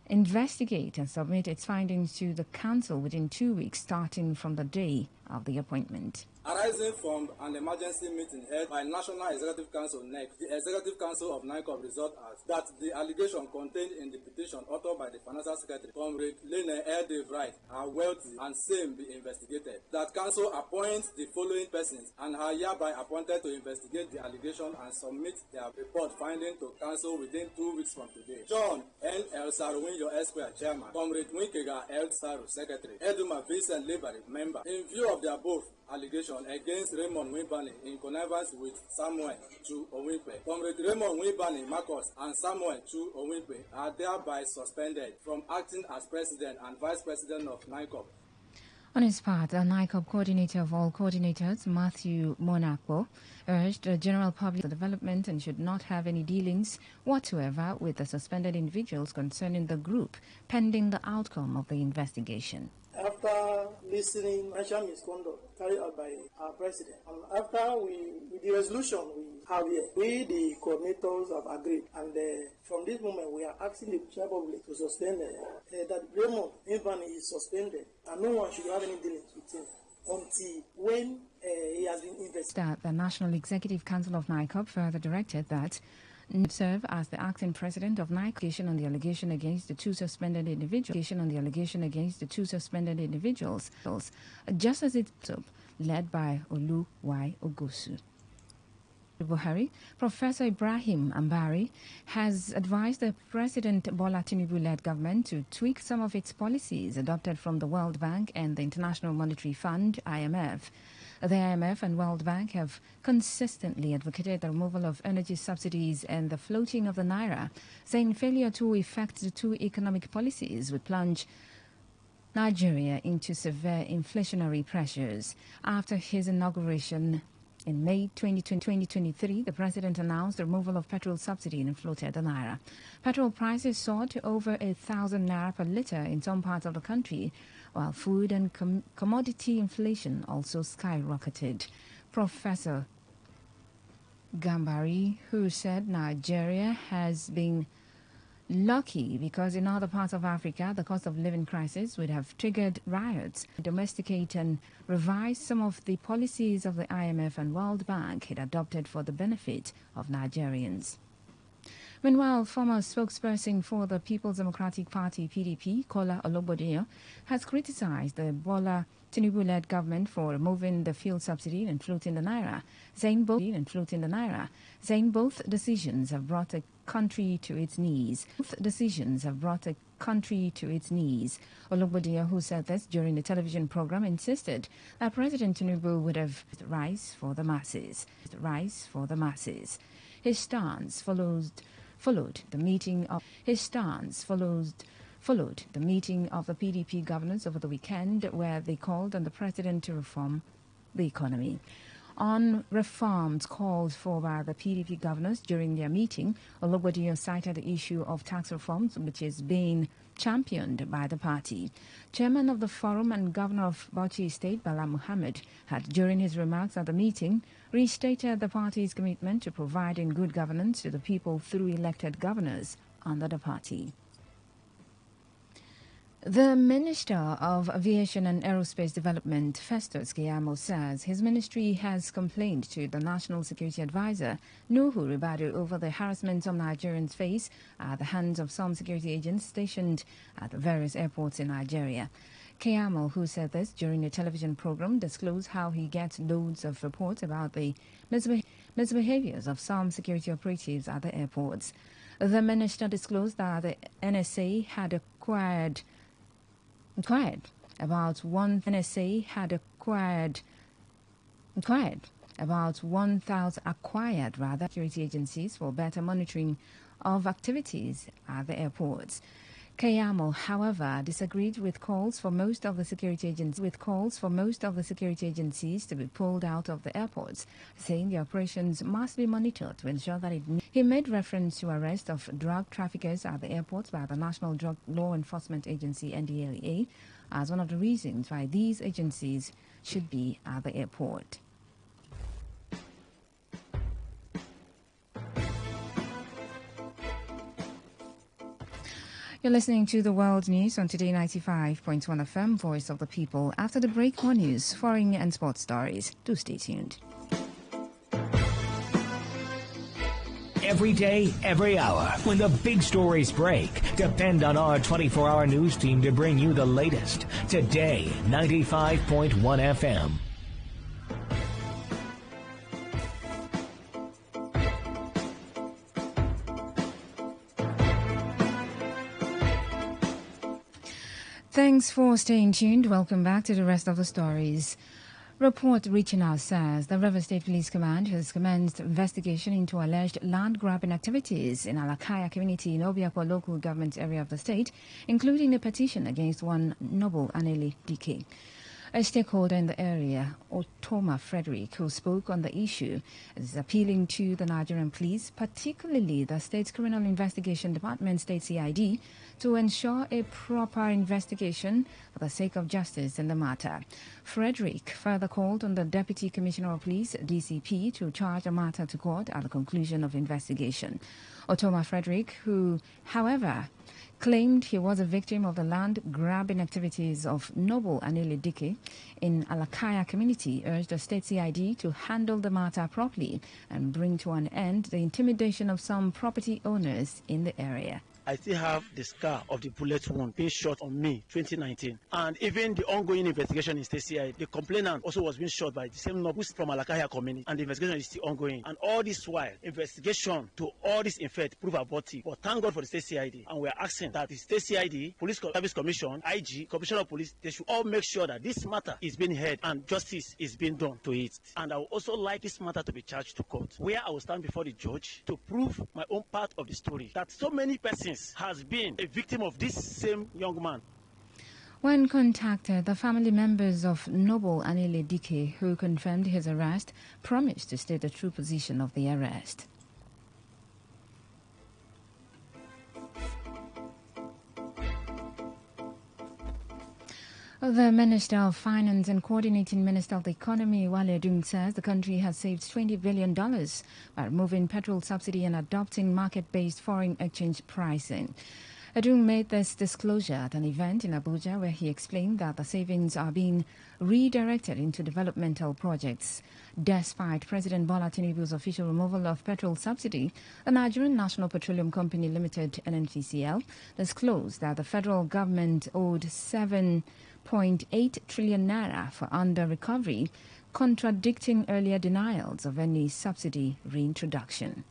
investigate and submit its findings to the council within 2 weeks starting from the day of the appointment. Arising from an emergency meeting held by National Executive Council (NEC), the Executive Council of NICOP resolved as that the allegation contained in the petition authored by the Financial Secretary, Comrade Lene Elde Wright, are wealthy and same be investigated. That Council appoints the following persons and are hereby appointed to investigate the allegation and submit their report finding to Council within 2 weeks from today. John N. El Saruwinyo Esquire, Chairman. Comrade Winkega El Saru, Secretary. Eduma Vincent Lebari, Member. In view of the above allegation against Raymond Wimbani in connivance with Samuel Chu Owimpe, Comrade Raymond Wimbani Marcos and Samuel Chu Owimpe are thereby suspended from acting as President and Vice President of NICOP. On his part, the NICOB coordinator of all coordinators, Matthew Monaco, urged the general public development and should not have any dealings whatsoever with the suspended individuals concerning the group, pending the outcome of the investigation. After listening financial misconduct carried out by our president, and after with the resolution we have here, we the coordinators have agreed, and from this moment we are asking the public to suspend that Raymond Invani is suspended, and no one should have any dealings with him until when he has been investigated. The National Executive Council of NICOB further directed that serve as the acting president of NICOB on the allegation against the two suspended individuals, just as it's led by Olu Y. Ogosu. Buhari, Professor Ibrahim Ambari has advised the President Bola Tinubu-led government to tweak some of its policies adopted from the World Bank and the International Monetary Fund, IMF. The IMF and World Bank have consistently advocated the removal of energy subsidies and the floating of the naira, saying failure to effect the two economic policies would plunge Nigeria into severe inflationary pressures. After his inauguration in May 2023, the president announced the removal of petrol subsidy and floated the naira. Petrol prices soared to over 1,000 naira per litre in some parts of the country, while food and commodity inflation also skyrocketed. Professor Gambari, who said Nigeria has been lucky because in other parts of Africa, the cost of living crisis would have triggered riots, domesticate and revise some of the policies of the IMF and World Bank had adopted for the benefit of Nigerians. Meanwhile, former spokesperson for the People's Democratic Party, PDP, Kola Olobodeyo, has criticized the Bola Tinubu-led government for removing the fuel subsidy and floating the naira, saying both decisions have brought a country to its knees. Olobodeyo, who said this during the television program, insisted that President Tinubu would have rice for the masses. His stance followed the meeting of the PDP governors over the weekend, where they called on the president to reform the economy. On reforms called for by the PDP governors during their meeting, Olobodeyo cited the issue of tax reforms, which is being championed by the party. Chairman of the forum and governor of Bauchi State, Bala Muhammad, had, during his remarks at the meeting, restated the party's commitment to providing good governance to the people through elected governors under the party. The Minister of Aviation and Aerospace Development, Festus Keyamo, says his ministry has complained to the National Security Advisor, Nuhu Ribadu, over the harassment some Nigerians face at the hands of some security agents stationed at various airports in Nigeria. Keyamo, who said this during a television program, disclosed how he gets loads of reports about the misbehaviors of some security operatives at the airports. The minister disclosed that the NSA had acquired about 1,000 security agencies for better monitoring of activities at the airports. Keyamo, however, disagreed with calls for most of the security agencies to be pulled out of the airports, saying the operations must be monitored to ensure that he made reference to arrest of drug traffickers at the airports by the National Drug Law Enforcement Agency, NDLEA, as one of the reasons why these agencies should be at the airport. You're listening to the World News on Today 95.1 FM, Voice of the People. After the break, more news, foreign and sports stories. Do stay tuned. Every day, every hour, when the big stories break, depend on our 24-hour news team to bring you the latest. Today, 95.1 FM. Thanks for staying tuned. Welcome back to the rest of the stories. Report reaching us says the River State Police Command has commenced investigation into alleged land grabbing activities in Alakaya community in Obiako local government area of the state, including a petition against one Noble Anele DK. A stakeholder in the area, Otoma Frederick, who spoke on the issue, is appealing to the Nigerian police, particularly the State's Criminal Investigation Department, State CID, to ensure a proper investigation for the sake of justice in the matter. Frederick further called on the Deputy Commissioner of Police, DCP, to charge the matter to court at the conclusion of investigation. Otoma Frederick, who, however, claimed he was a victim of the land-grabbing activities of Noble Anile Dike in Alakaya community, urged the State CID to handle the matter properly and bring to an end the intimidation of some property owners in the area. I still have the scar of the bullet wound being shot on me 2019. And even the ongoing investigation in State CID, the complainant also was being shot by the same nobles from Alakaya community, and the investigation is still ongoing. And all this while, investigation to all this in fact prove abortive. But thank God for the State CID, and we are asking that the State CID, Police Service Commission, IG, Commissioner of Police, they should all make sure that this matter is being heard and justice is being done to it. And I would also like this matter to be charged to court, where I will stand before the judge to prove my own part of the story, that so many persons has been a victim of this same young man. When contacted, the family members of Noble Anile Dike, who confirmed his arrest, promised to state the true position of the arrest. The Minister of Finance and Coordinating Minister of the Economy, Wale Edun, says the country has saved $20 billion by removing petrol subsidy and adopting market-based foreign exchange pricing. Edun made this disclosure at an event in Abuja where he explained that the savings are being redirected into developmental projects. Despite President Bola Tinubu's official removal of petrol subsidy, the Nigerian National Petroleum Company Limited, NNPCL, disclosed that the federal government owed 7.8 trillion naira for under-recovery, contradicting earlier denials of any subsidy reintroduction.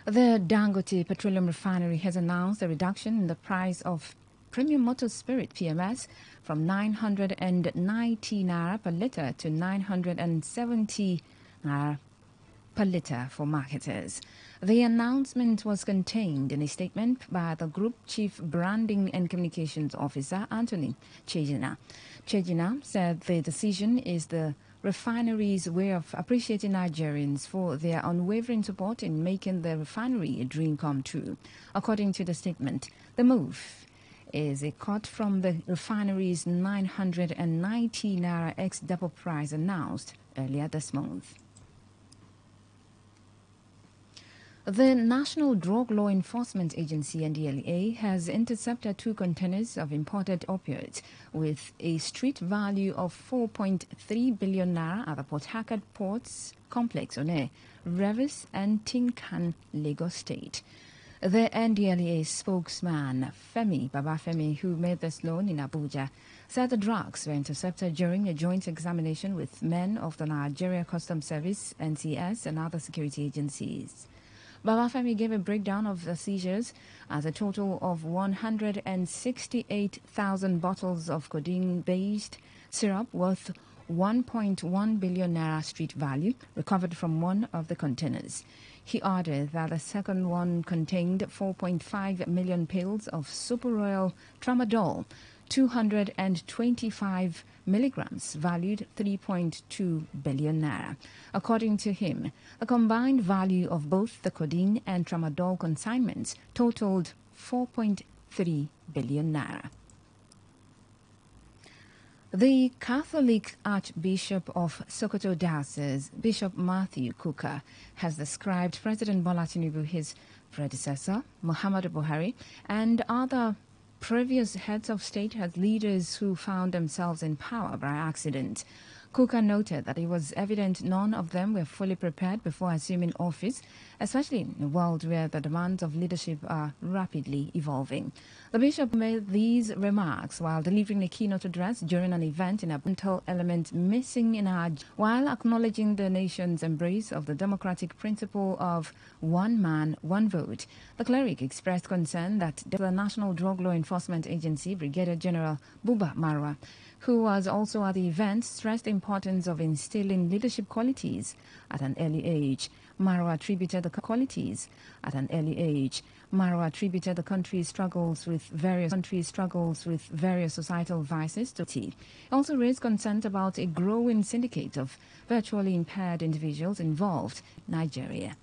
The Dangote Petroleum Refinery has announced a reduction in the price of premium motor spirit PMS from 990 naira per litre to 970 naira per litre for marketers. The announcement was contained in a statement by the Group Chief Branding and Communications Officer, Anthony Chejina. Chejina said the decision is the refinery's way of appreciating Nigerians for their unwavering support in making the refinery a dream come true. According to the statement, the move is a cut from the refinery's 990 naira ex-depot price announced earlier this month. The National Drug Law Enforcement Agency, NDLEA, has intercepted 2 containers of imported opioids with a street value of 4.3 billion naira at the Port Harcourt Ports Complex, One, Revis and Tinkan, Lagos State. The NDLEA spokesman, Femi Babafemi, who made this known in Abuja, said the drugs were intercepted during a joint examination with men of the Nigeria Customs Service, NCS, and other security agencies. Babafemi gave a breakdown of the seizures as a total of 168,000 bottles of codeine-based syrup worth 1.1 billion naira street value recovered from one of the containers. He added that the second one contained 4.5 million pills of Super Royal Tramadol, 225 milligrams, valued 3.2 billion naira. According to him, the combined value of both the codeine and tramadol consignments totaled 4.3 billion naira. The Catholic Archbishop of Sokoto Diocese, Bishop Matthew Kuka, has described President Bola Tinubu, his predecessor, Muhammadu Buhari, and other previous heads of state as leaders who found themselves in power by accident. Kuka noted that it was evident none of them were fully prepared before assuming office, especially in a world where the demands of leadership are rapidly evolving. The bishop made these remarks while delivering a keynote address during an event in a mental element missing in our, while acknowledging the nation's embrace of the democratic principle of one man, one vote. The cleric expressed concern that the National Drug Law Enforcement Agency Brigadier General Buba Marwa, who was also at the event, stressed the importance of instilling leadership qualities at an early age. Maro attributed the qualities at an early age. Maro attributed the country's struggles with various societal vices to He also raised concerns about a growing syndicate of virtually impaired individuals involved in Nigeria.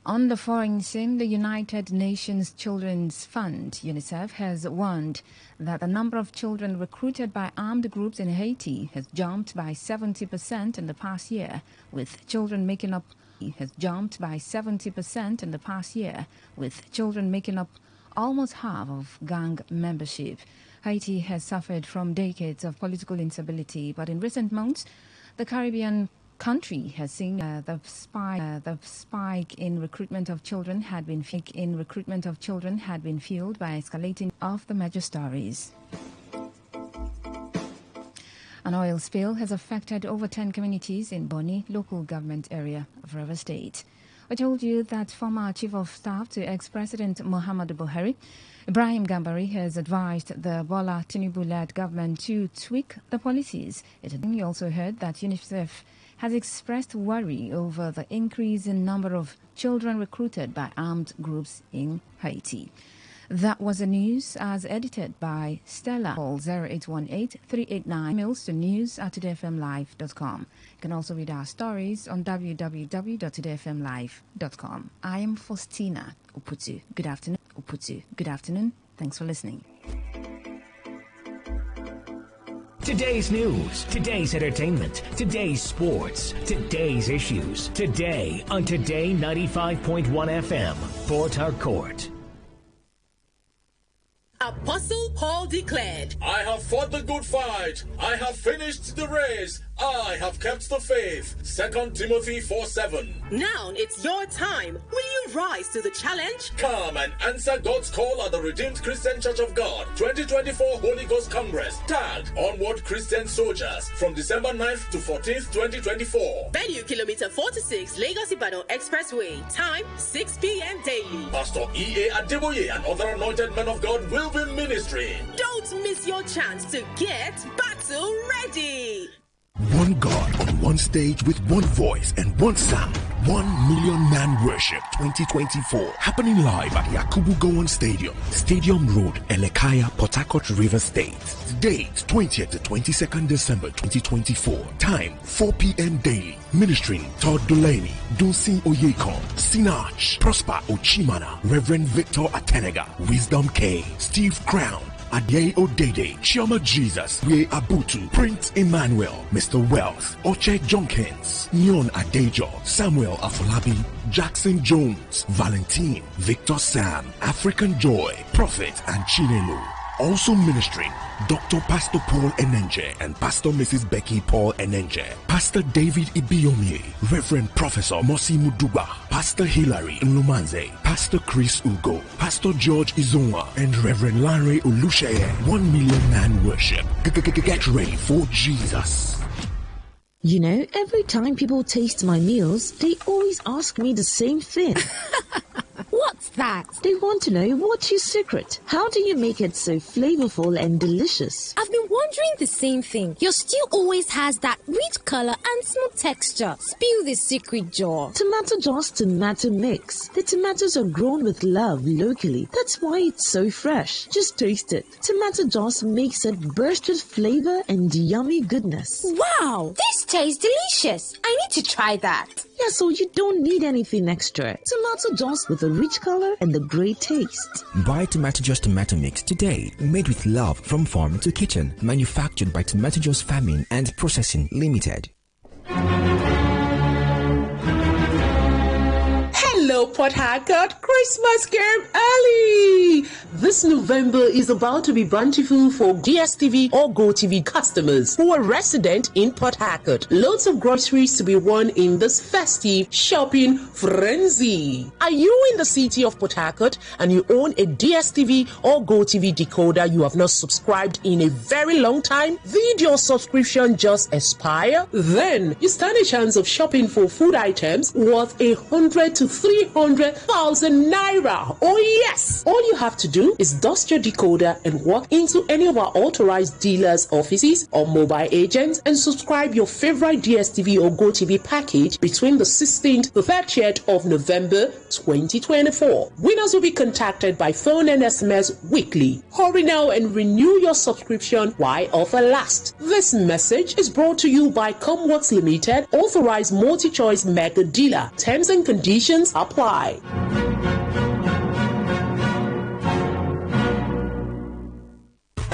On the foreign scene, the United Nations Children's Fund, UNICEF, has warned that the number of children recruited by armed groups in Haiti has jumped by 70% in the past year, with children making up almost half of gang membership. Haiti has suffered from decades of political instability, but in recent months, the Caribbean country has seen the spike in recruitment of children had been fueled by escalating of the major stories. An oil spill has affected over 10 communities in Boni local government area of Rivers State. I told you that former Chief of Staff to ex-President Muhammadu Buhari, Ibrahim Gambari, has advised the Bola Tinubu-led government to tweak the policies. You also heard that UNICEF has expressed worry over the increase in number of children recruited by armed groups in Haiti. That was the news as edited by Stella. Call 0818-389 mails to news@todayfmlive.com. You can also read our stories on www.todayfmlive.com. I am Faustina Uputu. Good afternoon. Thanks for listening. Today's news, today's entertainment, today's sports, today's issues. Today on Today 95.1 FM, Port Harcourt. Apostle Paul declared, I have fought the good fight. I have finished the race. I have kept the faith. 2 Timothy 4:7. Now it's your time. Will you rise to the challenge? Come and answer God's call at the Redeemed Christian Church of God 2024 Holy Ghost Congress. Tagged Onward Christian Soldiers from December 9th to 14th, 2024. Venue kilometer 46 Lagos-Ibadan Expressway. Time 6 p.m. daily. Pastor E.A. Adeboye and other anointed men of God will be ministering. Don't miss your chance to get battle ready. One God on one stage with one voice and one sound. 1 Million Man Worship 2024. Happening live at Yakubu Gowon Stadium, Stadium Road, Elekaya, Port Harcourt, River State. Date 20th to 22nd December 2024. Time 4 p.m. daily. Ministering Todd Delaney, Dunsin Oyekon, Sinach, Prosper Ochimana, Reverend Victor Atenega, Wisdom K, Steve Crown, Adye Odede, Chioma Jesus, Ye Abutu, Prince Emmanuel, Mr. Wealth, Oche Jonkins, Nyon Adejo, Samuel Afolabi, Jackson Jones, Valentine, Victor Sam, African Joy, Prophet and Chinelo. Also ministering Dr. Pastor Paul Enenje and Pastor Mrs. Becky Paul Enenje, Pastor David Ibiomie, Reverend Professor Mosi Muduba, Pastor Hilary Nlumanze, Pastor Chris Ugo, Pastor George Izonwa, and Reverend Larry Olusheye. 1 Million Man Worship. Get ready for Jesus. You know, every time people taste my meals, they always ask me the same thing. What's that? They want to know what's your secret. How do you make it so flavorful and delicious? I've been wondering the same thing. Your stew always has that rich color and smooth texture. Spill the secret, Joe. Tomato Joss tomato mix. The tomatoes are grown with love locally. That's why it's so fresh. Just taste it. Tomato Joss makes it burst with flavor and yummy goodness. Wow, this tastes delicious. I need to try that. Yeah, so you don't need anything extra. Tomato Joss with a rich color and a great taste. Buy Tomato Joss tomato mix today. Made with love from farm to kitchen. Manufactured by Tomato Joss Farming and Processing Limited. Hello, Port Harcourt. Christmas came early. This November is about to be bountiful for DSTV or GoTV customers who are resident in Port Harcourt. Loads of groceries to be won in this festive shopping frenzy. Are you in the city of Port Harcourt and you own a DSTV or GoTV decoder you have not subscribed in a very long time? Did your subscription just expire? Then you stand a chance of shopping for food items worth 100 to 300 300,000 naira. Oh yes! All you have to do is dust your decoder and walk into any of our authorized dealers' offices or mobile agents and subscribe your favorite DSTV or GoTV package between the 16th to 30th of November 2024. Winners will be contacted by phone and SMS weekly. Hurry now and renew your subscription while offer lasts. This message is brought to you by Comworks Limited, authorized multi-choice mega dealer. Terms and conditions apply.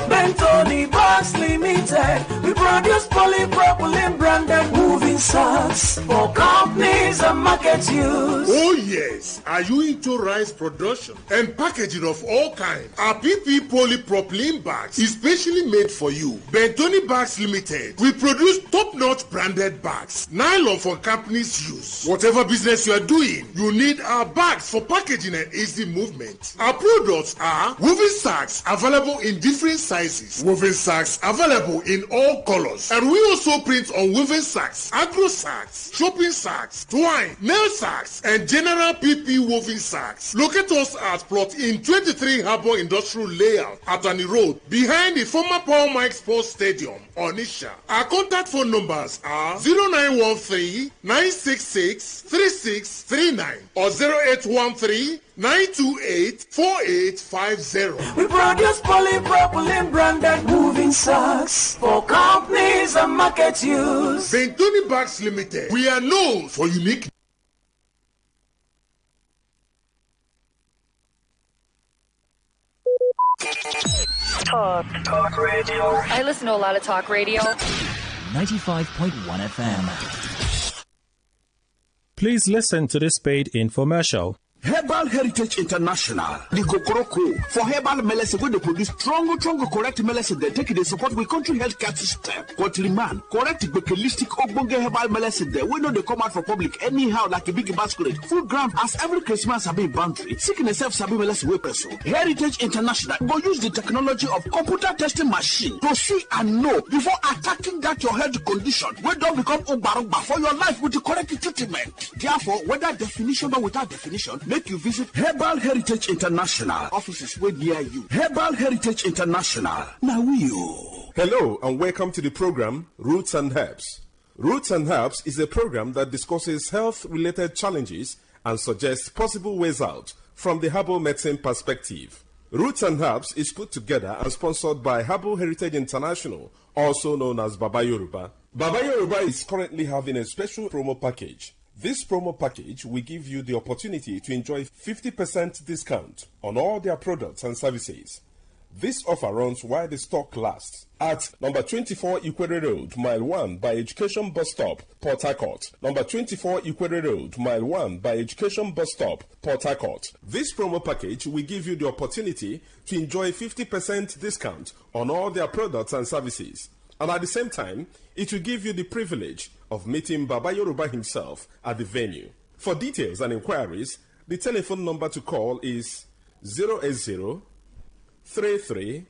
Bentoni Box Limited. We produce polypropylene branded moving socks for companies and market use. Oh yes, are you into rice production and packaging of all kinds? Our PP polypropylene bags is specially made for you. Bentoni Bags Limited. We produce top-notch branded bags, nylon for companies' use. Whatever business you are doing, you need our bags for packaging and easy movement. Our products are woven sacks available in different sizes, woven sacks available in all colors, and we also print on woven sacks, agro sacks, shopping sacks, twine, nail sacks, and general PP woven sacks. Locate us at plot in 23 Harbour Industrial Layout, Atani Road, behind the former Paul Mike Sports Stadium, Onisha. Our contact phone numbers are 0913-966-3639 or 0813-928-4850. We produce polypropylene branded moving socks for companies and market use. Bentoni Bags Limited. We are known for unique. Talk radio. I listen to a lot of talk radio. 95.1 FM. Please listen to this paid infomercial. Herbal Heritage International, the Kokoroko, for herbal medicine, when they produce strong, correct medicine, they take it, they support with country healthcare system. Quatliman, correct, holistic, ogbonge herbal medicine, they know they come out for public anyhow, like a big basket, full ground, as every Christmas have been boundary, seeking a self-sabi medicine way person. Heritage International will use the technology of computer testing machine to see and know before attacking that your health condition, when don't become Obarogba for your life with the correct treatment. Therefore, whether definition or without definition, make you visit Herbal Heritage International. Offices way near you. Herbal Heritage International. Now you. Hello and welcome to the program Roots and Herbs. Roots and Herbs is a program that discusses health-related challenges and suggests possible ways out from the herbal medicine perspective. Roots and Herbs is put together and sponsored by Herbal Heritage International, also known as Baba Yoruba. Baba Yoruba is currently having a special promo package. This promo package will give you the opportunity to enjoy 50% discount on all their products and services. This offer runs while the stock lasts at number 24 Ikwere Road, Mile 1 by Education Bus Stop, Port Harcourt. Number 24 Ikwere Road, Mile 1 by Education Bus Stop, Port Harcourt. This promo package will give you the opportunity to enjoy 50% discount on all their products and services. And at the same time, it will give you the privilege of meeting Baba Yoruba himself at the venue. For details and inquiries, the telephone number to call is 080 33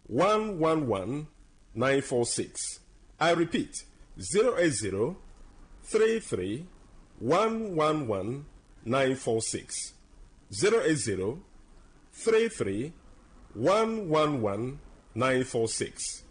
111 946. I repeat, 080 33 111 946. 080 33 111 946.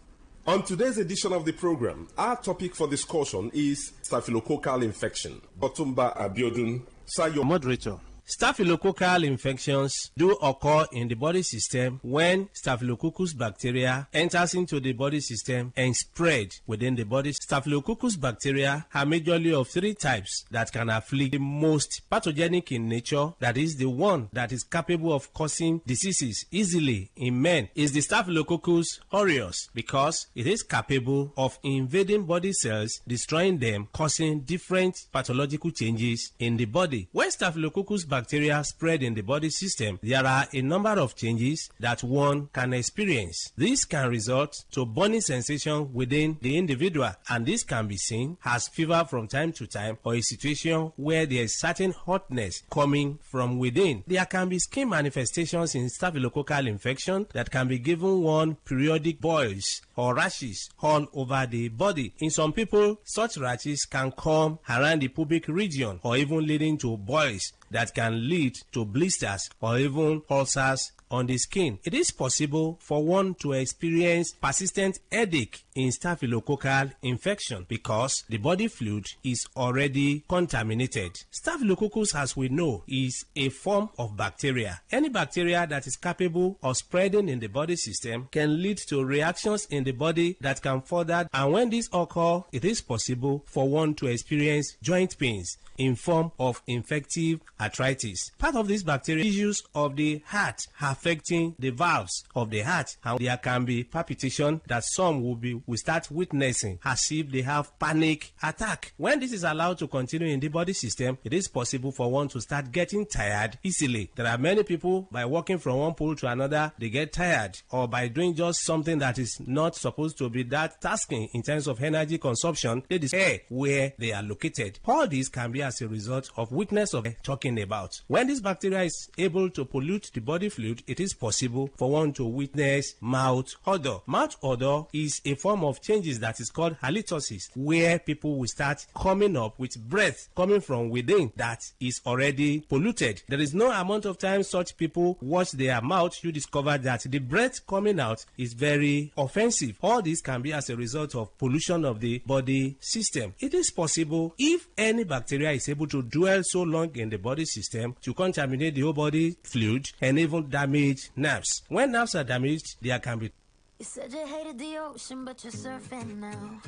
On today's edition of the program, our topic for discussion is staphylococcal infection. Botumba Abiodun, sir, your moderator. Staphylococcal infections do occur in the body system when Staphylococcus bacteria enters into the body system and spread within the body. Staphylococcus bacteria are majorly of three types that can afflict. The most pathogenic in nature, that is the one that is capable of causing diseases easily in men, is the Staphylococcus aureus, because it is capable of invading body cells, destroying them, causing different pathological changes in the body. When Staphylococcus bacteria spread in the body system, there are a number of changes that one can experience. This can result to burning sensation within the individual, and this can be seen as fever from time to time, or a situation where there is certain hotness coming from within. There can be skin manifestations in staphylococcal infection that can be given one periodic boils or rashes all over the body. In some people, such rashes can come around the pubic region or even leading to boils that can lead to blisters or even ulcers on the skin. It is possible for one to experience persistent headache in staphylococcal infection because the body fluid is already contaminated. Staphylococcus, as we know, is a form of bacteria. Any bacteria that is capable of spreading in the body system can lead to reactions in the body that can further, and when this occurs, it is possible for one to experience joint pains in form of infective arthritis. Part of this bacteria issues of the heart affecting the valves of the heart, and there can be palpitation that some will start witnessing as if they have panic attack. When this is allowed to continue in the body system, it is possible for one to start getting tired easily. There are many people, by walking from one pole to another, they get tired, or by doing just something that is not supposed to be that tasking in terms of energy consumption, they despair where they are located. All this can be as a result of weakness of talking about. When this bacteria is able to pollute the body fluid, it is possible for one to witness mouth odor. Mouth odor is a form of changes that is called halitosis, where people will start coming up with breath coming from within that is already polluted. There is no amount of time such people wash their mouth, you discover that the breath coming out is very offensive. All this can be as a result of pollution of the body system. It is possible, if any bacteria is able to dwell so long in the body system, to contaminate the whole body fluid and even damage nerves. When nerves are damaged, there can be. You said you hated the ocean, but you're surfing now.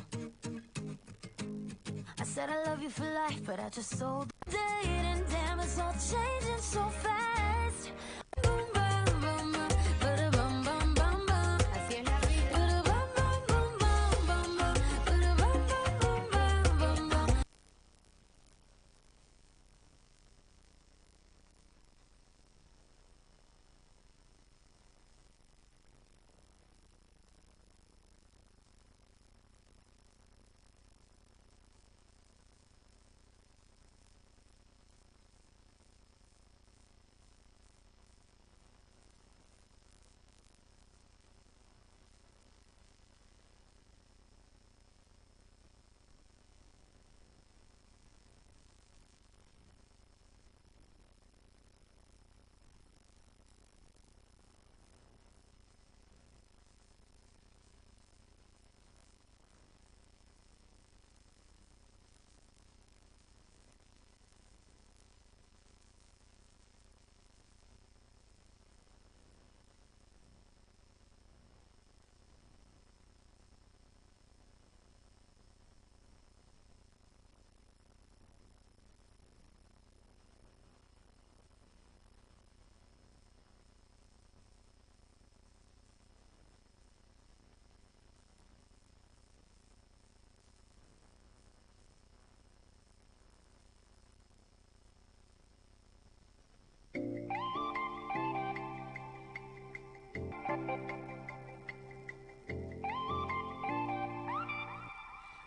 I said I love you for life, but I just sold the date, and damn, it's all changing so fast. Boom, boom, boom, boom, ba-da-bum, bum, bum, bum. I feel like ba-da-bum, bum, bum, bum, bum, bum, ba-da-bum, bum, bum, bum, bum, bum.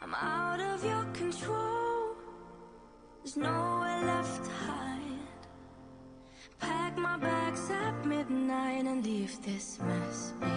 I'm out of your control. There's nowhere left to hide. Pack my bags at midnight and leave this mess be.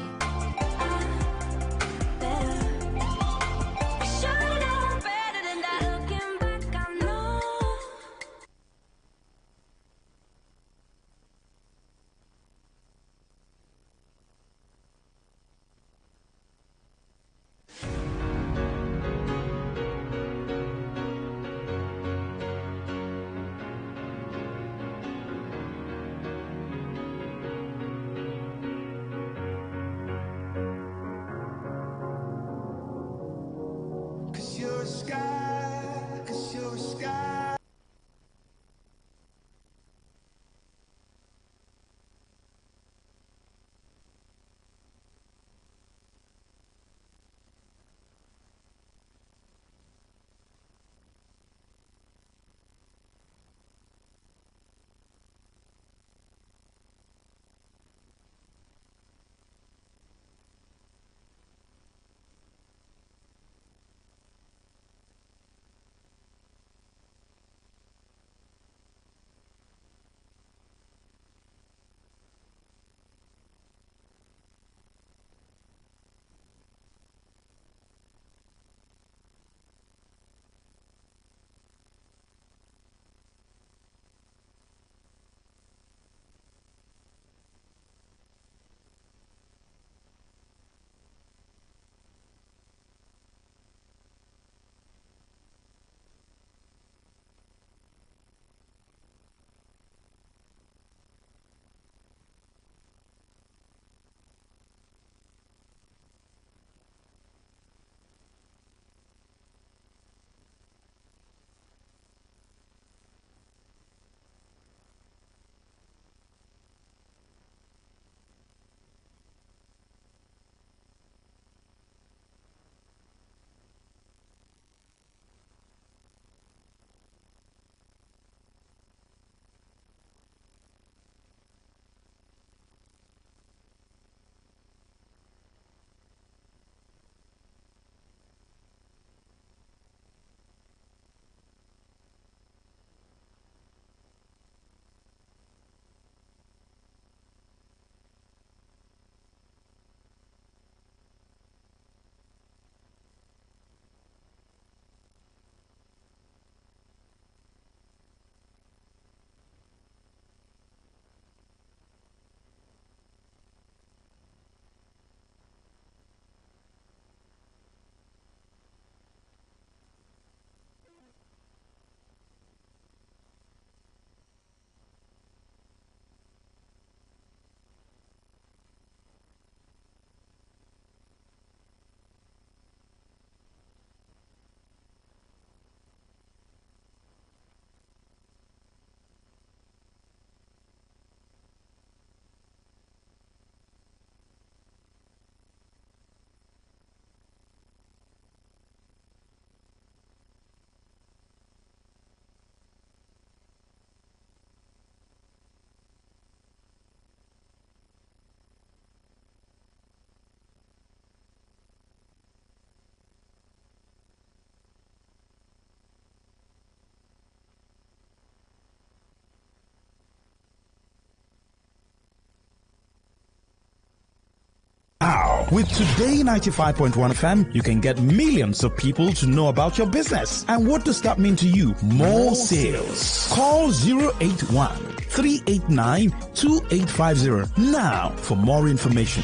With Today 95.1 FM, you can get millions of people to know about your business. And what does that mean to you? More sales. Call 081-389-2850 now for more information.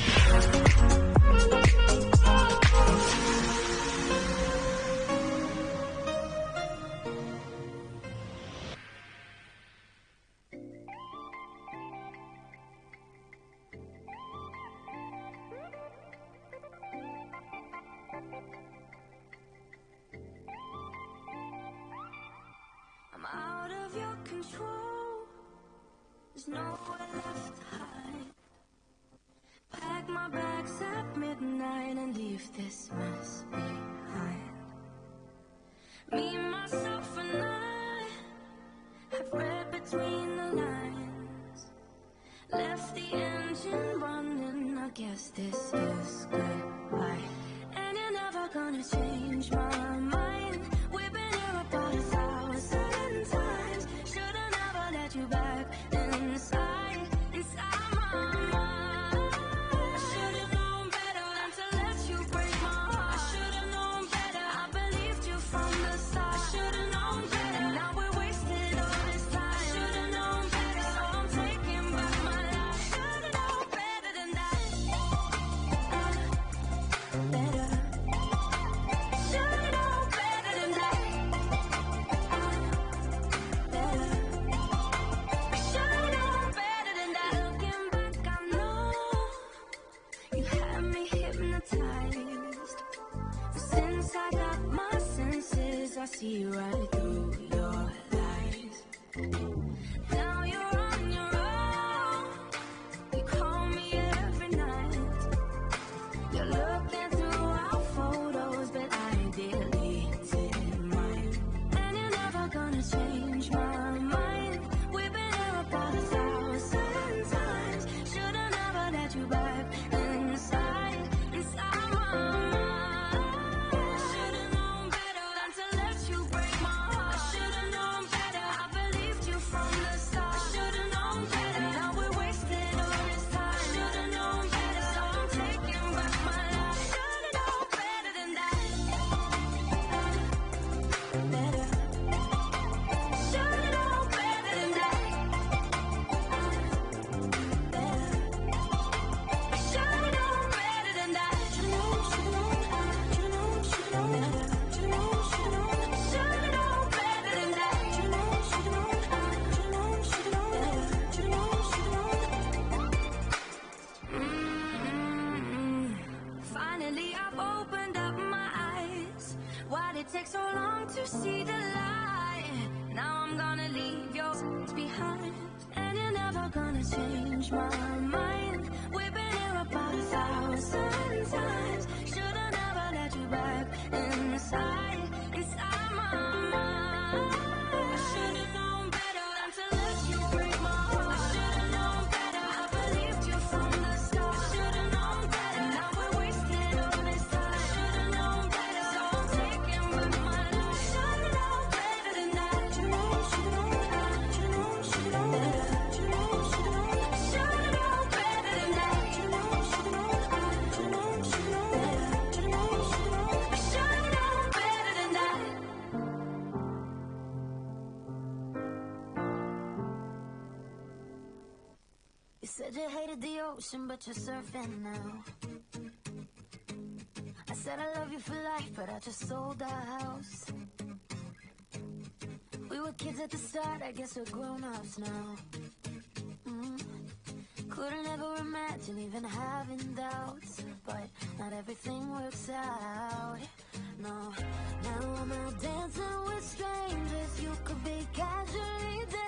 I'm out of your control. There's nowhere left to hide. Pack my bags at midnight and leave this mess behind. Me, myself, and I have read between the lines. Left the engine running. I guess this is goodbye. And you're never gonna change my mind. We've been here about 1,000 times. Should've never let you back inside my mind. I should've known better than to let you break my heart. I should've known better. I believed you from the start. I should've known better. Now we're wasted all this time. I should've known better. So I'm taking back my life. Should've known better than that. Better. Should've known better than that. Better. Should've known better than that. Looking back, I know you had me hypnotized. Since I got my senses, I see right through your lies. Now you're on your own. You call me every night. You're looking through our photos, but I deleted mine. And you're never gonna change my mind. We've been here about 1,000 times. Should've never let you back inside my mind. Should've known better than to let you break my heart. I should've known better. I believed you from the start. I should've known better. Now we're wasted all this time. Should've known better. So I'm taking back my life. Should've known better than that. Better. Should've known better than that. Better. Should've known better than that. Should've known better. Should've known better than that. Finally, I've opened up my eyes. Why'd it take so long to see the light? Now I'm gonna leave yours behind. And you're never gonna change my mind. We've been here about 1,000 times. Should've never let you back inside my mind. I should've known better than to let you break my heart. I should've known better. I believed you from the start. I should've known better. Now we're wasted all this time. I should've known better. So I'm taking back my life. Should've known better than that. Should've known better. Should've known better than that. You said you hated the ocean, but you're surfing now. I said I love you for life, but I just sold our house. We were kids at the start, I guess we're grown-ups now. Couldn't ever imagine even having doubts, but not everything works out. No, now I'm out dancing with strangers. You could be casually dancing.